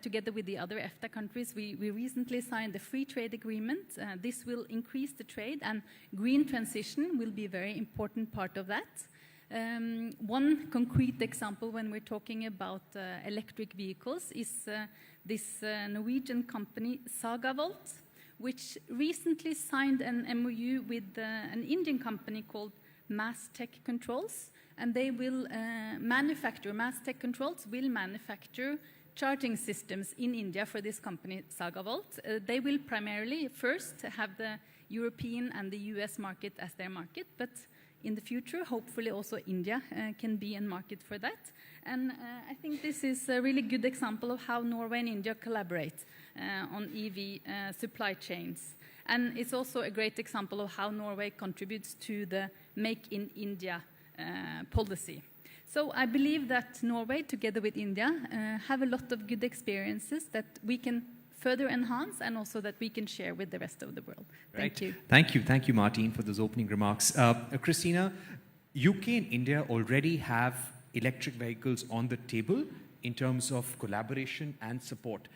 together with the other EFTA countries, we recently signed a free trade agreement. This will increase the trade, and green transition will be a very important part of that. One concrete example when we're talking about electric vehicles is this Norwegian company Sagavolt, which recently signed an MOU with an Indian company called Mass Tech Controls. And they will Mass Tech Controls will manufacture charging systems in India for this company, Sagavolt. They will primarily first have the European and the US market as their market, but in the future, hopefully also India can be a market for that. And I think this is a really good example of how Norway and India collaborate on EV supply chains. And it's also a great example of how Norway contributes to the Make in India policy. So I believe that Norway, together with India, have a lot of good experiences that we can further enhance and also that we can share with the rest of the world. Thank you. Thank you, Martin, for those opening remarks. Christina, UK and India already have electric vehicles on the table in terms of collaboration and support.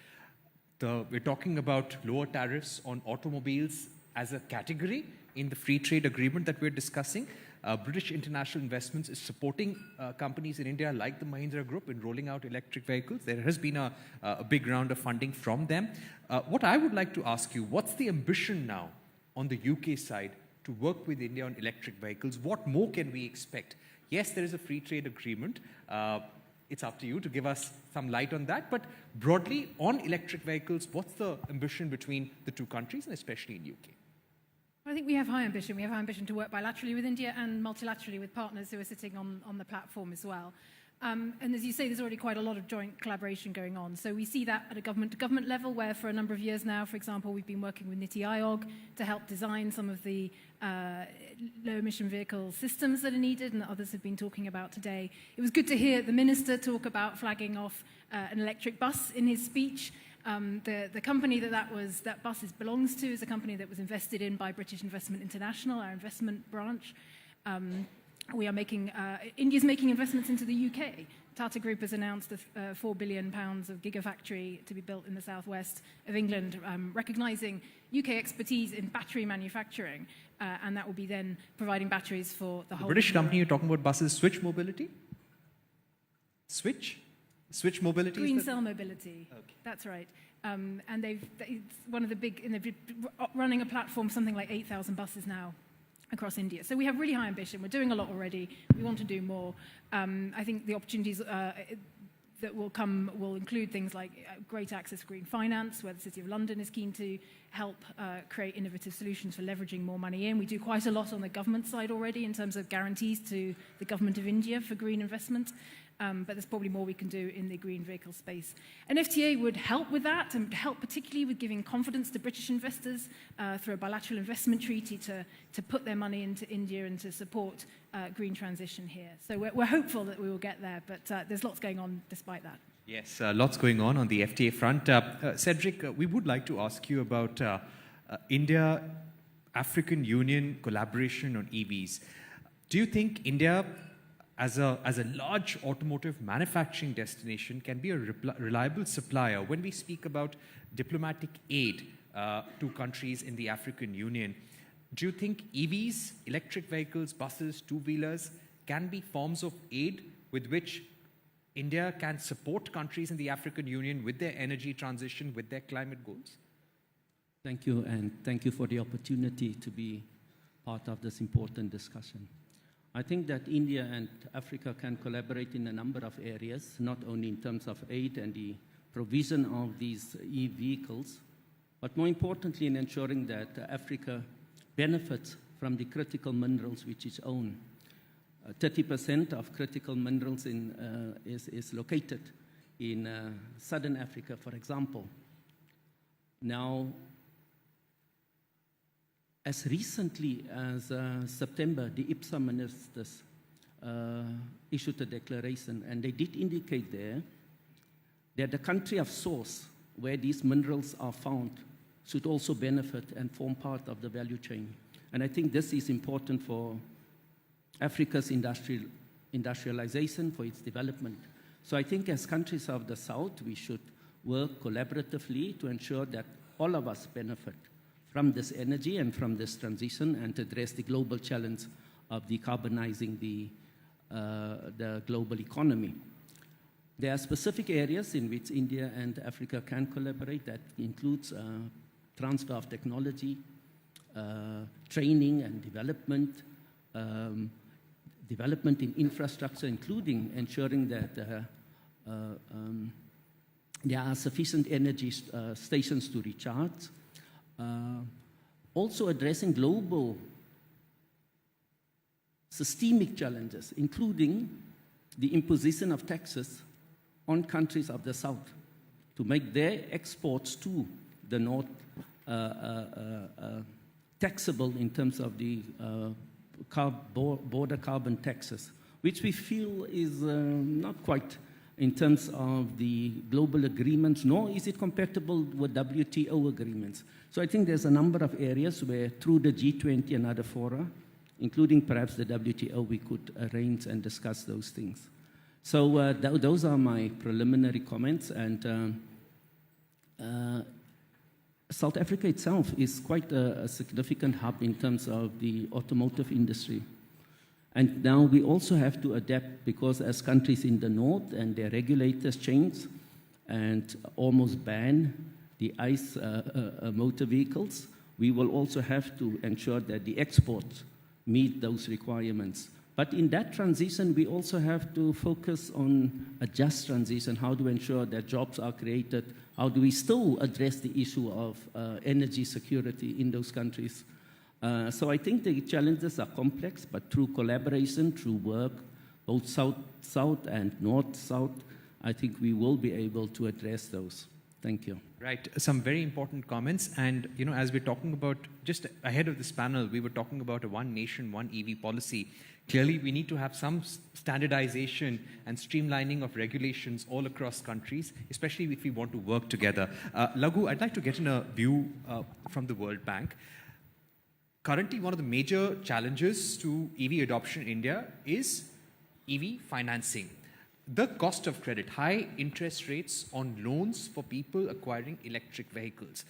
We're talking about lower tariffs on automobiles as a category in the free trade agreement that we're discussing. British International Investments is supporting companies in India like the Mahindra Group in rolling out electric vehicles. There has been a big round of funding from them. What I would like to ask you, what's the ambition now on the UK side to work with India on electric vehicles? What more can we expect? Yes, there is a free trade agreement. It's up to you to give us some light on that. But broadly, on electric vehicles, what's the ambition between the two countries, and especially in UK? I think we have high ambition. We have high ambition to work bilaterally with India and multilaterally with partners who are sitting on the platform as well. And as you say, there's already quite a lot of joint collaboration going on. So we see that at a government-to-government level, where for a number of years now, for example, we've been working with NITI Aayog to help design some of the low-emission vehicle systems that are needed and that others have been talking about today. It was good to hear the minister talk about flagging off an electric bus in his speech. The company that bus belongs to is a company that was invested in by British Investment International, our investment branch. India's making investments into the UK. Tata Group has announced £4 billion of gigafactory to be built in the southwest of England, recognising UK expertise in battery manufacturing, and that will be then providing batteries for the whole. British company you're talking about buses, Switch Mobility? Switch Mobility? Green Cell Mobility. Okay. That's right. And it's one of the big, they've been running a platform, something like 8,000 buses now across India. So we have really high ambition. We're doing a lot already. We want to do more. I think the opportunities that will come will include things like great access to green finance, where the City of London is keen to help create innovative solutions for leveraging more money in. We do quite a lot on the government side already in terms of guarantees to the government of India for green investment. But there's probably more we can do in the green vehicle space. An FTA would help with that, and help particularly with giving confidence to British investors through a bilateral investment treaty to put their money into India and to support green transition here. So we're hopeful that we will get there, but there's lots going on despite that. Yes, lots going on the FTA front. Cedric, we would like to ask you about India-African Union collaboration on EVs. Do you think India, as a large automotive manufacturing destination, can be a reliable supplier when we speak about diplomatic aid to countries in the African Union? Do you think EVs, electric vehicles, buses, two-wheelers, can be forms of aid with which India can support countries in the African Union with their energy transition, with their climate goals? Thank you, and thank you for the opportunity to be part of this important discussion. I think that India and Africa can collaborate in a number of areas, not only in terms of aid and the provision of these e-vehicles, but more importantly in ensuring that Africa benefits from the critical minerals which it owns. 30% of critical minerals is located in southern Africa, for example. Now, as recently as September, the IPSA ministers issued a declaration, and they did indicate there that the country of source where these minerals are found should also benefit and form part of the value chain. And I think this is important for Africa's industrialization, for its development. So I think as countries of the South, we should work collaboratively to ensure that all of us benefit from this energy and from this transition, and to address the global challenge of decarbonizing the global economy. There are specific areas in which India and Africa can collaborate. That includes transfer of technology, training and development, development in infrastructure, including ensuring that there are sufficient energy stations to recharge. Also addressing global systemic challenges, including the imposition of taxes on countries of the South to make their exports to the North taxable in terms of the border carbon taxes, which we feel is not quite in terms of the global agreements, nor is it compatible with WTO agreements. So I think there's a number of areas where through the G20 and other fora, including perhaps the WTO, we could arrange and discuss those things. So those are my preliminary comments, and South Africa itself is quite a significant hub in terms of the automotive industry. And now we also have to adapt, because as countries in the north and their regulators change and almost ban the ICE motor vehicles, we will also have to ensure that the exports meet those requirements. But in that transition, we also have to focus on a just transition, how to ensure that jobs are created, how do we still address the issue of energy security in those countries. So I think the challenges are complex, but through collaboration, through work, both South and North-South, I think we will be able to address those. Thank you. Right, some very important comments. And you know, as we're talking about, just ahead of this panel, we were talking about a one nation, one EV policy. Clearly, we need to have some standardization and streamlining of regulations all across countries, especially if we want to work together. Laghu, I'd like to get in a view from the World Bank. Currently, one of the major challenges to EV adoption in India is EV financing. The cost of credit, high interest rates on loans for people acquiring electric vehicles.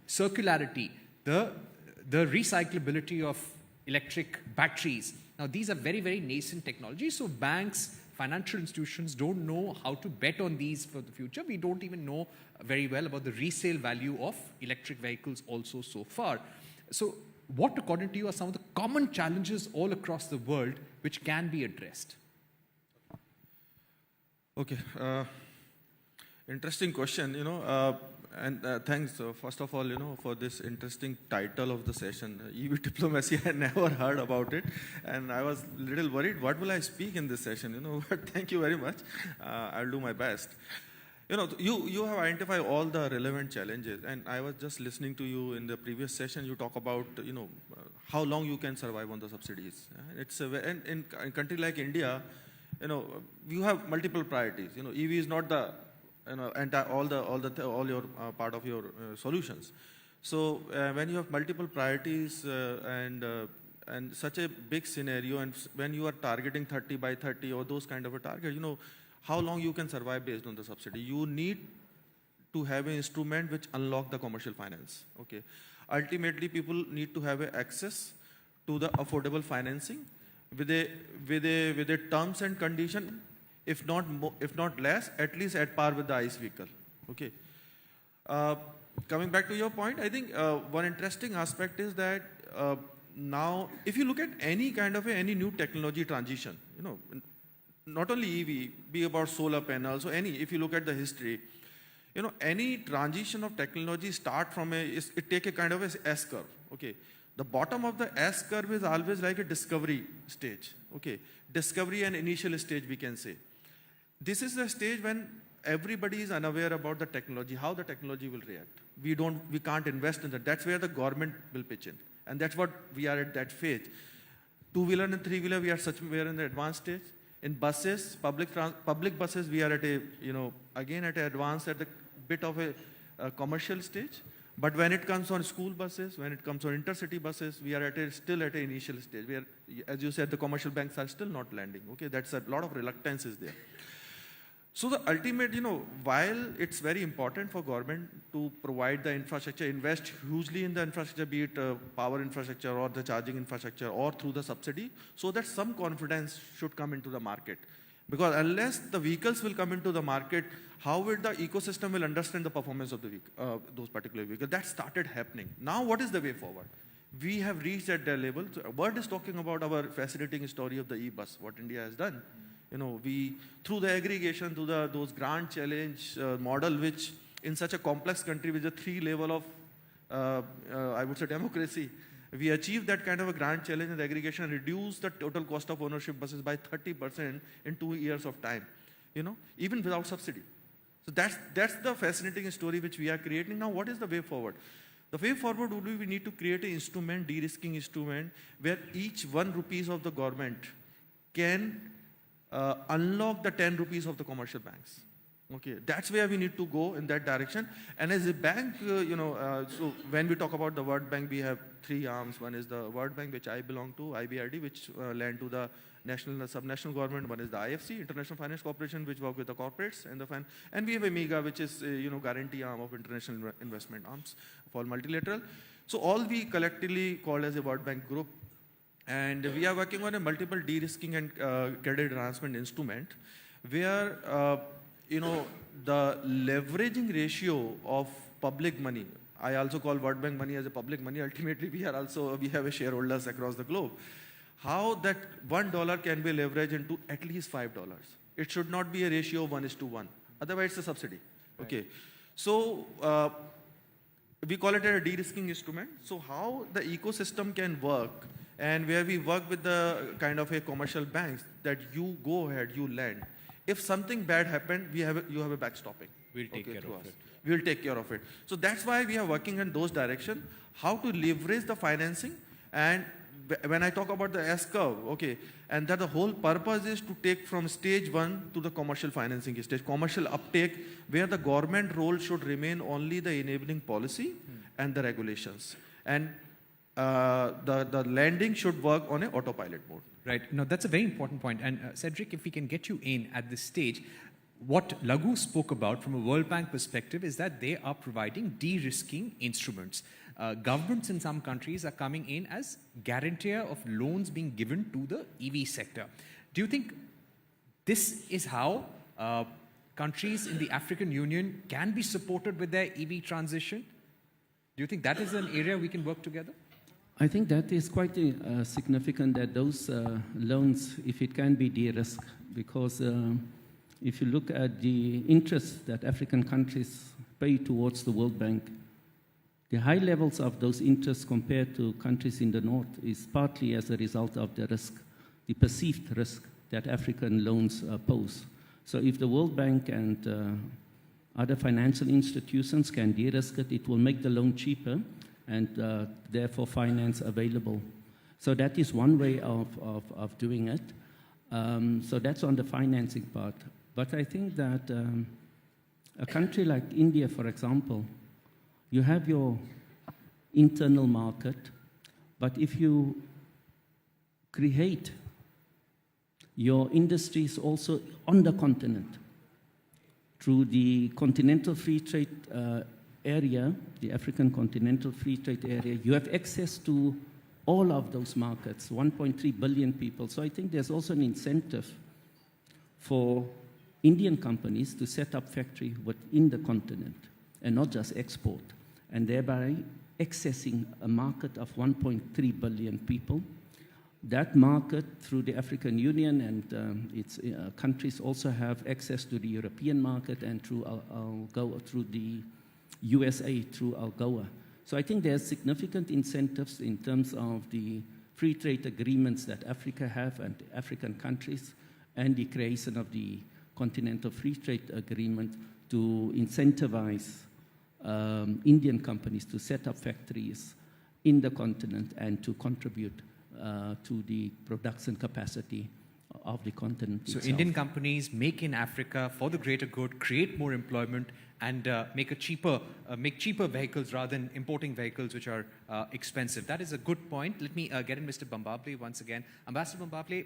Circularity, the recyclability of electric batteries. Now, these are very, very nascent technologies, so banks, financial institutions don't know how to bet on these for the future. We don't even know very well about the resale value of electric vehicles also so far. So what, according to you, are some of the common challenges all across the world which can be addressed? Okay, interesting question, and thanks, first of all, for this interesting title of the session, EV diplomacy. I never heard about it, and I was a little worried, what will I speak in this session, but thank you very much. I'll do my best. You have identified all the relevant challenges, and I was just listening to you in the previous session. You talk about, how long you can survive on the subsidies. It's and in a country like India, you have multiple priorities. EV is not the, all your part of your solutions. So when you have multiple priorities and such a big scenario, and when you are targeting 30 by 30 or those kind of a target, how long you can survive based on the subsidy. You need to have an instrument which unlock the commercial finance. Okay. Ultimately, people need to have access to the affordable financing with a terms and condition, if not less, at least at par with the ICE vehicle. Okay. Coming back to your point, I think one interesting aspect is that now, if you look at any kind of any new technology transition, not only EV, be about solar panels or any, if you look at the history, any transition of technology start from it take a kind of a S curve. Okay. The bottom of the S curve is always like a discovery stage. Okay. Discovery and initial stage, we can say. This is the stage when everybody is unaware about the technology, how the technology will react. We can't invest in that. That's where the government will pitch in. And that's what we are at that phase. Two-wheeler and three-wheeler, we are in the advanced stage. In buses, public buses, we are at a, again at an advanced, at the bit of a commercial stage. But when it comes on school buses, when it comes on intercity buses, we are still at an initial stage. Where, as you said, the commercial banks are still not landing. Okay, that's a lot of reluctance is there. So the ultimate, while it's very important for government to provide the infrastructure, invest hugely in the infrastructure, be it power infrastructure or the charging infrastructure or through the subsidy, so that some confidence should come into the market. Because unless the vehicles will come into the market, how will the ecosystem will understand the performance of the those particular vehicles? That started happening. Now what is the way forward? We have reached at that level. So Bharat is talking about our fascinating story of the e-bus, what India has done. We, through the aggregation, through those grand challenge model, which in such a complex country with a 3 level of, I would say, democracy, we achieved that kind of a grand challenge and aggregation and reduced the total cost of ownership buses by 30% in 2 years of time, even without subsidy. So that's the fascinating story which we are creating. Now, what is the way forward? The way forward would be we need to create an instrument, de-risking instrument, where each 1 rupees of the government can unlock the 10 rupees of the commercial banks. Okay, that's where we need to go in that direction. And as a bank, so when we talk about the World Bank, we have 3 arms. One is the World Bank, which I belong to, IBRD, which lend to the national and subnational government. One is the IFC, International Finance Corporation, which work with the corporates and the and we have AMIGA, which is guarantee arm of international investment arms for multilateral. So all we collectively called as a World Bank group. And we are working on a multiple de-risking and credit enhancement instrument where, the leveraging ratio of public money, I also call World Bank money as a public money. Ultimately, we have a shareholders across the globe. How that $1 can be leveraged into at least $5. It should not be a ratio of 1:1. Otherwise, it's a subsidy. Right. Okay. So, we call it a de-risking instrument. So how the ecosystem can work, and where we work with the kind of a commercial banks that you go ahead, you lend. If something bad happened, you have a backstopping. We'll take care of it. We'll take care of it. So that's why we are working in those directions, how to leverage the financing. And when I talk about the S curve, okay, and that the whole purpose is to take from stage 1 to the commercial financing stage, commercial uptake, where the government role should remain only the enabling policy and the regulations. And the lending should work on an autopilot mode. Right. Now, that's a very important point. And Cedric, if we can get you in at this stage, what Laghu spoke about from a World Bank perspective is that they are providing de-risking instruments. Governments in some countries are coming in as guarantor of loans being given to the EV sector. Do you think this is how countries in the African Union can be supported with their EV transition? Do you think that is an area we can work together? I think that is quite significant that those loans, if it can be de-risked, because if you look at the interest that African countries pay towards the World Bank, the high levels of those interests compared to countries in the north is partly as a result of the risk, the perceived risk that African loans pose. So if the World Bank and other financial institutions can de-risk it, it will make the loan cheaper and therefore finance available. So that is one way of doing it. So that's on the financing part. But I think that a country like India, for example, you have your internal market, but if you create your industries also on the continent through the continental free trade area, the African continental free trade area, you have access to all of those markets, 1.3 billion people. So I think there's also an incentive for Indian companies to set up factory within the continent and not just export, and thereby accessing a market of 1.3 billion people. That market, through the African Union and its countries, also have access to the European market and through AGOA, through the USA, through AGOA. So I think there's significant incentives in terms of the free trade agreements that Africa have and African countries, and the creation of the Continental Free Trade Agreement to incentivize Indian companies to set up factories in the continent and to contribute to the production capacity of the continent So itself. Indian companies make in Africa for the greater good, create more employment, and make cheaper vehicles rather than importing vehicles which are expensive. That is a good point. Let me get in Mr. Bambable once again. Ambassador Bambable,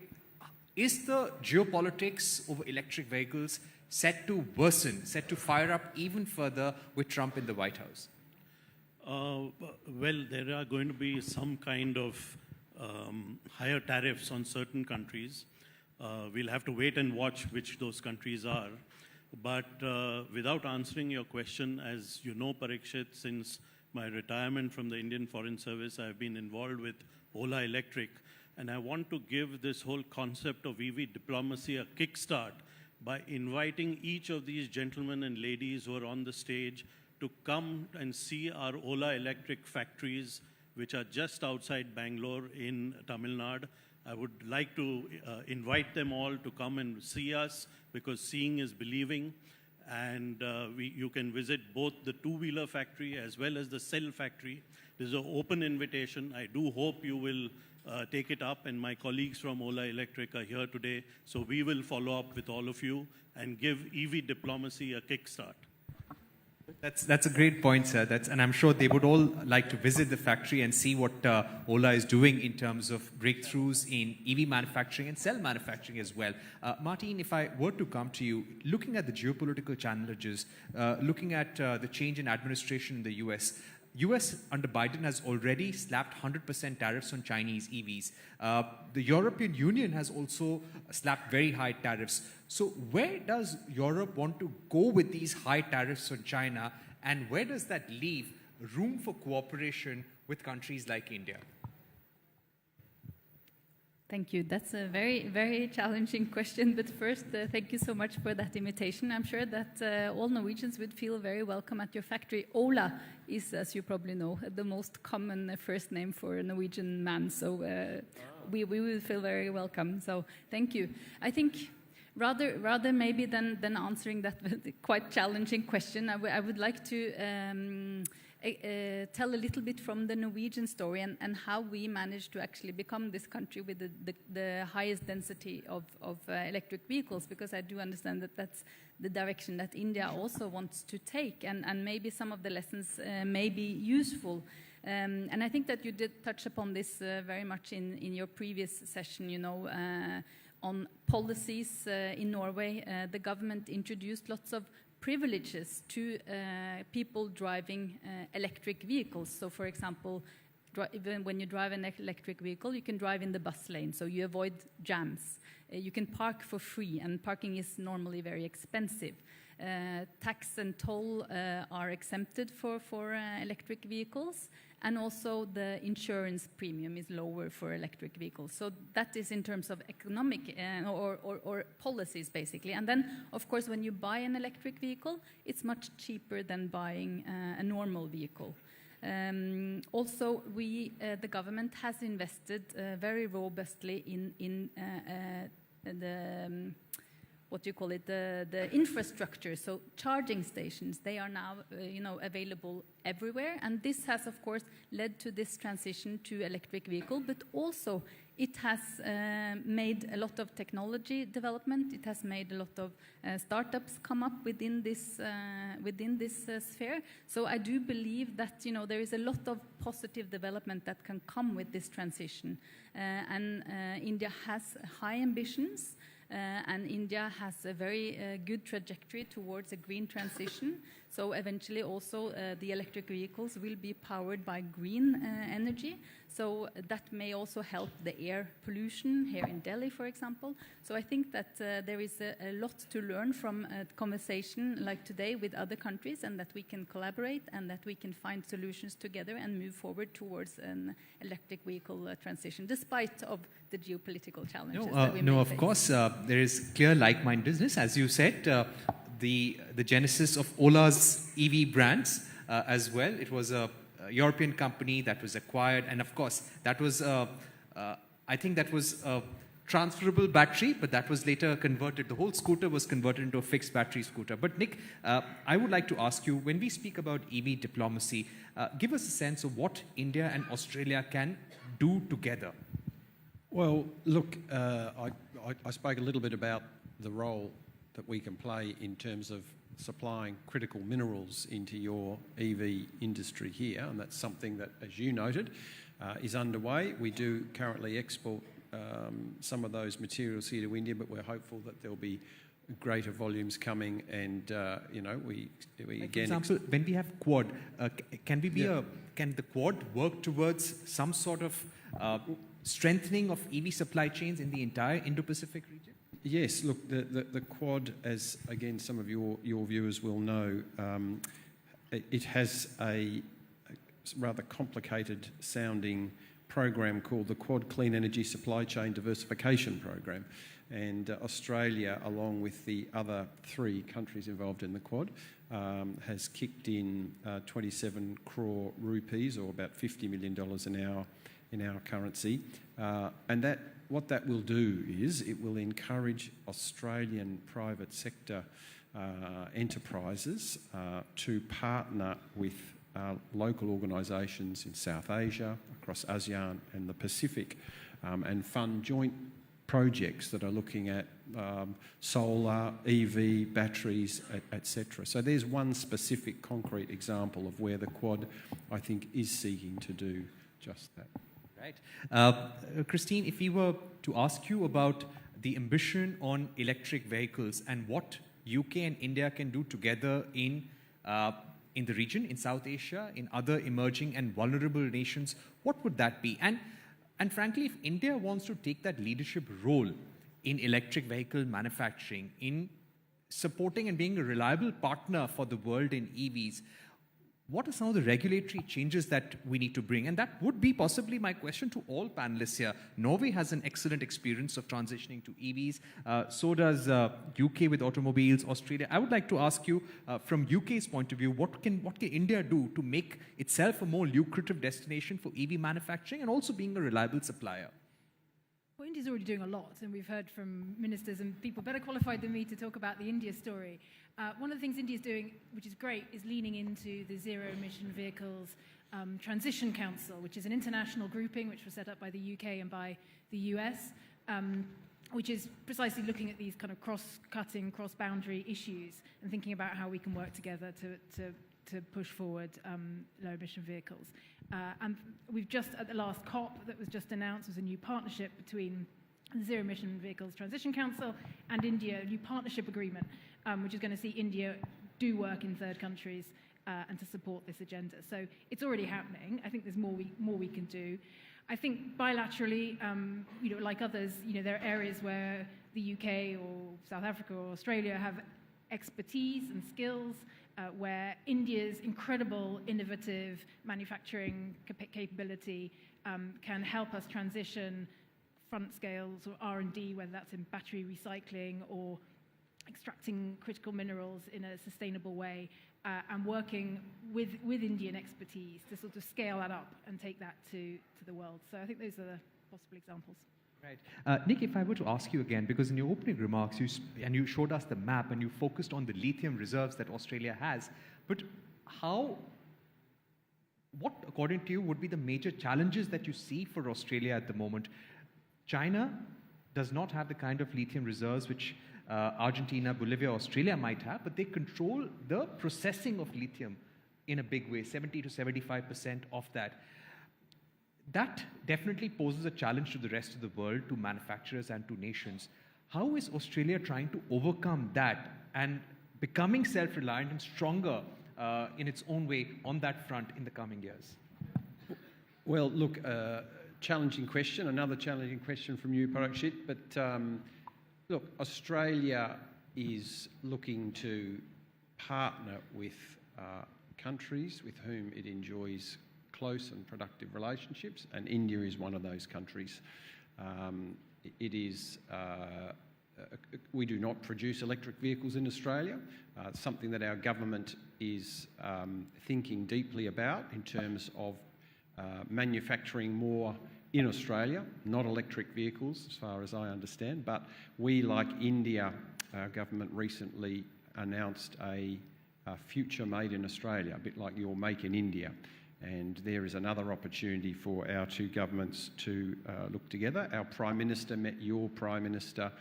is the geopolitics over electric vehicles set to worsen, set to fire up even further with Trump in the White House? Well, there are going to be some kind of higher tariffs on certain countries. We'll have to wait and watch which those countries are. But without answering your question, as you know, Parikshit, since my retirement from the Indian Foreign Service, I've been involved with OLA Electric. And I want to give this whole concept of EV diplomacy a kickstart by inviting each of these gentlemen and ladies who are on the stage to come and see our OLA Electric factories, which are just outside Bangalore in Tamil Nadu. I would like to invite them all to come and see us, because seeing is believing. And you can visit both the two-wheeler factory as well as the cell factory. This is an open invitation. I do hope you will take it up, and my colleagues from OLA Electric are here today. So we will follow up with all of you and give EV diplomacy a kickstart. That's a great point, sir. And I'm sure they would all like to visit the factory and see what OLA is doing in terms of breakthroughs in EV manufacturing and cell manufacturing as well. Martin, if I were to come to you, looking at the geopolitical challenges, looking at the change in administration in the US under Biden has already slapped 100% tariffs on Chinese EVs. The European Union has also slapped very high tariffs. So where does Europe want to go with these high tariffs on China, and where does that leave room for cooperation with countries like India? Thank you. That's a very, very challenging question. But first, thank you so much for that invitation. I'm sure that all Norwegians would feel very welcome at your factory. Ola is, as you probably know, the most common first name for a Norwegian man. So we will feel very welcome. So thank you. I think rather maybe than answering that quite challenging question, I would like to tell a little bit from the Norwegian story and how we managed to actually become this country with the highest density of electric vehicles, because I do understand that that's the direction that India also wants to take, and maybe some of the lessons may be useful. And I think that you did touch upon this very much in your previous session, you know, on policies in Norway. The government introduced lots of privileges to people driving electric vehicles. So, for example, even when you drive an electric vehicle, you can drive in the bus lane, so you avoid jams. You can park for free, and parking is normally very expensive. Tax and toll are exempted for electric vehicles, and also the insurance premium is lower for electric vehicles. So that is in terms of economic or policies, basically. And then, of course, when you buy an electric vehicle, it's much cheaper than buying a normal vehicle. Also, the government has invested very robustly in the infrastructure. So charging stations, they are now available everywhere, and this has of course led to this transition to electric vehicle, but also it has made a lot of technology development. It has made a lot of startups come up within this sphere. So I do believe that there is a lot of positive development that can come with this transition, and India has high ambitions. And India has a very good trajectory towards a green transition. So eventually also the electric vehicles will be powered by green energy. So that may also help the air pollution here in Delhi, for example. So I think that there is a lot to learn from a conversation like today with other countries, and that we can collaborate and that we can find solutions together and move forward towards an electric vehicle transition, despite of the geopolitical challenges that we may of face. course, there is clear like-mindedness. As you said, the genesis of OLA's EV brands as well. It was a European company that was acquired, and of course, that was I think that was a transferable battery, but that was later converted. The whole scooter was converted into a fixed battery scooter. But Nick, I would like to ask you, when we speak about EV diplomacy, give us a sense of what India and Australia can do together. Well, look, I spoke a little bit about the role that we can play in terms of supplying critical minerals into your EV industry here, and that's something that, as you noted, is underway. We do currently export some of those materials here to India, but we're hopeful that there'll be greater volumes coming, and we again. For example, when we have Quad, can the Quad work towards some sort of strengthening of EV supply chains in the entire Indo-Pacific region? Yes, look, the Quad, as again some of your viewers will know, it has a rather complicated sounding program called the Quad Clean Energy Supply Chain Diversification Program. And Australia, along with the other 3 countries involved in the Quad, has kicked in 27 crore rupees, or about $50 million in our currency. And what that will do is it will encourage Australian private sector enterprises to partner with local organisations in South Asia, across ASEAN and the Pacific, and fund joint projects that are looking at solar, EV, batteries, etc. So there's one specific concrete example of where the Quad, I think, is seeking to do just that. Right. Christine, if we were to ask you about the ambition on electric vehicles and what UK and India can do together in the region, in South Asia, in other emerging and vulnerable nations, what would that be? And frankly, if India wants to take that leadership role in electric vehicle manufacturing, in supporting and being a reliable partner for the world in EVs, what are some of the regulatory changes that we need to bring? And that would be possibly my question to all panelists here. Norway has an excellent experience of transitioning to EVs. So does UK with automobiles, Australia. I would like to ask you, from UK's point of view, what can India do to make itself a more lucrative destination for EV manufacturing and also being a reliable supplier? Well, India's already doing a lot, and we've heard from ministers and people better qualified than me to talk about the India story. One of the things India's doing, which is great, is leaning into the Zero Emission Vehicles Transition Council, which is an international grouping which was set up by the UK and by the US, which is precisely looking at these kind of cross-cutting, cross-boundary issues and thinking about how we can work together to push forward low-emission vehicles. And we've just, at the last COP that was just announced, was a new partnership between the Zero Emission Vehicles Transition Council and India, a new partnership agreement, which is going to see India do work in third countries and to support this agenda. So it's already happening. I think there's more we can do. I think bilaterally, like others, there are areas where the UK or South Africa or Australia have expertise and skills where India's incredible innovative manufacturing capability can help us transition front scales or R&D, whether that's in battery recycling or extracting critical minerals in a sustainable way, and working with Indian expertise to sort of scale that up and take that to the world. So I think those are the possible examples. Right. Nick, if I were to ask you again, because in your opening remarks, you showed us the map and you focused on the lithium reserves that Australia has, but what, according to you, would be the major challenges that you see for Australia at the moment? China does not have the kind of lithium reserves which Argentina, Bolivia, Australia might have, but they control the processing of lithium in a big way, 70 to 75% of that. That definitely poses a challenge to the rest of the world, to manufacturers and to nations. How is Australia trying to overcome that and becoming self-reliant and stronger in its own way on that front in the coming years? Well, look, challenging question, another challenging question from you, Parikshit, but look, Australia is looking to partner with countries with whom it enjoys close and productive relationships, and India is one of those countries. We do not produce electric vehicles in Australia. It's something that our government is thinking deeply about in terms of manufacturing more in Australia, not electric vehicles as far as I understand, but we, like India, our government recently announced a future made in Australia, a bit like your Make in India. And there is another opportunity for our two governments to look together. Our Prime Minister met your Prime Minister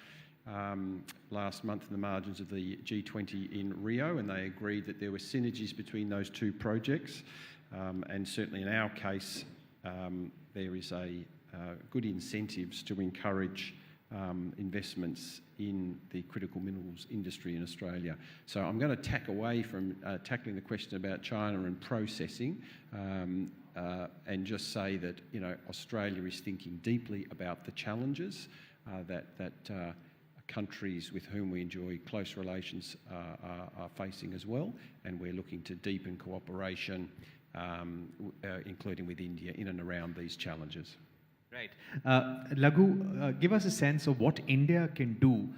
last month in the margins of the G20 in Rio, and they agreed that there were synergies between those two projects. And certainly in our case, there is good incentives to encourage investments in the critical minerals industry in Australia. So I'm going to tack away from tackling the question about China and processing and just say that Australia is thinking deeply about the challenges that countries with whom we enjoy close relations are facing as well, and we're looking to deepen cooperation, including with India, in and around these challenges. Right. Laghu, give us a sense of what India can do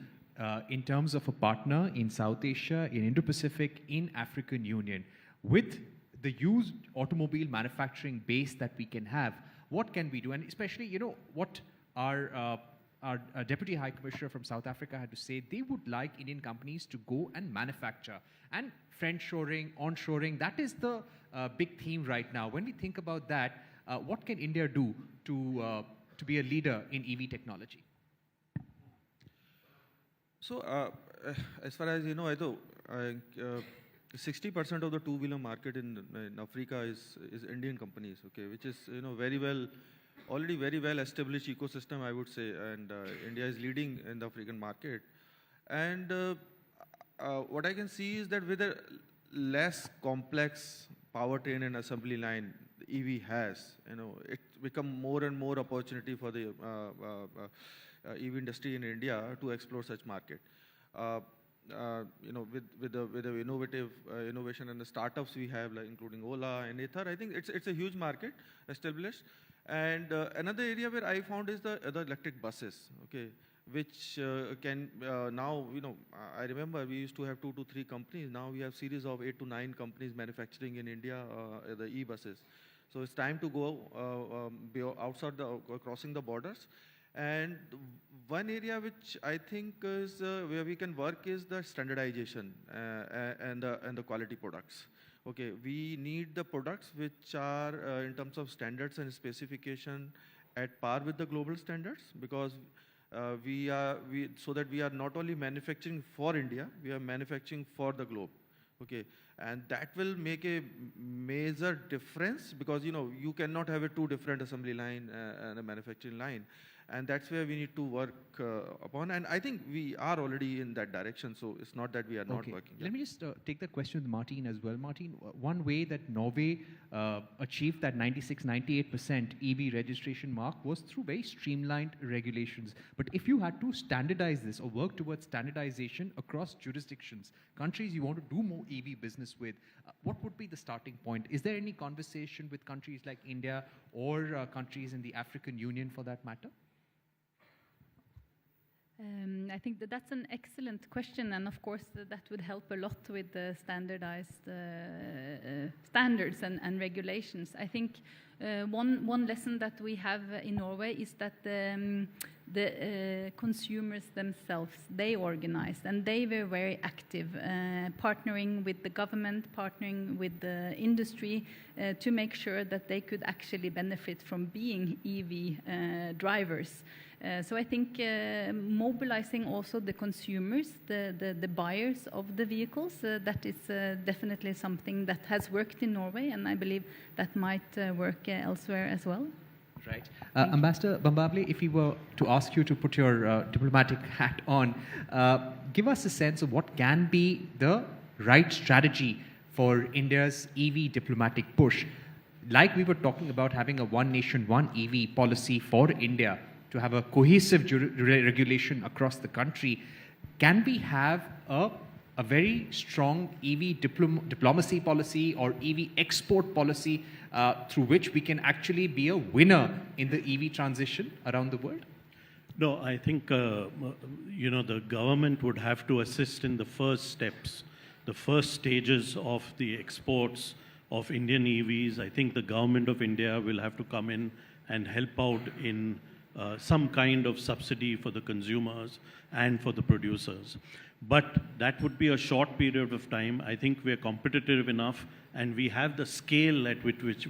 in terms of a partner in South Asia, in Indo-Pacific, in African Union. With the used automobile manufacturing base that we can have, what can we do? And especially, what our Deputy High Commissioner from South Africa had to say, they would like Indian companies to go and manufacture. And friendshoring, onshoring, that is the big theme right now. When we think about that, what can India do to be a leader in EV technology? So, as far as you know, I thought 60% of the two-wheeler market in Africa is Indian companies, okay, which is already very well established ecosystem, I would say, and India is leading in the African market. And what I can see is that with a less complex powertrain and assembly line the EV has, it become more and more opportunity for the EV industry in India to explore such market. With the innovation and the startups we have, like including OLA and Ather, I think it's a huge market established. And another area where I found is the electric buses, okay, which can now, I remember we used to have 2 to 3 companies. Now we have series of 8 to 9 companies manufacturing in India the e-buses. So it's time to go outside crossing the borders. And one area which I think is where we can work is the standardization and the quality products. Okay, we need the products which are in terms of standards and specification at par with the global standards, because so that we are not only manufacturing for India, we are manufacturing for the globe. Okay, and that will make a major difference, because you cannot have a 2 different assembly line and a manufacturing line. And that's where we need to work upon. And I think we are already in that direction, so it's not that we are not working. Let me just take that question with Martin as well. Martin, one way that Norway achieved that 96-98% EV registration mark was through very streamlined regulations. But if you had to standardize this or work towards standardization across jurisdictions, countries you want to do more EV business with, what would be the starting point? Is there any conversation with countries like India or countries in the African Union for that matter? I think that's an excellent question, and of course that would help a lot with the standardized standards and regulations. I think one lesson that we have in Norway is that the consumers themselves, they organized and they were very active, partnering with the government, partnering with the industry to make sure that they could actually benefit from being EV drivers. So I think mobilizing also the consumers, the buyers of the vehicles, that is definitely something that has worked in Norway, and I believe that might work elsewhere as well. Right. Ambassador Bambavle, if we were to ask you to put your diplomatic hat on, give us a sense of what can be the right strategy for India's EV diplomatic push. Like we were talking about having a one nation, one EV policy for India, to have a cohesive regulation across the country, can we have a very strong EV diplomacy policy or EV export policy through which we can actually be a winner in the EV transition around the world? No, I think, you know, the government would have to assist in the first steps, the first stages of the exports of Indian EVs. I think the government of India will have to come in and help out in some kind of subsidy for the consumers and for the producers. But that would be a short period of time. I think we're competitive enough and we have the scale at which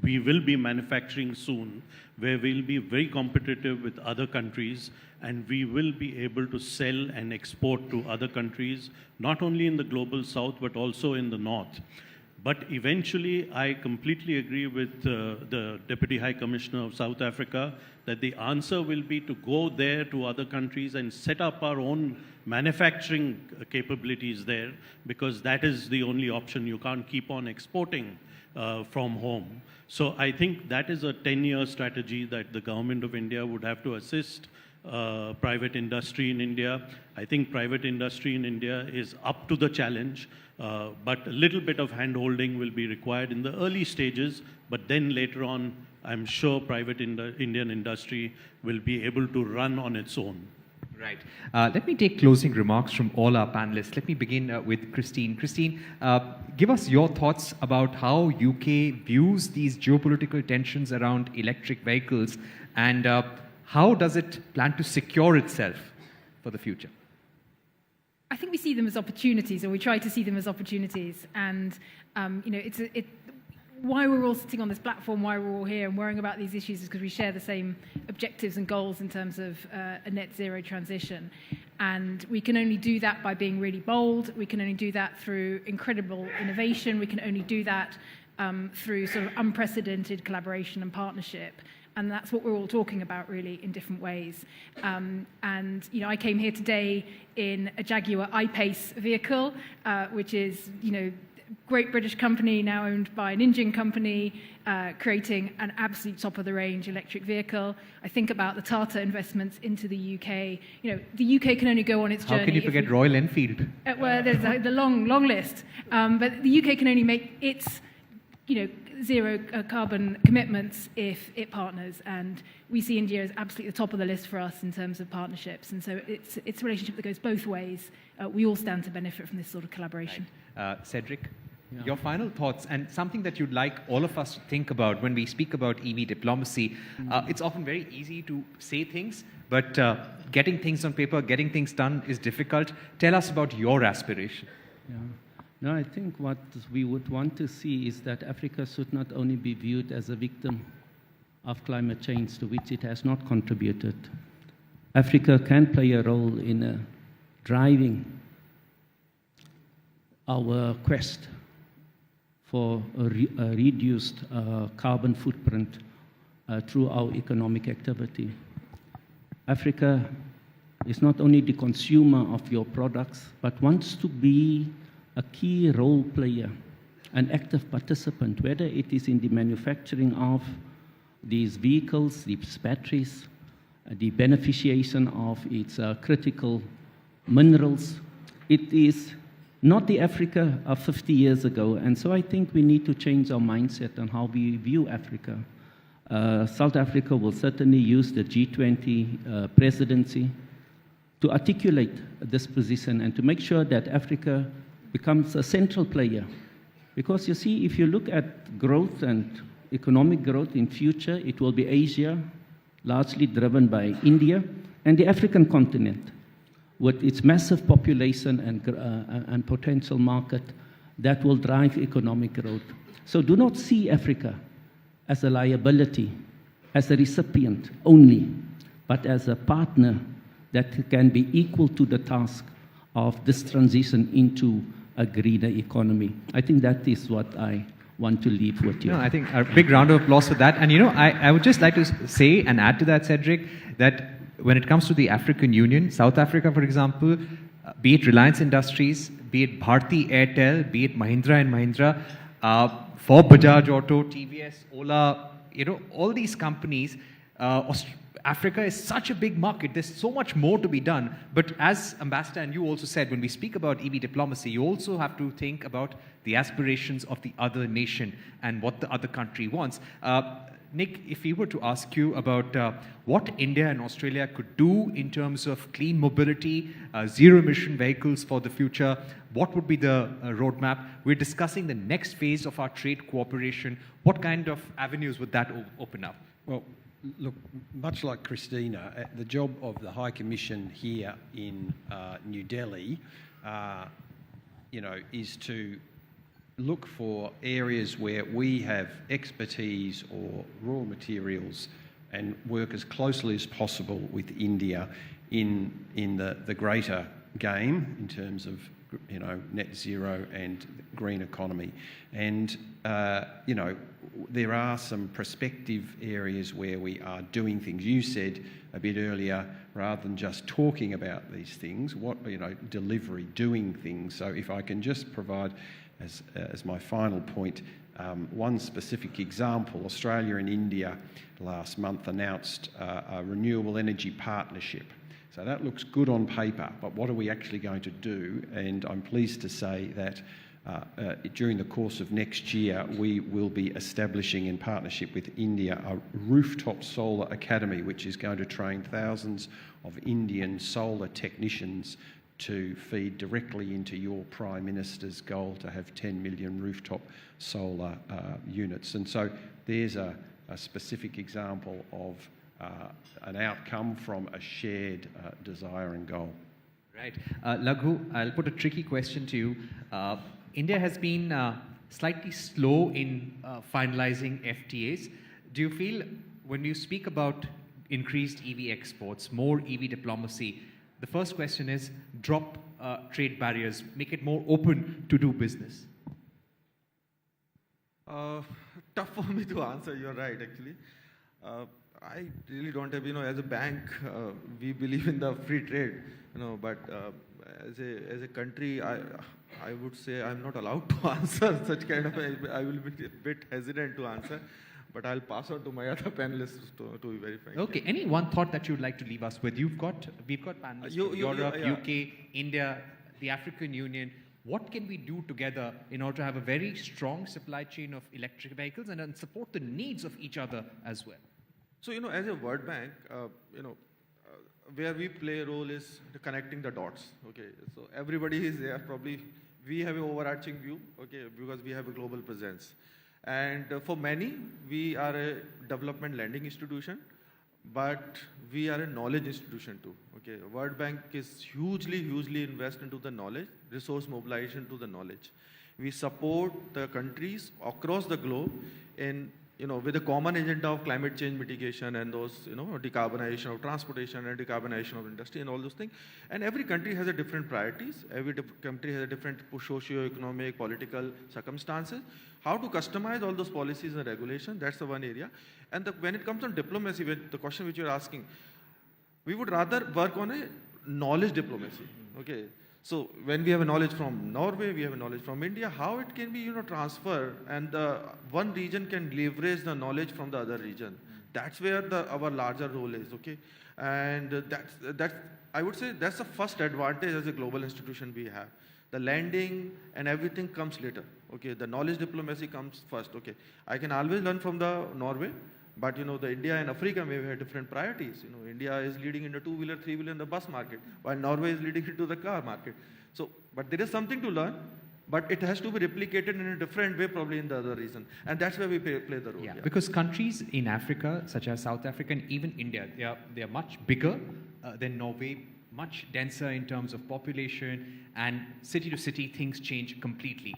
we will be manufacturing soon, where we'll be very competitive with other countries and we will be able to sell and export to other countries, not only in the global south, but also in the north. But eventually, I completely agree with the Deputy High Commissioner of South Africa that the answer will be to go there to other countries and set up our own manufacturing capabilities there, because that is the only option. You can't keep on exporting from home. So I think that is a 10-year strategy that the government of India would have to assist private industry in India. I think private industry in India is up to the challenge, but a little bit of hand-holding will be required in the early stages, but then later on, I'm sure private Indian industry will be able to run on its own. Right. Let me take closing remarks from all our panelists. Let me begin with Christine. Christine, give us your thoughts about how UK views these geopolitical tensions around electric vehicles, and how does it plan to secure itself for the future? I think we see them as opportunities, or we try to see them as opportunities. And, you know, why we're all sitting on this platform, why we're all here and worrying about these issues is because we share the same objectives and goals in terms of a net zero transition. And we can only do that by being really bold. We can only do that through incredible innovation. We can only do that through sort of unprecedented collaboration and partnership. And that's what we're all talking about, really, in different ways. And, you know, I came here today in a Jaguar I-Pace vehicle, which is, you know, great British company now owned by an Indian company, creating an absolute top-of-the-range electric vehicle. I think about the Tata investments into the UK. You know, the UK can only go on its journey. How can you forget Royal Enfield? Well, there's the long list. But the UK can only make its, you know, zero carbon commitments if it partners, and we see India as absolutely the top of the list for us in terms of partnerships, and so it's a relationship that goes both ways. We all stand to benefit from this sort of collaboration. Right. Cedric, your final thoughts, and something that you'd like all of us to think about when we speak about EV diplomacy. It's often very easy to say things, but getting things on paper, getting things done is difficult. Tell us about your aspiration. Yeah. No, I think what we would want to see is that Africa should not only be viewed as a victim of climate change, to which it has not contributed. Africa can play a role in driving our quest for a reduced carbon footprint through our economic activity. Africa is not only the consumer of your products, but wants to be a key role player, an active participant, whether it is in the manufacturing of these vehicles, these batteries, the beneficiation of its critical minerals. It is not the Africa of 50 years ago, and so I think we need to change our mindset on how we view Africa. South Africa will certainly use the G20 presidency to articulate this position and to make sure that Africa becomes a central player. Because you see, if you look at growth and economic growth in future, it will be Asia, largely driven by India, and the African continent, with its massive population and potential market that will drive economic growth. So do not see Africa as a liability, as a recipient only, but as a partner that can be equal to the task of this transition into a greener economy. I think that is what I want to leave with you. No, I think a big round of applause for that. And you know, I would just like to say and add to that, Cedric, that when it comes to the African Union, South Africa, for example, be it Reliance Industries, be it Bharti Airtel, be it Mahindra and Mahindra, for Bajaj Auto, TVS, Ola, you know, all these companies, Africa is such a big market. There's so much more to be done. But as Ambassador and you also said, when we speak about EV diplomacy, you also have to think about the aspirations of the other nation and what the other country wants. Nick, if we were to ask you about what India and Australia could do in terms of clean mobility, zero-emission vehicles for the future, what would be the roadmap? We're discussing the next phase of our trade cooperation. What kind of avenues would that open up? Well, look, much like Christina, the job of the High Commission here in New Delhi, you know, is to look for areas where we have expertise or raw materials and work as closely as possible with India in the greater game in terms of, you know, net zero and green economy. And, you know, there are some prospective areas where we are doing things. You said a bit earlier, rather than just talking about these things, what, you know, delivery, doing things. So if I can just provide as my final point, one specific example, Australia and India last month announced a renewable energy partnership. So that looks good on paper, but what are we actually going to do? And I'm pleased to say that during the course of next year, we will be establishing in partnership with India a rooftop solar academy, which is going to train thousands of Indian solar technicians to feed directly into your Prime Minister's goal to have 10 million rooftop solar units. And so there's a specific example of an outcome from a shared desire and goal. Right. Laghu, I'll put a tricky question to you. India has been slightly slow in finalizing FTAs. Do you feel when you speak about increased EV exports, more EV diplomacy, the first question is drop trade barriers, make it more open to do business? Tough for me to answer, you're right actually. I really don't have, you know, as a bank, we believe in the free trade, you know, but as a country, I would say I'm not allowed to answer such kind of, I will be a bit hesitant to answer. But I'll pass on to my other panelists to be very frank. Okay. Any one thought that you'd like to leave us with? We've got panelists from Europe, UK, India, the African Union. What can we do together in order to have a very strong supply chain of electric vehicles and then support the needs of each other as well? So, you know, as a World Bank, you know, where we play a role is connecting the dots. Okay. So everybody is there. Probably we have an overarching view. Okay, because we have a global presence. And for many, we are a development lending institution, but we are a knowledge institution too. Okay, World Bank is hugely invest into the knowledge, resource mobilization to the knowledge. We support the countries across the globe in, you know, with a common agenda of climate change mitigation and those, you know, decarbonization of transportation and decarbonization of industry and all those things. And every country has a different priorities. Every country has a different socio-economic, political circumstances. How to customize all those policies and regulations, that's the one area. And when it comes on diplomacy, the question which you're asking, We would rather work on a knowledge diplomacy. Okay. So when we have a knowledge from Norway, we have a knowledge from India, how it can be transferred, and one region can leverage the knowledge from the other region. That's where our larger role is. Okay. And that's I would say that's the first advantage as a global institution we have. The landing and everything comes later. Okay, the knowledge diplomacy comes first. Okay, I can always learn from the Norway, but the India and Africa may have different priorities. India is leading in the two-wheeler, three-wheeler, in the bus market, while Norway is leading into the car market. So, but there is something to learn, but it has to be replicated in a different way, probably in the other region, and that's where we play the role. Yeah, because countries in Africa, such as South Africa and even India, they are much bigger than Norway, much denser in terms of population, and city to city things change completely.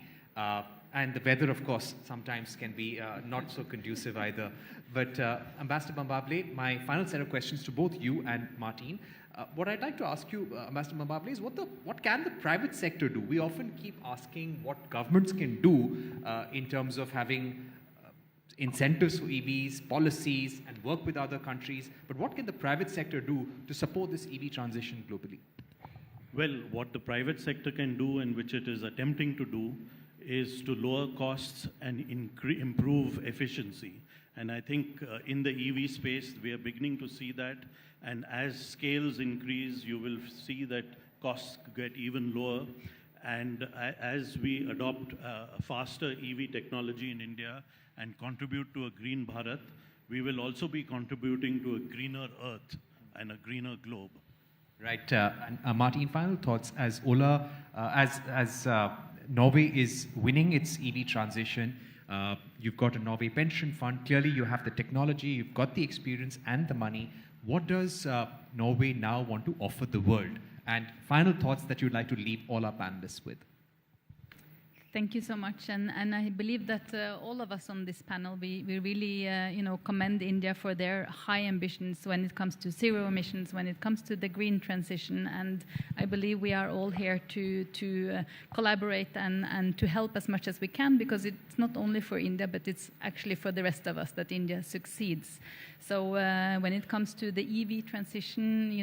And the weather, of course, sometimes can be not so conducive either. But Ambassador Mambable, my final set of questions to both you and Martin. What I'd like to ask you, Ambassador Mambable, is what can the private sector do? We often keep asking what governments can do in terms of having incentives for EVs, policies, and work with other countries. But what can the private sector do to support this EV transition globally? Well, what the private sector can do, and which it is attempting to do, is to lower costs and improve efficiency. And I think in the EV space, we are beginning to see that. And as scales increase, you will see that costs get even lower. And as we adopt faster EV technology in India and contribute to a green Bharat, we will also be contributing to a greener Earth and a greener globe. Right. Martin, final thoughts as OLA, as Norway is winning its EV transition. You've got a Norway pension fund. Clearly, you have the technology, you've got the experience and the money. What does Norway now want to offer the world? And final thoughts that you'd like to leave all our panelists with. Thank you so much, and I believe that all of us on this panel, we really commend India for their high ambitions when it comes to zero emissions, when it comes to the green transition, and I believe we are all here to collaborate and to help as much as we can, because it's not only for India, but it's actually for the rest of us that India succeeds. So when it comes to the EV transition,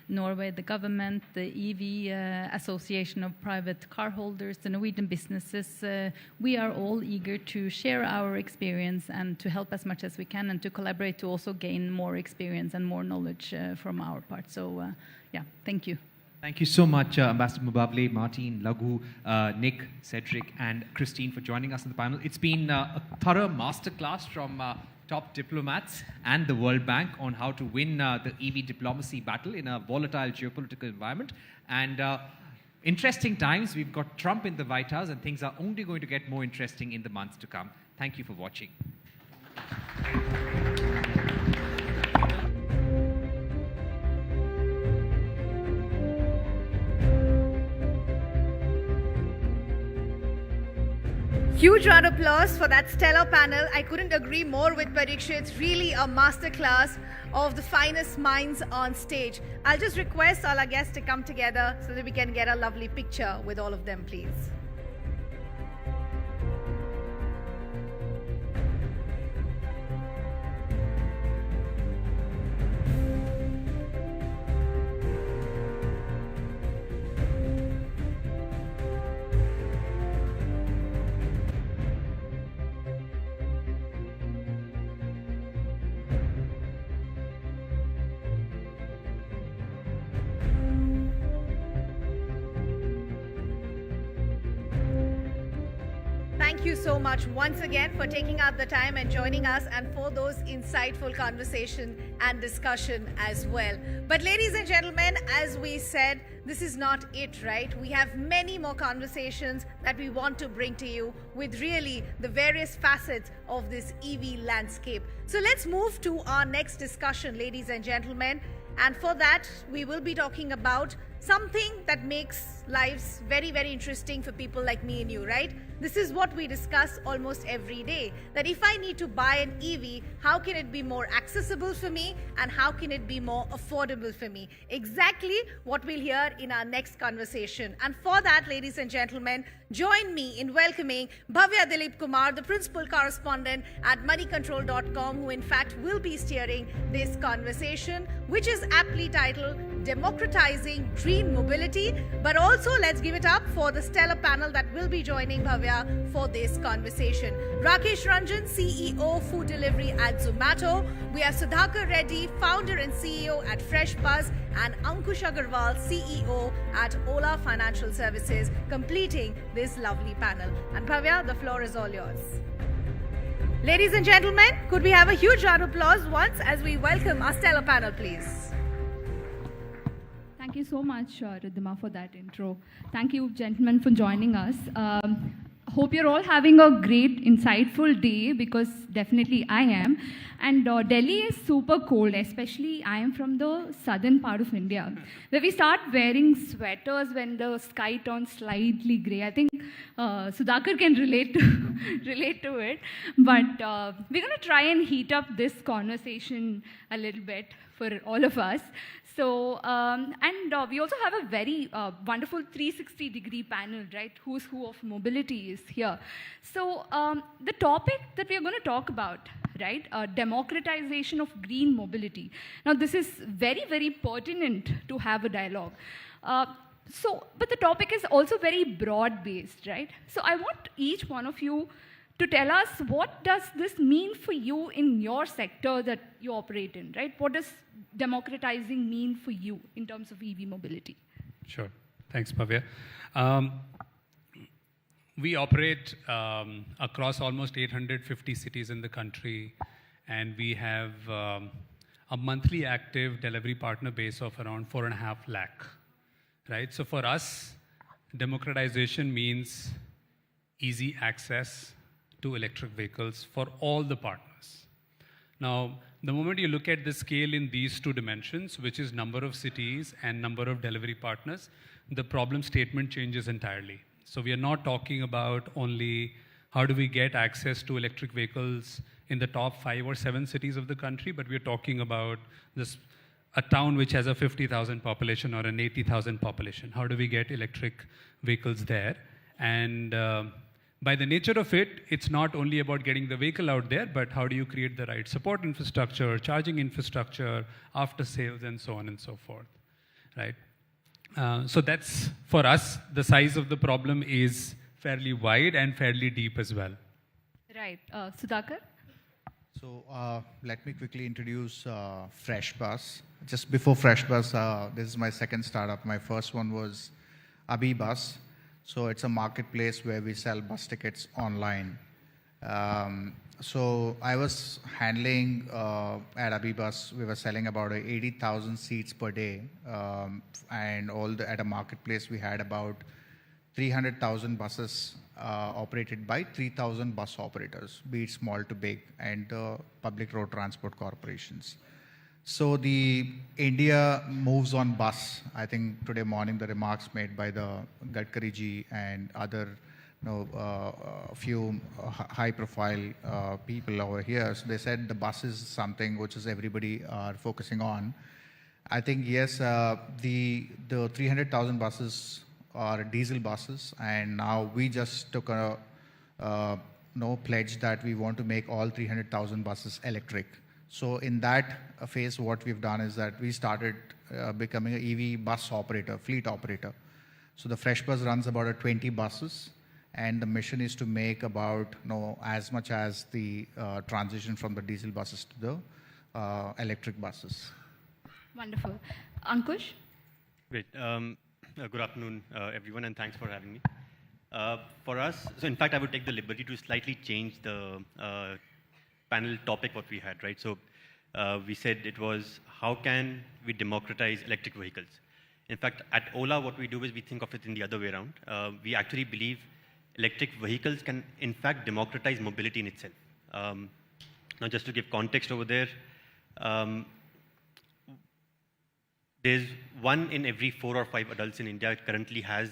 Norway, the government, the EV Association of Private Car Holders, the Norwegian businesses, we are all eager to share our experience and to help as much as we can and to collaborate to also gain more experience and more knowledge from our part. So, yeah, thank you. Thank you so much, Ambassador Mambable, Martin, Laghu, Nick, Cedric, and Christine for joining us on the panel. It's been a thorough masterclass from top diplomats and the World Bank on how to win the EV diplomacy battle in a volatile geopolitical environment. And interesting times. We've got Trump in the White House, and things are only going to get more interesting in the months to come. Thank you for watching. Huge round of applause for that stellar panel. I couldn't agree more with Pariksha. It's really a masterclass of the finest minds on stage. I'll just request all our guests to come together so that we can get a lovely picture with all of them, please. Thank you so much once again for taking out the time and joining us, and for those insightful conversation and discussion as well. But ladies and gentlemen, as we said, this is not it, right? We have many more conversations that we want to bring to you with really the various facets of this EV landscape. So let's move to our next discussion, ladies and gentlemen. And for that, we will be talking about something that makes lives very, very interesting for people like me and you, right? This is what we discuss almost every day, that if I need to buy an EV, how can it be more accessible for me and how can it be more affordable for me? Exactly what we'll hear in our next conversation. And for that, ladies and gentlemen, join me in welcoming Bhavya Dilip Kumar, the principal correspondent at moneycontrol.com, who in fact will be steering this conversation, which is aptly titled Democratizing Green Mobility. But also, let's give it up for the stellar panel that will be joining Bhavya for this conversation. Rakesh Ranjan, CEO, Food Delivery at Zomato. We have Sudhakar Reddy, founder and CEO at FreshBuzz, and Ankush Agarwal, CEO at OLA Financial Services, completing this lovely panel. And Bhavya, the floor is all yours. Ladies and gentlemen, could we have a huge round of applause once as we welcome our stellar panel, please? Thank you so much, Ridhima, for that intro. Thank you, gentlemen, for joining us. Hope you're all having a great, insightful day, because definitely I am. And Delhi is super cold, especially I am from the southern part of India, where we start wearing sweaters when the sky turns slightly grey. I think Sudhakar can relate to it. But we're going to try and heat up this conversation a little bit for all of us. So, we also have a very wonderful 360-degree panel, right? Who's who of mobility is here. So, the topic that we are going to talk about, right? Democratization of green mobility. Now, this is very, very pertinent to have a dialogue. But the topic is also very broad-based, right? So, I want each one of you to tell us, what does this mean for you in your sector that you operate in, right? What does democratizing mean for you in terms of EV mobility? Sure. Thanks, Bhavya. We operate across almost 850 cities in the country, and we have a monthly active delivery partner base of around 4.5 lakh, right? So for us, democratization means easy access to electric vehicles for all the partners. Now, the moment you look at the scale in these two dimensions, which is number of cities and number of delivery partners, the problem statement changes entirely. So we are not talking about only how do we get access to electric vehicles in the top 5 or 7 cities of the country, but we are talking about a town which has a 50,000 population or an 80,000 population. How do we get electric vehicles there? And by the nature of it, it's not only about getting the vehicle out there, but how do you create the right support infrastructure, charging infrastructure, after sales, and so on and so forth, right? So that's, for us, the size of the problem is fairly wide and fairly deep as well. Right. Sudhakar? So let me quickly introduce FreshBuzz. Just before FreshBuzz, this is my second startup. My first one was AbhiBus. So it's a marketplace where we sell bus tickets online. So I was handling at AbhiBus, we were selling about 80,000 seats per day. And at a marketplace, we had about 300,000 buses operated by 3,000 bus operators, be it small to big, and public road transport corporations. So the India moves on bus. I think today morning the remarks made by the Gadkari ji and other few high-profile people over here. So they said the bus is something which is everybody are focusing on. I think yes, the 300,000 buses are diesel buses, and now we just took a pledge that we want to make all 300,000 buses electric. So in that phase, what we've done is that we started becoming an EV bus operator, fleet operator. So the FreshBuzz runs about 20 buses, and the mission is to make about as much as the transition from the diesel buses to the electric buses. Wonderful. Ankush? Great. Good afternoon, everyone, and thanks for having me. For us, so in fact, I would take the liberty to slightly change the panel topic what we had, right? So we said it was, how can we democratize electric vehicles? In fact, at Ola, what we do is we think of it in the other way around. We actually believe electric vehicles can, in fact, democratize mobility in itself. Now, just to give context over there, there's 1 in every 4 or 5 adults in India currently has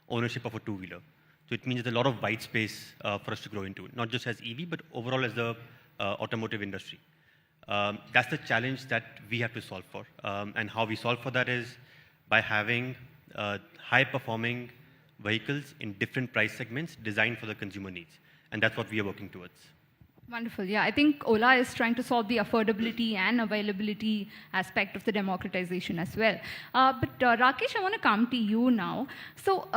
ownership of a two-wheeler. So it means there's a lot of white space for us to grow into, not just as EV, but overall as the automotive industry. That's the challenge that we have to solve for. And how we solve for that is by having high-performing vehicles in different price segments designed for the consumer needs. And that's what we are working towards. Wonderful. Yeah, I think Ola is trying to solve the affordability and availability aspect of the democratization as well. But Rakesh, I want to come to you now. So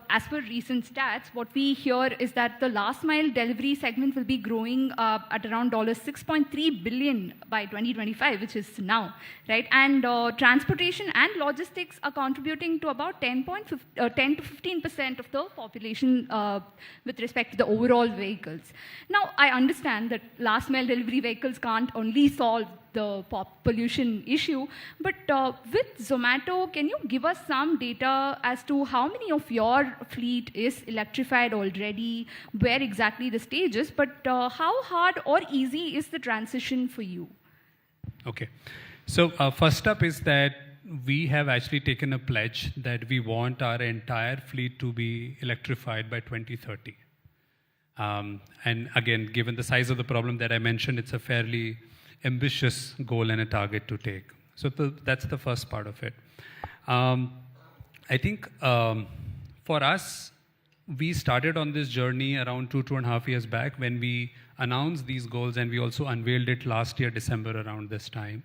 as per recent stats, what we hear is that the last mile delivery segment will be growing at around $6.3 billion by 2025, which is now, right? And transportation and logistics are contributing to about 10 to 15% of the population with respect to the overall vehicles. Now, I understand that last mile delivery vehicles can't only solve the pollution issue, but with Zomato, can you give us some data as to how many of your fleet is electrified already, where exactly the stage is, but how hard or easy is the transition for you? Okay. So first up is that we have actually taken a pledge that we want our entire fleet to be electrified by 2030. And again, given the size of the problem that I mentioned, it's a fairly ambitious goal and a target to take. So that's the first part of it. I think for us, we started on this journey around 2.5 years back when we announced these goals, and we also unveiled it last year, December, around this time.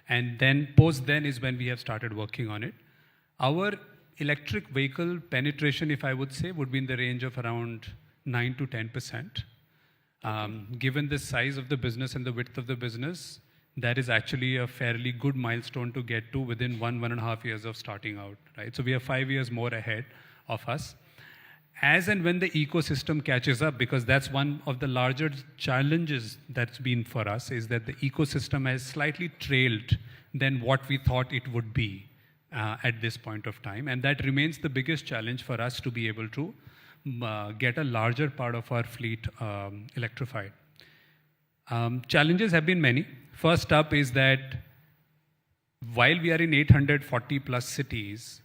And then post then is when we have started working on it. Our electric vehicle penetration, if I would say, would be in the range of around 9 to 10%. Given the size of the business and the width of the business, that is actually a fairly good milestone to get to within 1.5 years of starting out, right? So we are 5 years more ahead of us. As and when the ecosystem catches up, because that's one of the larger challenges that's been for us, is that the ecosystem has slightly trailed than what we thought it would be at this point of time. And that remains the biggest challenge for us to be able to get a larger part of our fleet electrified. Challenges have been many. First up is that while we are in 840 plus cities,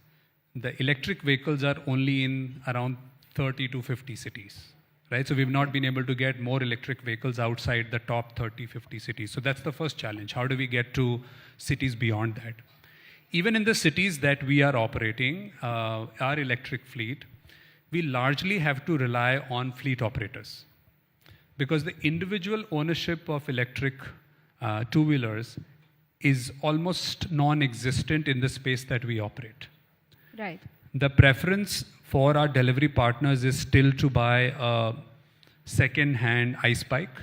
the electric vehicles are only in around 30 to 50 cities, right? So we've not been able to get more electric vehicles outside the top 30, 50 cities. So that's the first challenge. How do we get to cities beyond that? Even in the cities that we are operating, our electric fleet, we largely have to rely on fleet operators, because the individual ownership of electric two-wheelers is almost non-existent in the space that we operate. Right. The preference for our delivery partners is still to buy a second-hand ICE bike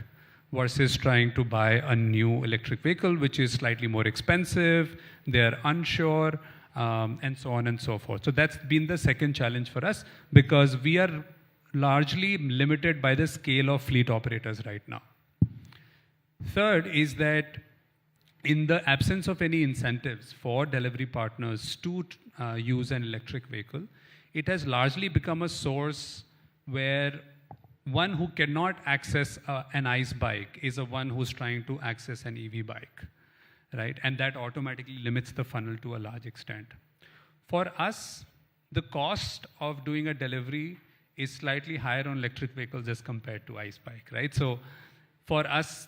versus trying to buy a new electric vehicle, which is slightly more expensive, they're unsure, and so on and so forth. So that's been the second challenge for us, because we are largely limited by the scale of fleet operators right now. Third is that in the absence of any incentives for delivery partners to use an electric vehicle, it has largely become a source where one who cannot access an ICE bike is a one who's trying to access an EV bike, right? And that automatically limits the funnel to a large extent. For us, the cost of doing a delivery is slightly higher on electric vehicles as compared to ICE bike, right? So for us,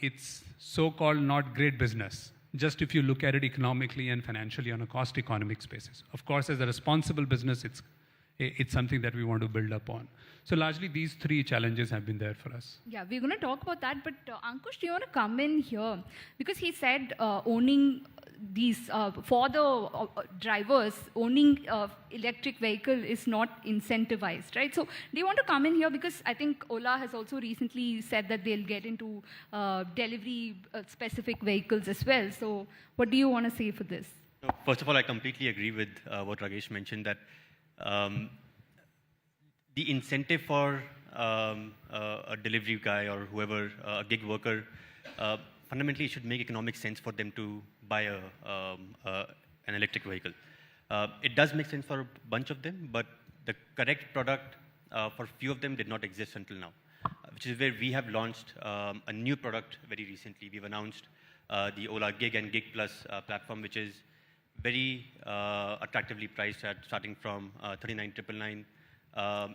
it's so-called not great business, just if you look at it economically and financially on a cost economics basis. Of course, as a responsible business, it's something that we want to build upon. So largely these three challenges have been there for us. Yeah, we're going to talk about that, but Ankush, do you want to come in here? Because he said owning these, for the drivers, owning electric vehicle is not incentivized, right? So do you want to come in here? Because I think Ola has also recently said that they'll get into delivery specific vehicles as well. So what do you want to say for this? First of all, I completely agree with what Rakesh mentioned, that the incentive for a delivery guy or whoever, a gig worker, fundamentally it should make economic sense for them to buy an electric vehicle. It does make sense for a bunch of them, but the correct product for few of them did not exist until now, which is where we have launched a new product very recently. We've announced the Ola Gig and Gig Plus platform, which is very attractively priced at starting from 39,999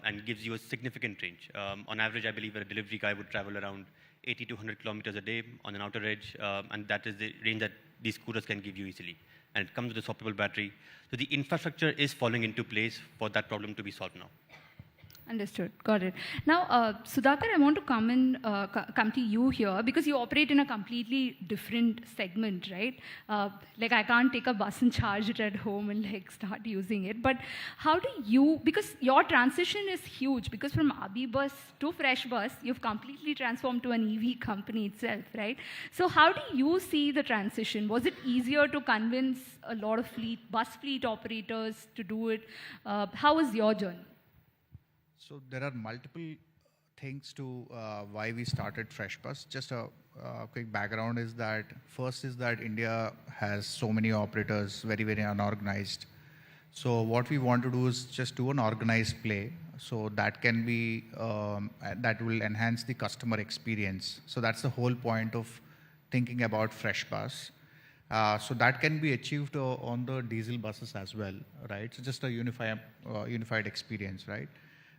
and gives you a significant range. On average, I believe a delivery guy would travel around 80 to 100 kilometers a day on an outer edge, and that is the range that these scooters can give you easily. And it comes with a swappable battery. So the infrastructure is falling into place for that problem to be solved now. Understood. Got it. Now, Sudhakar, I want to come to you here because you operate in a completely different segment, right? Like I can't take a bus and charge it at home and like start using it. But how do you, because your transition is huge, because from Abi Bus to Fresh Bus, you've completely transformed to an EV company itself, right? So how do you see the transition? Was it easier to convince a lot of bus fleet operators to do it? How was your journey? So there are multiple things to why we started Fresh Bus. Just a quick background is that first is that India has so many operators, very, very unorganized. So what we want to do is just do an organized play. So that can be, that will enhance the customer experience. So that's the whole point of thinking about Fresh Bus. So that can be achieved on the diesel buses as well, right? So just a unified experience, right?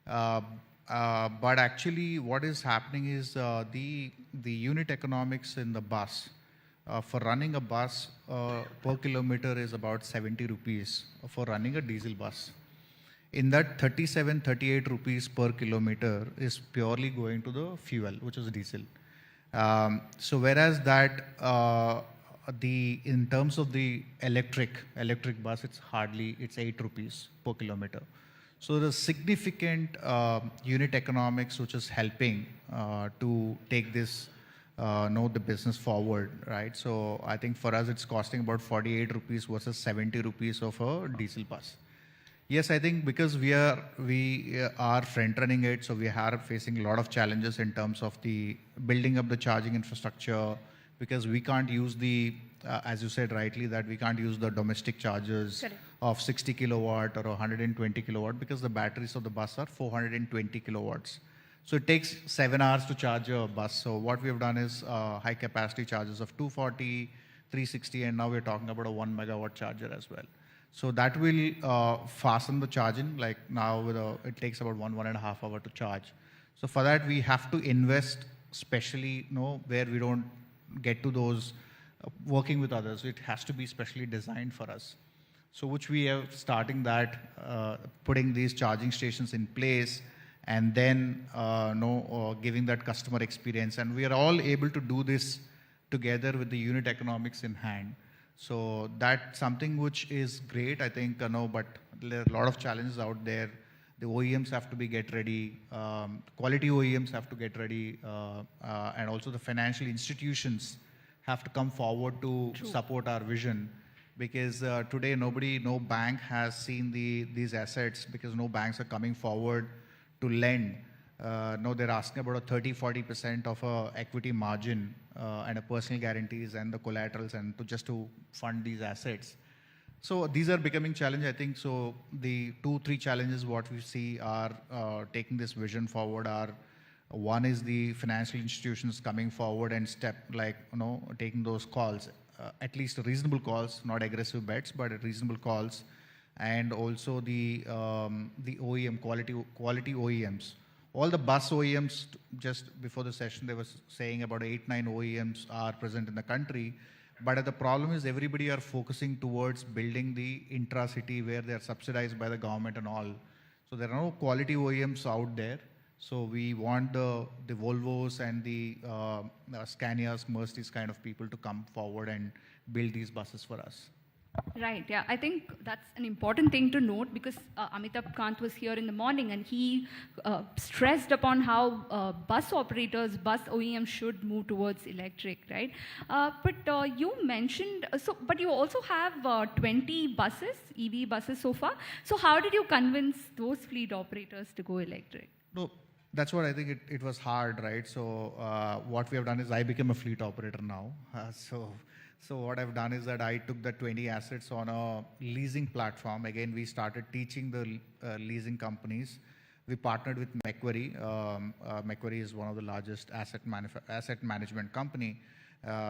But actually what is happening is the unit economics in the bus, for running a bus per kilometer is about 70 rupees for running a diesel bus. In that 38 rupees per kilometer is purely going to the fuel, which is diesel. So whereas that in terms of the electric bus, it's 8 rupees per kilometer. So the significant unit economics which is helping to take this the business forward, right? So I think for us it's costing about 48 rupees versus 70 rupees of a diesel bus. Yes, I think because we are front running it, so we are facing a lot of challenges in terms of the building up the charging infrastructure, because we can't use as you said rightly, that we can't use the domestic chargers. Correct. Of 60 kilowatt or 120 kilowatt, because the batteries of the bus are 420 kilowatts. So it takes 7 hours to charge a bus. So what we have done is high capacity chargers of 240, 360, and now we're talking about a 1 megawatt charger as well. So that will fasten the charging. Like now it takes about 1.5 hours to charge. So for that we have to invest, especially where we don't get to those working with others. It has to be specially designed for us. So which we are starting that, putting these charging stations in place, and then giving that customer experience. And we are all able to do this together with the unit economics in hand. So that's something which is great, I think, but there are a lot of challenges out there. The OEMs have to get ready, quality OEMs have to get ready, and also the financial institutions have to come forward to support our vision. Because today no bank has seen these assets, because no banks are coming forward to lend. They're asking about a 30-40% of a equity margin and a personal guarantees and the collaterals and to fund these assets. So these are becoming challenge, I think. So the 2-3 challenges what we see are taking this vision forward are, one is the financial institutions coming forward and taking those calls. At least reasonable calls, not aggressive bets, but reasonable calls, and also the OEM quality OEMs. All the bus OEMs, just before the session, they were saying about 8-9 OEMs are present in the country, but the problem is everybody are focusing towards building the intra-city where they are subsidized by the government and all. So there are no quality OEMs out there. So we want the Volvos and the Scanias, Mercedes kind of people to come forward and build these buses for us. Right, yeah. I think that's an important thing to note, because Amitabh Kant was here in the morning and he stressed upon how bus operators, bus OEMs should move towards electric, right? But you mentioned, but you also have 20 buses, EV buses so far. So how did you convince those fleet operators to go electric? No, that's what I think it was hard, right? So what we have done is I became a fleet operator now. So what I've done is that I took the 20 assets on a leasing platform. Again, we started teaching the leasing companies. We partnered with Macquarie. Macquarie is one of the largest asset management company.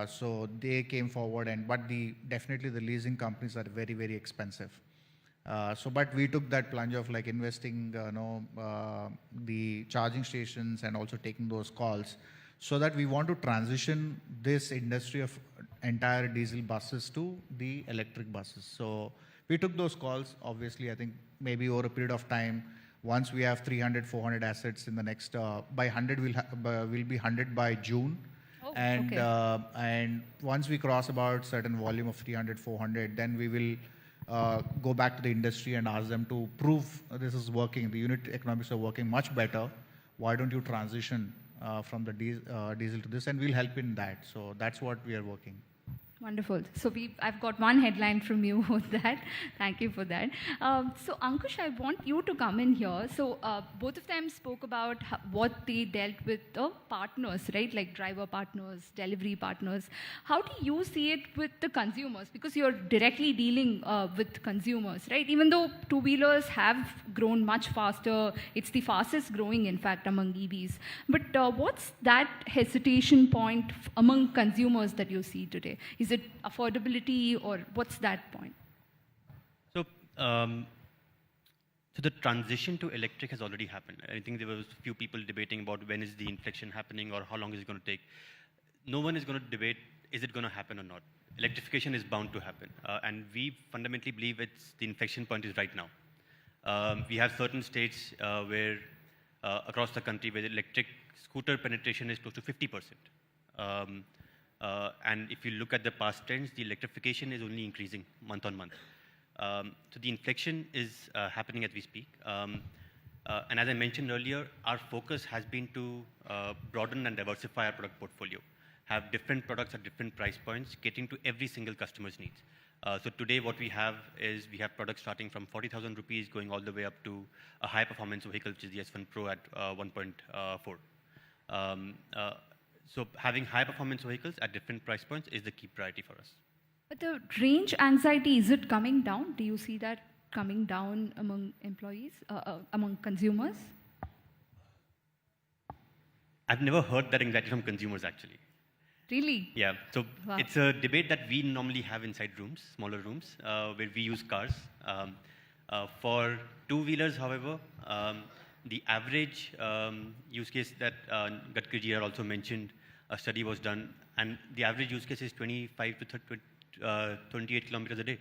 So they came forward, but definitely the leasing companies are very, very expensive. But we took that plunge of investing, the charging stations and also taking those calls, so that we want to transition this industry of entire diesel buses to the electric buses. So we took those calls. Obviously, I think maybe over a period of time, Once we have 300, 400 assets in the next, by 100, we'll be 100 by June. And, and once we cross about certain volume of 300, 400, then we will go back to the industry and ask them to prove this is working. The unit economics are working much better. Why don't you transition from the diesel to this? And we'll help in that. So that's what we are working. Wonderful. So I've got one headline from you on that. Thank you for that. So Ankush, I want you to come in here. So both of them spoke about what they dealt with the partners, right? Like driver partners, delivery partners. How do you see it with the consumers? Because you're directly dealing with consumers, right? Even though two-wheelers have grown much faster, it's the fastest growing, in fact, among EVs. But what's that hesitation point among consumers that you see today? Is it affordability, or what's that point? So, so the transition to electric has already happened. I think there was a few people debating about when is the inflection happening or how long is it going to take. No one is going to debate, is it going to happen or not? Electrification is bound to happen. And we fundamentally believe the inflection point is right now. We have certain states where, across the country, where the electric scooter penetration is close to 50%. And if you look at the past trends, the electrification is only increasing month on month. So the inflection is happening as we speak. And as I mentioned earlier, our focus has been to broaden and diversify our product portfolio, have different products at different price points, catering to every single customer's needs. So today what we have is we have products starting from 40,000 rupees going all the way up to a high performance vehicle, which is the S1 Pro at 1.4. So having high performance vehicles at different price points is the key priority for us. But the range anxiety, is it coming down? Do you see that coming down among employees, among consumers? I've never heard that anxiety from consumers, actually. Really? Yeah. So wow. It's a debate that we normally have inside rooms, smaller rooms, where we use cars. For two-wheelers, however, the average use case that Gadkari ji also mentioned, a study was done, and the average use case is 25 to 28 kilometers a day,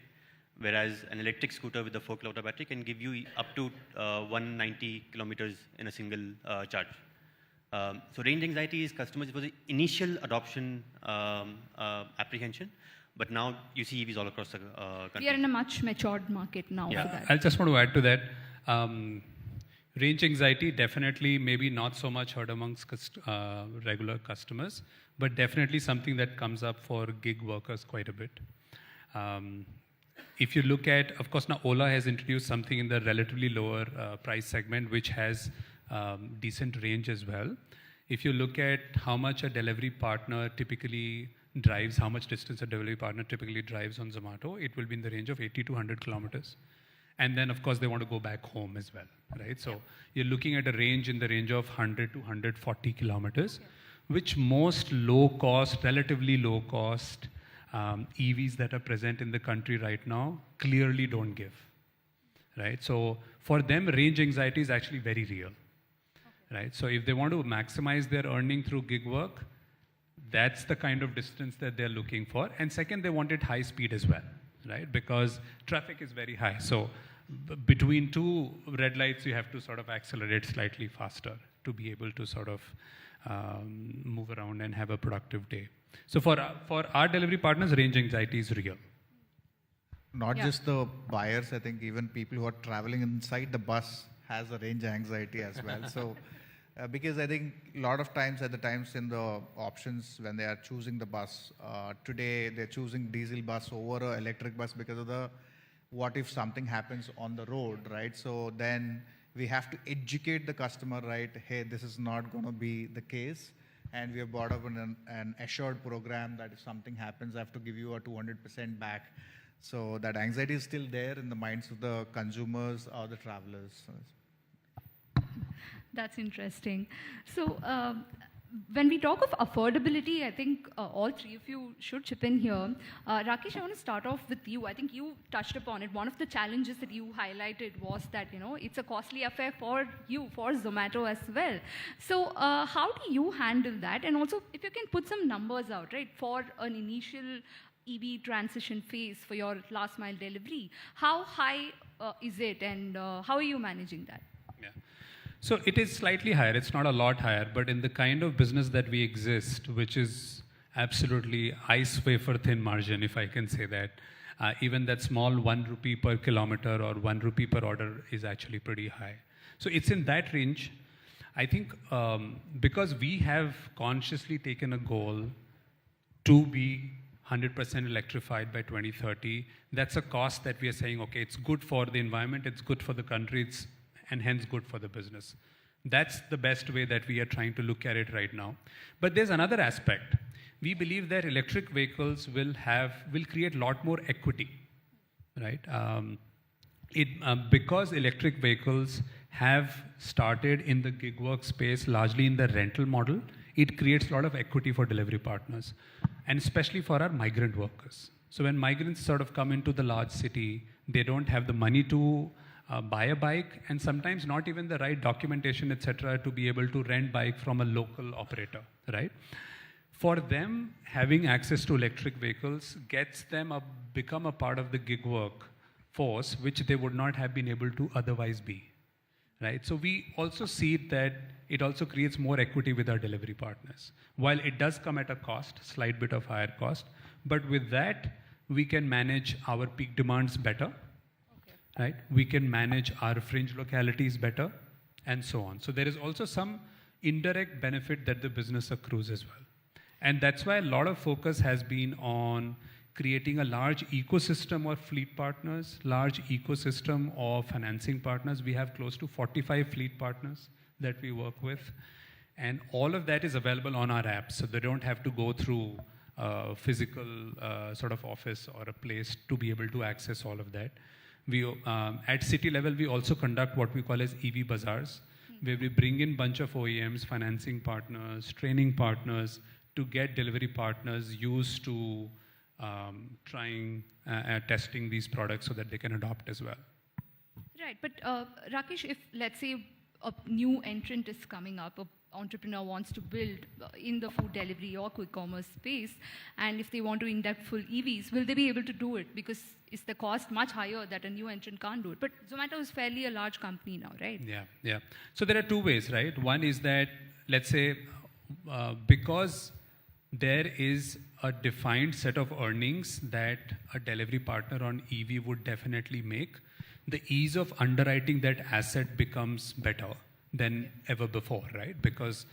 whereas an electric scooter with a 4 kilowatt battery can give you up to 190 kilometers in a single charge. So range anxiety is customers, it was the initial adoption apprehension, but now you see EVs all across the country. We are in a much matured market now for that. I just want to add to that. Range anxiety, definitely maybe not so much heard amongst regular customers, but definitely something that comes up for gig workers quite a bit. If you look at, of course, now OLA has introduced something in the relatively lower price segment, which has decent range as well. If you look at how much a delivery partner typically drives, how much distance a delivery partner typically drives on Zomato, it will be in the range of 80 to 100 kilometers. And then, of course, they want to go back home as well, right? So you're looking at a range in the range of 100 to 140 kilometers, which most low-cost, relatively low-cost EVs that are present in the country right now clearly don't give, right? So for them, range anxiety is actually very real, right? So if they want to maximize their earning through gig work, that's the kind of distance that they're looking for. And second, they want it high speed as well, right? Because traffic is very high. So between two red lights, you have to sort of accelerate slightly faster to be able to sort of move around and have a productive day. So for our delivery partners, range anxiety is real. Not just the buyers, I think even people who are traveling inside the bus has a range anxiety as well. So because I think a lot of times at the times in the options when they are choosing the bus, today they're choosing diesel bus over an electric bus because of the what if something happens on the road, right? So then we have to educate the customer, right? Hey, this is not going to be the case. And we have brought up an assured program that if something happens, I have to give you a 200% back. So that anxiety is still there in the minds of the consumers or the travelers. That's interesting. So when we talk of affordability, I think all three of you should chip in here. Rakesh, I want to start off with you. I think you touched upon it. One of the challenges that you highlighted was that, it's a costly affair for you, for Zomato as well. So how do you handle that? And also, if you can put some numbers out, right, for an initial EV transition phase for your last mile delivery, how high is it and how are you managing that? Yeah. So it is slightly higher. It's not a lot higher, but in the kind of business that we exist, which is absolutely ice wafer thin margin, if I can say that, even that small 1 rupee per kilometer or 1 rupee per order is actually pretty high. So it's in that range. I think because we have consciously taken a goal to be 100% electrified by 2030, that's a cost that we are saying, okay, it's good for the environment, it's good for the country, and hence good for the business. That's the best way that we are trying to look at it right now. But there's another aspect. We believe that electric vehicles will create a lot more equity, right? Because electric vehicles have started in the gig work space, largely in the rental model, it creates a lot of equity for delivery partners, and especially for our migrant workers. So when migrants sort of come into the large city, they don't have the money to buy a bike, and sometimes not even the right documentation, etc., to be able to rent bike from a local operator, right? For them, having access to electric vehicles gets them become a part of the gig work force, which they would not have been able to otherwise be, right? So we also see that it also creates more equity with our delivery partners. While it does come at a cost, slight bit of higher cost, but with that, we can manage our peak demands better, right? We can manage our fringe localities better, and so on. So there is also some indirect benefit that the business accrues as well. And that's why a lot of focus has been on creating a large ecosystem of fleet partners, large ecosystem of financing partners. We have close to 45 fleet partners that we work with. And all of that is available on our app, so they don't have to go through a physical sort of office or a place to be able to access all of that. We, at city level, we also conduct what we call as EV bazaars, where we bring in a bunch of OEMs, financing partners, training partners, to get delivery partners used to trying testing these products so that they can adopt as well. Right, but Rakesh, if let's say a new entrant is coming up, an entrepreneur wants to build in the food delivery or quick commerce space, and if they want to induct full EVs, will they be able to do it? Because is the cost much higher that a new entrant can't do it? But Zomato is fairly a large company now, right? Yeah. So there are two ways, right? One is that, let's say, because there is a defined set of earnings that a delivery partner on EV would definitely make, the ease of underwriting that asset becomes better than ever before, right? Because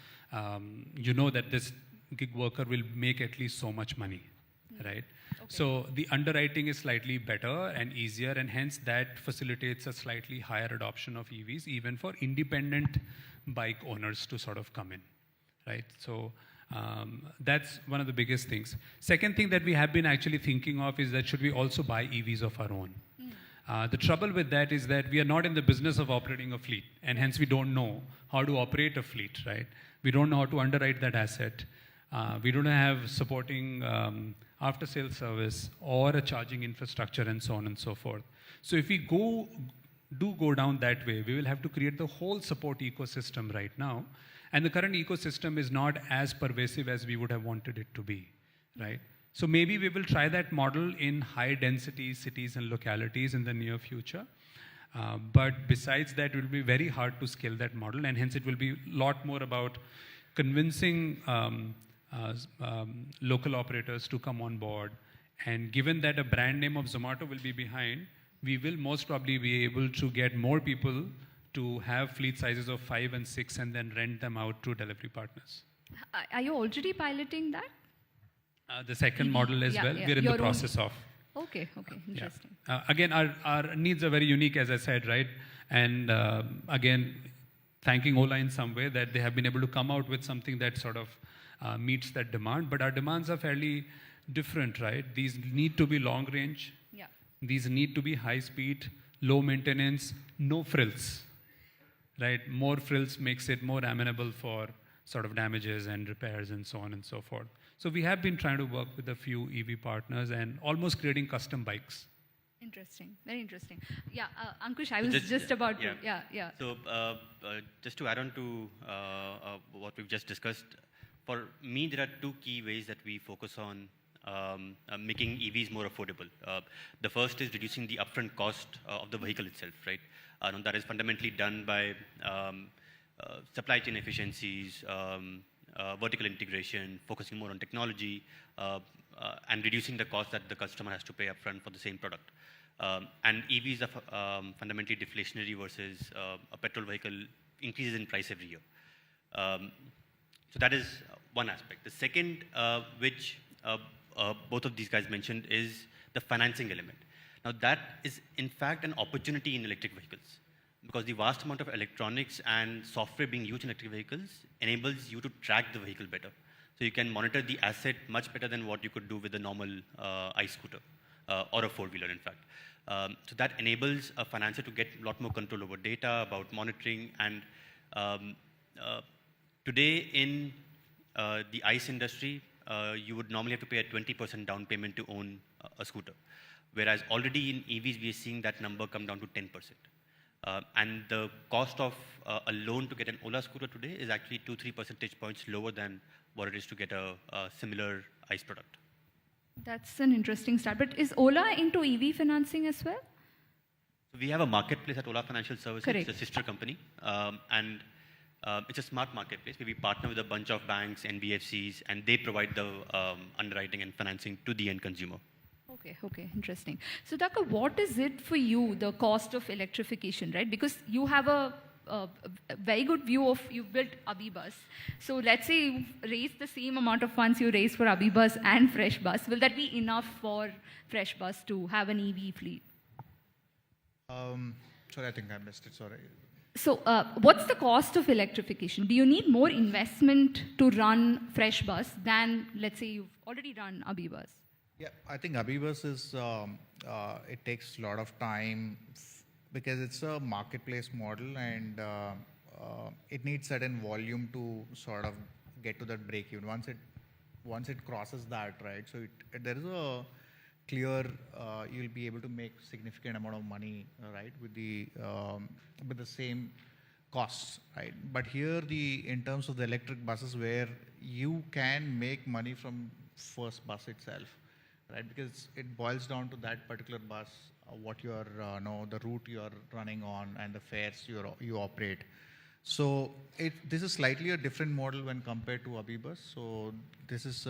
you know that this gig worker will make at least so much money, right? Okay. So the underwriting is slightly better and easier, and hence that facilitates a slightly higher adoption of EVs, even for independent bike owners to sort of come in, right? So that's one of the biggest things. Second thing that we have been actually thinking of is that should we also buy EVs of our own? The trouble with that is that we are not in the business of operating a fleet, and hence we don't know how to operate a fleet, right? We don't know how to underwrite that asset. We don't have supporting after-sales service or a charging infrastructure and so on and so forth. So if we do go down that way, we will have to create the whole support ecosystem right now. And the current ecosystem is not as pervasive as we would have wanted it to be, right? So maybe we will try that model in high-density cities and localities in the near future. But besides that, it will be very hard to scale that model, and hence it will be a lot more about convincing local operators to come on board. And given that a brand name of Zomato will be behind, we will most probably be able to get more people to have fleet sizes of 5 and 6 and then rent them out to delivery partners. Are you already piloting that? The second model as well, we're in the process of. Okay, interesting. Yeah. Again, our needs are very unique, as I said, right? And again, thanking OLA in some way that they have been able to come out with something that sort of meets that demand. But our demands are fairly different, right? These need to be long range. Yeah. These need to be high speed, low maintenance, no frills, right? More frills makes it more amenable for sort of damages and repairs and so on and so forth. So we have been trying to work with a few EV partners and almost creating custom bikes. Interesting, very interesting. Yeah, Ankush, I was just about to, yeah. So just to add on to what we've just discussed, for me, there are two key ways that we focus on making EVs more affordable. The first is reducing the upfront cost of the vehicle itself, right? That is fundamentally done by supply chain efficiencies, vertical integration, focusing more on technology, and reducing the cost that the customer has to pay upfront for the same product. And EVs are fundamentally deflationary versus a petrol vehicle increases in price every year. So that is one aspect. The second, which both of these guys mentioned, is the financing element. Now that is in fact an opportunity in electric vehicles, because the vast amount of electronics and software being used in electric vehicles enables you to track the vehicle better. So you can monitor the asset much better than what you could do with a normal ICE scooter or a four-wheeler, in fact. So that enables a financier to get a lot more control over data, about monitoring. And today in the ICE industry, you would normally have to pay a 20% down payment to own a scooter. Whereas already in EVs, we are seeing that number come down to 10%. And the cost of a loan to get an Ola scooter today is actually 2-3 percentage points lower than what it is to get a similar ICE product. That's an interesting start. But is Ola into EV financing as well? We have a marketplace at Ola Financial Services. Correct. It's a sister company. And it's a smart marketplace where we partner with a bunch of banks, NBFCs, and they provide the underwriting and financing to the end consumer. Okay, interesting. So, Taka, what is it for you, the cost of electrification, right? Because you have a very good view of, you've built Abibus. So, let's say you raise the same amount of funds you raise for Abibus and FreshBus. Will that be enough for FreshBus to have an EV fleet? Sorry, I think I missed it, sorry. So, what's the cost of electrification? Do you need more investment to run FreshBus than, let's say, you've already run Abibus? Yeah, I think Abibus is, it takes a lot of time because it's a marketplace model, and it needs certain volume to sort of get to that break even. Once it crosses that, right? So there is a clear, you'll be able to make significant amount of money, right, with the same costs, right? But here, in terms of the electric buses, where you can make money from first bus itself, right? Because it boils down to that particular bus, what your the route you are running on and the fares you operate. So this is slightly a different model when compared to Abibus. So this is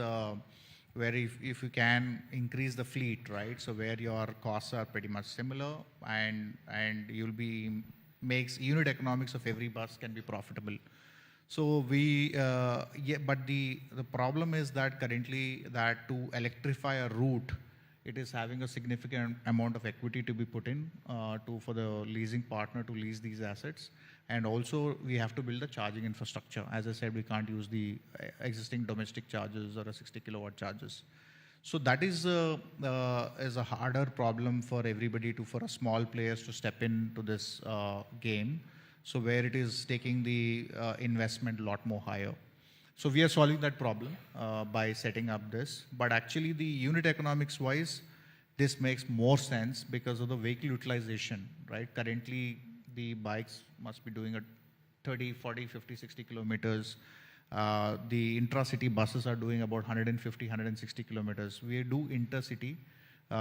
where if you can increase the fleet, right? So where your costs are pretty much similar, and you'll be makes unit economics of every bus can be profitable. So but the problem is that currently that to electrify a route, it is having a significant amount of equity to be put in for the leasing partner to lease these assets. And also we have to build a charging infrastructure. As I said, we can't use the existing domestic charges or a 60 kilowatt charges. So that is a harder problem for everybody for a small players to step into this game. So where it is taking the investment a lot more higher. So we are solving that problem by setting up this. But actually the unit economics wise, this makes more sense because of the vehicle utilization, right? Currently the bikes must be doing 30, 40, 50, 60 kilometers. The intra-city buses are doing about 150, 160 kilometers. We do intercity.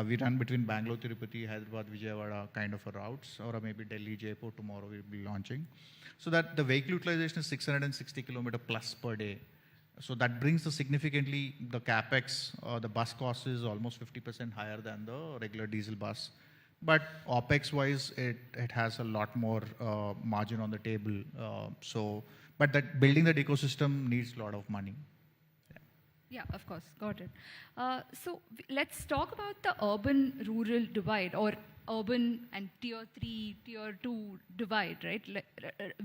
We run between Bangalore, Tirupati, Hyderabad, Vijayawada kind of a routes, or maybe Delhi, Jaipur tomorrow we'll be launching. So that the vehicle utilization is 660 kilometer plus per day. So that brings significantly the capex, the bus cost is almost 50% higher than the regular diesel bus. But OPEX wise, it has a lot more margin on the table. But that building that ecosystem needs a lot of money. Yeah, of course. Got it. So let's talk about the urban-rural divide, or urban and tier 3, tier 2 divide, right?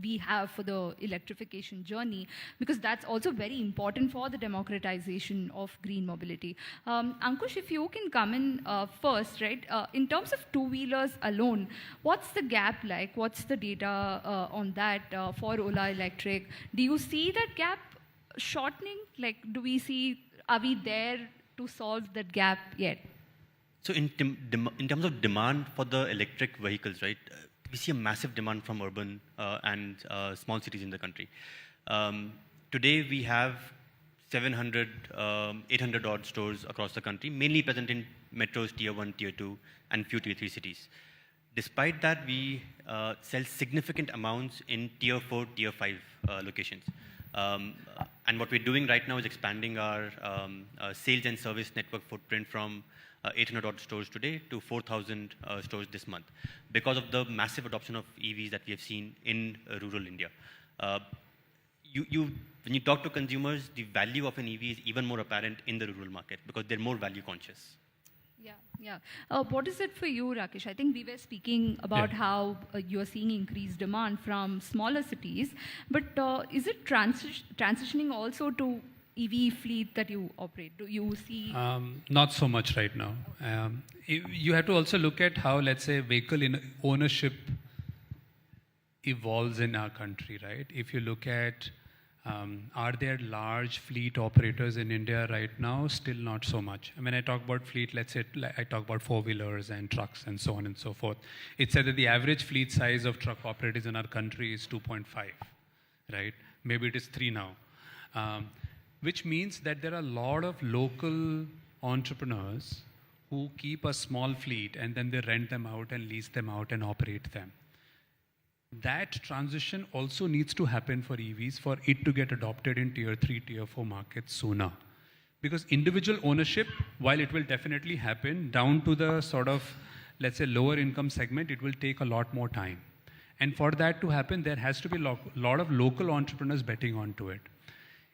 We have for the electrification journey, because that's also very important for the democratization of green mobility. Ankush, if you can come in first, right? In terms of two-wheelers alone, what's the gap like? What's the data on that for Ola Electric? Do you see that gap shortening? Like, are we there to solve that gap yet? So in terms of demand for the electric vehicles, right, we see a massive demand from urban and small cities in the country. Today we have 700, 800 odd stores across the country, mainly present in metros, tier 1, tier 2, and few tier 3 cities. Despite that, we sell significant amounts in tier 4, tier 5 locations. And what we're doing right now is expanding our sales and service network footprint from 800 odd stores today to 4,000 stores this month because of the massive adoption of EVs that we have seen in rural India. When you talk to consumers, the value of an EV is even more apparent in the rural market because they're more value conscious. Yeah. What is it for you, Rakesh? I think we were speaking about how you're seeing increased demand from smaller cities, but is it transitioning also to EV fleet that you operate? Do you see? Not so much right now. You have to also look at how, let's say, vehicle ownership evolves in our country, right? If you look at are there large fleet operators in India right now? Still not so much. When I talk about fleet, let's say I talk about four-wheelers and trucks and so on and so forth. It said that the average fleet size of truck operators in our country is 2.5, right? Maybe it is 3 now. Which means that there are a lot of local entrepreneurs who keep a small fleet and then they rent them out and lease them out and operate them. That transition also needs to happen for EVs for it to get adopted in tier 3, tier 4 markets sooner. Because individual ownership, while it will definitely happen down to the sort of, let's say, lower income segment, it will take a lot more time. And for that to happen, there has to be a lot of local entrepreneurs betting onto it.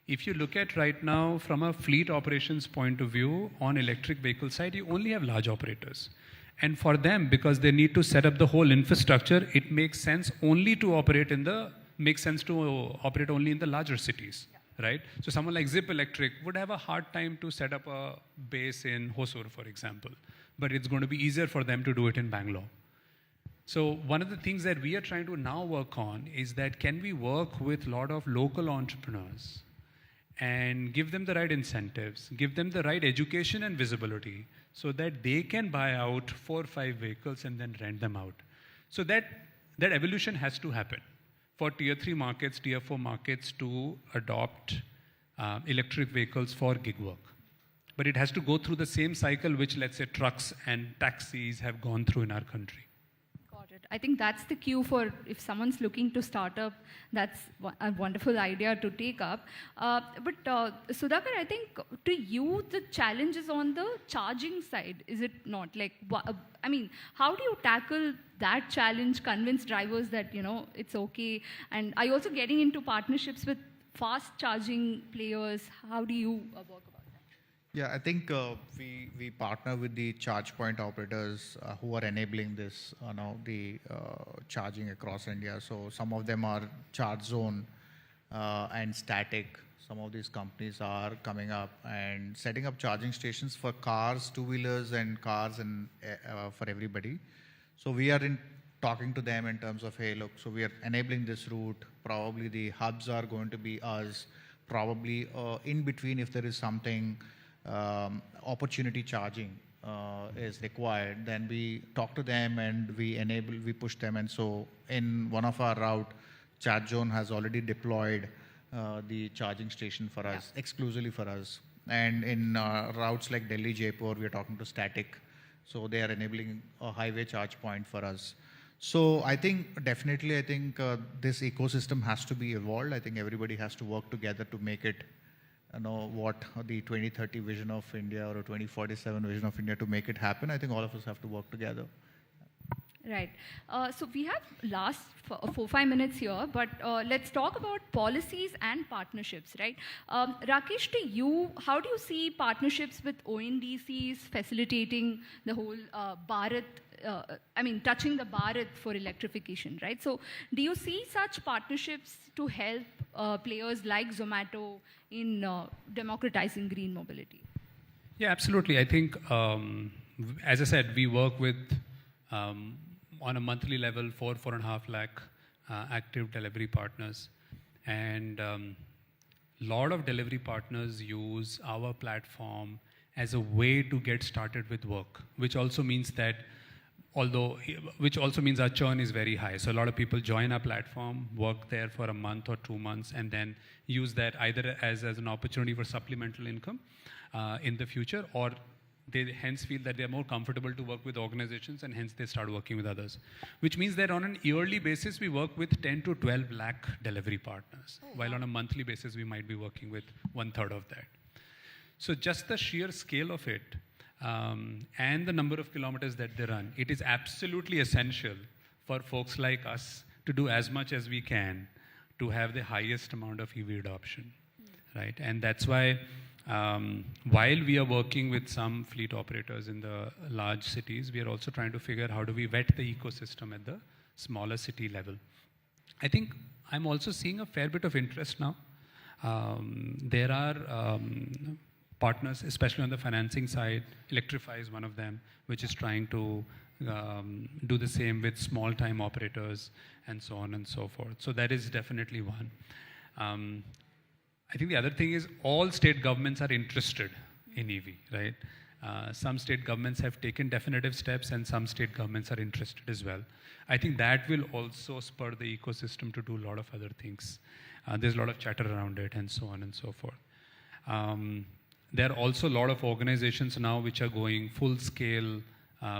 If you look at right now, from a fleet operations point of view, on electric vehicle side, you only have large operators. And for them, because they need to set up the whole infrastructure, it makes sense only to operate only in the larger cities, right? So someone like Zip Electric would have a hard time to set up a base in Hosur, for example, but it's going to be easier for them to do it in Bangalore. So one of the things that we are trying to now work on is that can we work with a lot of local entrepreneurs and give them the right incentives, give them the right education and visibility so that they can buy out 4 or 5 vehicles and then rent them out. So that evolution has to happen for tier 3 markets, tier 4 markets to adopt electric vehicles for gig work. But it has to go through the same cycle which, let's say, trucks and taxis have gone through in our country. I think that's the cue for if someone's looking to start up, that's a wonderful idea to take up. But Sudhakar, I think to you, the challenge is on the charging side, is it not? Like, I mean, how do you tackle that challenge, convince drivers that, it's okay? And are you also getting into partnerships with fast charging players? How do you work about that? Yeah, I think we partner with the charge point operators who are enabling this, the charging across India. So some of them are Charge Zone and Static. Some of these companies are coming up and setting up charging stations for cars, two-wheelers and cars and for everybody. So we are talking to them in terms of, hey, look, so we are enabling this route. Probably the hubs are going to be us. Probably in between, if there is something, opportunity charging is required, then we talk to them and we push them. And so in one of our route, Charge Zone has already deployed the charging station for us, exclusively for us. And in routes like Delhi, Jaipur, we are talking to Static. So they are enabling a highway charge point for us. So I think definitely, this ecosystem has to be evolved. I think everybody has to work together to make it what the 2030 vision of India or a 2047 vision of India to make it happen. I think all of us have to work together. Right. So we have last 4-5 minutes here, but let's talk about policies and partnerships, right? Rakesh, to you, how do you see partnerships with ONDCs facilitating the whole Bharat, touching the Bharat for electrification, right? So do you see such partnerships to help players like Zomato in democratizing green mobility? Yeah, absolutely. I think, as I said, we work with, on a monthly level, 4.5 lakh active delivery partners. And a lot of delivery partners use our platform as a way to get started with work, which also means that which also means our churn is very high. So a lot of people join our platform, work there for a month or 2 months, and then use that either as an opportunity for supplemental income in the future, or they hence feel that they're more comfortable to work with organizations, and hence they start working with others. Which means that on an yearly basis, we work with 10 to 12 lakh delivery partners, while on a monthly basis, we might be working with 1/3 of that. So just the sheer scale of it, and the number of kilometers that they run, it is absolutely essential for folks like us to do as much as we can to have the highest amount of EV adoption, right? And that's why while we are working with some fleet operators in the large cities, we are also trying to figure how do we vet the ecosystem at the smaller city level. I think I'm also seeing a fair bit of interest now. There are partners, especially on the financing side. Electrify is one of them, which is trying to do the same with small-time operators and so on and so forth. So that is definitely one. I think the other thing is all state governments are interested in EV, right? Some state governments have taken definitive steps, and some state governments are interested as well. I think that will also spur the ecosystem to do a lot of other things. There's a lot of chatter around it and so on and so forth. There are also a lot of organizations now which are going full scale,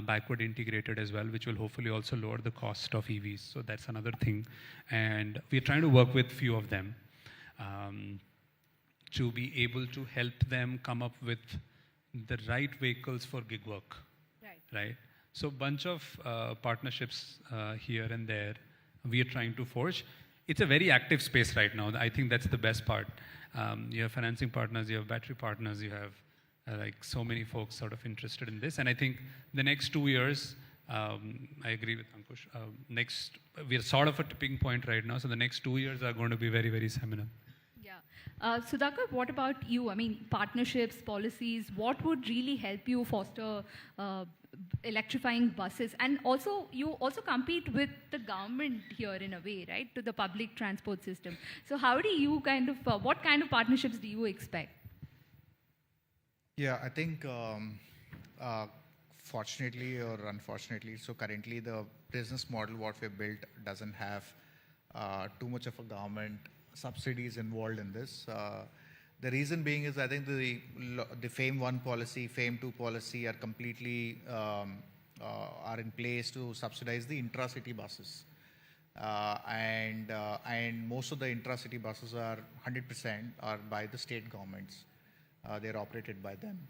backward integrated as well, which will hopefully also lower the cost of EVs. So that's another thing. And we're trying to work with few of them to be able to help them come up with the right vehicles for gig work. Right? So a bunch of partnerships here and there we are trying to forge. It's a very active space right now. I think that's the best part. You have financing partners, you have battery partners, you have like so many folks sort of interested in this. And I think the next 2 years, I agree with Ankush, we're sort of a tipping point right now. So the next 2 years are going to be very, very seminal. Sudhakar, what about you? I mean, partnerships, policies, what would really help you foster electrifying buses? And also, you also compete with the government here in a way, right, to the public transport system. So how do you what kind of partnerships do you expect? Yeah, I think fortunately or unfortunately, so currently the business model what we've built doesn't have too much of a government subsidies involved in this. The reason being is I think the FAME 1 policy, FAME 2 policy are completely are in place to subsidize the intra-city buses. And most of the intra-city buses are 100% are by the state governments. They're operated by them.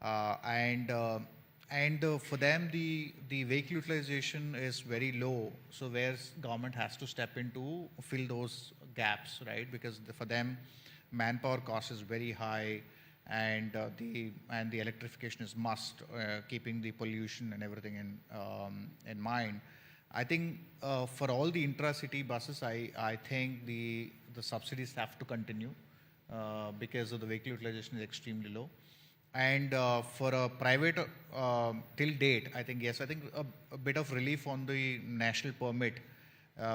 And for them, the vehicle utilization is very low. So where government has to step in to fill those gaps, right? Because for them, manpower cost is very high, and the electrification is must, keeping the pollution and everything in mind. I think for all the intra-city buses, I think the subsidies have to continue because of the vehicle utilization is extremely low. And for a private, till date, I think, yes, I think a bit of relief on the national permit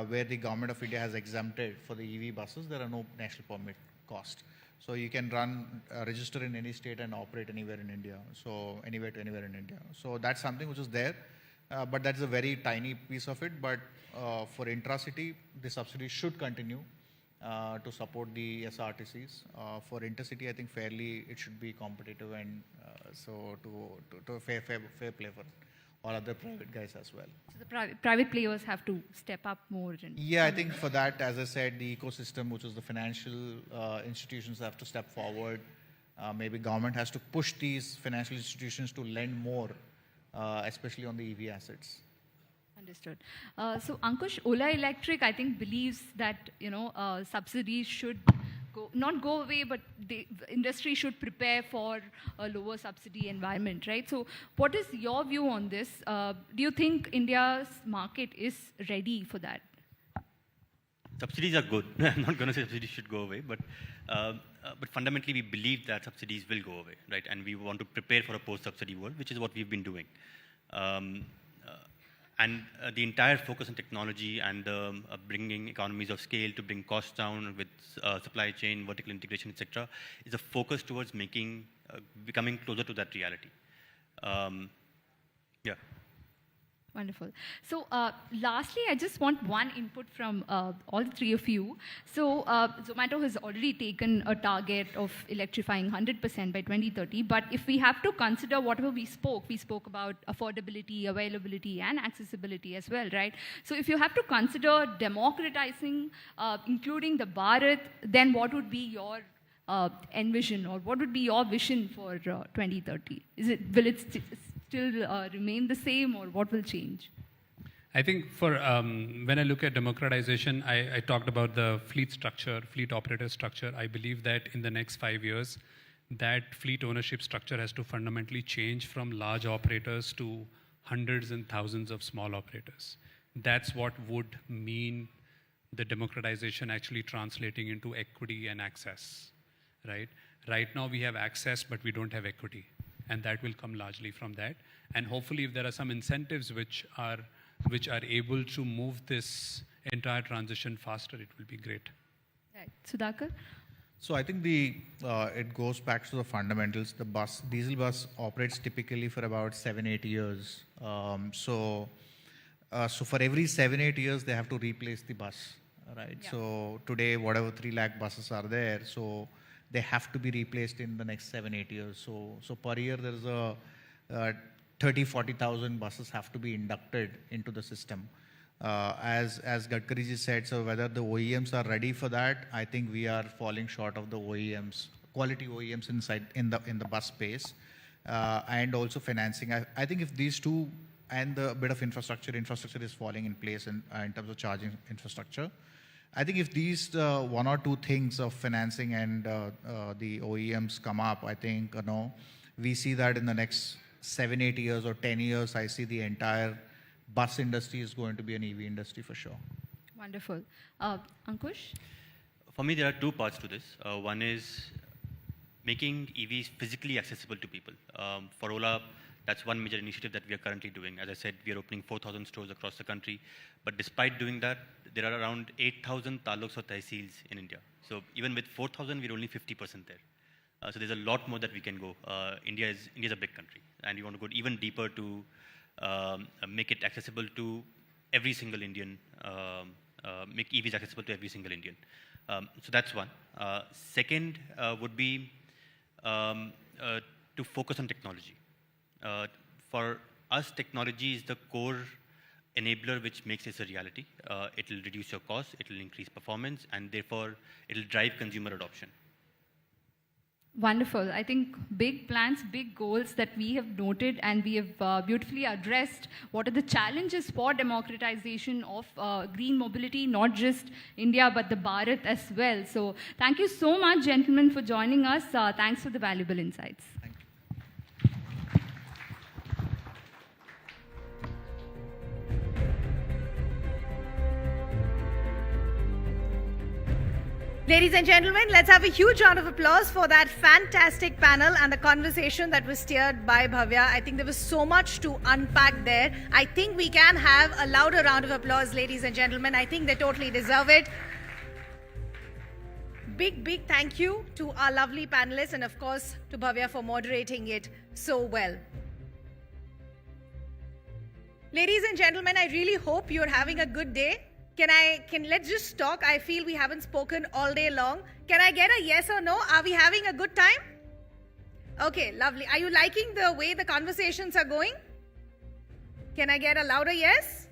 where the government of India has exempted for the EV buses, there are no national permit cost. So you can register in any state and operate anywhere in India. So anywhere to anywhere in India. So that's something which is there, but that's a very tiny piece of it. But for intra-city, the subsidies should continue to support the SRTCs. For intercity, I think fairly it should be competitive, and so to fair play for all other private guys as well. So the private players have to step up more. Yeah, I think for that, as I said, the ecosystem, which is the financial institutions, have to step forward. Maybe government has to push these financial institutions to lend more, especially on the EV assets. Understood. So Ankush, Ola Electric, I think, believes that subsidies should not go away, but the industry should prepare for a lower subsidy environment, right? So what is your view on this? Do you think India's market is ready for that? Subsidies are good. I'm not going to say subsidies should go away, but fundamentally we believe that subsidies will go away, right? And we want to prepare for a post-subsidy world, which is what we've been doing. And the entire focus on technology and bringing economies of scale to bring costs down with supply chain, vertical integration, etc., is a focus towards becoming closer to that reality. Yeah. Wonderful. So lastly, I just want one input from all three of you. So Zomato has already taken a target of electrifying 100% by 2030. But if we have to consider whatever we spoke about affordability, availability, and accessibility as well, right? So if you have to consider democratizing, including the Bharat, then what would be your envision, or what would be your vision for 2030? Will it still remain the same, or what will change? I think for when I look at democratization, I talked about the fleet structure, fleet operator structure. I believe that in the next 5 years, that fleet ownership structure has to fundamentally change from large operators to hundreds and thousands of small operators. That's what would mean the democratization actually translating into equity and access, right? Right now we have access, but we don't have equity. And that will come largely from that. And hopefully if there are some incentives which are able to move this entire transition faster, it will be great. Right. Sudhakar? So I think it goes back to the fundamentals. The diesel bus operates typically for about 7-8 years. So for every 7-8 years, they have to replace the bus, right? Yeah. So today, whatever 3 lakh buses are there, so they have to be replaced in the next 7-8 years. So per year, there is a 30,000-40,000 buses have to be inducted into the system. As Gadkari ji said, so whether the OEMs are ready for that, I think we are falling short of the OEMs, quality OEMs in the bus space, and also financing. I think if these two and the bit of infrastructure is falling in place in terms of charging infrastructure. I think if these 1 or 2 things of financing and the OEMs come up, I think we see that in the next 7-8 years or 10 years, I see the entire bus industry is going to be an EV industry for sure. Wonderful. Ankush? For me, there are 2 parts to this. One is making EVs physically accessible to people. For Ola, that's one major initiative that we are currently doing. As I said, we are opening 4,000 stores across the country. But despite doing that, there are around 8,000 taluks or tehsils in India. So even with 4,000, we're only 50% there. So there's a lot more that we can go. India is a big country, and we want to go even deeper to make it accessible to every single Indian, make EVs accessible to every single Indian. So that's one. Second would be to focus on technology. For us, technology is the core enabler which makes this a reality. It will reduce your costs, it will increase performance, and therefore it will drive consumer adoption. Wonderful. I think big plans, big goals that we have noted, and we have beautifully addressed what are the challenges for democratization of green mobility, not just India, but the Bharat as well. So thank you so much, gentlemen, for joining us. Thanks for the valuable insights. Thank you. Ladies and gentlemen, let's have a huge round of applause for that fantastic panel and the conversation that was steered by Bhavya. I think there was so much to unpack there. I think we can have a louder round of applause, ladies and gentlemen. I think they totally deserve it. Big thank you to our lovely panelists, and of course to Bhavya for moderating it so well. Ladies and gentlemen, I really hope you're having a good day. Let's just talk. I feel we haven't spoken all day long. Can I get a yes or no? Are we having a good time? Okay, lovely. Are you liking the way the conversations are going? Can I get a louder yes?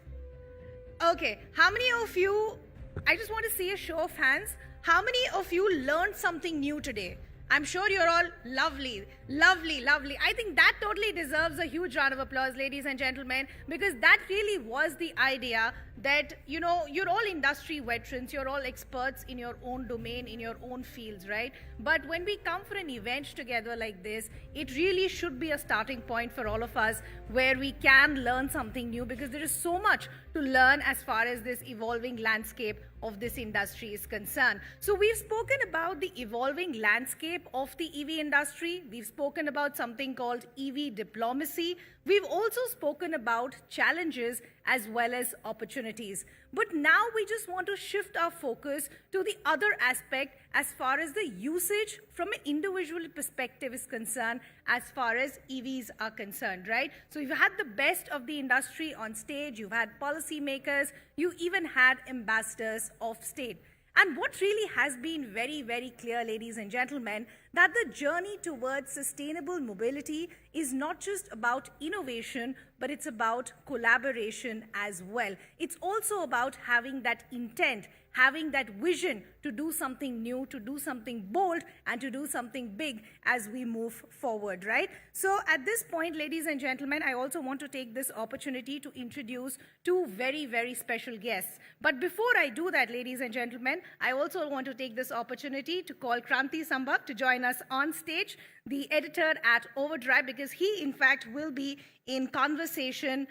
Okay. How many of you, I just want to see a show of hands. How many of you learned something new today? I'm sure you're all lovely. I think that totally deserves a huge round of applause, ladies and gentlemen, because that really was the idea that, you're all industry veterans, you're all experts in your own domain, in your own fields, right? But when we come for an event together like this, it really should be a starting point for all of us where we can learn something new, because there is so much to learn as far as this evolving landscape of this industry is concerned. So we've spoken about the evolving landscape of the EV industry. We've spoken about something called EV diplomacy. We've also spoken about challenges as well as opportunities. But now we just want to shift our focus to the other aspect as far as the usage from an individual perspective is concerned, as far as EVs are concerned, right? So you've had the best of the industry on stage, you've had policymakers, you even had ambassadors of state. And what really has been very, very clear, ladies and gentlemen, that the journey towards sustainable mobility is not just about innovation, but it's about collaboration as well. It's also about having that intent, having that vision to do something new, to do something bold, and to do something big as we move forward, right? So at this point, ladies and gentlemen, I also want to take this opportunity to introduce two very, very special guests. But before I do that, ladies and gentlemen, I also want to take this opportunity to call Kranti Sambak to join us on stage, the editor at OVERDRIVE, because he, in fact, will be in conversation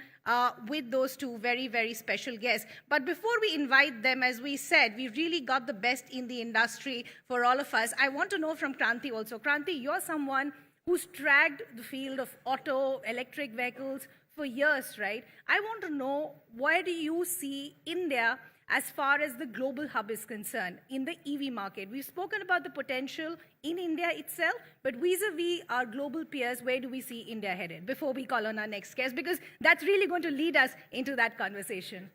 with those two very, very special guests. But before we invite them, as we said, we really got the best in the industry for all of us. I want to know from Kranti also. Kranti, you're someone who's tracked the field of auto, electric vehicles for years, right? I want to know, where do you see India as far as the global hub is concerned in the EV market? We've spoken about the potential in India itself, but vis-a-vis our global peers, where do we see India headed? Before we call on our next guest, because that's really going to lead us into that conversation.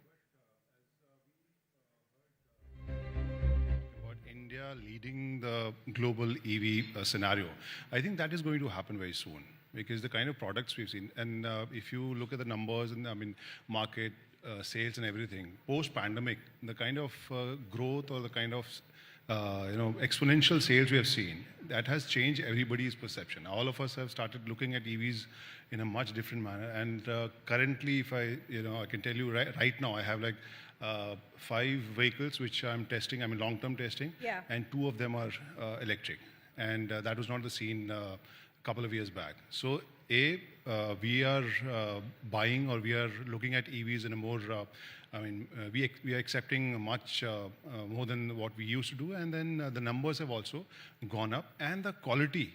About India leading the global EV scenario, I think that is going to happen very soon, because the kind of products we've seen, and if you look at the numbers and market sales and everything, post-pandemic, the kind of growth or the kind of exponential sales we have seen, that has changed everybody's perception. All of us have started looking at EVs in a much different manner. And currently, if I can tell you right now, I have like 5 vehicles which I'm testing. I'm in long-term testing, and 2 of them are electric. And that was not the scene a couple of years back. So we are buying, or we are looking at EVs in a more, we are accepting much more than what we used to do, and then the numbers have also gone up, and the quality,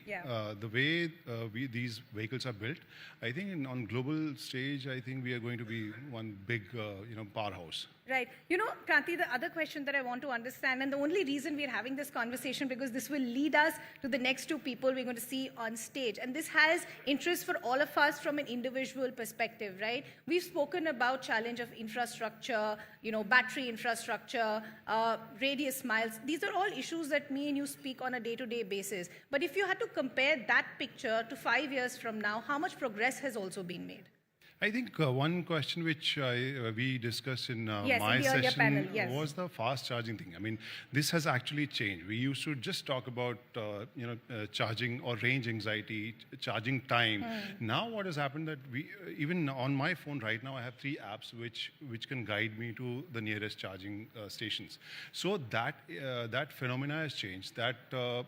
the way these vehicles are built, I think on global stage, I think we are going to be one big, powerhouse. Right. Kranti, the other question that I want to understand, and the only reason we're having this conversation, because this will lead us to the next 2 people we're going to see on stage. And this has interest for all of us from an individual perspective, right? We've spoken about challenge of infrastructure, battery infrastructure, radius miles. These are all issues that me and you speak on a day-to-day basis. But if you had to compare that picture to 5 years from now, how much progress has also been made? I think one question which we discussed in my in the session panel, was the fast charging thing. I mean, this has actually changed. We used to just talk about charging or range anxiety, charging time. Now what has happened that even on my phone right now, I have 3 apps which can guide me to the nearest charging stations. So that phenomena has changed. That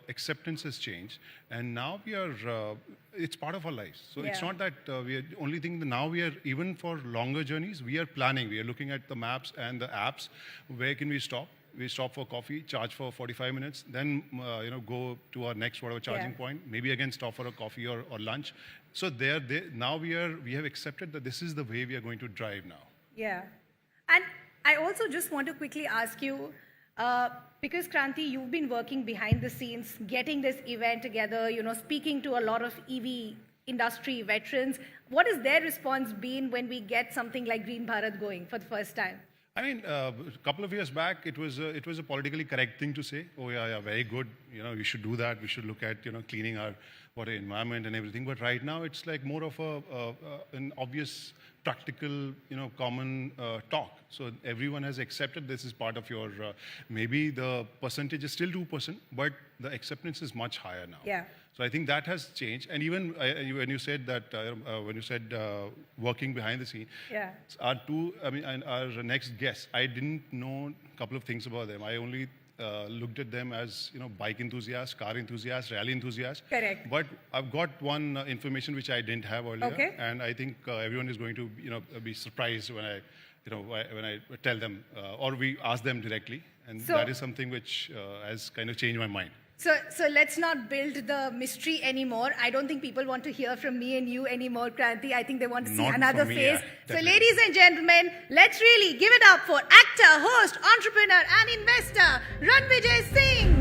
acceptance has changed, and now we are. It's part of our lives. So it's not that we are only thing that now we are, even for longer journeys, we are planning. We are looking at the maps and the apps. Where can we stop? We stop for coffee, charge for 45 minutes, then go to our next whatever charging point. Maybe again stop for a coffee or lunch. So now we have accepted that this is the way we are going to drive now. Yeah, and I also just want to quickly ask you. Because Kranti, you've been working behind the scenes, getting this event together, speaking to a lot of EV industry veterans. What has their response been when we get something like Green Bharat going for the first time? I mean, a couple of years back, it was a politically correct thing to say. Oh yeah, very good. We should do that. We should look at cleaning our environment and everything. But right now, it's like more of an obvious, practical, common talk. So everyone has accepted this is part of your. Maybe the percentage is still 2%, but the acceptance is much higher now. Yeah. So I think that has changed. And even when you said that, working behind the scene, our next guest, I didn't know a couple of things about them. I only looked at them as bike enthusiasts, car enthusiasts, rally enthusiasts. Correct. But I've got one information which I didn't have earlier, and I think everyone is going to be surprised when I tell them or we ask them directly, and that is something which has kind of changed my mind. So let's not build the mystery anymore. I don't think people want to hear from me and you anymore, Kranti. I think they want to see Not another from me, face. yeah, So ladies and gentlemen, let's really give it up for actor, host, entrepreneur and investor, Ranvijay Singh.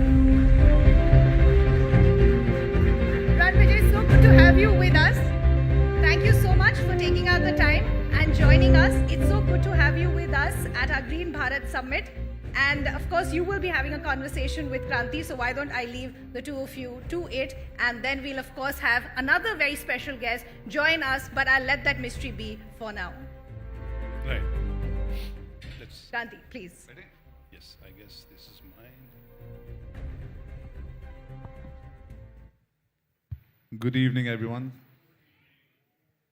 Ranvijay, so good to have you with us. Thank you so much for taking out the time and joining us. It's so good to have you with us at our Green Bharat Summit. And of course, you will be having a conversation with Kranti, so why don't I leave the two of you to it, and then we'll of course have another very special guest join us, but I'll let that mystery be for now. Right. Kranti, please. Ready? Yes, I guess this is mine. Good evening, everyone.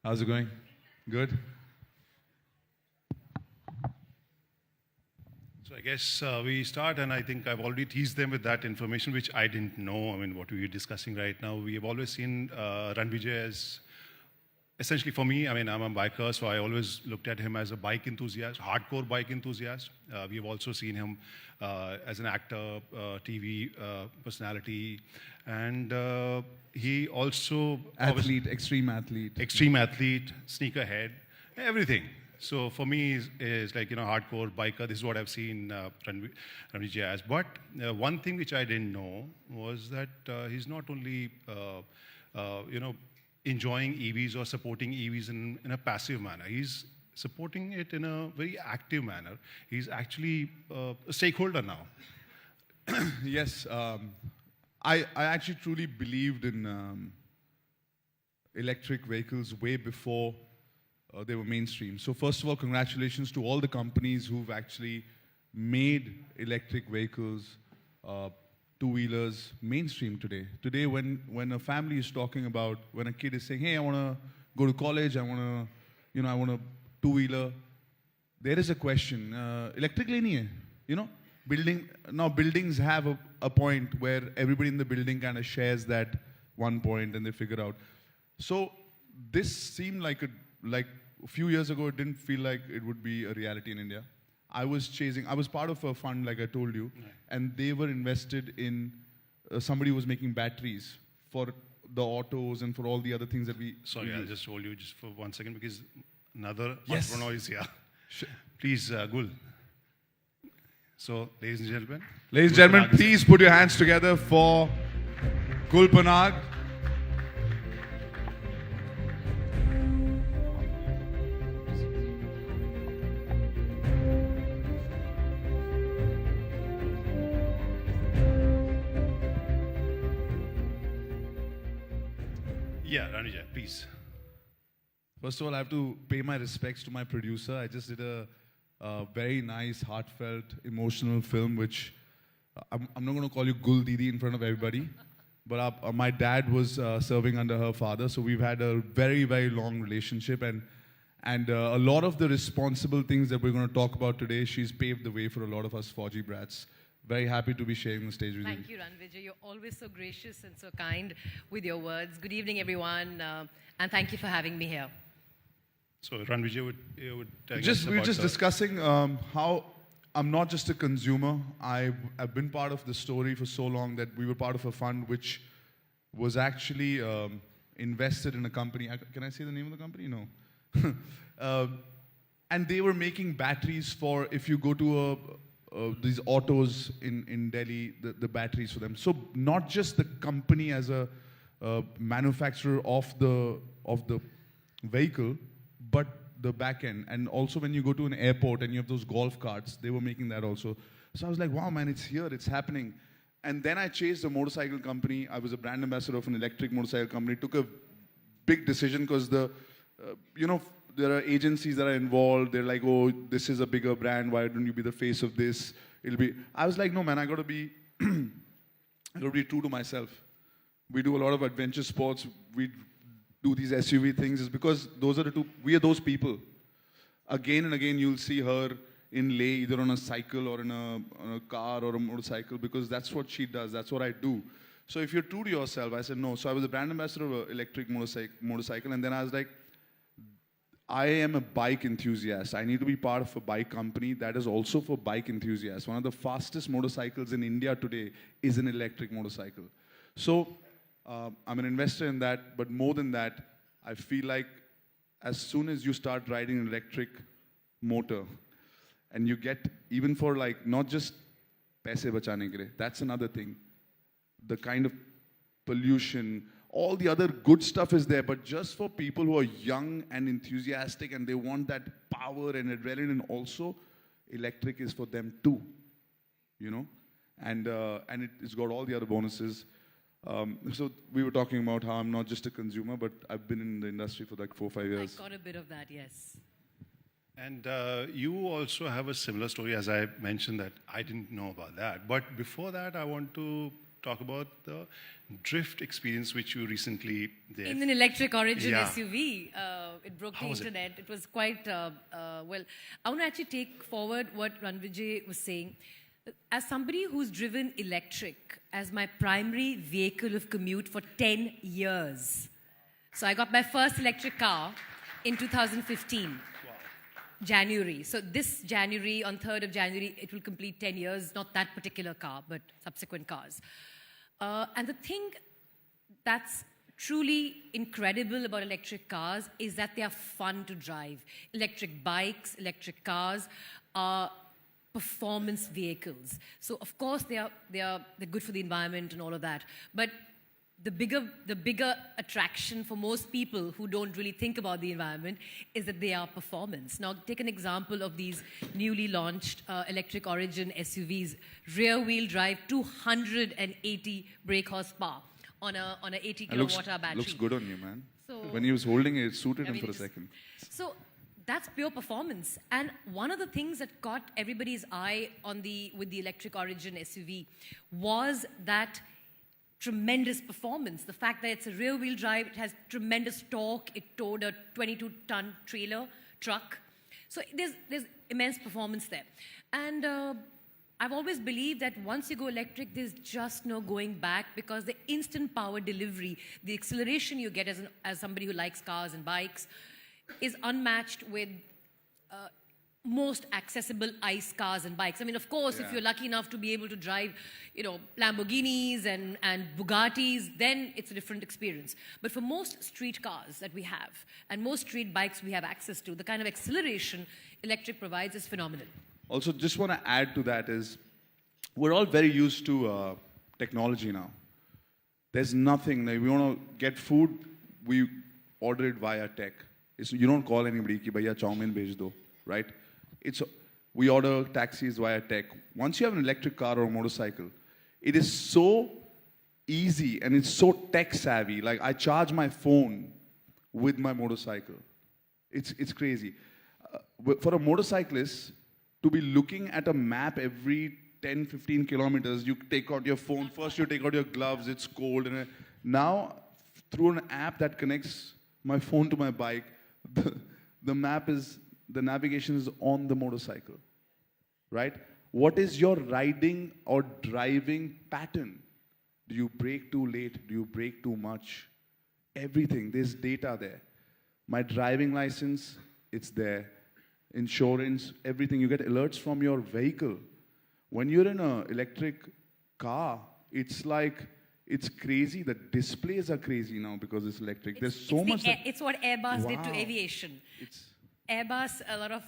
How's it going? Good? So I guess we start, and I think I've already teased them with that information, which I didn't know. I mean, what we are discussing right now. We have always seen Ranvijay as, essentially for me, I mean, I'm a biker, so I always looked at him as a bike enthusiast, hardcore bike enthusiast. We have also seen him as an actor, TV personality, and he also... Athlete, extreme athlete. Extreme athlete, sneakerhead, everything. So for me, is like, hardcore biker. This is what I've seen Ranvijay as. But one thing which I didn't know was that he's not only, enjoying EVs or supporting EVs in a passive manner. He's supporting it in a very active manner. He's actually a stakeholder now. Yes. I actually truly believed in electric vehicles way before they were mainstream. So first of all, congratulations to all the companies who've actually made electric vehicles, two-wheelers mainstream today. Today, when a family is talking about, when a kid is saying, hey, I want to go to college, I want a two-wheeler, there is a question, electric nahi hai, buildings have a point where everybody in the building kind of shares that one point and they figure out. So this seemed like a few years ago, it didn't feel like it would be a reality in India. I was part of a fund, like I told you, and they were invested in, somebody was making batteries for the autos and for all the other things that we... Sorry, I'll just hold you just for 1 second because another entrepreneur is here. Please, Gul. So, ladies and gentlemen. Ladies and gentlemen, please put your hands together for Gul Panag. Yeah, Ranvijay, please. First of all, I have to pay my respects to my producer. I just did a very nice, heartfelt, emotional film, which I'm not going to call you Gul Didi in front of everybody, but my dad was serving under her father, so we've had a very, very long relationship, and a lot of the responsible things that we're going to talk about today, she's paved the way for a lot of us 4G brats. Very happy to be sharing the stage with you. Thank you, Ranvijay. You're always so gracious and so kind with your words. Good evening, everyone, and thank you for having me here. So, Ranvijay would tell us We were about just discussing how I'm not just a consumer. I've been part of the story for so long that we were part of a fund which was actually invested in a company. Can I say the name of the company? No. And they were making batteries for, if you go to these autos in Delhi, the batteries for them. So not just the company as a manufacturer of the vehicle, but the back end. And also when you go to an airport and you have those golf carts, they were making that also. So I was like, wow, man, it's here, it's happening. And then I chased a motorcycle company. I was a brand ambassador of an electric motorcycle company. Took a big decision because there are agencies that are involved. They're like, oh, this is a bigger brand. Why don't you be the face of this? I was like, no, man, I got to be true to myself. We do a lot of adventure sports. We do these SUV things. It's because we are those people. Again and again, you'll see her in Leh, either on a cycle or on a car or a motorcycle, because that's what she does. That's what I do. So if you're true to yourself, I said no. So I was a brand ambassador of an electric motorcycle, and then I was like, I am a bike enthusiast. I need to be part of a bike company that is also for bike enthusiasts. One of the fastest motorcycles in India today is an electric motorcycle. So I'm an investor in that, but more than that, I feel like as soon as you start riding an electric motor and you get, even for like, not just paise bachane ke liye, that's another thing. The kind of pollution, all the other good stuff is there, but just for people who are young and enthusiastic and they want that power and adrenaline, and also electric is for them too, you know, and it's got all the other bonuses. So we were talking about how I'm not just a consumer, but I've been in the industry for like 4 or 5 years. I got a bit of that, yes. And you also have a similar story, as I mentioned, that I didn't know about that. But before that, I want to talk about the drift experience which you recently did. In an electric origin Yeah. SUV, it broke How the was it? internet. It was quite, well, I want to actually take forward what Ranvijay was saying. As somebody who's driven electric as my primary vehicle of commute for 10 years. So I got my first electric car in 2015. January. So this January, on 3rd of January, it will complete 10 years, not that particular car, but subsequent cars. And the thing that's truly incredible about electric cars is that they are fun to drive. Electric bikes, electric cars are performance vehicles. So of course they're good for the environment and all of that. But the bigger attraction for most people who don't really think about the environment is that they are performance. Now, take an example of these newly launched electric origin SUVs, rear-wheel drive, 280 brake horsepower on a 80 kilowatt-hour battery. Looks good on you, man. So, when he was holding it, it suited him for a second. So that's pure performance. And one of the things that caught everybody's eye with the electric origin SUV was that tremendous performance. The fact that it's a rear-wheel drive, it has tremendous torque. It towed a 22-ton truck. So there's immense performance there. And I've always believed that once you go electric, there's just no going back, because the instant power delivery, the acceleration you get as somebody who likes cars and bikes, is unmatched with most accessible ICE cars and bikes. I mean, of course, if you're lucky enough to be able to drive, you know, Lamborghinis and Bugattis, then it's a different experience. But for most street cars that we have, and most street bikes we have access to, the kind of acceleration electric provides is phenomenal. Also, just want to add to that is, we're all very used to technology now. There's nothing, like, we want to get food, we order it via tech. You don't call anybody ki bhaiya chowmin bhej do, right? We order taxis via tech. Once you have an electric car or a motorcycle, it is so easy and it's so tech savvy. Like, I charge my phone with my motorcycle. It's crazy. For a motorcyclist, to be looking at a map every 10, 15 kilometers, you take out your phone, first you take out your gloves, it's cold. And now, through an app that connects my phone to my bike, the navigation is on the motorcycle, right? What is your riding or driving pattern? Do you brake too late? Do you brake too much? Everything, there's data there. My driving license, it's there. Insurance, everything. You get alerts from your vehicle. When you're in an electric car, it's like, it's crazy. The displays are crazy now because it's electric. There's so much. It's what Airbus did to Wow. aviation. Airbus, a lot of,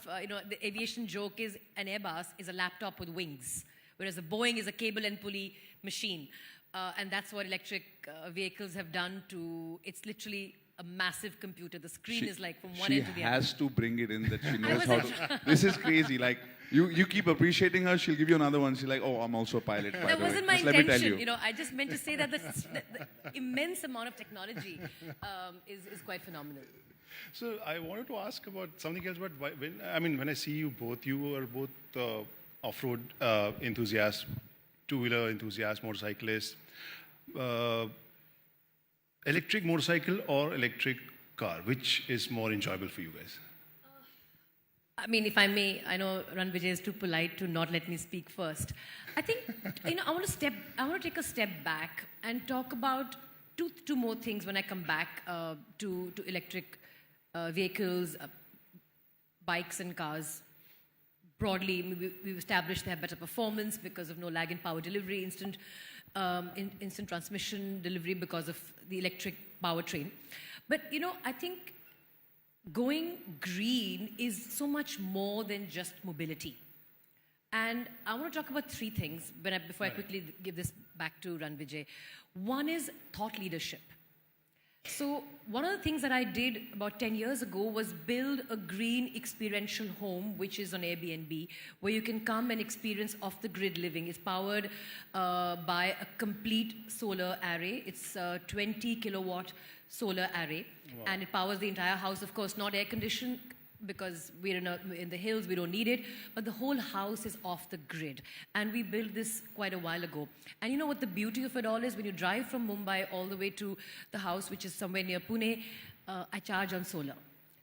the aviation joke is an Airbus is a laptop with wings, whereas a Boeing is a cable and pulley machine. And that's what electric vehicles have done to, it's literally a massive computer. The screen is like from one end to the other. She has to bring it in that she knows how to. This is crazy. Like, you keep appreciating her, she'll give you another one. She's like, oh, I'm also a pilot, by That the way. wasn't my Just let me tell intention. you. I just meant to say that the immense amount of technology is quite phenomenal. So I wanted to ask about something else. But when I see you both, you are both off-road enthusiasts, two-wheeler enthusiasts, motorcyclists. Electric motorcycle or electric car, which is more enjoyable for you guys? I mean, if I may, I know Ranvijay is too polite to not let me speak first. I think, I want to take a step back and talk about two more things when I come back to electric vehicles, bikes and cars. Broadly, we've established they have better performance because of no lag in power delivery, instant transmission delivery because of the electric powertrain. But, I think going green is so much more than just mobility. And I want to talk about three things before I quickly give this back to Ranvijay. One is thought leadership. So one of the things that I did about 10 years ago was build a green experiential home, which is on Airbnb, where you can come and experience off-the-grid living. It's powered by a complete solar array. It's a 20 kilowatt solar array. Wow. And it powers the entire house, of course, not air-conditioned, because we're in the hills, we don't need it, but the whole house is off the grid. And we built this quite a while ago. And you know what the beauty of it all is? When you drive from Mumbai all the way to the house, which is somewhere near Pune, I charge on solar.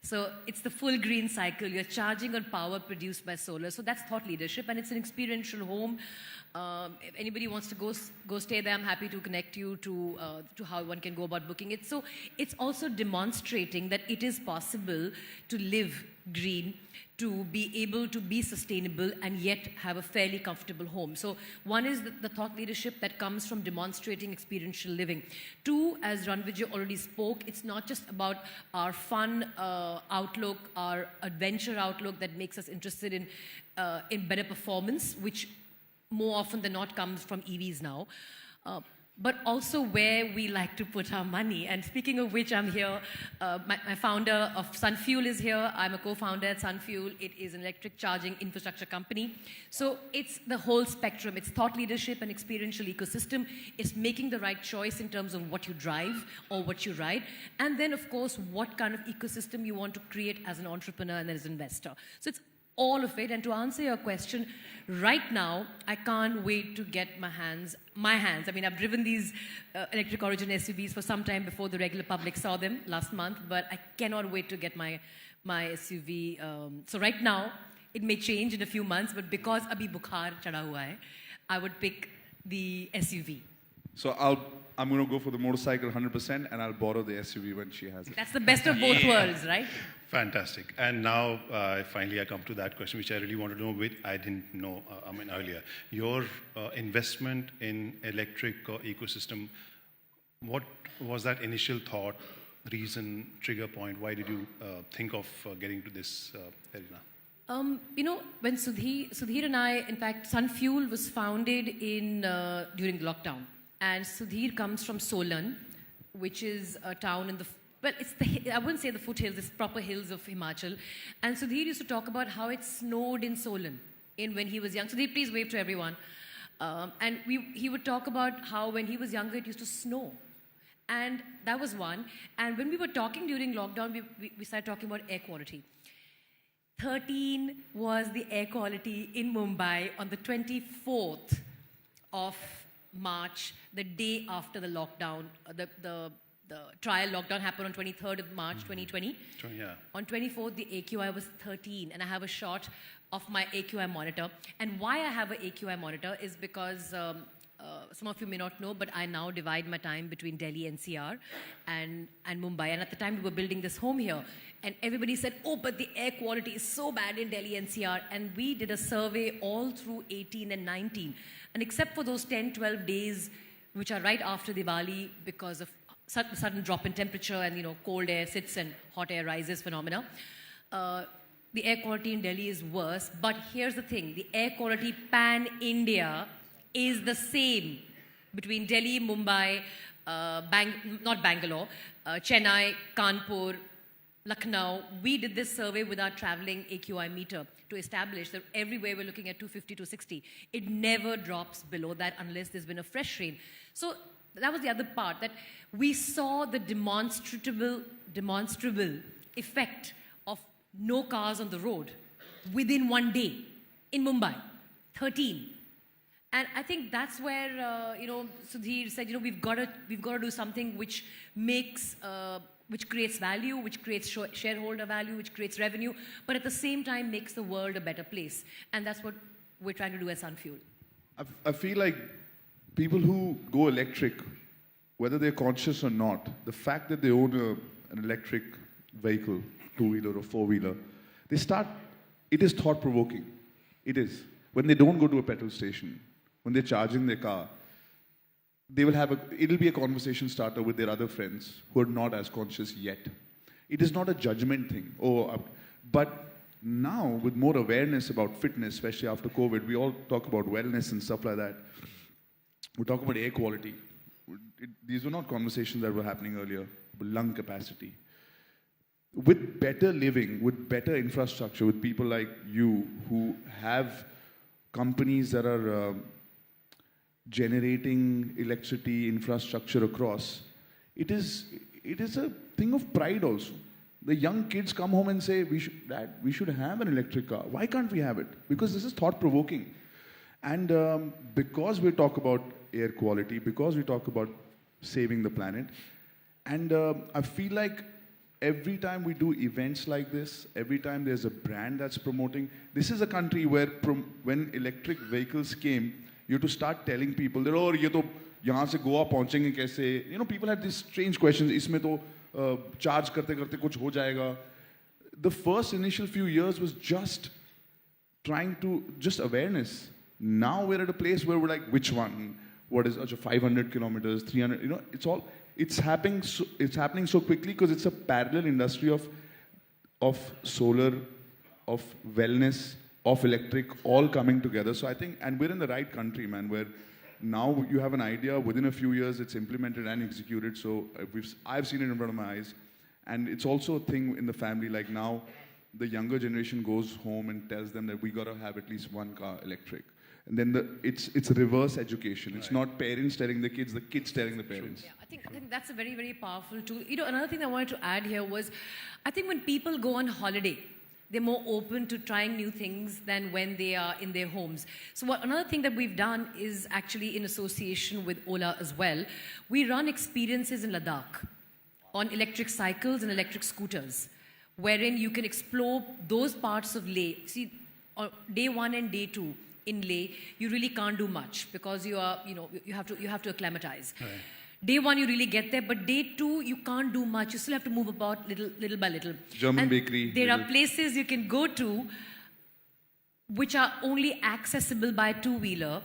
So it's the full green cycle. You're charging on power produced by solar. So that's thought leadership, and it's an experiential home. If anybody wants to go stay there, I'm happy to connect you to how one can go about booking it. So it's also demonstrating that it is possible to live green, to be able to be sustainable and yet have a fairly comfortable home. So one is the thought leadership that comes from demonstrating experiential living. Two, as Ranvijay already spoke, it's not just about our fun outlook, our adventure outlook that makes us interested in better performance, which more often than not comes from EVs now, but also where we like to put our money. And speaking of which, I'm here. My founder of Sunfuel is here. I'm a co-founder at Sunfuel. It is an electric charging infrastructure company. So it's the whole spectrum. It's thought leadership and experiential ecosystem. It's making the right choice in terms of what you drive or what you ride. And then, of course, what kind of ecosystem you want to create as an entrepreneur and as an investor. So it's all of it. And to answer your question, right now, I can't wait to get my hands. I mean, I've driven these electric origin SUVs for some time before the regular public saw them last month, but I cannot wait to get my SUV. So right now, it may change in a few months, but because abhi bukhar chada hua hai, I would pick the SUV. So I'm going to go for the motorcycle 100%, and I'll borrow the SUV when she has it. That's the best of both worlds, right? Fantastic. And now, finally, I come to that question, which I really want to know, which I didn't know earlier. Your investment in electric ecosystem, what was that initial thought, reason, trigger point? Why did you think of getting to this arena? When Sudhir and I, in fact, Sunfuel was founded during lockdown. And Sudhir comes from Solan, which is a town in I wouldn't say the foothills, it's proper hills of Himachal. And Sudhir used to talk about how it snowed in Solan when he was young. Sudhir, please wave to everyone. And he would talk about how when he was younger, it used to snow. And that was one. And when we were talking during lockdown, we started talking about air quality. 13 was the air quality in Mumbai on the 24th of March, the day after the lockdown. The trial lockdown happened on 23rd of March, 2020. Yeah. On 24th, the AQI was 13, and I have a shot of my AQI monitor. And why I have an AQI monitor is because some of you may not know, but I now divide my time between Delhi NCR and Mumbai. And at the time, we were building this home here. And everybody said, oh, but the air quality is so bad in Delhi NCR. And we did a survey all through 18 and 19. And except for those 10, 12 days, which are right after Diwali because of sudden drop in temperature and, cold air sits and hot air rises phenomena, the air quality in Delhi is worse. But here's the thing. The air quality pan-India is the same between Delhi, Mumbai, not Bangalore, Chennai, Kanpur, Lucknow. We did this survey with our traveling AQI meter to establish that everywhere we're looking at 250, 260. It never drops below that unless there's been a fresh rain. So that was the other part, that we saw the demonstrable effect of no cars on the road within one day in Mumbai, 13. And I think that's where, Sudhir said, we've got to do something which creates value, which creates shareholder value, which creates revenue, but at the same time makes the world a better place. And that's what we're trying to do at Sunfuel. I feel like people who go electric, whether they're conscious or not, the fact that they own an electric vehicle, two-wheeler or four-wheeler, it is thought-provoking. It is. When they don't go to a petrol station, when they're charging their car, it'll be a conversation starter with their other friends who are not as conscious yet. It is not a judgment thing. But now, with more awareness about fitness, especially after COVID, we all talk about wellness and stuff like that. We talk about air quality. These were not conversations that were happening earlier. But lung capacity. With better living, with better infrastructure, with people like you who have companies that are generating electricity infrastructure across, it is a thing of pride also. The young kids come home and say, Dad, we should have an electric car. Why can't we have it? Because this is thought-provoking. And because we talk about air quality, because we talk about saving the planet, and I feel like every time we do events like this, every time there's a brand that's promoting, this is a country where when electric vehicles came, you have to start telling people that, oh, ye to yahan se Goa pahunchenge kaise? You know, people had these strange questions. Isme to charge karte kuch ho jayega. The first initial few years was just just awareness. Now we're at a place where we're like, which one? What is 500 kilometers, 300? You know, it's happening so quickly because it's a parallel industry of solar, of wellness, of electric, all coming together. So I think, and we're in the right country, man, where now you have an idea, within a few years it's implemented and executed. So I've seen it in front of my eyes. And it's also a thing in the family, like now the younger generation goes home and tells them that we got to have at least one car electric. And then it's reverse education. It's not parents telling the kids telling the parents. Yeah, I think that's a very, very powerful tool. You know, another thing I wanted to add here was, I think when people go on holiday, they're more open to trying new things than when they are in their homes. So another thing that we've done is actually in association with OLA as well, we run experiences in Ladakh on electric cycles and electric scooters, wherein you can explore those parts of Leh. See, on day 1 and day 2 in Leh, you really can't do much because you have to acclimatize. Right. Day 1, you really get there, but day 2, you can't do much. You still have to move about little by little. German bakery. There are places you can go to which are only accessible by two-wheeler,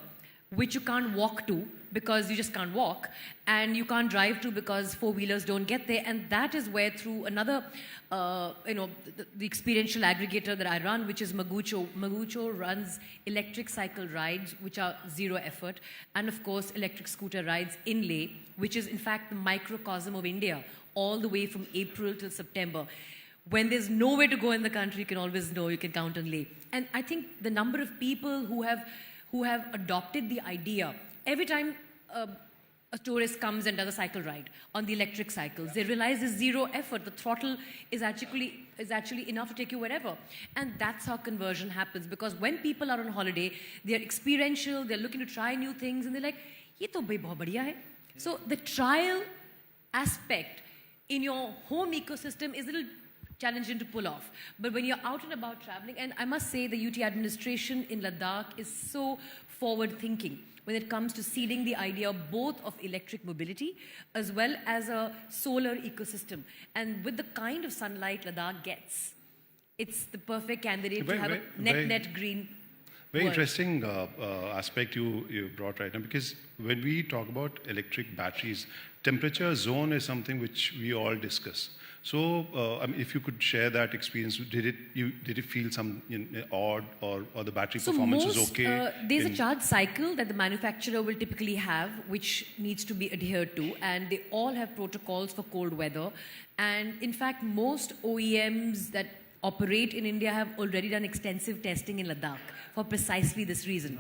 which you can't walk to because you just can't walk, and you can't drive to because four-wheelers don't get there. And that is where, through another, the experiential aggregator that I run, which is Magucho. Magucho runs electric cycle rides, which are zero effort, and of course, electric scooter rides in Leh, which is in fact the microcosm of India, all the way from April till September. When there's nowhere to go in the country, you can always know you can count on Leh. And I think the number of people who have adopted the idea, every time a tourist comes and does a cycle ride on the electric cycles, they realize there's zero effort. The throttle is actually enough to take you wherever. And that's how conversion happens. Because when people are on holiday, they're experiential, they're looking to try new things, and they're like, ye to bhai bahut badhiya hai. So the trial aspect in your home ecosystem is a little challenging to pull off. But when you're out and about traveling, and I must say the UT administration in Ladakh is so forward-thinking when it comes to seeding the idea both of electric mobility as well as a solar ecosystem. And with the kind of sunlight Ladakh gets, it's the perfect candidate to have a net green Very world. interesting aspect you brought right now, because when we talk about electric batteries, temperature zone is something which we all discuss. So, if you could share that experience, did it feel some odd, or the battery performance was okay? There's a charge cycle that the manufacturer will typically have, which needs to be adhered to, and they all have protocols for cold weather. And in fact, most OEMs that operate in India have already done extensive testing in Ladakh for precisely this reason.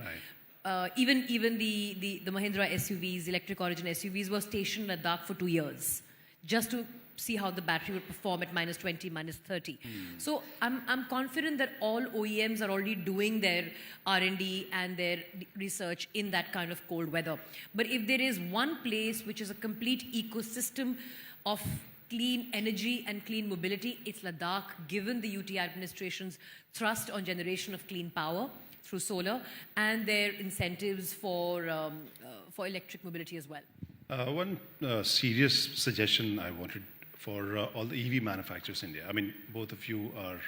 Right. Even the Mahindra SUVs, electric origin SUVs, were stationed in Ladakh for 2 years, just to see how the battery would perform at -20, -30. So I'm confident that all OEMs are already doing their R&D and their research in that kind of cold weather. But if there is one place which is a complete ecosystem of clean energy and clean mobility, it's Ladakh, given the UT administration's thrust on generation of clean power through solar and their incentives for electric mobility as well. One serious suggestion I wanted for all the EV manufacturers in India. I mean, both of you are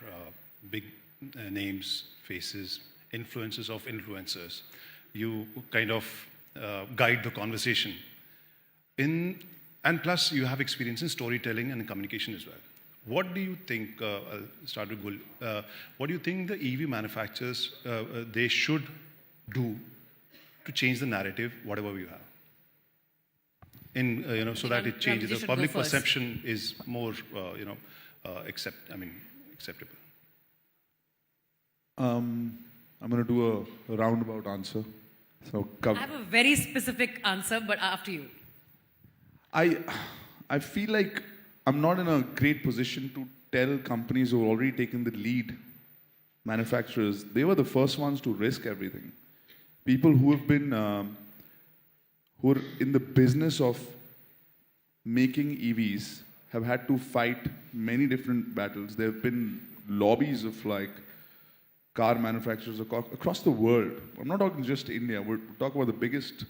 big names, faces, influences of influencers. You kind of guide the conversation. And plus, you have experience in storytelling and communication as well. What do you think, I'll start with Gul, what do you think the EV manufacturers, they should do to change the narrative, whatever we have? So that it changes, the public perception is more, acceptable. I'm going to do a roundabout answer. So I have a very specific answer, but after you. I feel like I'm not in a great position to tell companies who have already taken the lead, manufacturers, they were the first ones to risk everything. People who have been, who are in the business of making EVs have had to fight many different battles. There have been lobbies of like car manufacturers across the world. I'm not talking just India, we're talking about the biggest.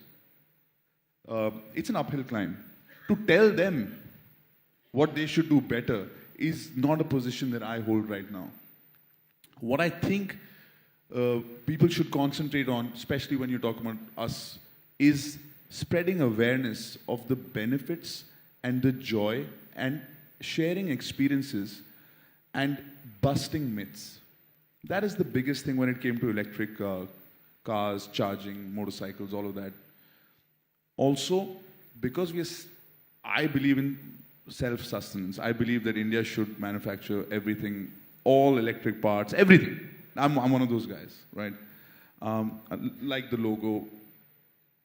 It's an uphill climb. To tell them what they should do better is not a position that I hold right now. What I think people should concentrate on, especially when you talk about us, is spreading awareness of the benefits and the joy and sharing experiences and busting myths. That is the biggest thing when it came to electric cars, charging, motorcycles, all of that. Also, because I believe in self-sustenance. I believe that India should manufacture everything, all electric parts, everything. I'm one of those guys, right? Like the logo,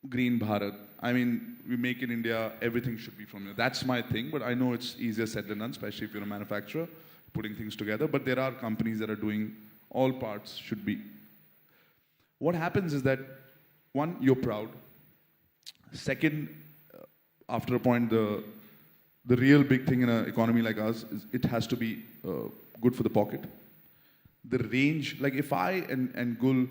Green Bharat. I mean, we make in India, everything should be from here. That's my thing, but I know it's easier said than done, especially if you're a manufacturer, putting things together. But there are companies that are doing all parts should be. What happens is that, one, you're proud. Second, after a point, the real big thing in an economy like us is it has to be good for the pocket. The range, like if I and Gul,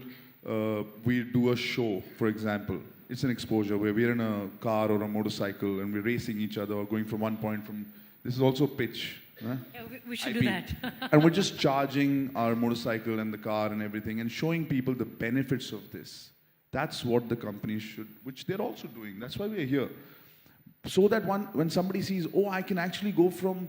we do a show, for example, it's an exposure where we're in a car or a motorcycle and we're racing each other or going from one point from, this is also pitch. Huh? Yeah, we should do that. And we're just charging our motorcycle and the car and everything and showing people the benefits of this. That's what the companies should, which they're also doing. That's why we're here. So that when somebody sees, oh, I can actually go from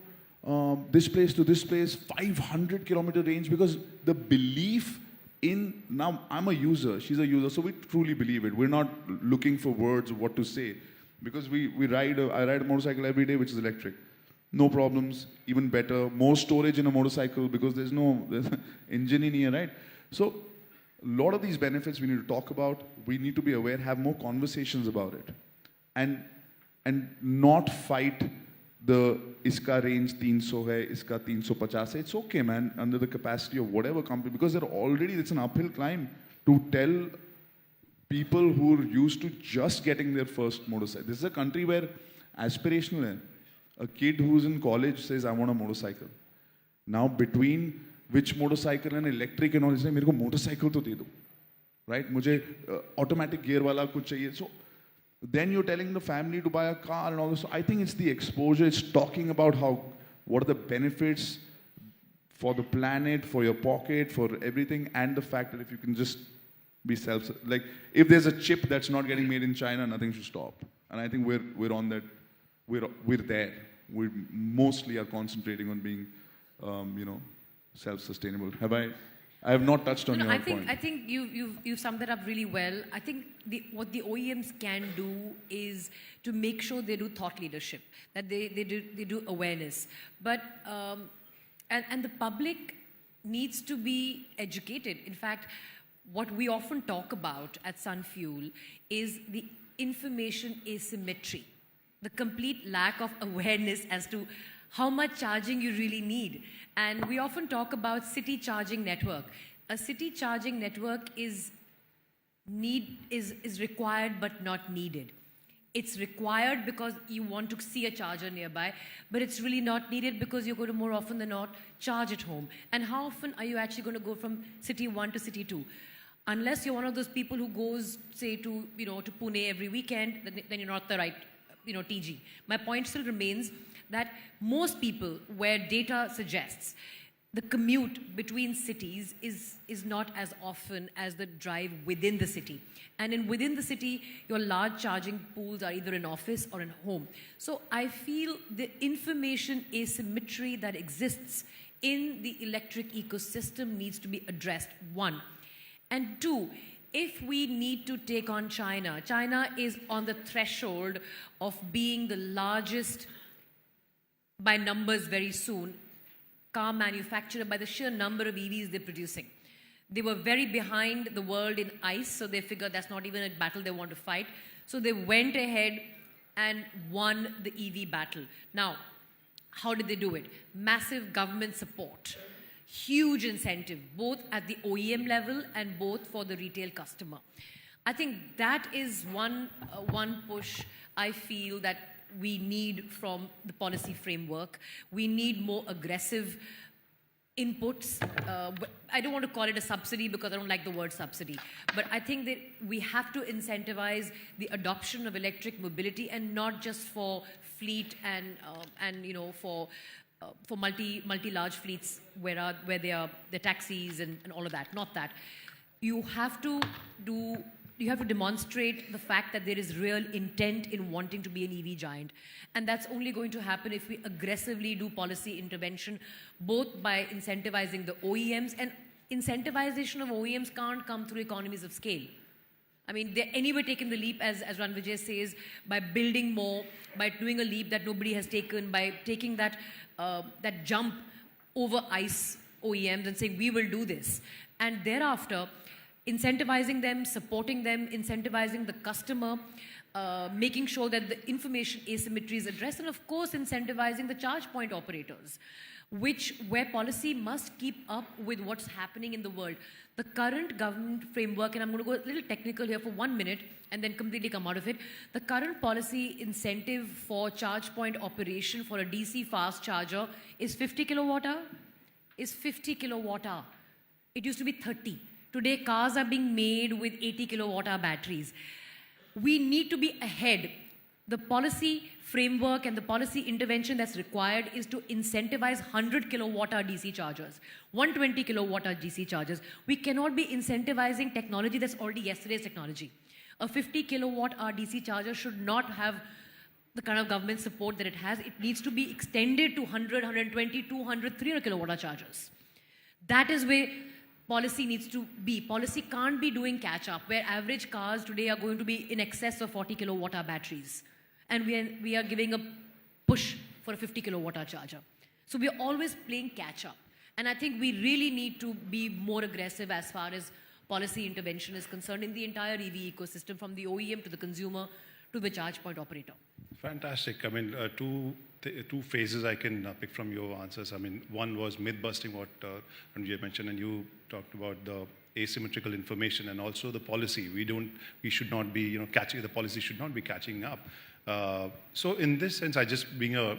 this place to this place, 500 kilometer range, because the belief in, now I'm a user, she's a user, so we truly believe it. We're not looking for words of what to say, because I ride a motorcycle every day, which is electric. No problems, even better, more storage in a motorcycle because there's engine in here, right? So a lot of these benefits we need to talk about, we need to be aware, have more conversations about it. And not fight the iska range 300 hai, iska 350 hai. It's okay, man, under the capacity of whatever company, because it's an uphill climb to tell people who are used to just getting their first motorcycle. This is a country where aspirational hai. A kid who's in college says, I want a motorcycle. Now between which motorcycle and electric and all, he's saying, मेरे को motorcycle तो दे दो, right? मुझे automatic gear वाला कुछ चाहिए. So then you're telling the family to buy a car and all this. So I think it's the exposure. It's talking about what are the benefits for the planet, for your pocket, for everything, and the fact that if you can just be like if there's a chip that's not getting made in China, nothing should stop. And I think we're on that. We're there. We mostly are concentrating on being, self-sustainable. I have not touched on your point. I think you've summed that up really well. I think what the OEMs can do is to make sure they do thought leadership, that they do awareness. But and the public needs to be educated. In fact, what we often talk about at Sunfuel is the information asymmetry, the complete lack of awareness as to how much charging you really need. And we often talk about city charging network. A city charging network is required but not needed. It's required because you want to see a charger nearby, but it's really not needed because you're going to more often than not charge at home. And how often are you actually going to go from city 1 to city 2? Unless you're one of those people who goes, say, to Pune every weekend, then you're not the right TG. My point still remains that most people, where data suggests the commute between cities is not as often as the drive within the city. And within the city, your large charging pools are either in office or in home. So I feel the information asymmetry that exists in the electric ecosystem needs to be addressed, one. And two, if we need to take on China, China is on the threshold of being the largest, by numbers very soon, car manufacturer by the sheer number of EVs they're producing. They were very behind the world in ICE, so they figured that's not even a battle they want to fight. So they went ahead and won the EV battle. Now, how did they do it? Massive government support, huge incentive, both at the OEM level and both for the retail customer. I think that is one push I feel that we need from the policy framework. We need more aggressive inputs. I don't want to call it a subsidy because I don't like the word subsidy, but I think that we have to incentivize the adoption of electric mobility, and not just for fleet and for multi-large fleets where they're taxis and all of that. Not that. You have to demonstrate the fact that there is real intent in wanting to be an EV giant. And that's only going to happen if we aggressively do policy intervention, both by incentivizing the OEMs, and incentivization of OEMs can't come through economies of scale. I mean, they're anyway taking the leap, as Ranvijay says, by building more, by doing a leap that nobody has taken, by taking that jump over ICE OEMs and saying, we will do this. And thereafter, incentivizing them, supporting them, incentivizing the customer, making sure that the information asymmetry is addressed, and of course incentivizing the charge point operators, where policy must keep up with what's happening in the world. The current government framework, and I'm going to go a little technical here for 1 minute and then completely come out of it. The current policy incentive for charge point operation for a DC fast charger is 50 kilowatt hour. Is 50 kilowatt hour. It used to be 30. Today, cars are being made with 80 kilowatt hour batteries. We need to be ahead. The policy framework and the policy intervention that's required is to incentivize 100 kilowatt hour DC chargers, 120 kilowatt hour DC chargers. We cannot be incentivizing technology that's already yesterday's technology. A 50 kilowatt hour DC charger should not have the kind of government support that it has. It needs to be extended to 100, 120, 200, 300 kilowatt hour chargers. That is where policy needs to be. Policy can't be doing catch-up, where average cars today are going to be in excess of 40 kilowatt hour batteries. And we are giving a push for a 50 kilowatt hour charger. So we are always playing catch-up. And I think we really need to be more aggressive as far as policy intervention is concerned in the entire EV ecosystem, from the OEM to the consumer to the charge point operator. Fantastic. I mean, two phases I can pick from your answers. I mean, one was myth-busting, what Ranjay mentioned, and you talked about the asymmetrical information and also the policy. We should not be, the policy should not be catching up. So in this sense, being a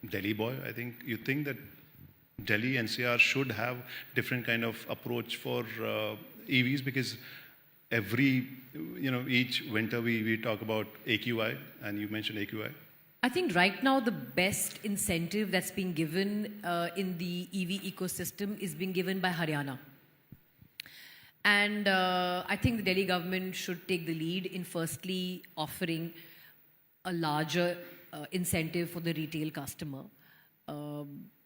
Delhi boy, I think you think that Delhi NCR should have different kind of approach for EVs, because each winter we talk about AQI, and you mentioned AQI. I think right now the best incentive that's being given in the EV ecosystem is being given by Haryana. And I think the Delhi government should take the lead in firstly offering a larger incentive for the retail customer.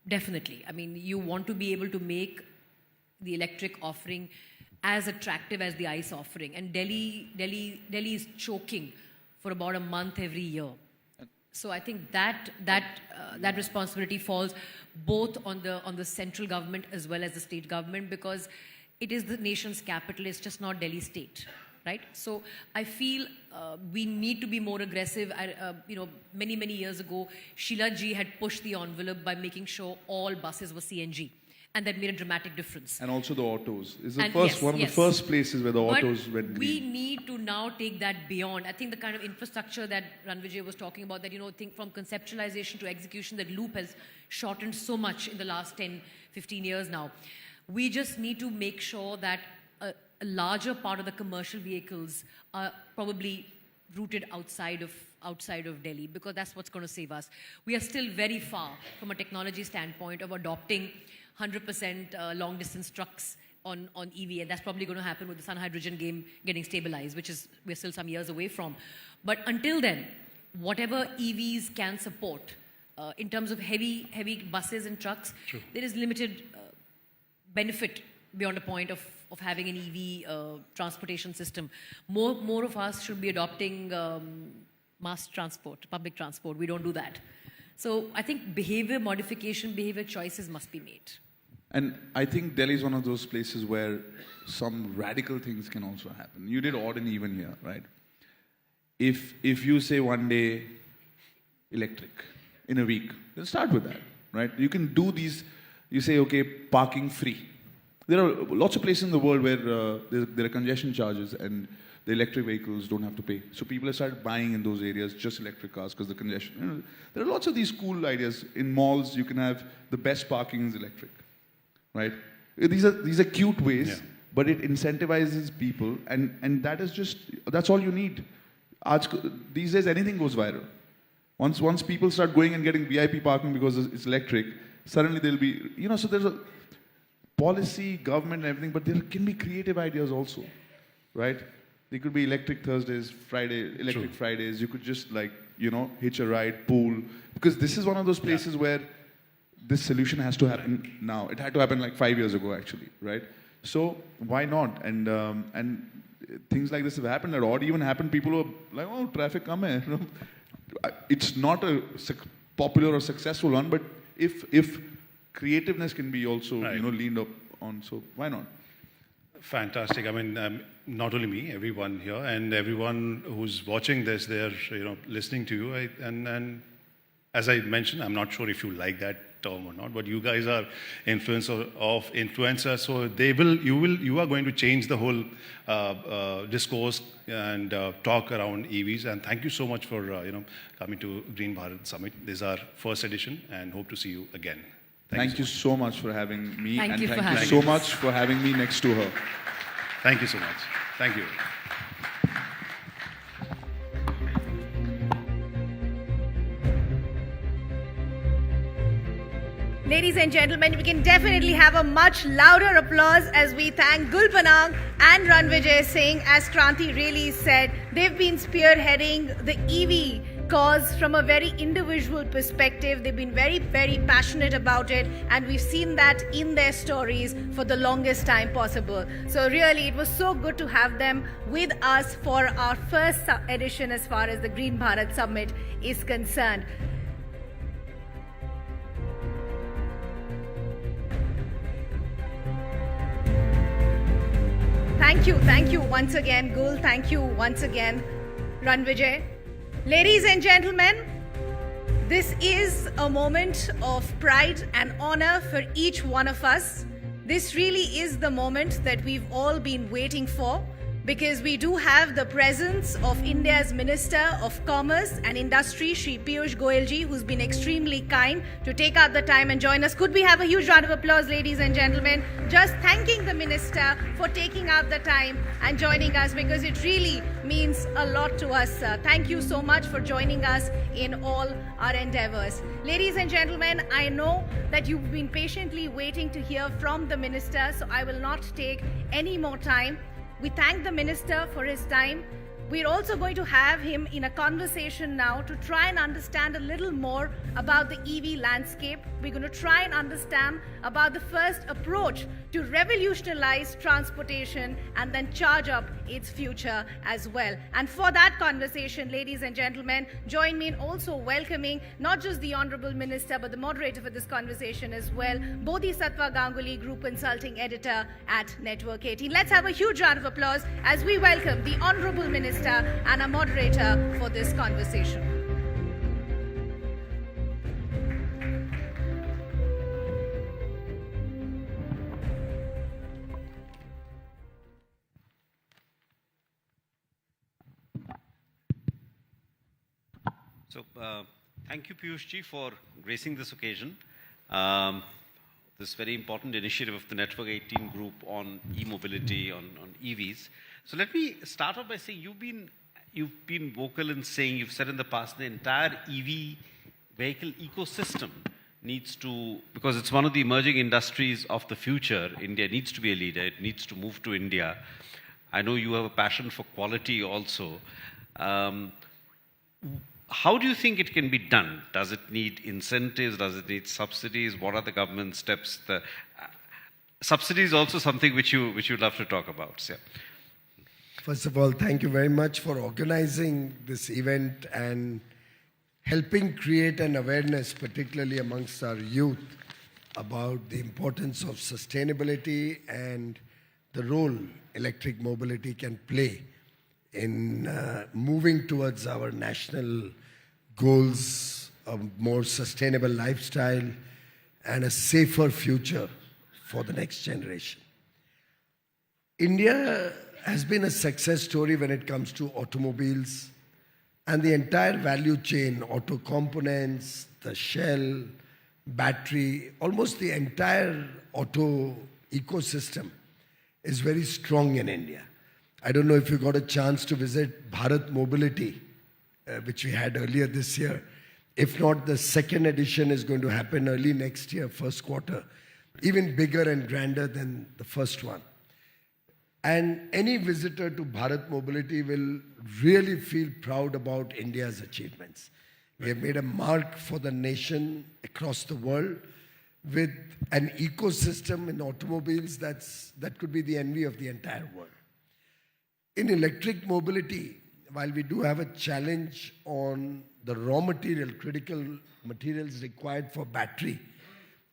Definitely. I mean, you want to be able to make the electric offering as attractive as the ICE offering. And Delhi is choking for about a month every year. So I think that responsibility falls both on the central government as well as the state government, because it is the nation's capital. It's just not Delhi state, right? So I feel we need to be more aggressive. Many years ago, Sheila ji had pushed the envelope by making sure all buses were CNG. And that made a dramatic difference. And also the autos. It's one of the first places where the autos went green. We need to now take that beyond. I think the kind of infrastructure that Ranvijay was talking about, that, think from conceptualization to execution, that loop has shortened so much in the last 10, 15 years now. We just need to make sure that a larger part of the commercial vehicles are probably routed outside of Delhi, because that's what's going to save us. We are still very far from a technology standpoint of adopting 100% long distance trucks on EV, and that's probably going to happen with the Sun Hydrogen game getting stabilized, which is we're still some years away from. But until then, whatever EVs can support in terms of heavy buses and trucks, there is limited benefit beyond a point of having an EV transportation system. More of us should be adopting mass transport, public transport. We don't do that. So I think behavior modification, behavior choices must be made. And I think Delhi is one of those places where some radical things can also happen. You did odd and even here, right? If you say one day electric in a week, then start with that, right? You can do these, you say, okay, parking free. There are lots of places in the world where there are congestion charges and the electric vehicles don't have to pay. So people have started buying in those areas just electric cars because the congestion. You know, there are lots of these cool ideas. In malls, you can have the best parking is electric, right? These are cute ways, but it incentivizes people, and that is just, that's all you need. These days, anything goes viral. Once people start going and getting VIP parking because it's electric, suddenly there'll be, you know, so there's a policy, government and everything, but there can be creative ideas also, right? There could be electric Thursdays, electric Fridays. You could just hitch a ride, pool. Because this is one of those places where this solution has to happen now. It had to happen like 5 years ago, actually, right? So why not? And things like this have happened. That odd even happened. People were like, oh, traffic come hai. You know? It's not a popular or successful one, but if creativeness can be also leaned up on, so why not? Fantastic. I mean, not only me, everyone here and everyone who's watching this, they're listening to you. And as I mentioned, I'm not sure if you like that term or not, but you guys are influencers, so you are going to change the whole discourse and talk around EVs. And thank you so much for coming to Green Bharat Summit. This is our first edition, and hope to see you again. Thank you so much for having me, thank you so much for having me next to her. Thank you so much. Thank you. Ladies and gentlemen, we can definitely have a much louder applause as we thank Gulpanang and Ranvijay Singh. As Kranti really said, they've been spearheading the EV cause from a very individual perspective. They've been very, very passionate about it, and we've seen that in their stories for the longest time possible. So really, it was so good to have them with us for our first edition as far as the Green Bharat Summit is concerned. Thank you once again, Gul. Thank you once again, Ranvijay. Ladies and gentlemen, this is a moment of pride and honor for each one of us. This really is the moment that we've all been waiting for, because we do have the presence of India's Minister of Commerce and Industry, Shri Piyush Goyal ji, who's been extremely kind to take out the time and join us. Could we have a huge round of applause, ladies and gentlemen? Just thanking the Minister for taking out the time and joining us, because it really means a lot to us. Thank you so much for joining us in all our endeavors. Ladies and gentlemen, I know that you've been patiently waiting to hear from the Minister, so I will not take any more time. We thank the Minister for his time. We're also going to have him in a conversation now to try and understand a little more about the EV landscape. We're going to try and understand about the first approach to revolutionize transportation and then charge up its future as well. And for that conversation, ladies and gentlemen, join me in also welcoming not just the Honorable Minister, but the moderator for this conversation as well, Bodhisattva Ganguly, Group Consulting Editor at Network18. Let's have a huge round of applause as we welcome the Honorable Minister and a moderator for this conversation. So, thank you, Piyush ji, for gracing this occasion. This very important initiative of the Network18 group on e-mobility, on EVs. So let me start off by saying you've been vocal in saying, you've said in the past, the entire EV vehicle ecosystem needs to, because it's one of the emerging industries of the future, India needs to be a leader, it needs to move to India. I know you have a passion for quality also. How do you think it can be done? Does it need incentives? Does it need subsidies? What are the government steps? Subsidy is also something which you'd love to talk about. Yeah. First of all, thank you very much for organizing this event and helping create an awareness, particularly amongst our youth, about the importance of sustainability and the role electric mobility can play in moving towards our national goals, a more sustainable lifestyle, and a safer future for the next generation. India has been a success story when it comes to automobiles and the entire value chain, auto components, the shell, battery, almost the entire auto ecosystem is very strong in India. I don't know if you got a chance to visit Bharat Mobility, which we had earlier this year. If not, the second edition is going to happen early next year, first quarter, even bigger and grander than the first one. And any visitor to Bharat Mobility will really feel proud about India's achievements. We have made a mark for the nation across the world with an ecosystem in automobiles that could be the envy of the entire world. In electric mobility, while we do have a challenge on the raw material, critical materials required for battery,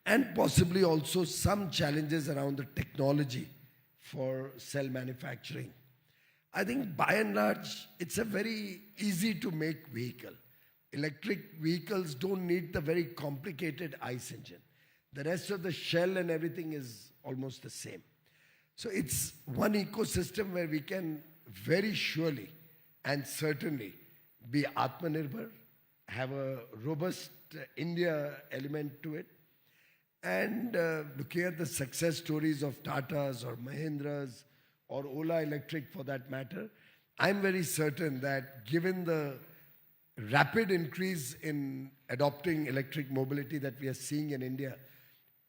and possibly also some challenges around the technology for cell manufacturing, I think by and large, it's a very easy to make vehicle. Electric vehicles don't need the very complicated ICE engine. The rest of the shell and everything is almost the same. So it's one ecosystem where we can very surely and certainly be Atmanirbhar, have a robust India element to it. And looking at the success stories of Tatas or Mahindras or Ola Electric for that matter, I'm very certain that given the rapid increase in adopting electric mobility that we are seeing in India,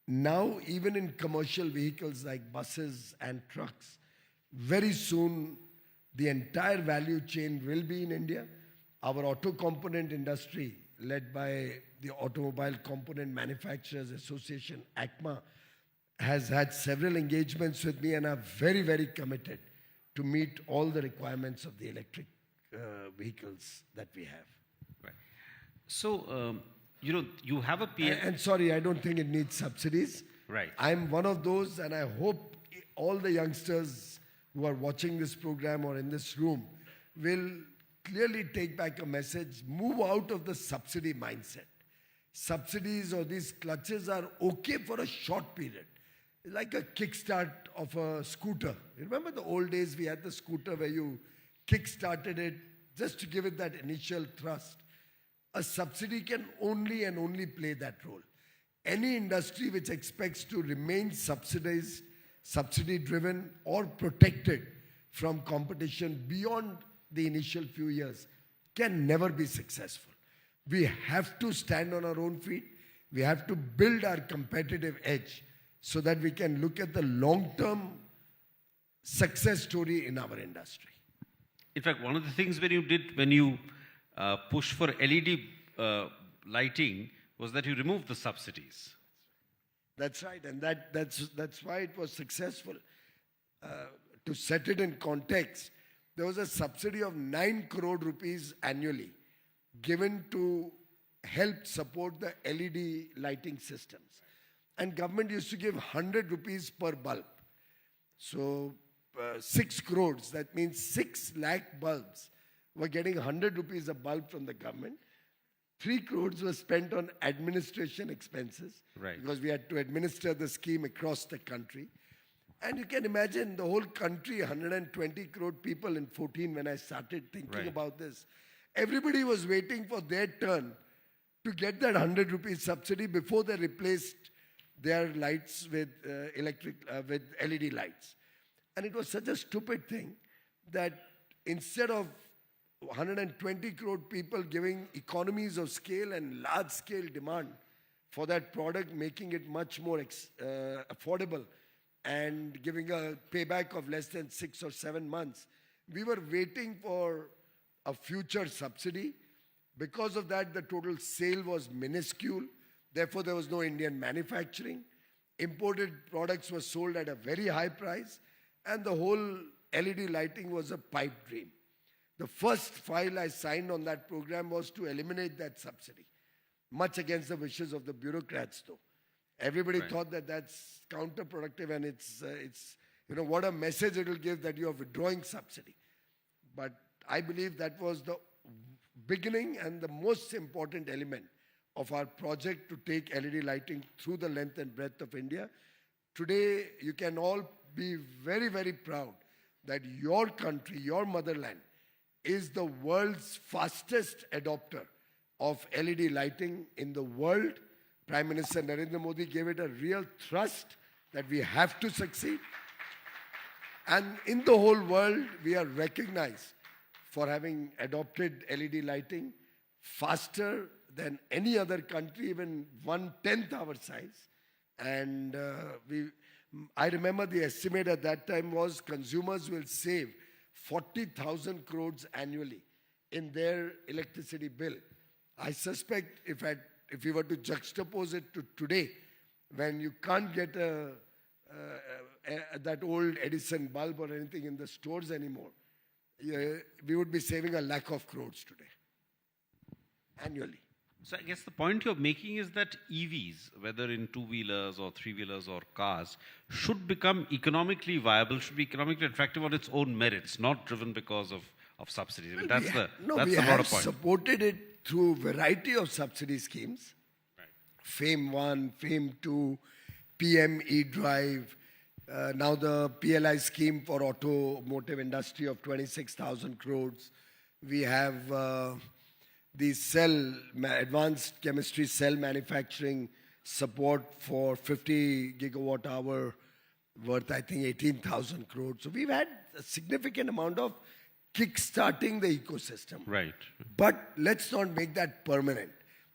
now even in commercial vehicles like buses and trucks, very soon the entire value chain will be in India. Our auto component industry, led by the Automobile Component Manufacturers Association, ACMA, has had several engagements with me and are very, very committed to meet all the requirements of the electric vehicles that we have. Right. So, you have a And sorry, I don't think it needs subsidies. Right. I'm one of those, and I hope all the youngsters who are watching this program or in this room will clearly take back a message, move out of the subsidy mindset. Subsidies or these clutches are okay for a short period. It's like a kickstart of a scooter. Remember the old days we had the scooter where you kick-started it just to give it that initial thrust. A subsidy can only and only play that role. Any industry which expects to remain subsidized, subsidy-driven or protected from competition beyond the initial few years can never be successful. We have to stand on our own feet. We have to build our competitive edge so that we can look at the long-term success story in our industry. In fact, one of the things when you pushed for LED lighting was that you removed the subsidies. That's right, and that's why it was successful. To set it in context, there was a subsidy of 9 crore rupees annually given to help support the LED lighting systems. And government used to give 100 rupees per bulb. So 6 crores, that means 6 lakh bulbs were getting 100 rupees a bulb from the government. 3 crores was spent on administration expenses, right, because we had to administer the scheme across the country. And you can imagine the whole country, 120 crore people in 14 when I started thinking about this. Everybody was waiting for their turn to get that 100 rupees subsidy before they replaced their lights with with LED lights. And it was such a stupid thing that instead of 120 crore people giving economies of scale and large scale demand for that product, making it much more affordable and giving a payback of less than 6 or 7 months. We were waiting for a future subsidy. Because of that, the total sale was minuscule. Therefore, there was no Indian manufacturing. Imported products were sold at a very high price, and the whole LED lighting was a pipe dream. The first file I signed on that program was to eliminate that subsidy, much against the wishes of the bureaucrats, though. Everybody thought that that's counterproductive, and it's what a message it will give that you are withdrawing subsidy. But I believe that was the beginning and the most important element of our project to take LED lighting through the length and breadth of India. Today, you can all be very, very proud that your country, your motherland, is the world's fastest adopter of LED lighting in the world. Prime Minister Narendra Modi gave it a real thrust that we have to succeed. And in the whole world, we are recognized for having adopted LED lighting faster than any other country, even 1/10 our size. And I remember the estimate at that time was consumers will save 40,000 crores annually in their electricity bill. I suspect if we were to juxtapose it to today, when you can't get that old Edison bulb or anything in the stores anymore, we would be saving 100,000 crores today, annually. So I guess the point you're making is that EVs, whether in two-wheelers or three-wheelers or cars, should become economically viable, should be economically attractive on its own merits, not driven because of subsidies. I mean, that's the broader point. Supported it through a variety of subsidy schemes. Right. FAME 1, FAME 2, PM E-Drive, now the PLI scheme for automotive industry of 26,000 crores. We have the advanced chemistry cell manufacturing support for 50 gigawatt hour worth, I think, 18,000 crores. So we've had a significant amount of kick-starting the ecosystem. Right. But let's not make that permanent.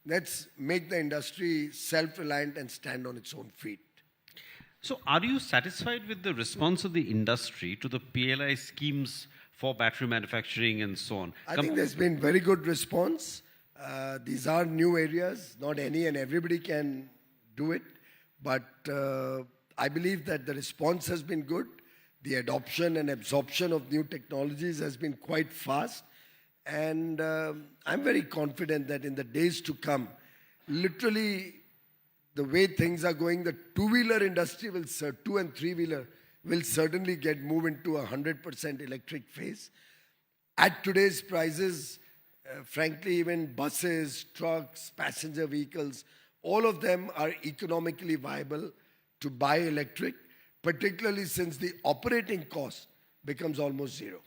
Let's make the industry self-reliant and stand on its own feet. So are you satisfied with the response of the industry to the PLI schemes for battery manufacturing and so on? I think there's been very good response. These are new areas. Not any and everybody can do it. But I believe that the response has been good. The adoption and absorption of new technologies has been quite fast. And I'm very confident that in the days to come, literally the way things are going, the two-wheeler industry will, two and three-wheeler will certainly move into 100% electric phase. At today's prices, frankly, even buses, trucks, passenger vehicles, all of them are economically viable to buy electric, particularly since the operating cost becomes almost zero.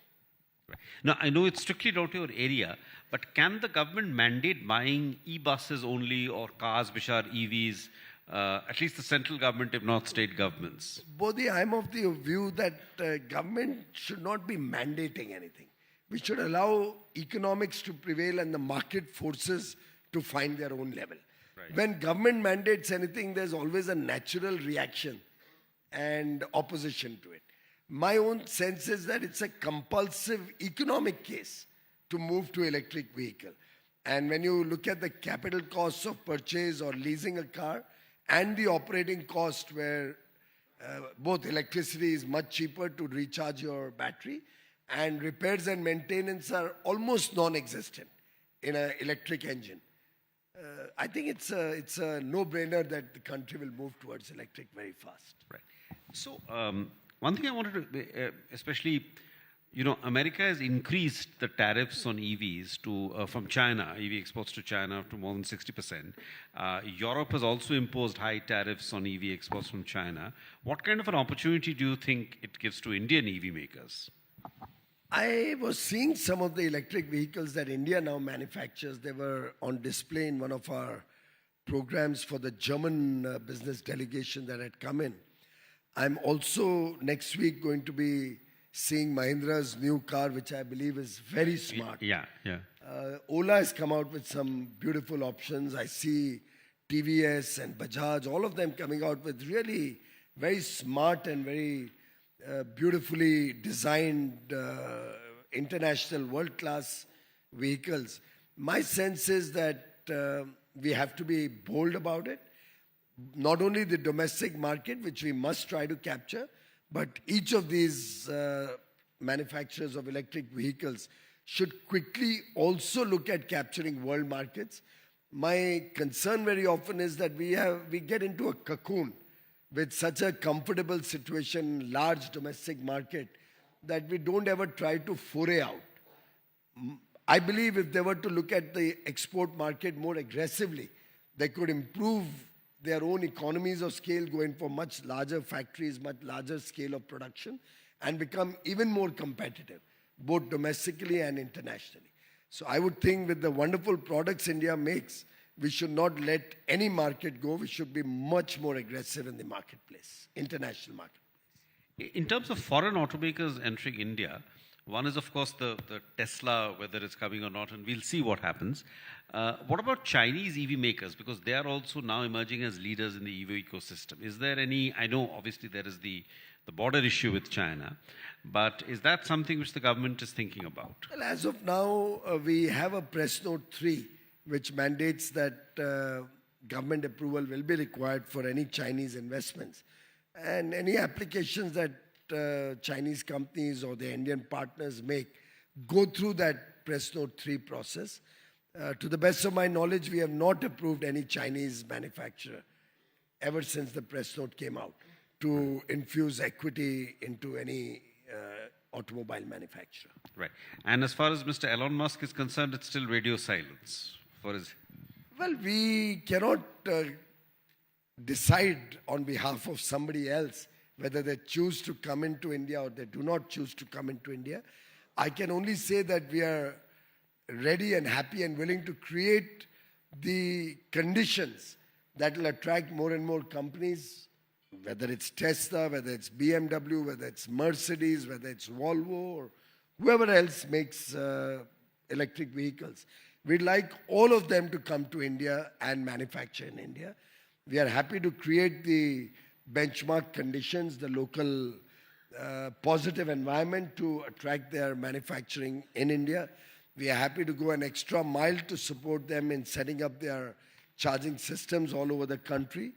Now, I know it's strictly down to your area, but can the government mandate buying e-buses only or cars which are EVs, at least the central government, if not state governments? Bodhi, I'm of the view that government should not be mandating anything. We should allow economics to prevail and the market forces to find their own level. Right. When government mandates anything, there's always a natural reaction and opposition to it. My own sense is that it's a compulsive economic case to move to electric vehicle. And when you look at the capital costs of purchase or leasing a car and the operating cost where both electricity is much cheaper to recharge your battery and repairs and maintenance are almost non-existent in an electric engine. I think it's a no-brainer that the country will move towards electric very fast. Right. So one thing I wanted to, especially, America has increased the tariffs on EVs from China, EV exports to China to more than 60%. Europe has also imposed high tariffs on EV exports from China. What kind of an opportunity do you think it gives to Indian EV makers? I was seeing some of the electric vehicles that India now manufactures. They were on display in one of our programs for the German business delegation that had come in. I'm also next week going to be seeing Mahindra's new car, which I believe is very smart. Yeah. OLA has come out with some beautiful options. I see TVS and Bajaj, all of them coming out with really very smart and very beautifully designed international world-class vehicles. My sense is that we have to be bold about it. Not only the domestic market, which we must try to capture, but each of these manufacturers of electric vehicles should quickly also look at capturing world markets. My concern very often is that we get into a cocoon with such a comfortable situation, large domestic market, that we don't ever try to foray out. I believe if they were to look at the export market more aggressively, they could improve their own economies of scale, going for much larger factories, much larger scale of production, and become even more competitive, both domestically and internationally. So I would think with the wonderful products India makes, we should not let any market go. We should be much more aggressive in the marketplace, international marketplace. In terms of foreign automakers entering India, one is, of course, the Tesla, whether it's coming or not, and we'll see what happens. What about Chinese EV makers? Because they are also now emerging as leaders in the EV ecosystem. Is there any, I know obviously there is the border issue with China, but is that something which the government is thinking about? Well, as of now, we have a press note 3, which mandates that government approval will be required for any Chinese investments. And any applications that Chinese companies or the Indian partners make go through that press note 3 process. To the best of my knowledge, we have not approved any Chinese manufacturer ever since the press note came out to infuse equity into any automobile manufacturer. Right. And as far as Mr. Elon Musk is concerned, it's still radio silence for his... Well, we cannot decide on behalf of somebody else whether they choose to come into India or they do not choose to come into India. I can only say that we are ready and happy and willing to create the conditions that will attract more and more companies, whether it's Tesla, whether it's BMW, whether it's Mercedes, whether it's Volvo, or whoever else makes electric vehicles. We'd like all of them to come to India and manufacture in India. We are happy to create the benchmark conditions, the local positive environment to attract their manufacturing in India. We are happy to go an extra mile to support them in setting up their charging systems all over the country.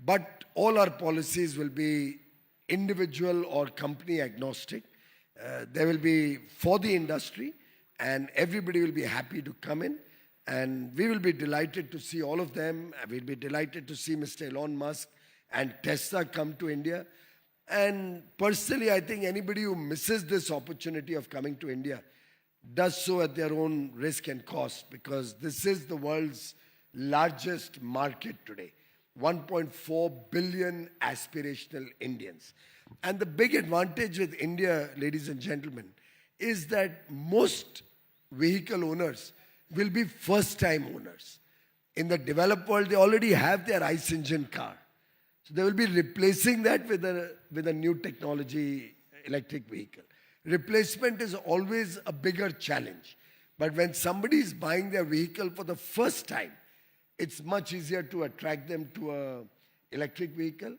But all our policies will be individual or company agnostic. They will be for the industry, and everybody will be happy to come in. And we will be delighted to see all of them. We'll be delighted to see Mr. Elon Musk and Tesla come to India. And personally, I think anybody who misses this opportunity of coming to India does so at their own risk and cost, because this is the world's largest market today. 1.4 billion aspirational Indians. And the big advantage with India, ladies and gentlemen, is that most vehicle owners will be first-time owners. In the developed world, they already have their ICE engine car. So they will be replacing that with a new technology electric vehicle. Replacement is always a bigger challenge. But when somebody is buying their vehicle for the first time, it's much easier to attract them to an electric vehicle.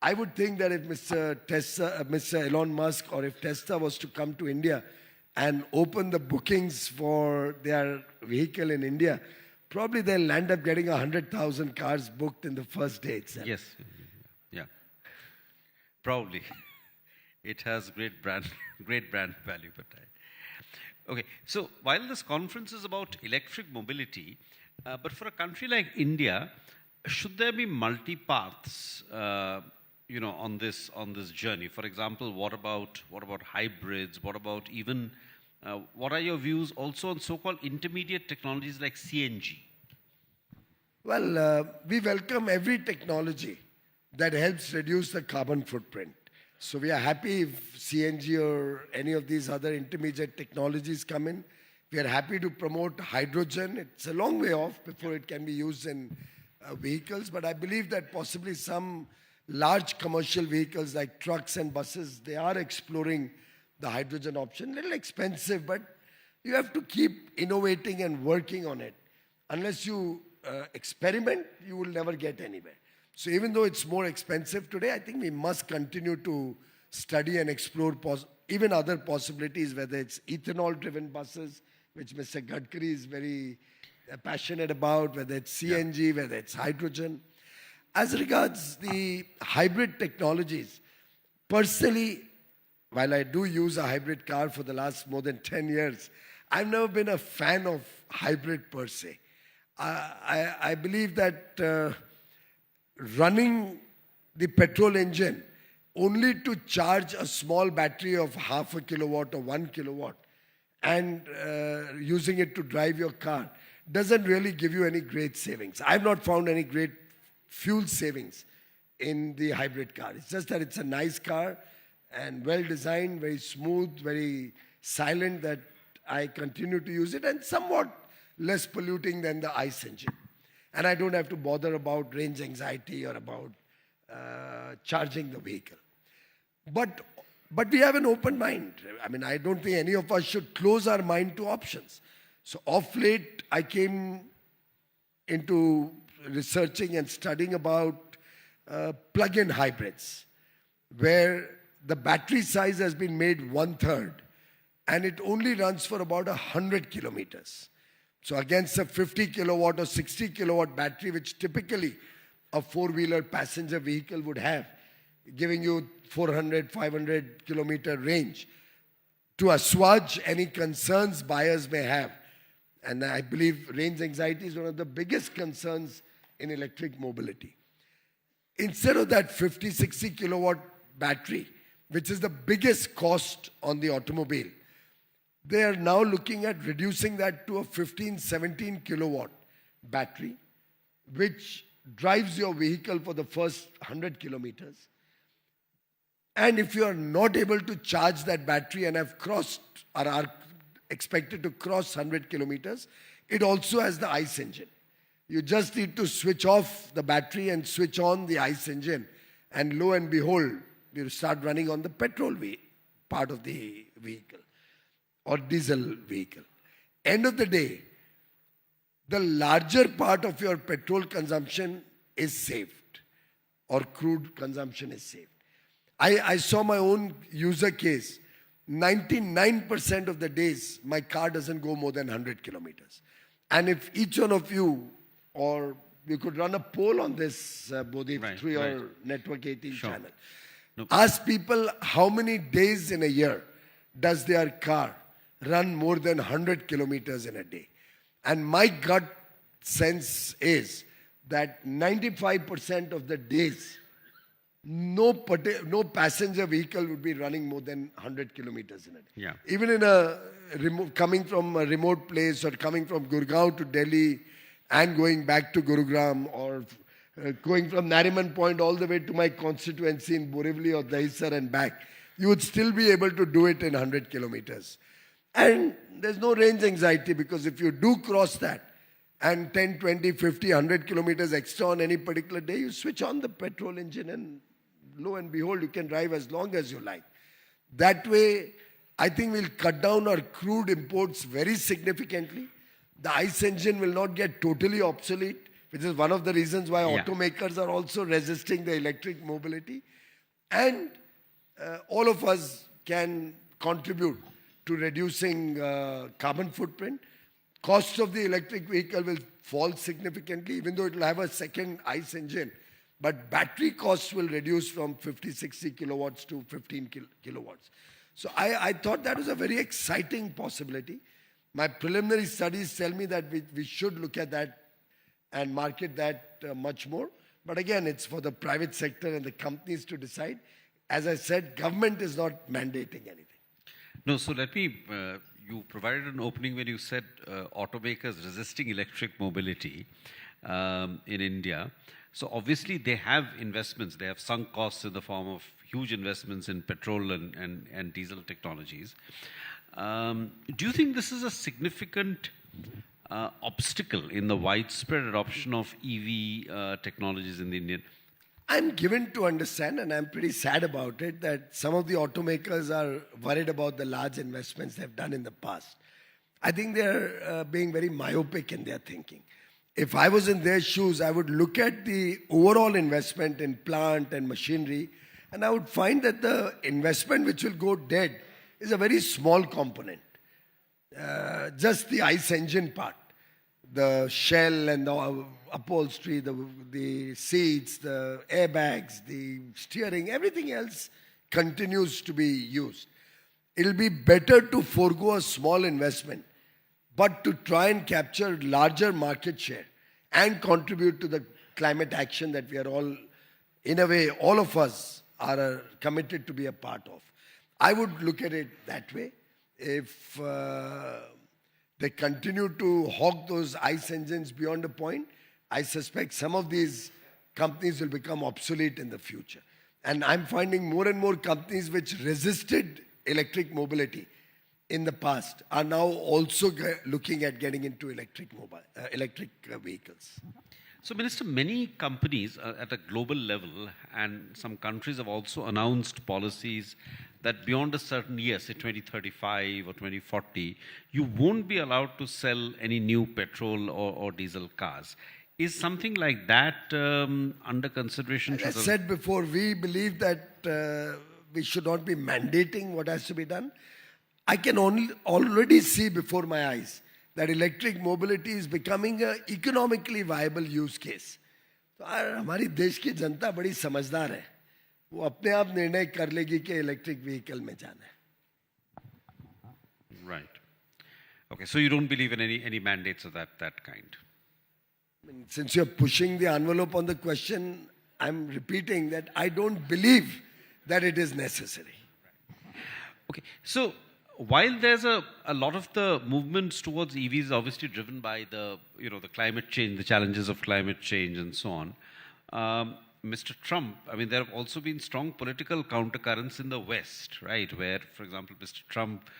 I would think that if Mr. Elon Musk or if Tesla was to come to India and open the bookings for their vehicle in India, probably they'll end up getting 100,000 cars booked in the first day itself. Yes. Yeah. Probably. It has great brand value. Okay. So while this conference is about electric mobility, but for a country like India, should there be multi-paths, on this journey? For example, what about hybrids? What about even what are your views also on so-called intermediate technologies like CNG? Well, we welcome every technology that helps reduce the carbon footprint. So we are happy if CNG or any of these other intermediate technologies come in. We are happy to promote hydrogen. It's a long way off before it can be used in vehicles, but I believe that possibly some large commercial vehicles like trucks and buses, they are exploring the hydrogen option. A little expensive, but you have to keep innovating and working on it. Unless you experiment, you will never get anywhere. So even though it's more expensive today, I think we must continue to study and explore even other possibilities, whether it's ethanol-driven buses, which Mr. Gadkari is very passionate about, whether it's CNG, whether it's hydrogen. As regards the hybrid technologies, personally, while I do use a hybrid car for the last more than 10 years, I've never been a fan of hybrid per se. I believe that running the petrol engine only to charge a small battery of 0.5 kilowatt or 1 kilowatt and using it to drive your car doesn't really give you any great savings. I've not found any great fuel savings in the hybrid car. It's just that it's a nice car and well designed, very smooth, very silent, that I continue to use it, and somewhat less polluting than the ICE engine. And I don't have to bother about range anxiety or about charging the vehicle. But we have an open mind. I mean, I don't think any of us should close our mind to options. So of late, I came into researching and studying about plug-in hybrids, where the battery size has been made 1/3 and it only runs for about 100 kilometers. So against a 50 kilowatt or 60 kilowatt battery, which typically a four-wheeler passenger vehicle would have, giving you 400, 500 kilometer range, to assuage any concerns buyers may have. And I believe range anxiety is one of the biggest concerns in electric mobility. Instead of that 50, 60 kilowatt battery, which is the biggest cost on the automobile, they are now looking at reducing that to a 15, 17 kilowatt battery, which drives your vehicle for the first 100 kilometers. And if you are not able to charge that battery and have crossed or are expected to cross 100 kilometers, it also has the ICE engine. You just need to switch off the battery and switch on the ICE engine, and lo and behold, you start running on the petrol part of the vehicle or diesel vehicle. End of the day, the larger part of your petrol consumption is saved, or crude consumption is saved. I saw my own user case. 99% of the days, my car doesn't go more than 100 kilometers. And if each one of you, or you could run a poll on this, Bodhi, through your Network18 channel. Ask people how many days in a year does their car run more than 100 kilometers in a day. And my gut sense is that 95% of the days, no passenger vehicle would be running more than 100 kilometers in a day. Yeah. Even in coming from a remote place, or coming from Gurgaon to Delhi and going back to Gurugram, or going from Nariman Point all the way to my constituency in Borivali or Dahisar and back, you would still be able to do it in 100 kilometers. And there's no range anxiety, because if you do cross that and 10, 20, 50, 100 kilometers extra on any particular day, you switch on the petrol engine and lo and behold, you can drive as long as you like. That way, I think we'll cut down our crude imports very significantly. The ICE engine will not get totally obsolete, which is one of the reasons why automakers are also resisting the electric mobility. And all of us can contribute to reducing carbon footprint. Cost of the electric vehicle will fall significantly, even though it will have a second ICE engine. But battery costs will reduce from 50, 60 kilowatts to 15 kilowatts. So I thought that was a very exciting possibility. My preliminary studies tell me that we should look at that and market that much more. But again, it's for the private sector and the companies to decide. As I said, government is not mandating anything. No, so let me, you provided an opening when you said automakers resisting electric mobility in India. So obviously they have investments, they have sunk costs in the form of huge investments in petrol and diesel technologies. Do you think this is a significant obstacle in the widespread adoption of EV technologies in the Indian? I'm given to understand, and I'm pretty sad about it, that some of the automakers are worried about the large investments they've done in the past. I think they're being very myopic in their thinking. If I was in their shoes, I would look at the overall investment in plant and machinery, and I would find that the investment which will go dead is a very small component. Just the ICE engine part, the shell and the upholstery, the seats, the airbags, the steering, everything else continues to be used. It'll be better to forego a small investment, but to try and capture larger market share and contribute to the climate action that we are all, in a way, all of us are committed to be a part of. I would look at it that way. If they continue to hog those ICE engines beyond a point, I suspect some of these companies will become obsolete in the future. And I'm finding more and more companies which resisted electric mobility in the past are now also looking at getting into electric vehicles. So, Minister, many companies at a global level and some countries have also announced policies that beyond a certain year, say 2035 or 2040, you won't be allowed to sell any new petrol or diesel cars. Is something like that under consideration? As I said before, we believe that we should not be mandating what has to be done. I can already see before my eyes that electric mobility is becoming an economically viable use case. तो हमारी देश की जनता बड़ी समझदार है. वो अपने आप निर्णय कर लेगी कि इलेक्ट्रिक व्हीकल में जाना है. Right. Okay, so you don't believe in any mandates of that kind? Since you're pushing the envelope on the question, I'm repeating that I don't believe that it is necessary. Okay, so while there's a lot of the movements towards EVs obviously driven by the climate change, the challenges of climate change and so on, Mr. Trump, I mean, there have also been strong political countercurrents in the West, right? Where, for example, Mr. Trump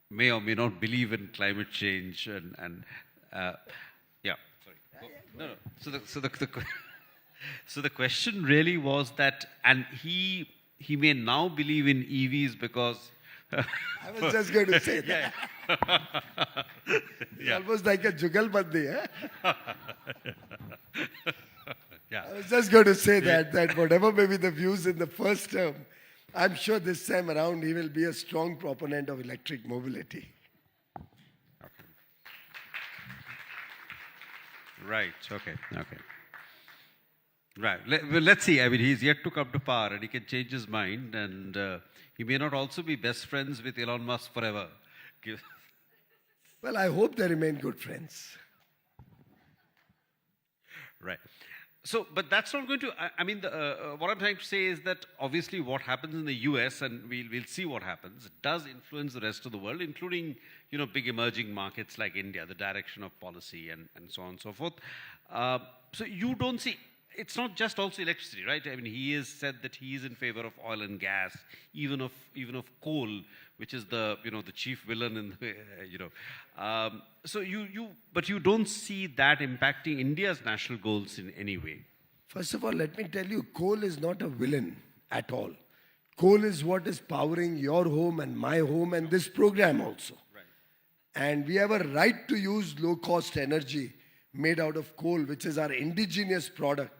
may or may not believe in climate change and yeah, sorry. No. So the question really was that, and he may now believe in EVs because I was just going to say that. It's almost like a jugalbandi, eh? Yeah. I was just going to say that whatever may be the views in the first term, I'm sure this time around he will be a strong proponent of electric mobility. Right, okay. Right, let's see. I mean, he's yet to come to power and he can change his mind and he may not also be best friends with Elon Musk forever. Well, I hope they remain good friends. Right. So, but that's not going to, I mean, what I'm trying to say is that obviously what happens in the US, and we'll see what happens, does influence the rest of the world, including, big emerging markets like India, the direction of policy and so on and so forth. So you don't see, it's not just also electricity, right? I mean, he has said that he is in favor of oil and gas, even of coal, which is the chief villain in the so but you don't see that impacting India's national goals in any way. First of all, let me tell you, coal is not a villain at all. Coal is what is powering your home and my home and this program also. Right. And we have a right to use low-cost energy made out of coal, which is our indigenous product.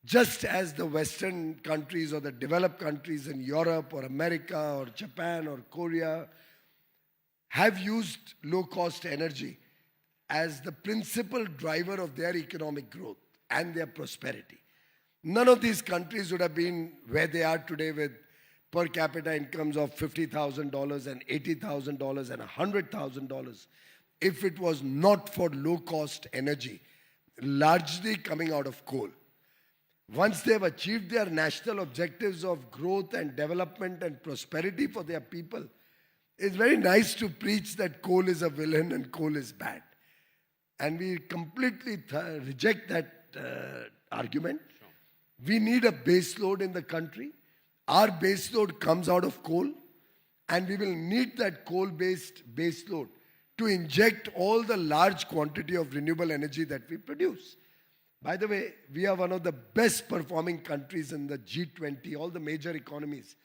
Just as the Western countries or the developed countries in Europe or America or Japan or Korea have used low-cost energy as the principal driver of their economic growth and their prosperity. None of these countries would have been where they are today with per capita incomes of $50,000 and $80,000 and $100,000 if it was not for low-cost energy, largely coming out of coal. Once they've achieved their national objectives of growth and development and prosperity for their people, it's very nice to preach that coal is a villain and coal is bad. And we completely reject that argument. Sure. We need a base load in the country. Our base load comes out of coal, and we will need that coal-based base load to inject all the large quantity of renewable energy that we produce. By the way, we are one of the best performing countries in the G20, all the major economies,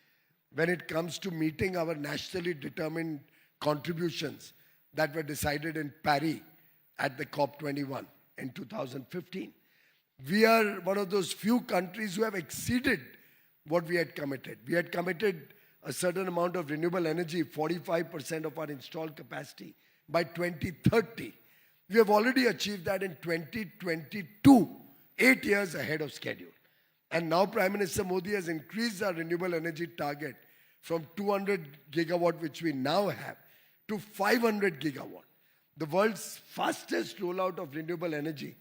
when it comes to meeting our nationally determined contributions that were decided in Paris at the COP21 in 2015. We are one of those few countries who have exceeded what we had committed. We had committed a certain amount of renewable energy, 45% of our installed capacity by 2030. We have already achieved that in 2022, 8 years ahead of schedule. And now Prime Minister Modi has increased our renewable energy target from 200 gigawatt, which we now have, to 500 gigawatt. The world's fastest rollout of renewable energy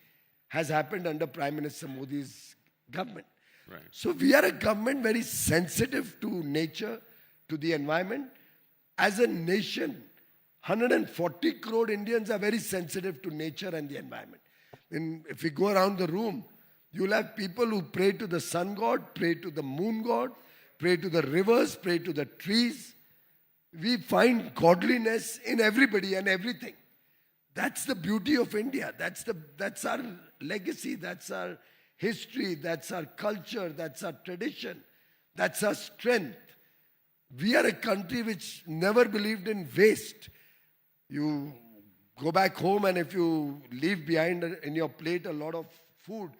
has happened under Prime Minister Modi's government. Right. So we are a government very sensitive to nature, to the environment. As a nation, 140 crore Indians are very sensitive to nature and the environment. And if we go around the room, you'll have people who pray to the sun god, pray to the moon god, pray to the rivers, pray to the trees. We find godliness in everybody and everything. That's the beauty of India. That's our legacy. That's our history. That's our culture. That's our tradition. That's our strength. We are a country which never believed in waste. You go back home and if you leave behind in your plate a lot of food,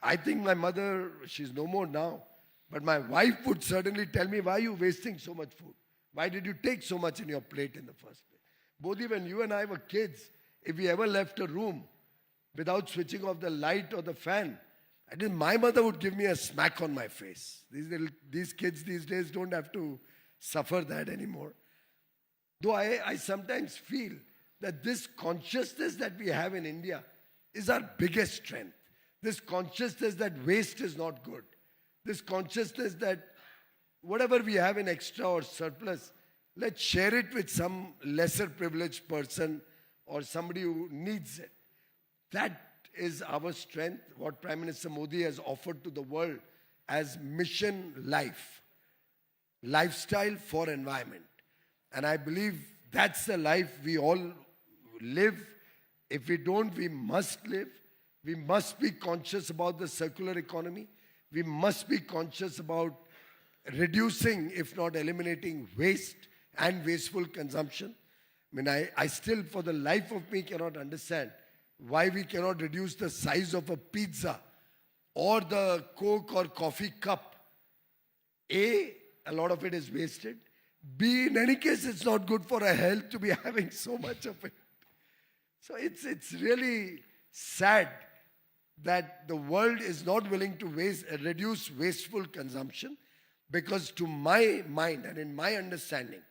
I think my mother, she's no more now, but my wife would certainly tell me, why are you wasting so much food? Why did you take so much in your plate in the first place? Bodhi, when you and I were kids, if we ever left a room without switching off the light or the fan, I think my mother would give me a smack on my face. These kids these days don't have to suffer that anymore. Though I sometimes feel that this consciousness that we have in India is our biggest strength. This consciousness that waste is not good. This consciousness that whatever we have in extra or surplus, let's share it with some lesser privileged person or somebody who needs it. That is our strength, what Prime Minister Modi has offered to the world as mission life, lifestyle for environment. And I believe that's the life we all live. If we don't, we must live. We must be conscious about the circular economy. We must be conscious about reducing, if not eliminating, waste and wasteful consumption. I mean, I still, for the life of me, cannot understand why we cannot reduce the size of a pizza or the Coke or coffee cup. A lot of it is wasted. B, in any case, it's not good for our health to be having so much of it. So it's really sad that the world is not willing to reduce wasteful consumption, because to my mind and in my understanding,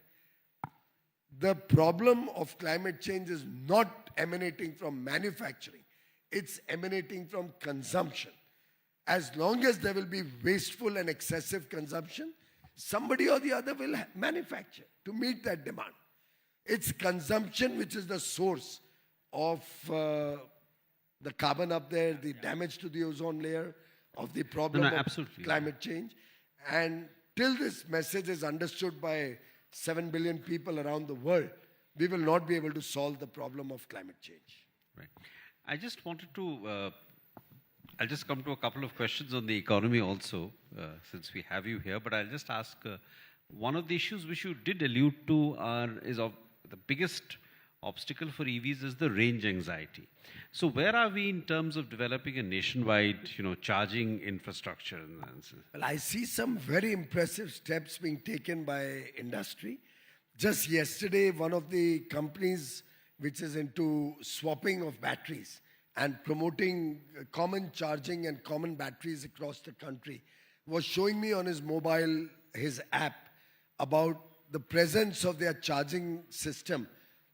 the problem of climate change is not emanating from manufacturing. It's emanating from consumption. As long as there will be wasteful and excessive consumption, somebody or the other will manufacture to meet that demand. It's consumption which is the source of the carbon up there, the damage to the ozone layer, of the problem of climate change. And till this message is understood by 7 billion people around the world, we will not be able to solve the problem of climate change. Right. I just wanted to, I'll just come to a couple of questions on the economy also, since we have you here, but I'll just ask, one of the issues which you did allude to is of the biggest obstacle for EVs is the range anxiety. So where are we in terms of developing a nationwide, charging infrastructure? Well, I see some very impressive steps being taken by industry. Just yesterday, one of the companies which is into swapping of batteries and promoting common charging and common batteries across the country was showing me on his mobile, his app, about the presence of their charging system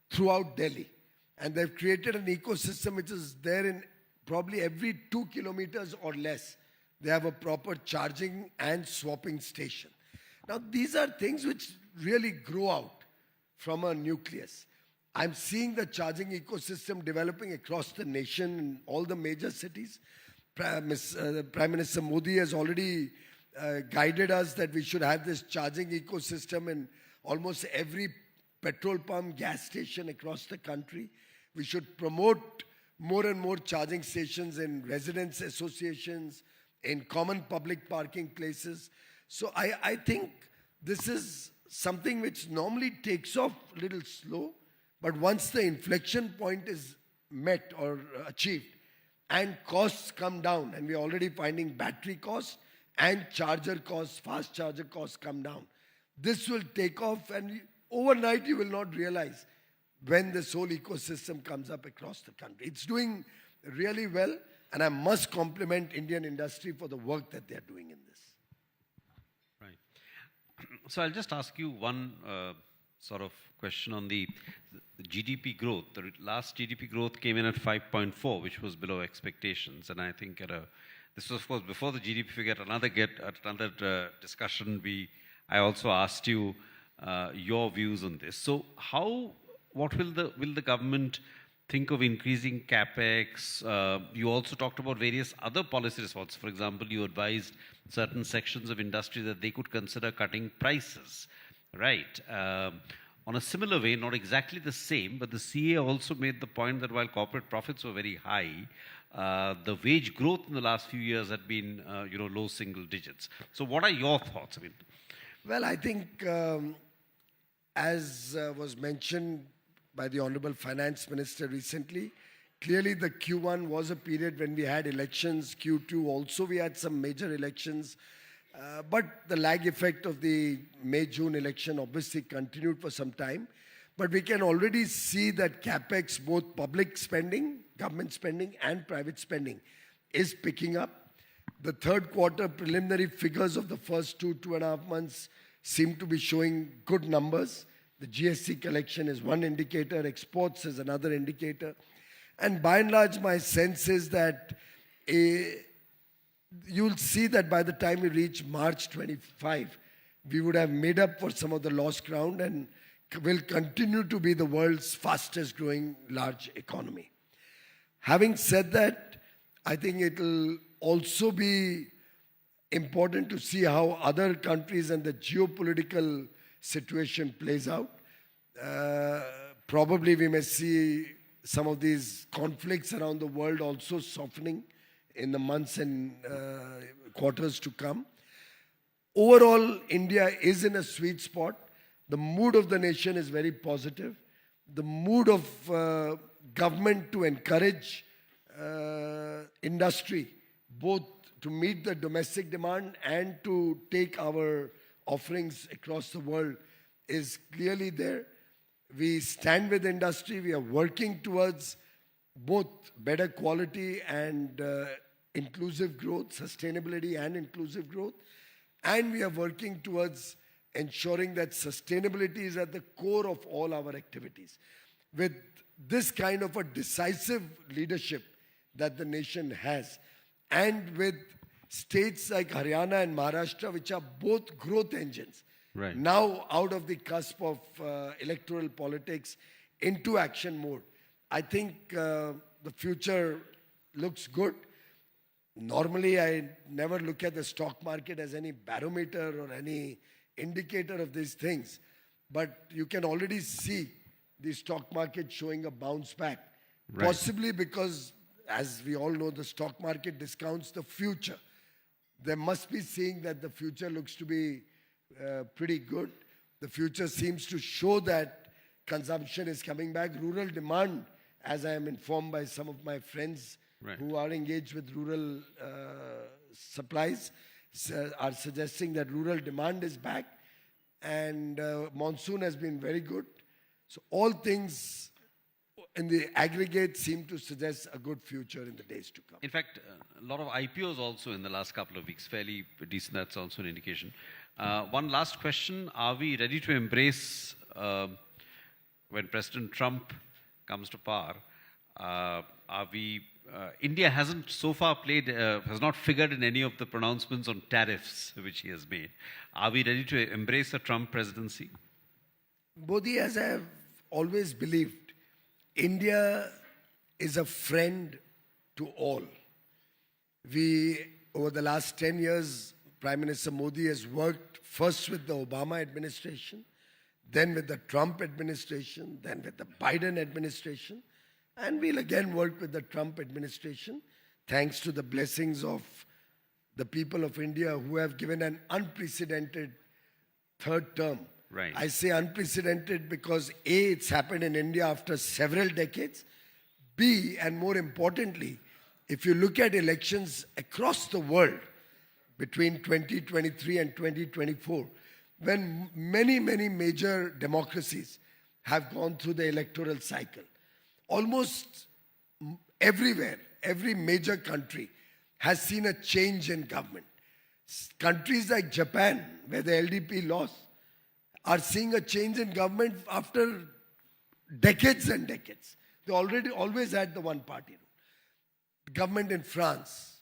throughout Delhi. And they've created an ecosystem which is there in probably every 2 kilometers or less. They have a proper charging and swapping station. Now, these are things which really grow out from a nucleus. I'm seeing the charging ecosystem developing across the nation in all the major cities. Prime Minister Modi has already guided us that we should have this charging ecosystem in almost every petrol pump, gas station across the country. We should promote more and more charging stations in residents' associations, in common public parking places. So I think this is something which normally takes off a little slow, but once the inflection point is met or achieved, and costs come down, and we're already finding battery costs and charger costs, fast charger costs come down. This will take off, and overnight you will not realize when this whole ecosystem comes up across the country. It's doing really well, and I must compliment Indian industry for the work that they're doing in this. Right. So I'll just ask you one sort of question on the GDP growth. The last GDP growth came in at 5.4, which was below expectations, and I think this was, of course, before the GDP figure. Another discussion. I also asked you your views on this. So what will the government think of increasing capex? You also talked about various other policy responses. For example, you advised certain sections of industry that they could consider cutting prices, right? On a similar way, not exactly the same, but the CA also made the point that while corporate profits were very high, the wage growth in the last few years had been, low single digits. So what are your thoughts? Well, I think, as was mentioned by the Honorable Finance Minister recently, clearly the Q1 was a period when we had elections. Q2 also we had some major elections. But the lag effect of the May-June election obviously continued for some time. But we can already see that capex, both public spending, government spending and private spending, is picking up. The third quarter preliminary figures of the first 2.5 months seem to be showing good numbers. The GST collection is one indicator, exports is another indicator. And by and large, my sense is that you'll see that by the time we reach March 25, we would have made up for some of the lost ground and will continue to be the world's fastest growing large economy. Having said that, I think it will also be important to see how other countries and the geopolitical situation plays out. Probably we may see some of these conflicts around the world also softening in the months and quarters to come. Overall, India is in a sweet spot. The mood of the nation is very positive. The mood of government to encourage industry, both to meet the domestic demand and to take our offerings across the world, is clearly there. We stand with industry. We are working towards both better quality and inclusive growth, sustainability and inclusive growth. And we are working towards ensuring that sustainability is at the core of all our activities. With this kind of a decisive leadership that the nation has, and with states like Haryana and Maharashtra, which are both growth engines, right, now out of the cusp of electoral politics into action mode, I think the future looks good. Normally, I never look at the stock market as any barometer or any indicator of these things. But you can already see the stock market showing a bounce back. Right. Possibly because, as we all know, the stock market discounts the future. They must be seeing that the future looks to be pretty good. The future seems to show that consumption is coming back. Rural demand, as I am informed by some of my friends, right, who are engaged with rural supplies, are suggesting that rural demand is back, and monsoon has been very good. So all things in the aggregate seem to suggest a good future in the days to come. In fact, a lot of IPOs also in the last couple of weeks, fairly decent. That's also an indication. One last question. Are we ready to embrace, when President Trump comes to power, India hasn't so far has not figured in any of the pronouncements on tariffs which he has made. Are we ready to embrace a Trump presidency? Modi, as I have always believed, India is a friend to all. Over the last 10 years, Prime Minister Modi has worked first with the Obama administration, then with the Trump administration, then with the Biden administration, and we'll again work with the Trump administration, thanks to the blessings of the people of India who have given an unprecedented third term. Right. I say unprecedented because A, it's happened in India after several decades. B, and more importantly, if you look at elections across the world between 2023 and 2024, when many major democracies have gone through the electoral cycle, almost everywhere, every major country has seen a change in government. Countries like Japan, where the LDP lost, are seeing a change in government after decades and decades. They always had the one party rule. Government in France.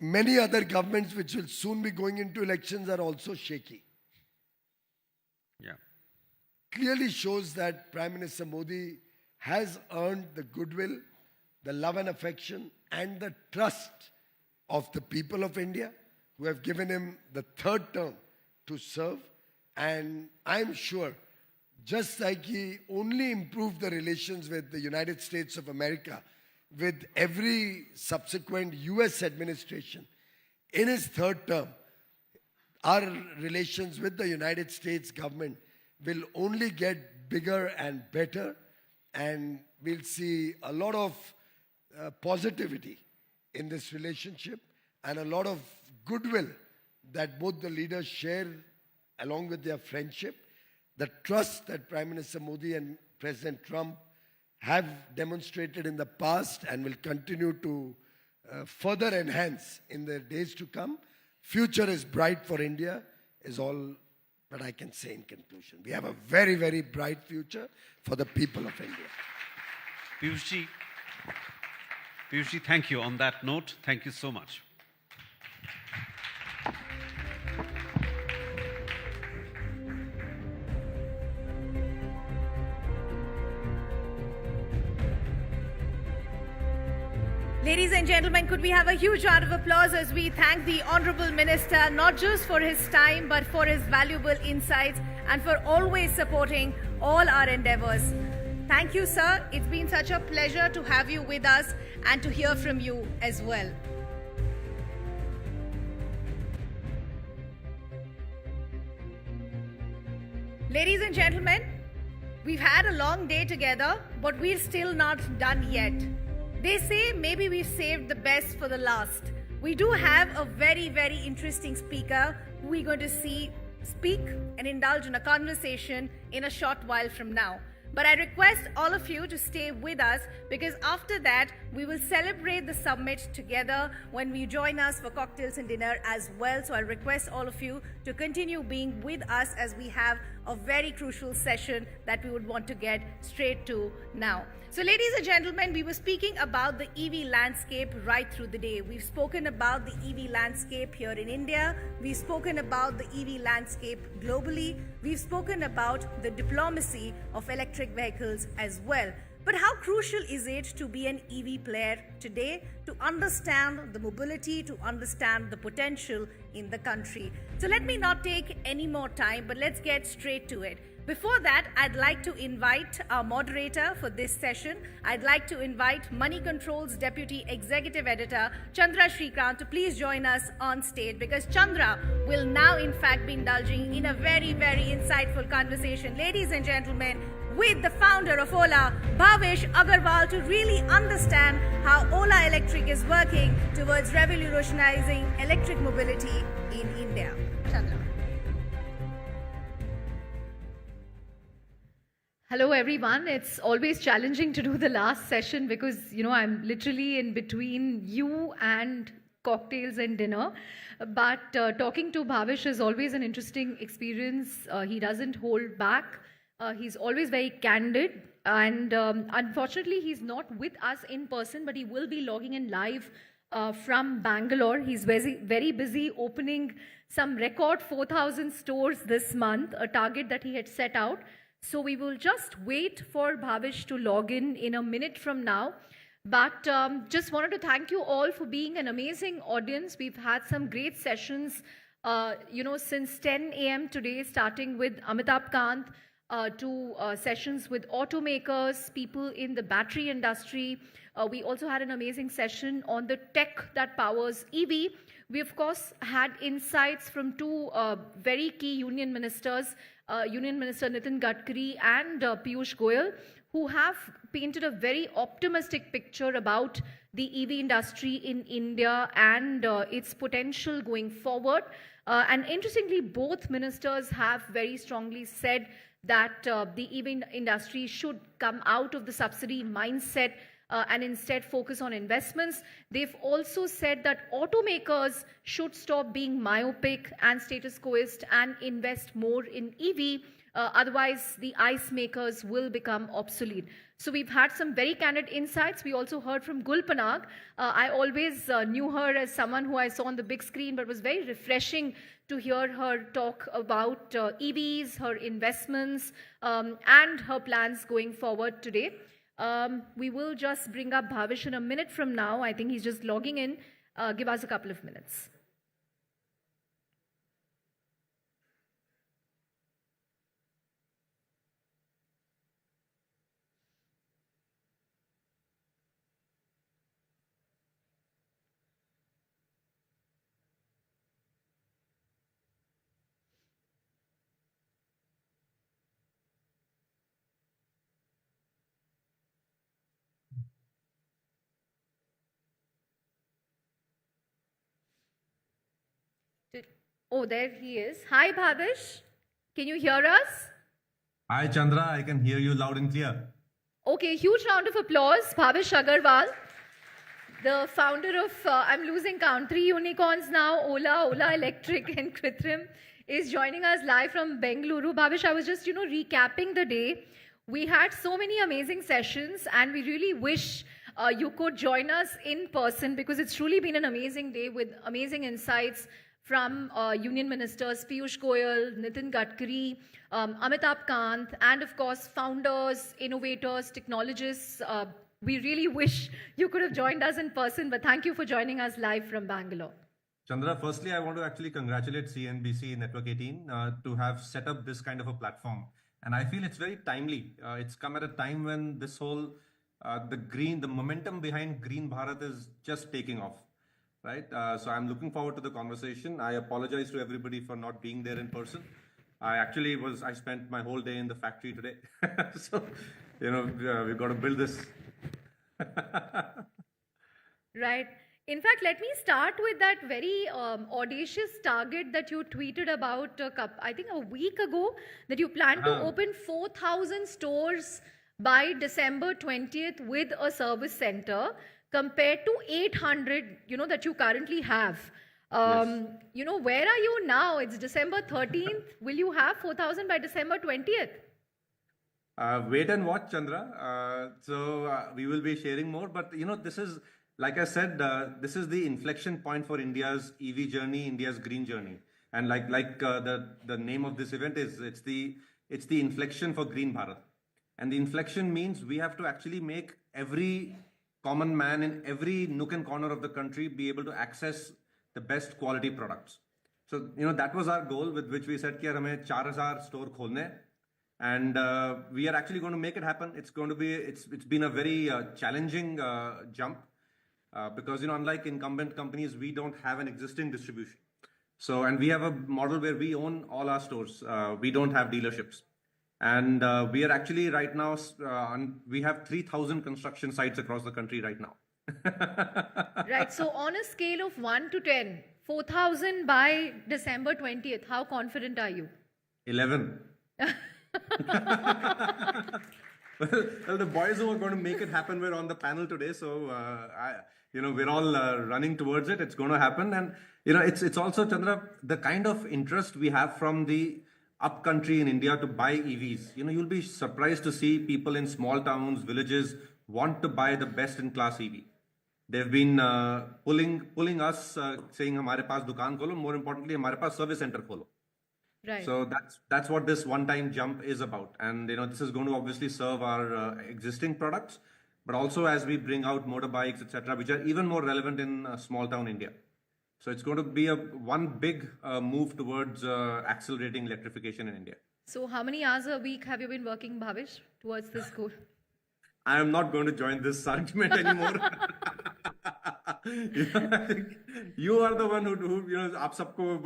Many other governments which will soon be going into elections are also shaky. Yeah. Clearly shows that Prime Minister Modi has earned the goodwill, the love and affection, and the trust of the people of India, who have given him the third term to serve. And I'm sure, just like he only improved the relations with the United States of America, with every subsequent US administration, in his third term, our relations with the United States government will only get bigger and better, and we'll see a lot of positivity in this relationship and a lot of goodwill that both the leaders share along with their friendship. The trust that Prime Minister Modi and President Trump have demonstrated in the past and will continue to further enhance in the days to come. Future is bright for India, is all that I can say in conclusion. We have a very bright future for the people of India. Piyushji, thank you. On that note, thank you so much. Ladies and gentlemen, could we have a huge round of applause as we thank the Honorable Minister, not just for his time, but for his valuable insights and for always supporting all our endeavors. Thank you, sir. It's been such a pleasure to have you with us and to hear from you as well. Ladies and gentlemen, we've had a long day together, but we're still not done yet. They say maybe we've saved the best for the last. We do have a very interesting speaker who we're going to see speak and indulge in a conversation in a short while from now. But I request all of you to stay with us, because after that, we will celebrate the summit together when we join us for cocktails and dinner as well. So I'll request all of you to continue being with us as we have a very crucial session that we would want to get straight to now. So ladies and gentlemen, we were speaking about the EV landscape right through the day. We've spoken about the EV landscape here in India. We've spoken about the EV landscape globally. We've spoken about the diplomacy of electric vehicles as well. But how crucial is it to be an EV player today, to understand the mobility, to understand the potential in the country? So let me not take any more time, but let's get straight to it. Before that, I'd like to invite our moderator for this session. I'd like to invite Money Control's Deputy Executive Editor, Chandra Shrikant, to please join us on stage, because Chandra will now in fact be indulging in a very insightful conversation, ladies and gentlemen, with the founder of OLA, Bhavish Agarwal, to really understand how OLA Electric is working towards revolutionizing electric mobility in India. Chandra. Hello everyone. It's always challenging to do the last session because, I'm literally in between you and cocktails and dinner. But talking to Bhavish is always an interesting experience. He doesn't hold back. He's always very candid. And unfortunately, he's not with us in person, but he will be logging in live from Bangalore. He's very busy opening some record 4,000 stores this month, a target that he had set out. So we will just wait for Bhavish to log in a minute from now. But just wanted to thank you all for being an amazing audience. We've had some great sessions, since 10 a.m. today, starting with Amitabh Kant, to sessions with automakers, people in the battery industry. We also had an amazing session on the tech that powers EV. We, of course, had insights from two very key union ministers, Union Minister Nitin Gadkari and Piyush Goyal, who have painted a very optimistic picture about the EV industry in India and its potential going forward. And interestingly, both ministers have very strongly said that the EV industry should come out of the subsidy mindset and instead focus on investments. They've also said that automakers should stop being myopic and status quoist and invest more in EV. Otherwise, the ICE makers will become obsolete. So we've had some very candid insights. We also heard from Gul Panag. I always knew her as someone who I saw on the big screen, but it was very refreshing to hear her talk about EVs, her investments, and her plans going forward today. We will just bring up Bhavish in a minute from now. I think he's just logging in. Give us a couple of minutes. Oh, there he is. Hi, Bhavish. Can you hear us? Hi, Chandra. I can hear you loud and clear. Okay, huge round of applause. Bhavish Agarwal, the founder of, I'm losing count, 3 unicorns now, Ola Electric and Kritrim, is joining us live from Bengaluru. Bhavish, I was just, recapping the day. We had so many amazing sessions and we really wish you could join us in person because it's truly been an amazing day with amazing insights from Union Ministers Piyush Goyal, Nitin Gadkari, Amitabh Kant, and of course founders, innovators, technologists. We really wish you could have joined us in person, but thank you for joining us live from Bangalore. Chandra, firstly, I want to actually congratulate CNBC Network 18 to have set up this kind of a platform. And I feel it's very timely. It's come at a time when this whole, the momentum behind Green Bharat is just taking off. Right, so I'm looking forward to the conversation. I apologize to everybody for not being there in person. I spent my whole day in the factory today. So, we've got to build this. Right. In fact, let me start with that very audacious target that you tweeted about, I think a week ago, that you plan to open 4,000 stores by December 20th with a service center, compared to 800, that you currently have. Yes. Where are you now? It's December 13th. Will you have 4,000 by December 20th? Wait and watch, Chandra. We will be sharing more. But, this is, like I said, this is the inflection point for India's EV journey, India's green journey. And the name of this event is, it's the inflection for Green Bharat. And the inflection means we have to actually make every common man in every nook and corner of the country be able to access the best quality products. So, that was our goal with which we said कि हमें 4,000 store खोलने, and we are actually going to make it happen. It's going to be, it's been a very challenging jump because, unlike incumbent companies, we don't have an existing distribution. So, and we have a model where we own all our stores. We don't have dealerships. And we are actually right now, we have 3,000 construction sites across the country right now. Right. So on a scale of 1 to 10, 4,000 by December 20th, how confident are you? 11. Well, the boys who are going to make it happen were on the panel today. So, we're all running towards it. It's going to happen. And, it's also, Chandra, the kind of interest we have from the upcountry in India to buy EVs. You'll be surprised to see people in small towns, villages want to buy the best in class EV. They've been pulling us, saying "Hamare paas dukaan kholo." More importantly, "Hamare paas service center kholo." Right. So that's what this one-time jump is about. And this is going to obviously serve our existing products, but also as we bring out motorbikes, etc., which are even more relevant in small town India. So it's going to be one big move towards accelerating electrification in India. So how many hours a week have you been working, Bhavish, towards this goal? I am not going to join this argument anymore. I think you are the one who aap sabko.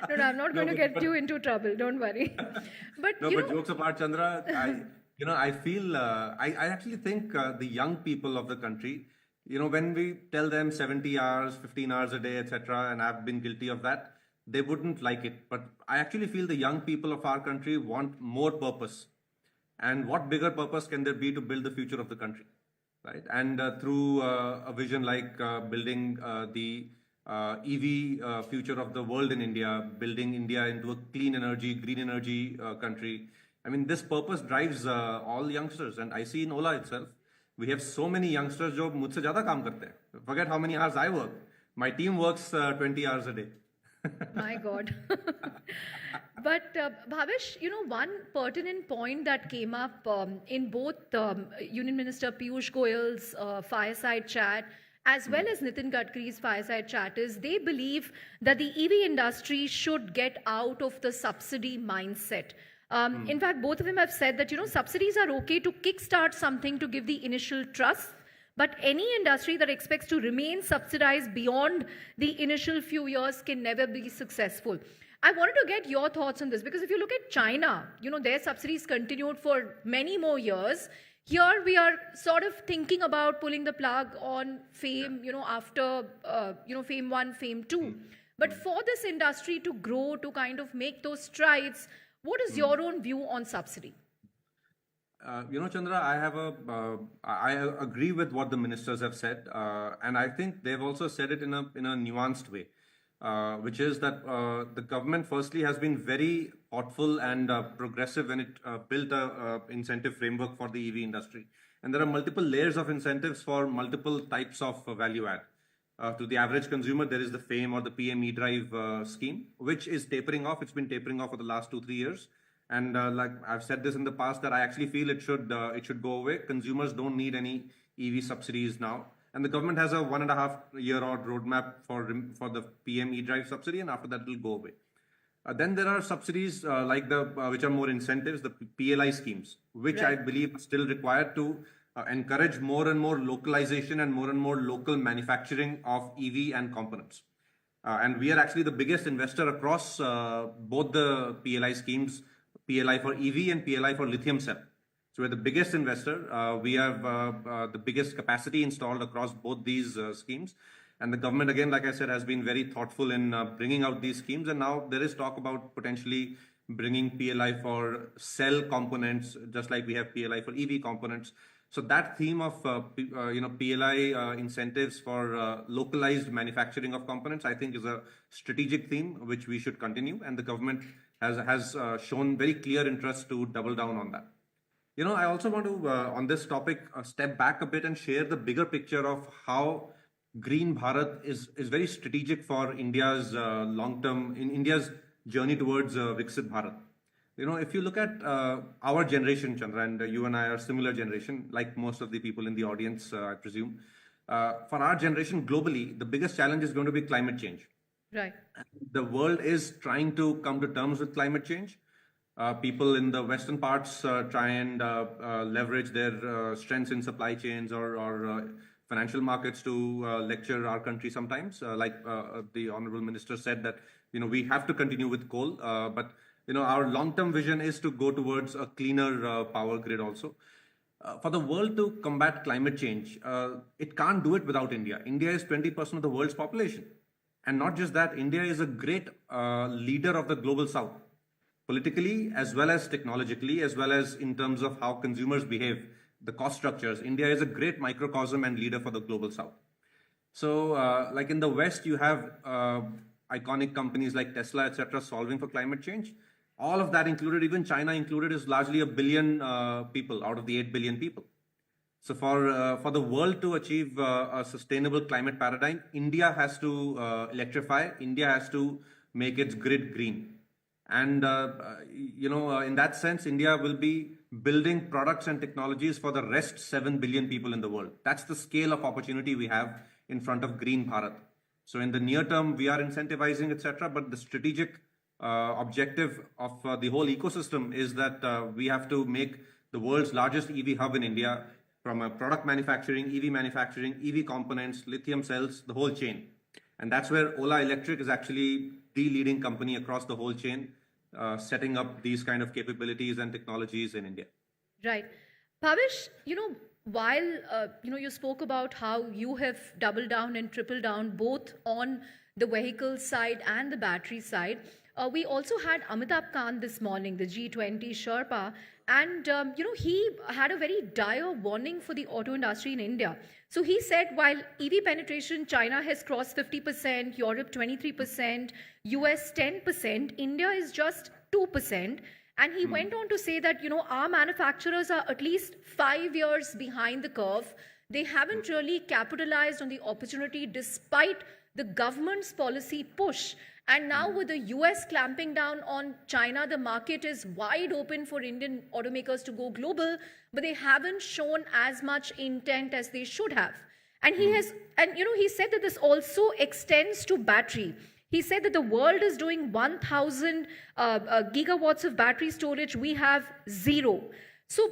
No, I'm not going to get you into trouble. Don't worry. But jokes apart, Chandra, I feel, I actually think the young people of the country, when we tell them 70 hours, 15 hours a day, etc., and I've been guilty of that, they wouldn't like it. But I actually feel the young people of our country want more purpose. And what bigger purpose can there be to build the future of the country, right? And through a vision like building the EV future of the world in India, building India into a clean energy, green energy country. I mean, this purpose drives all youngsters, and I see in Ola itself, we have so many youngsters जो मुझसे ज़्यादा काम करते हैं. Forget how many hours I work. My team works 20 hours a day. My God. But Bhavish, one pertinent point that came up in both Union Minister Piyush Goyal's fireside chat as well as Nitin Gadkari's fireside chat is they believe that the EV industry should get out of the subsidy mindset. In fact, both of them have said that, subsidies are okay to kickstart something to give the initial trust. But any industry that expects to remain subsidized beyond the initial few years can never be successful. I wanted to get your thoughts on this because if you look at China, their subsidies continued for many more years. Here we are sort of thinking about pulling the plug on FAME, after, FAME 1, FAME 2. But for this industry to grow, to kind of make those strides, what is your own view on subsidy? Chandra, I agree with what the ministers have said, and I think they've also said it in a nuanced way, which is that the government firstly has been very thoughtful and progressive when it built a incentive framework for the EV industry, and there are multiple layers of incentives for multiple types of value add. To the average consumer, there is the FAME or the PM E-Drive scheme, which is tapering off. It's been tapering off for the last 2-3 years. And like I've said this in the past, that I actually feel it should go away. Consumers don't need any EV subsidies now, and the government has a 1.5-year-old roadmap for the PM E-Drive subsidy, and after that it will go away. Then there are subsidies like which are more incentives, the PLI schemes, which I believe are still required to encourage more and more localization and more local manufacturing of EV and components. And we are actually the biggest investor across both the PLI schemes. PLI for EV and PLI for lithium cell. So we're the biggest investor. We have the biggest capacity installed across both these schemes. And the government, again, like I said, has been very thoughtful in bringing out these schemes. And now there is talk about potentially bringing PLI for cell components, just like we have PLI for EV components. So that theme of PLI incentives for localized manufacturing of components, I think, is a strategic theme which we should continue. And the government has shown very clear interest to double down on that. I also want to, on this topic, step back a bit and share the bigger picture of how Green Bharat is very strategic for India's India's journey towards Viksit Bharat. If you look at our generation, Chandra, and you and I are similar generation, like most of the people in the audience, I presume. For our generation globally, the biggest challenge is going to be climate change. Right. The world is trying to come to terms with climate change. People in the Western parts try and leverage their strengths in supply chains or financial markets to lecture our country sometimes. Like the Honorable Minister said that, we have to continue with coal, but our long-term vision is to go towards a cleaner power grid also. For the world to combat climate change, it can't do it without India. India is 20% of the world's population. And not just that, India is a great leader of the global south, politically as well as technologically, as well as in terms of how consumers behave, the cost structures. India is a great microcosm and leader for the global south. So like in the West, you have iconic companies like Tesla, etc., solving for climate change. All of that included, even China included, is largely 1 billion people out of the 8 billion people. So for the world to achieve a sustainable climate paradigm, India has to electrify. India has to make its grid green. And, in that sense, India will be building products and technologies for the rest 7 billion people in the world. That's the scale of opportunity we have in front of Green Bharat. So in the near term, we are incentivizing, etc. But the strategic objective of the whole ecosystem is that we have to make the world's largest EV hub in India, from a product manufacturing, EV components, lithium cells, the whole chain. And that's where Ola Electric is actually the leading company across the whole chain, setting up these kind of capabilities and technologies in India. Right. Bhavish, while you spoke about how you have doubled down and tripled down both on the vehicle side and the battery side, we also had Amitabh Kant this morning, the G20 Sherpa, and he had a very dire warning for the auto industry in India. So he said while EV penetration, China has crossed 50%, Europe 23%, US 10%, India is just 2%. And he went on to say that, our manufacturers are at least 5 years behind the curve. They haven't really capitalized on the opportunity despite the government's policy push. And now with the US clamping down on China, the market is wide open for Indian automakers to go global, but they haven't shown as much intent as they should have. And he said that this also extends to battery. He said that the world is doing 1,000 gigawatts of battery storage. We have 0. So,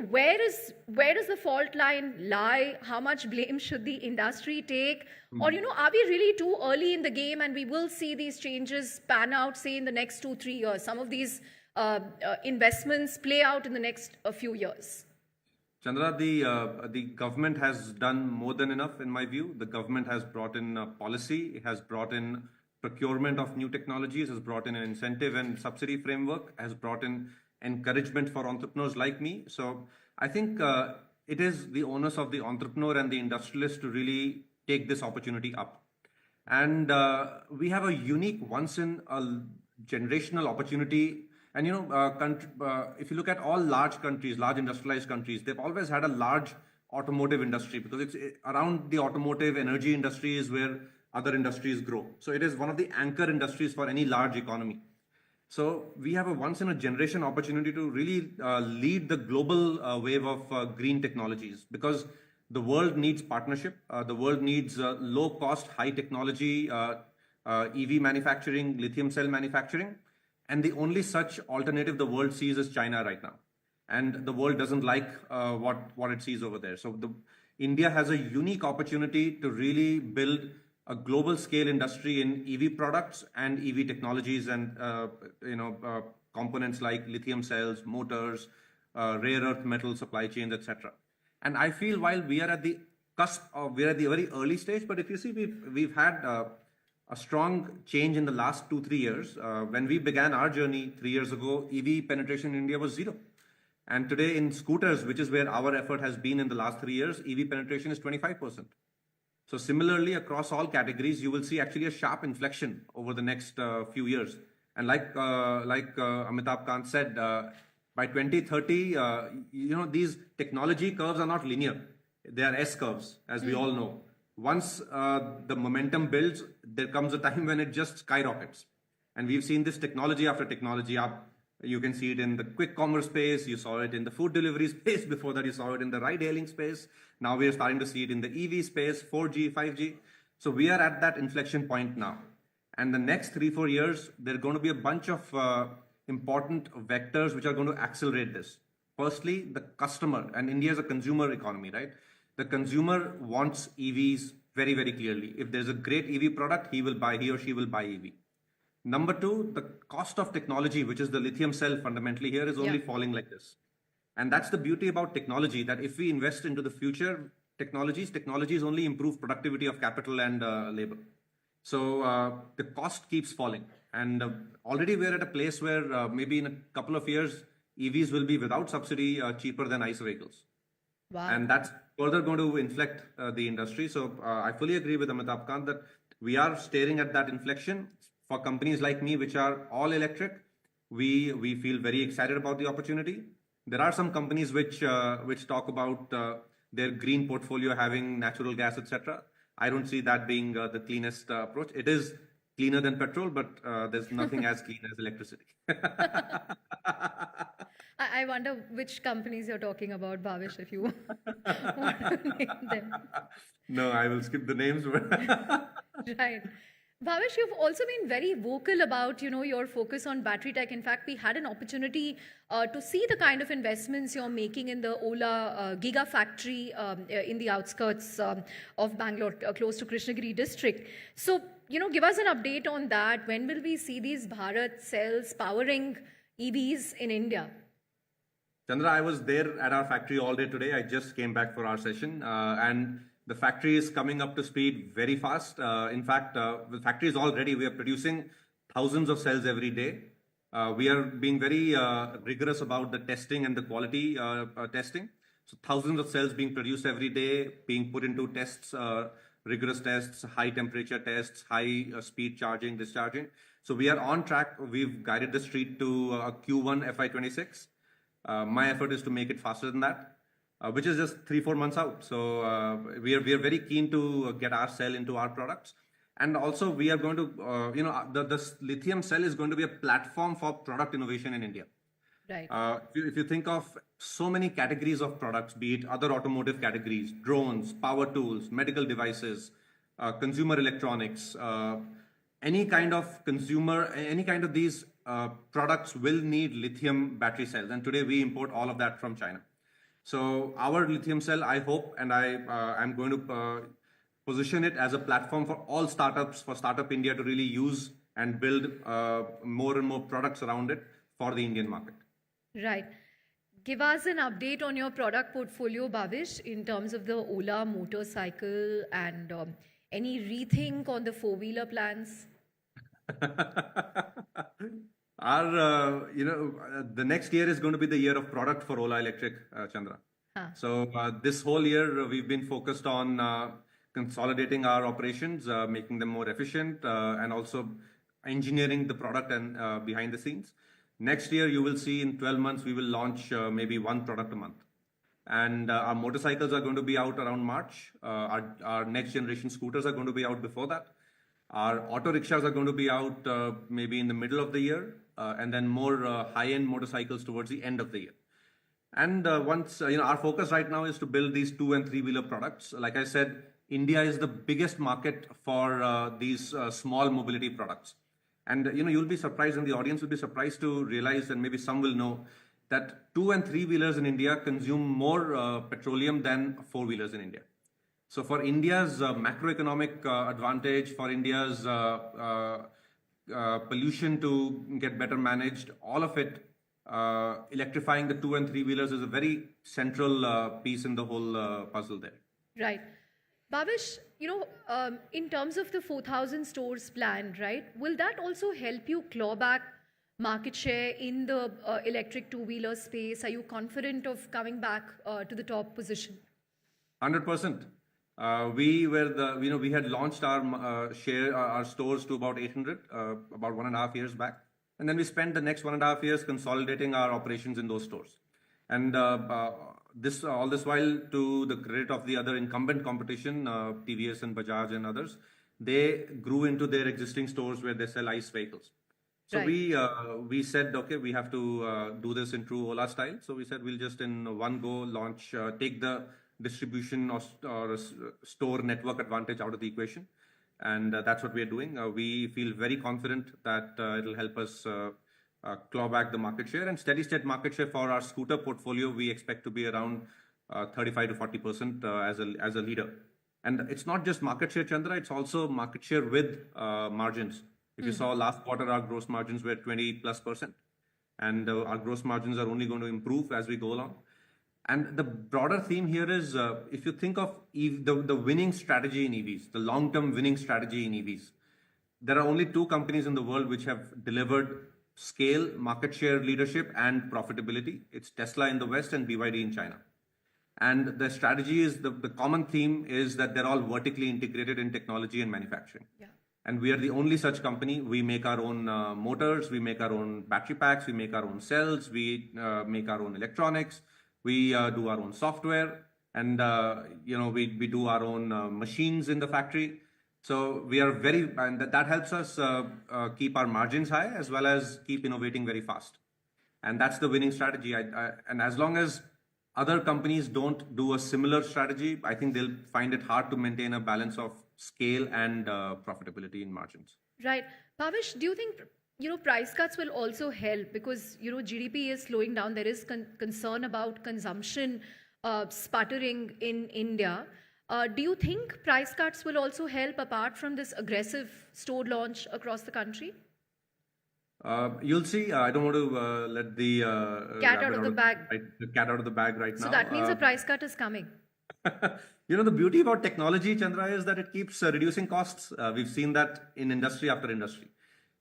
where does the fault line lie? How much blame should the industry take? Or, are we really too early in the game and we will see these changes pan out, say, in the next 2-3 years? Some of these investments play out in the next few years. Chandra, the government has done more than enough, in my view. The government has brought in policy, it has brought in procurement of new technologies, has brought in an incentive and subsidy framework, has brought in encouragement for entrepreneurs like me. So I think it is the onus of the entrepreneur and the industrialist to really take this opportunity up. And we have a unique once in a generational opportunity. And if you look at all large countries, large industrialized countries, they've always had a large automotive industry because it's around the automotive energy industry is where other industries grow. So it is one of the anchor industries for any large economy. So we have a once in a generation opportunity to really lead the global wave of green technologies because the world needs partnership. The world needs low cost, high technology EV manufacturing, lithium cell manufacturing. And the only such alternative the world sees is China right now. And the world doesn't like what it sees over there. So India has a unique opportunity to really build a global scale industry in EV products and EV technologies and components like lithium cells, motors, rare earth metal supply chains, etc. And I feel while we are at the cusp of, we're at the very early stage, but if you see, we've had a strong change in the last 2-3 years. When we began our journey 3 years ago, EV penetration in India was 0. And today in scooters, which is where our effort has been in the last 3 years, EV penetration is 25%. So similarly, across all categories, you will see actually a sharp inflection over the next few years. And like Amitabh Kant said, by 2030, these technology curves are not linear. They are S curves, as we all know. Once the momentum builds, there comes a time when it just skyrockets. And we've seen this technology after technology up. You can see it in the quick commerce space. You saw it in the food delivery space. Before that, you saw it in the ride-hailing space. Now we are starting to see it in the EV space, 4G, 5G. So we are at that inflection point now. And the next 3-4 years, there are going to be a bunch of important vectors which are going to accelerate this. Firstly, the customer, and India is a consumer economy, right? The consumer wants EVs very, very clearly. If there's a great EV product, he or she will buy EV. Number 2, the cost of technology, which is the lithium cell fundamentally here, is only falling like this. And that's the beauty about technology, that if we invest into the future technologies only improve productivity of capital and labor. So the cost keeps falling. And already we're at a place where maybe in a couple of years, EVs will be without subsidy cheaper than ICE vehicles. Wow. And that's further going to inflect the industry. So I fully agree with Amitabh Kant that we are staring at that inflection. For companies like me, which are all electric, we feel very excited about the opportunity. There are some companies which talk about their green portfolio having natural gas, etc. I don't see that being the cleanest approach. It is cleaner than petrol, but there's nothing as clean as electricity. I wonder which companies you're talking about, Bhavish, if you want to name them. No, I will skip the names. Right. Bhavish, you've also been very vocal about, your focus on battery tech. In fact, we had an opportunity to see the kind of investments you're making in the OLA gigafactory in the outskirts of Bangalore, close to Krishnagiri district. So, give us an update on that. When will we see these Bharat cells powering EVs in India? Chandra, I was there at our factory all day today. I just came back for our session, and the factory is coming up to speed very fast. In fact, the factory is all ready. We are producing thousands of cells every day. We are being very rigorous about the testing and the quality testing. So thousands of cells being produced every day, being put into tests, rigorous tests, high temperature tests, high speed charging, discharging. So we are on track. We've guided the street to Q1 FY26. My effort is to make it faster than that, which is just 3-4 months out. So we are very keen to get our cell into our products. And also we are going to, the lithium cell is going to be a platform for product innovation in India. Right. If you think of so many categories of products, be it other automotive categories, drones, power tools, medical devices, consumer electronics, any kind of these products will need lithium battery cells. And today we import all of that from China. So our lithium cell, I hope, and I'm going to position it as a platform for all startups, for Startup India to really use and build more and more products around it for the Indian market. Right. Give us an update on your product portfolio, Bhavish, in terms of the Ola motorcycle and any rethink on the four-wheeler plans. The next year is going to be the year of product for Ola Electric, Chandra. So this whole year we've been focused on consolidating our operations, making them more efficient, and also engineering the product and behind the scenes. Next year, you will see in 12 months, we will launch maybe one product a month. And our motorcycles are going to be out around March. Our next generation scooters are going to be out before that. Our auto rickshaws are going to be out maybe in the middle of the year, and then more high-end motorcycles towards the end of the year. And once, our focus right now is to build these 2- and 3-wheeler products. Like I said, India is the biggest market for these small mobility products. And you'll be surprised, and the audience will be surprised to realize, and maybe some will know, that 2- and 3-wheelers in India consume more petroleum than 4-wheelers in India. So for India's macroeconomic advantage, for India's pollution to get better managed, all of it, electrifying the 2- and 3-wheelers is a very central piece in the whole puzzle there. Right. Bhavish, in terms of the 4,000 stores planned, right, will that also help you claw back market share in the electric two-wheeler space? Are you confident of coming back to the top position? 100%. We had launched our stores to about 800 about 1.5 years back, and then we spent the next 1.5 years consolidating our operations in those stores. And all this while, to the credit of the other incumbent competition, TVS and Bajaj and others, they grew into their existing stores where they sell ICE vehicles. So right. we said, okay, we have to do this in true Ola style. So we said we'll just in one go launch, take the distribution or store network advantage out of the equation. And that's what we are doing. We feel very confident that it'll help us claw back the market share, and steady state market share for our scooter portfolio we expect to be around 35 to 40% as a leader. And it's not just market share, Chandra, it's also market share with margins. If you saw last quarter, our gross margins were 20+%, and our gross margins are only going to improve as we go along. And the broader theme here is, if you think of the winning strategy in EVs, the long-term winning strategy in EVs, there are only 2 companies in the world which have delivered scale, market share leadership, and profitability. It's Tesla in the West and BYD in China. And the strategy is, the common theme is that they're all vertically integrated in technology and manufacturing. Yeah. And we are the only such company. We make our own motors, we make our own battery packs, we make our own cells, we make our own electronics, we do our own software, and we do our own machines in the factory. So we are and that helps us keep our margins high as well as keep innovating very fast. And that's the winning strategy. And as long as other companies don't do a similar strategy, I think they'll find it hard to maintain a balance of scale and profitability in margins. Right. Bhavish, do you think price cuts will also help? Because GDP is slowing down. There is concern about consumption sputtering in India. Do you think price cuts will also help apart from this aggressive store launch across the country? You'll see. I don't want to let the Cat out of the bag. The cat out of the bag right now. So that means a price cut is coming. The beauty about technology, Chandra, is that it keeps reducing costs. We've seen that in industry after industry.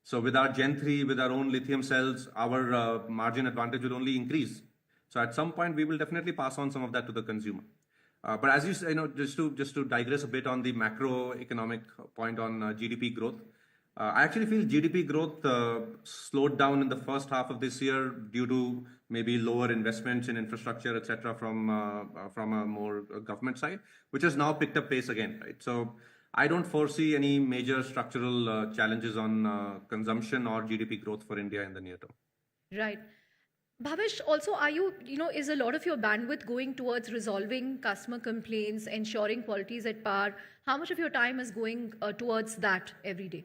So with our Gen 3, with our own lithium cells, our margin advantage will only increase. So at some point, we will definitely pass on some of that to the consumer. But as you say, just to digress a bit on the macroeconomic point on GDP growth, I actually feel GDP growth slowed down in the first half of this year due to maybe lower investments in infrastructure, etc., from a more government side, which has now picked up pace again, right? So I don't foresee any major structural challenges on consumption or GDP growth for India in the near term. Right. Bhavish, also, are you, is a lot of your bandwidth going towards resolving customer complaints, ensuring quality is at par? How much of your time is going towards that every day?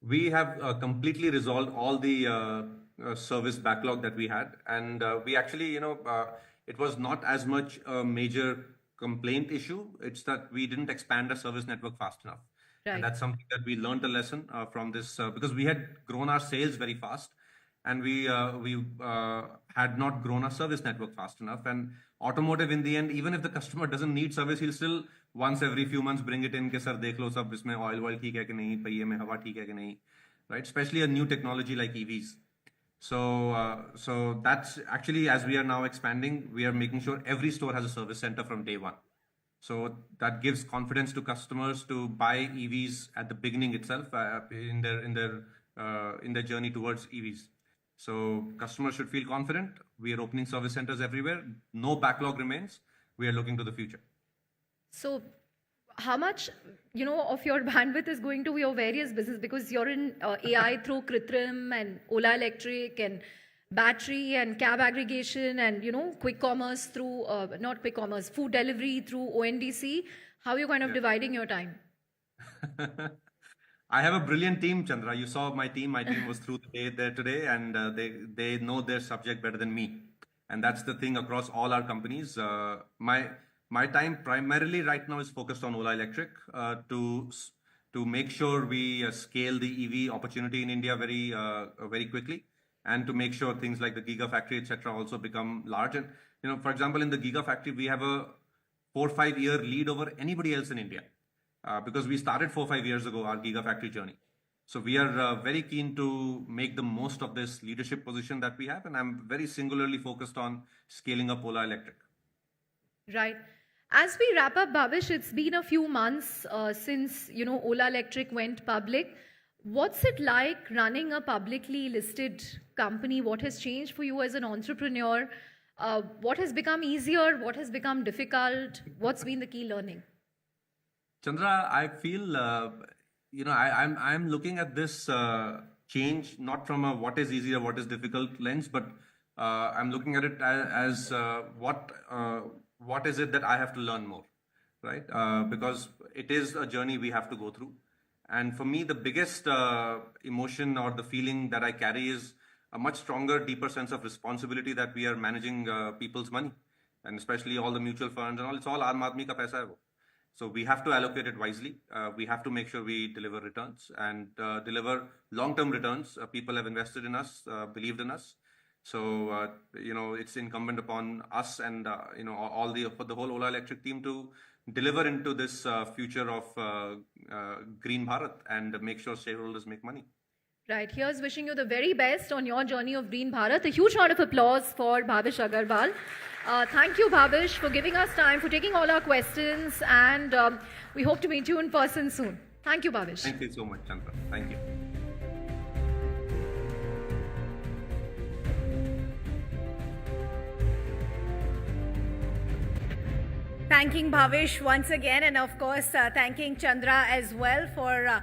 We have completely resolved all the service backlog that we had. And we actually, it was not as much a major complaint issue. It's that we didn't expand our service network fast enough. Right. And that's something that we learned a lesson from this, because we had grown our sales very fast. And we had not grown our service network fast enough. And automotive, in the end, even if the customer doesn't need service, he'll still once every few months bring it in. Ke sir, dekh lo sab isme oil theek hai ki nahi, paiye mein hawa theek hai ki nahi, right? Especially a new technology like EVs. So that's actually, as we are now expanding, we are making sure every store has a service center from day one. So that gives confidence to customers to buy EVs at the beginning itself in their journey towards EVs. So customers should feel confident. We are opening service centers everywhere. No backlog remains. We are looking to the future. So how much, of your bandwidth is going to your various business? Because you're in AI through Kritrim and Ola Electric and battery and cab aggregation and, quick commerce through, not quick commerce, food delivery through ONDC. How are you kind of dividing your time? I have a brilliant team, Chandra. You saw my team. My team was through the day there today, and they know their subject better than me. And that's the thing across all our companies. My time primarily right now is focused on Ola Electric to make sure we scale the EV opportunity in India very quickly, and to make sure things like the Gigafactory, etc., also become large. And for example, in the Gigafactory, we have a 4 or 5 year lead over anybody else in India. Because we started 4 or 5 years ago, our Gigafactory journey. So we are very keen to make the most of this leadership position that we have. And I'm very singularly focused on scaling up Ola Electric. Right. As we wrap up, Bhavish, it's been a few months since, Ola Electric went public. What's it like running a publicly listed company? What has changed for you as an entrepreneur? What has become easier? What has become difficult? What's been the key learning? Chandra, I feel, I'm looking at this change not from a what is easy or what is difficult lens, but I'm looking at it as what is it that I have to learn more, right? Because it is a journey we have to go through. And for me, the biggest emotion or the feeling that I carry is a much stronger, deeper sense of responsibility that we are managing people's money, and especially all the mutual funds and all. It's all Aam Aadmi ka paisa hai wo. So we have to allocate it wisely. We have to make sure we deliver returns and deliver long-term returns. People have invested in us, believed in us. So, it's incumbent upon us and, for the whole Ola Electric team to deliver into this future of Green Bharat and make sure shareholders make money. Right. Here's wishing you the very best on your journey of Green Bharat. A huge round of applause for Bhavish Agarwal. Thank you, Bhavish, for giving us time, for taking all our questions, and we hope to meet you in person soon. Thank you, Bhavish. Thank you so much, Chandra. Thank you. Thanking Bhavish once again, and of course, thanking Chandra as well for,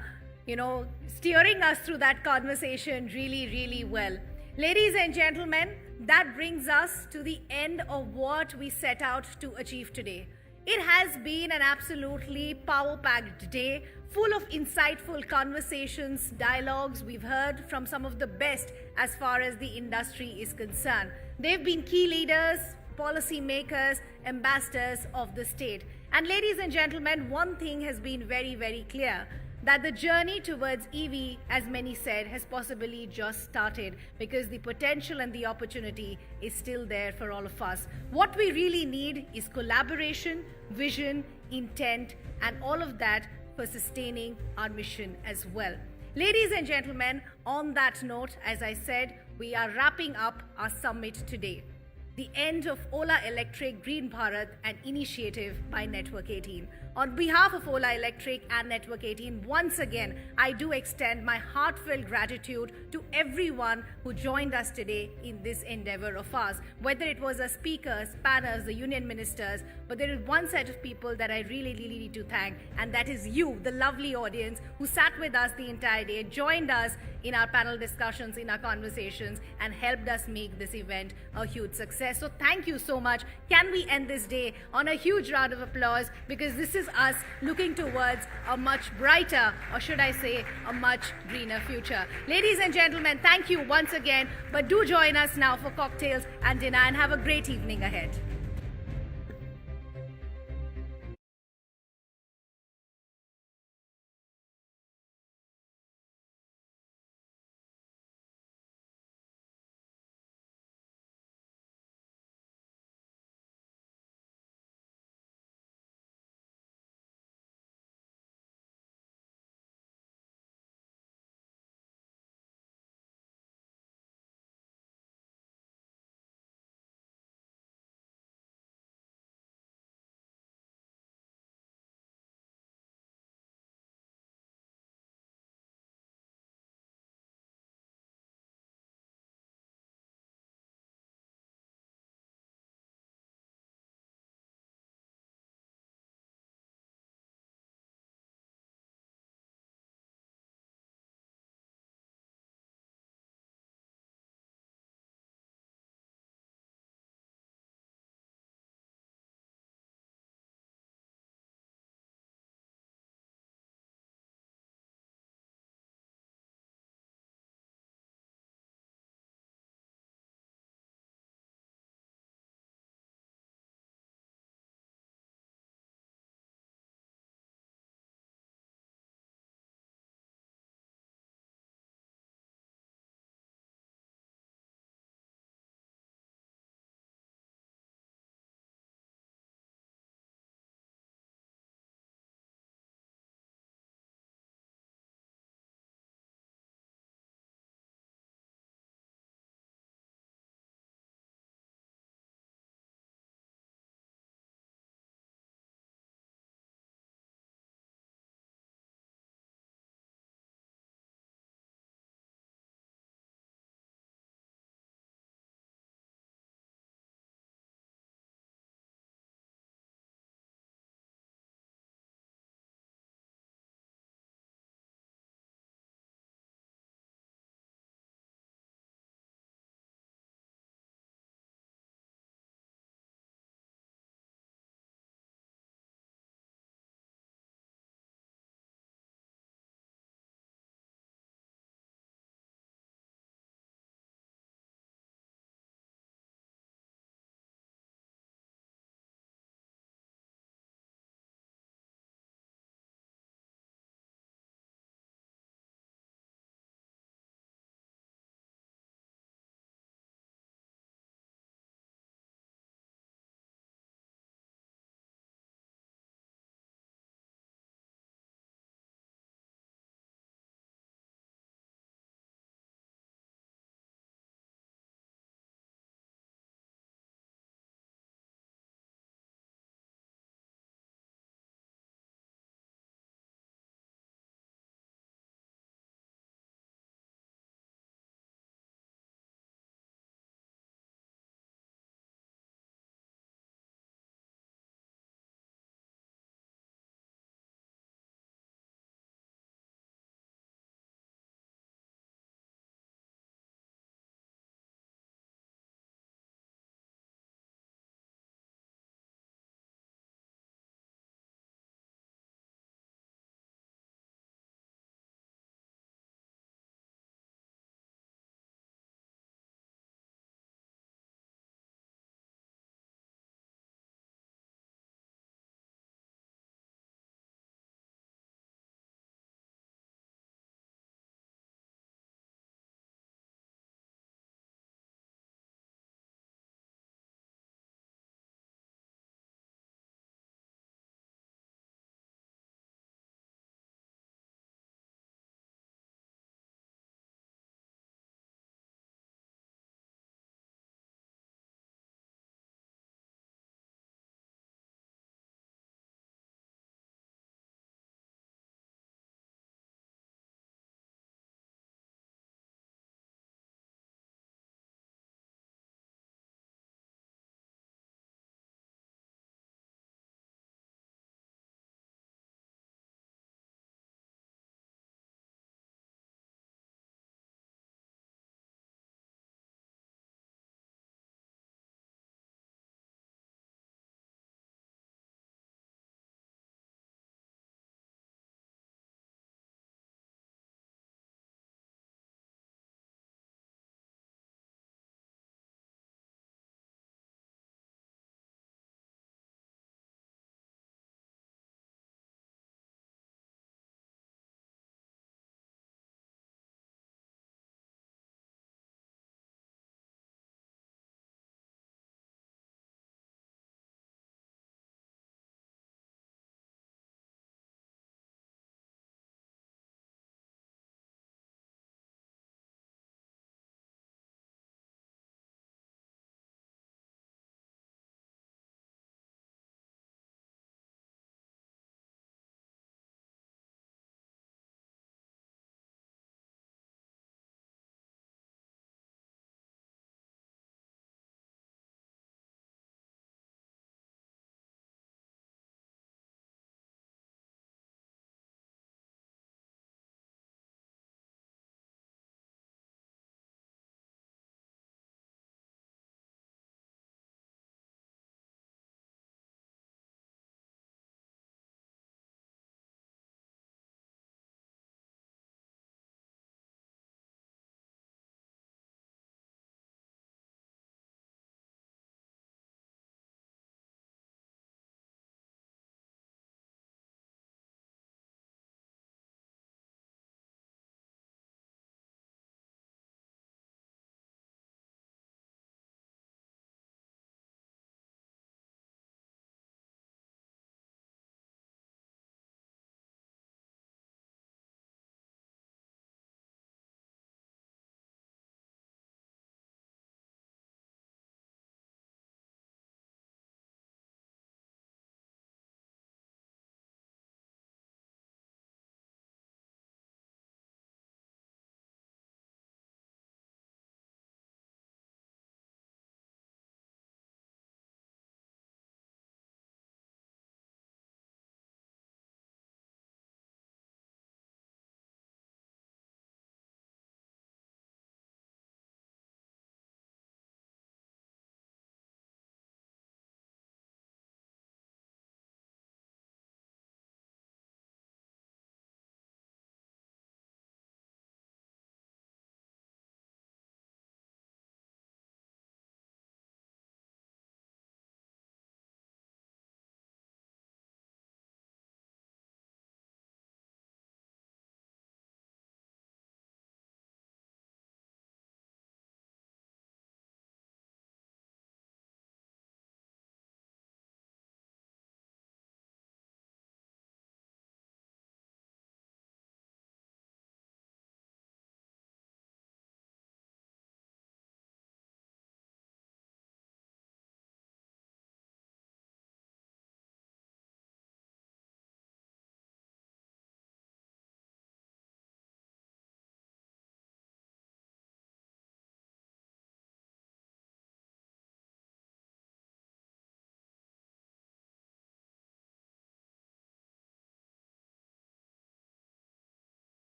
steering us through that conversation really, really well. Ladies and gentlemen, that brings us to the end of what we set out to achieve today. It has been an absolutely power-packed day, full of insightful conversations, dialogues. We've heard from some of the best as far as the industry is concerned. They've been key leaders, policy makers, ambassadors of the state. And ladies and gentlemen, one thing has been very, very clear. that the journey towards EV, as many said, has possibly just started, because the potential and the opportunity is still there for all of us. What we really need is collaboration, vision, intent, and all of that for sustaining our mission as well. Ladies and gentlemen, on that note, as I said, we are wrapping up our summit today. The end of Ola Electric Green Bharat, an initiative by Network18. On behalf of Ola Electric and Network18, once again, I do extend my heartfelt gratitude to everyone who joined us today in this endeavor of ours. Whether it was our speakers, panels, the union ministers, but there is one set of people that I really need to thank, and that is you, the lovely audience who sat with us the entire day, joined us in our panel discussions, in our conversations, and helped us make this event a huge success. So thank you so much. Can we end this day on a huge round of applause, because this is us looking towards a much brighter, or should I say, a much greener future. Ladies and gentlemen, thank you once again, but do join us now for cocktails and dinner, and have a great evening ahead.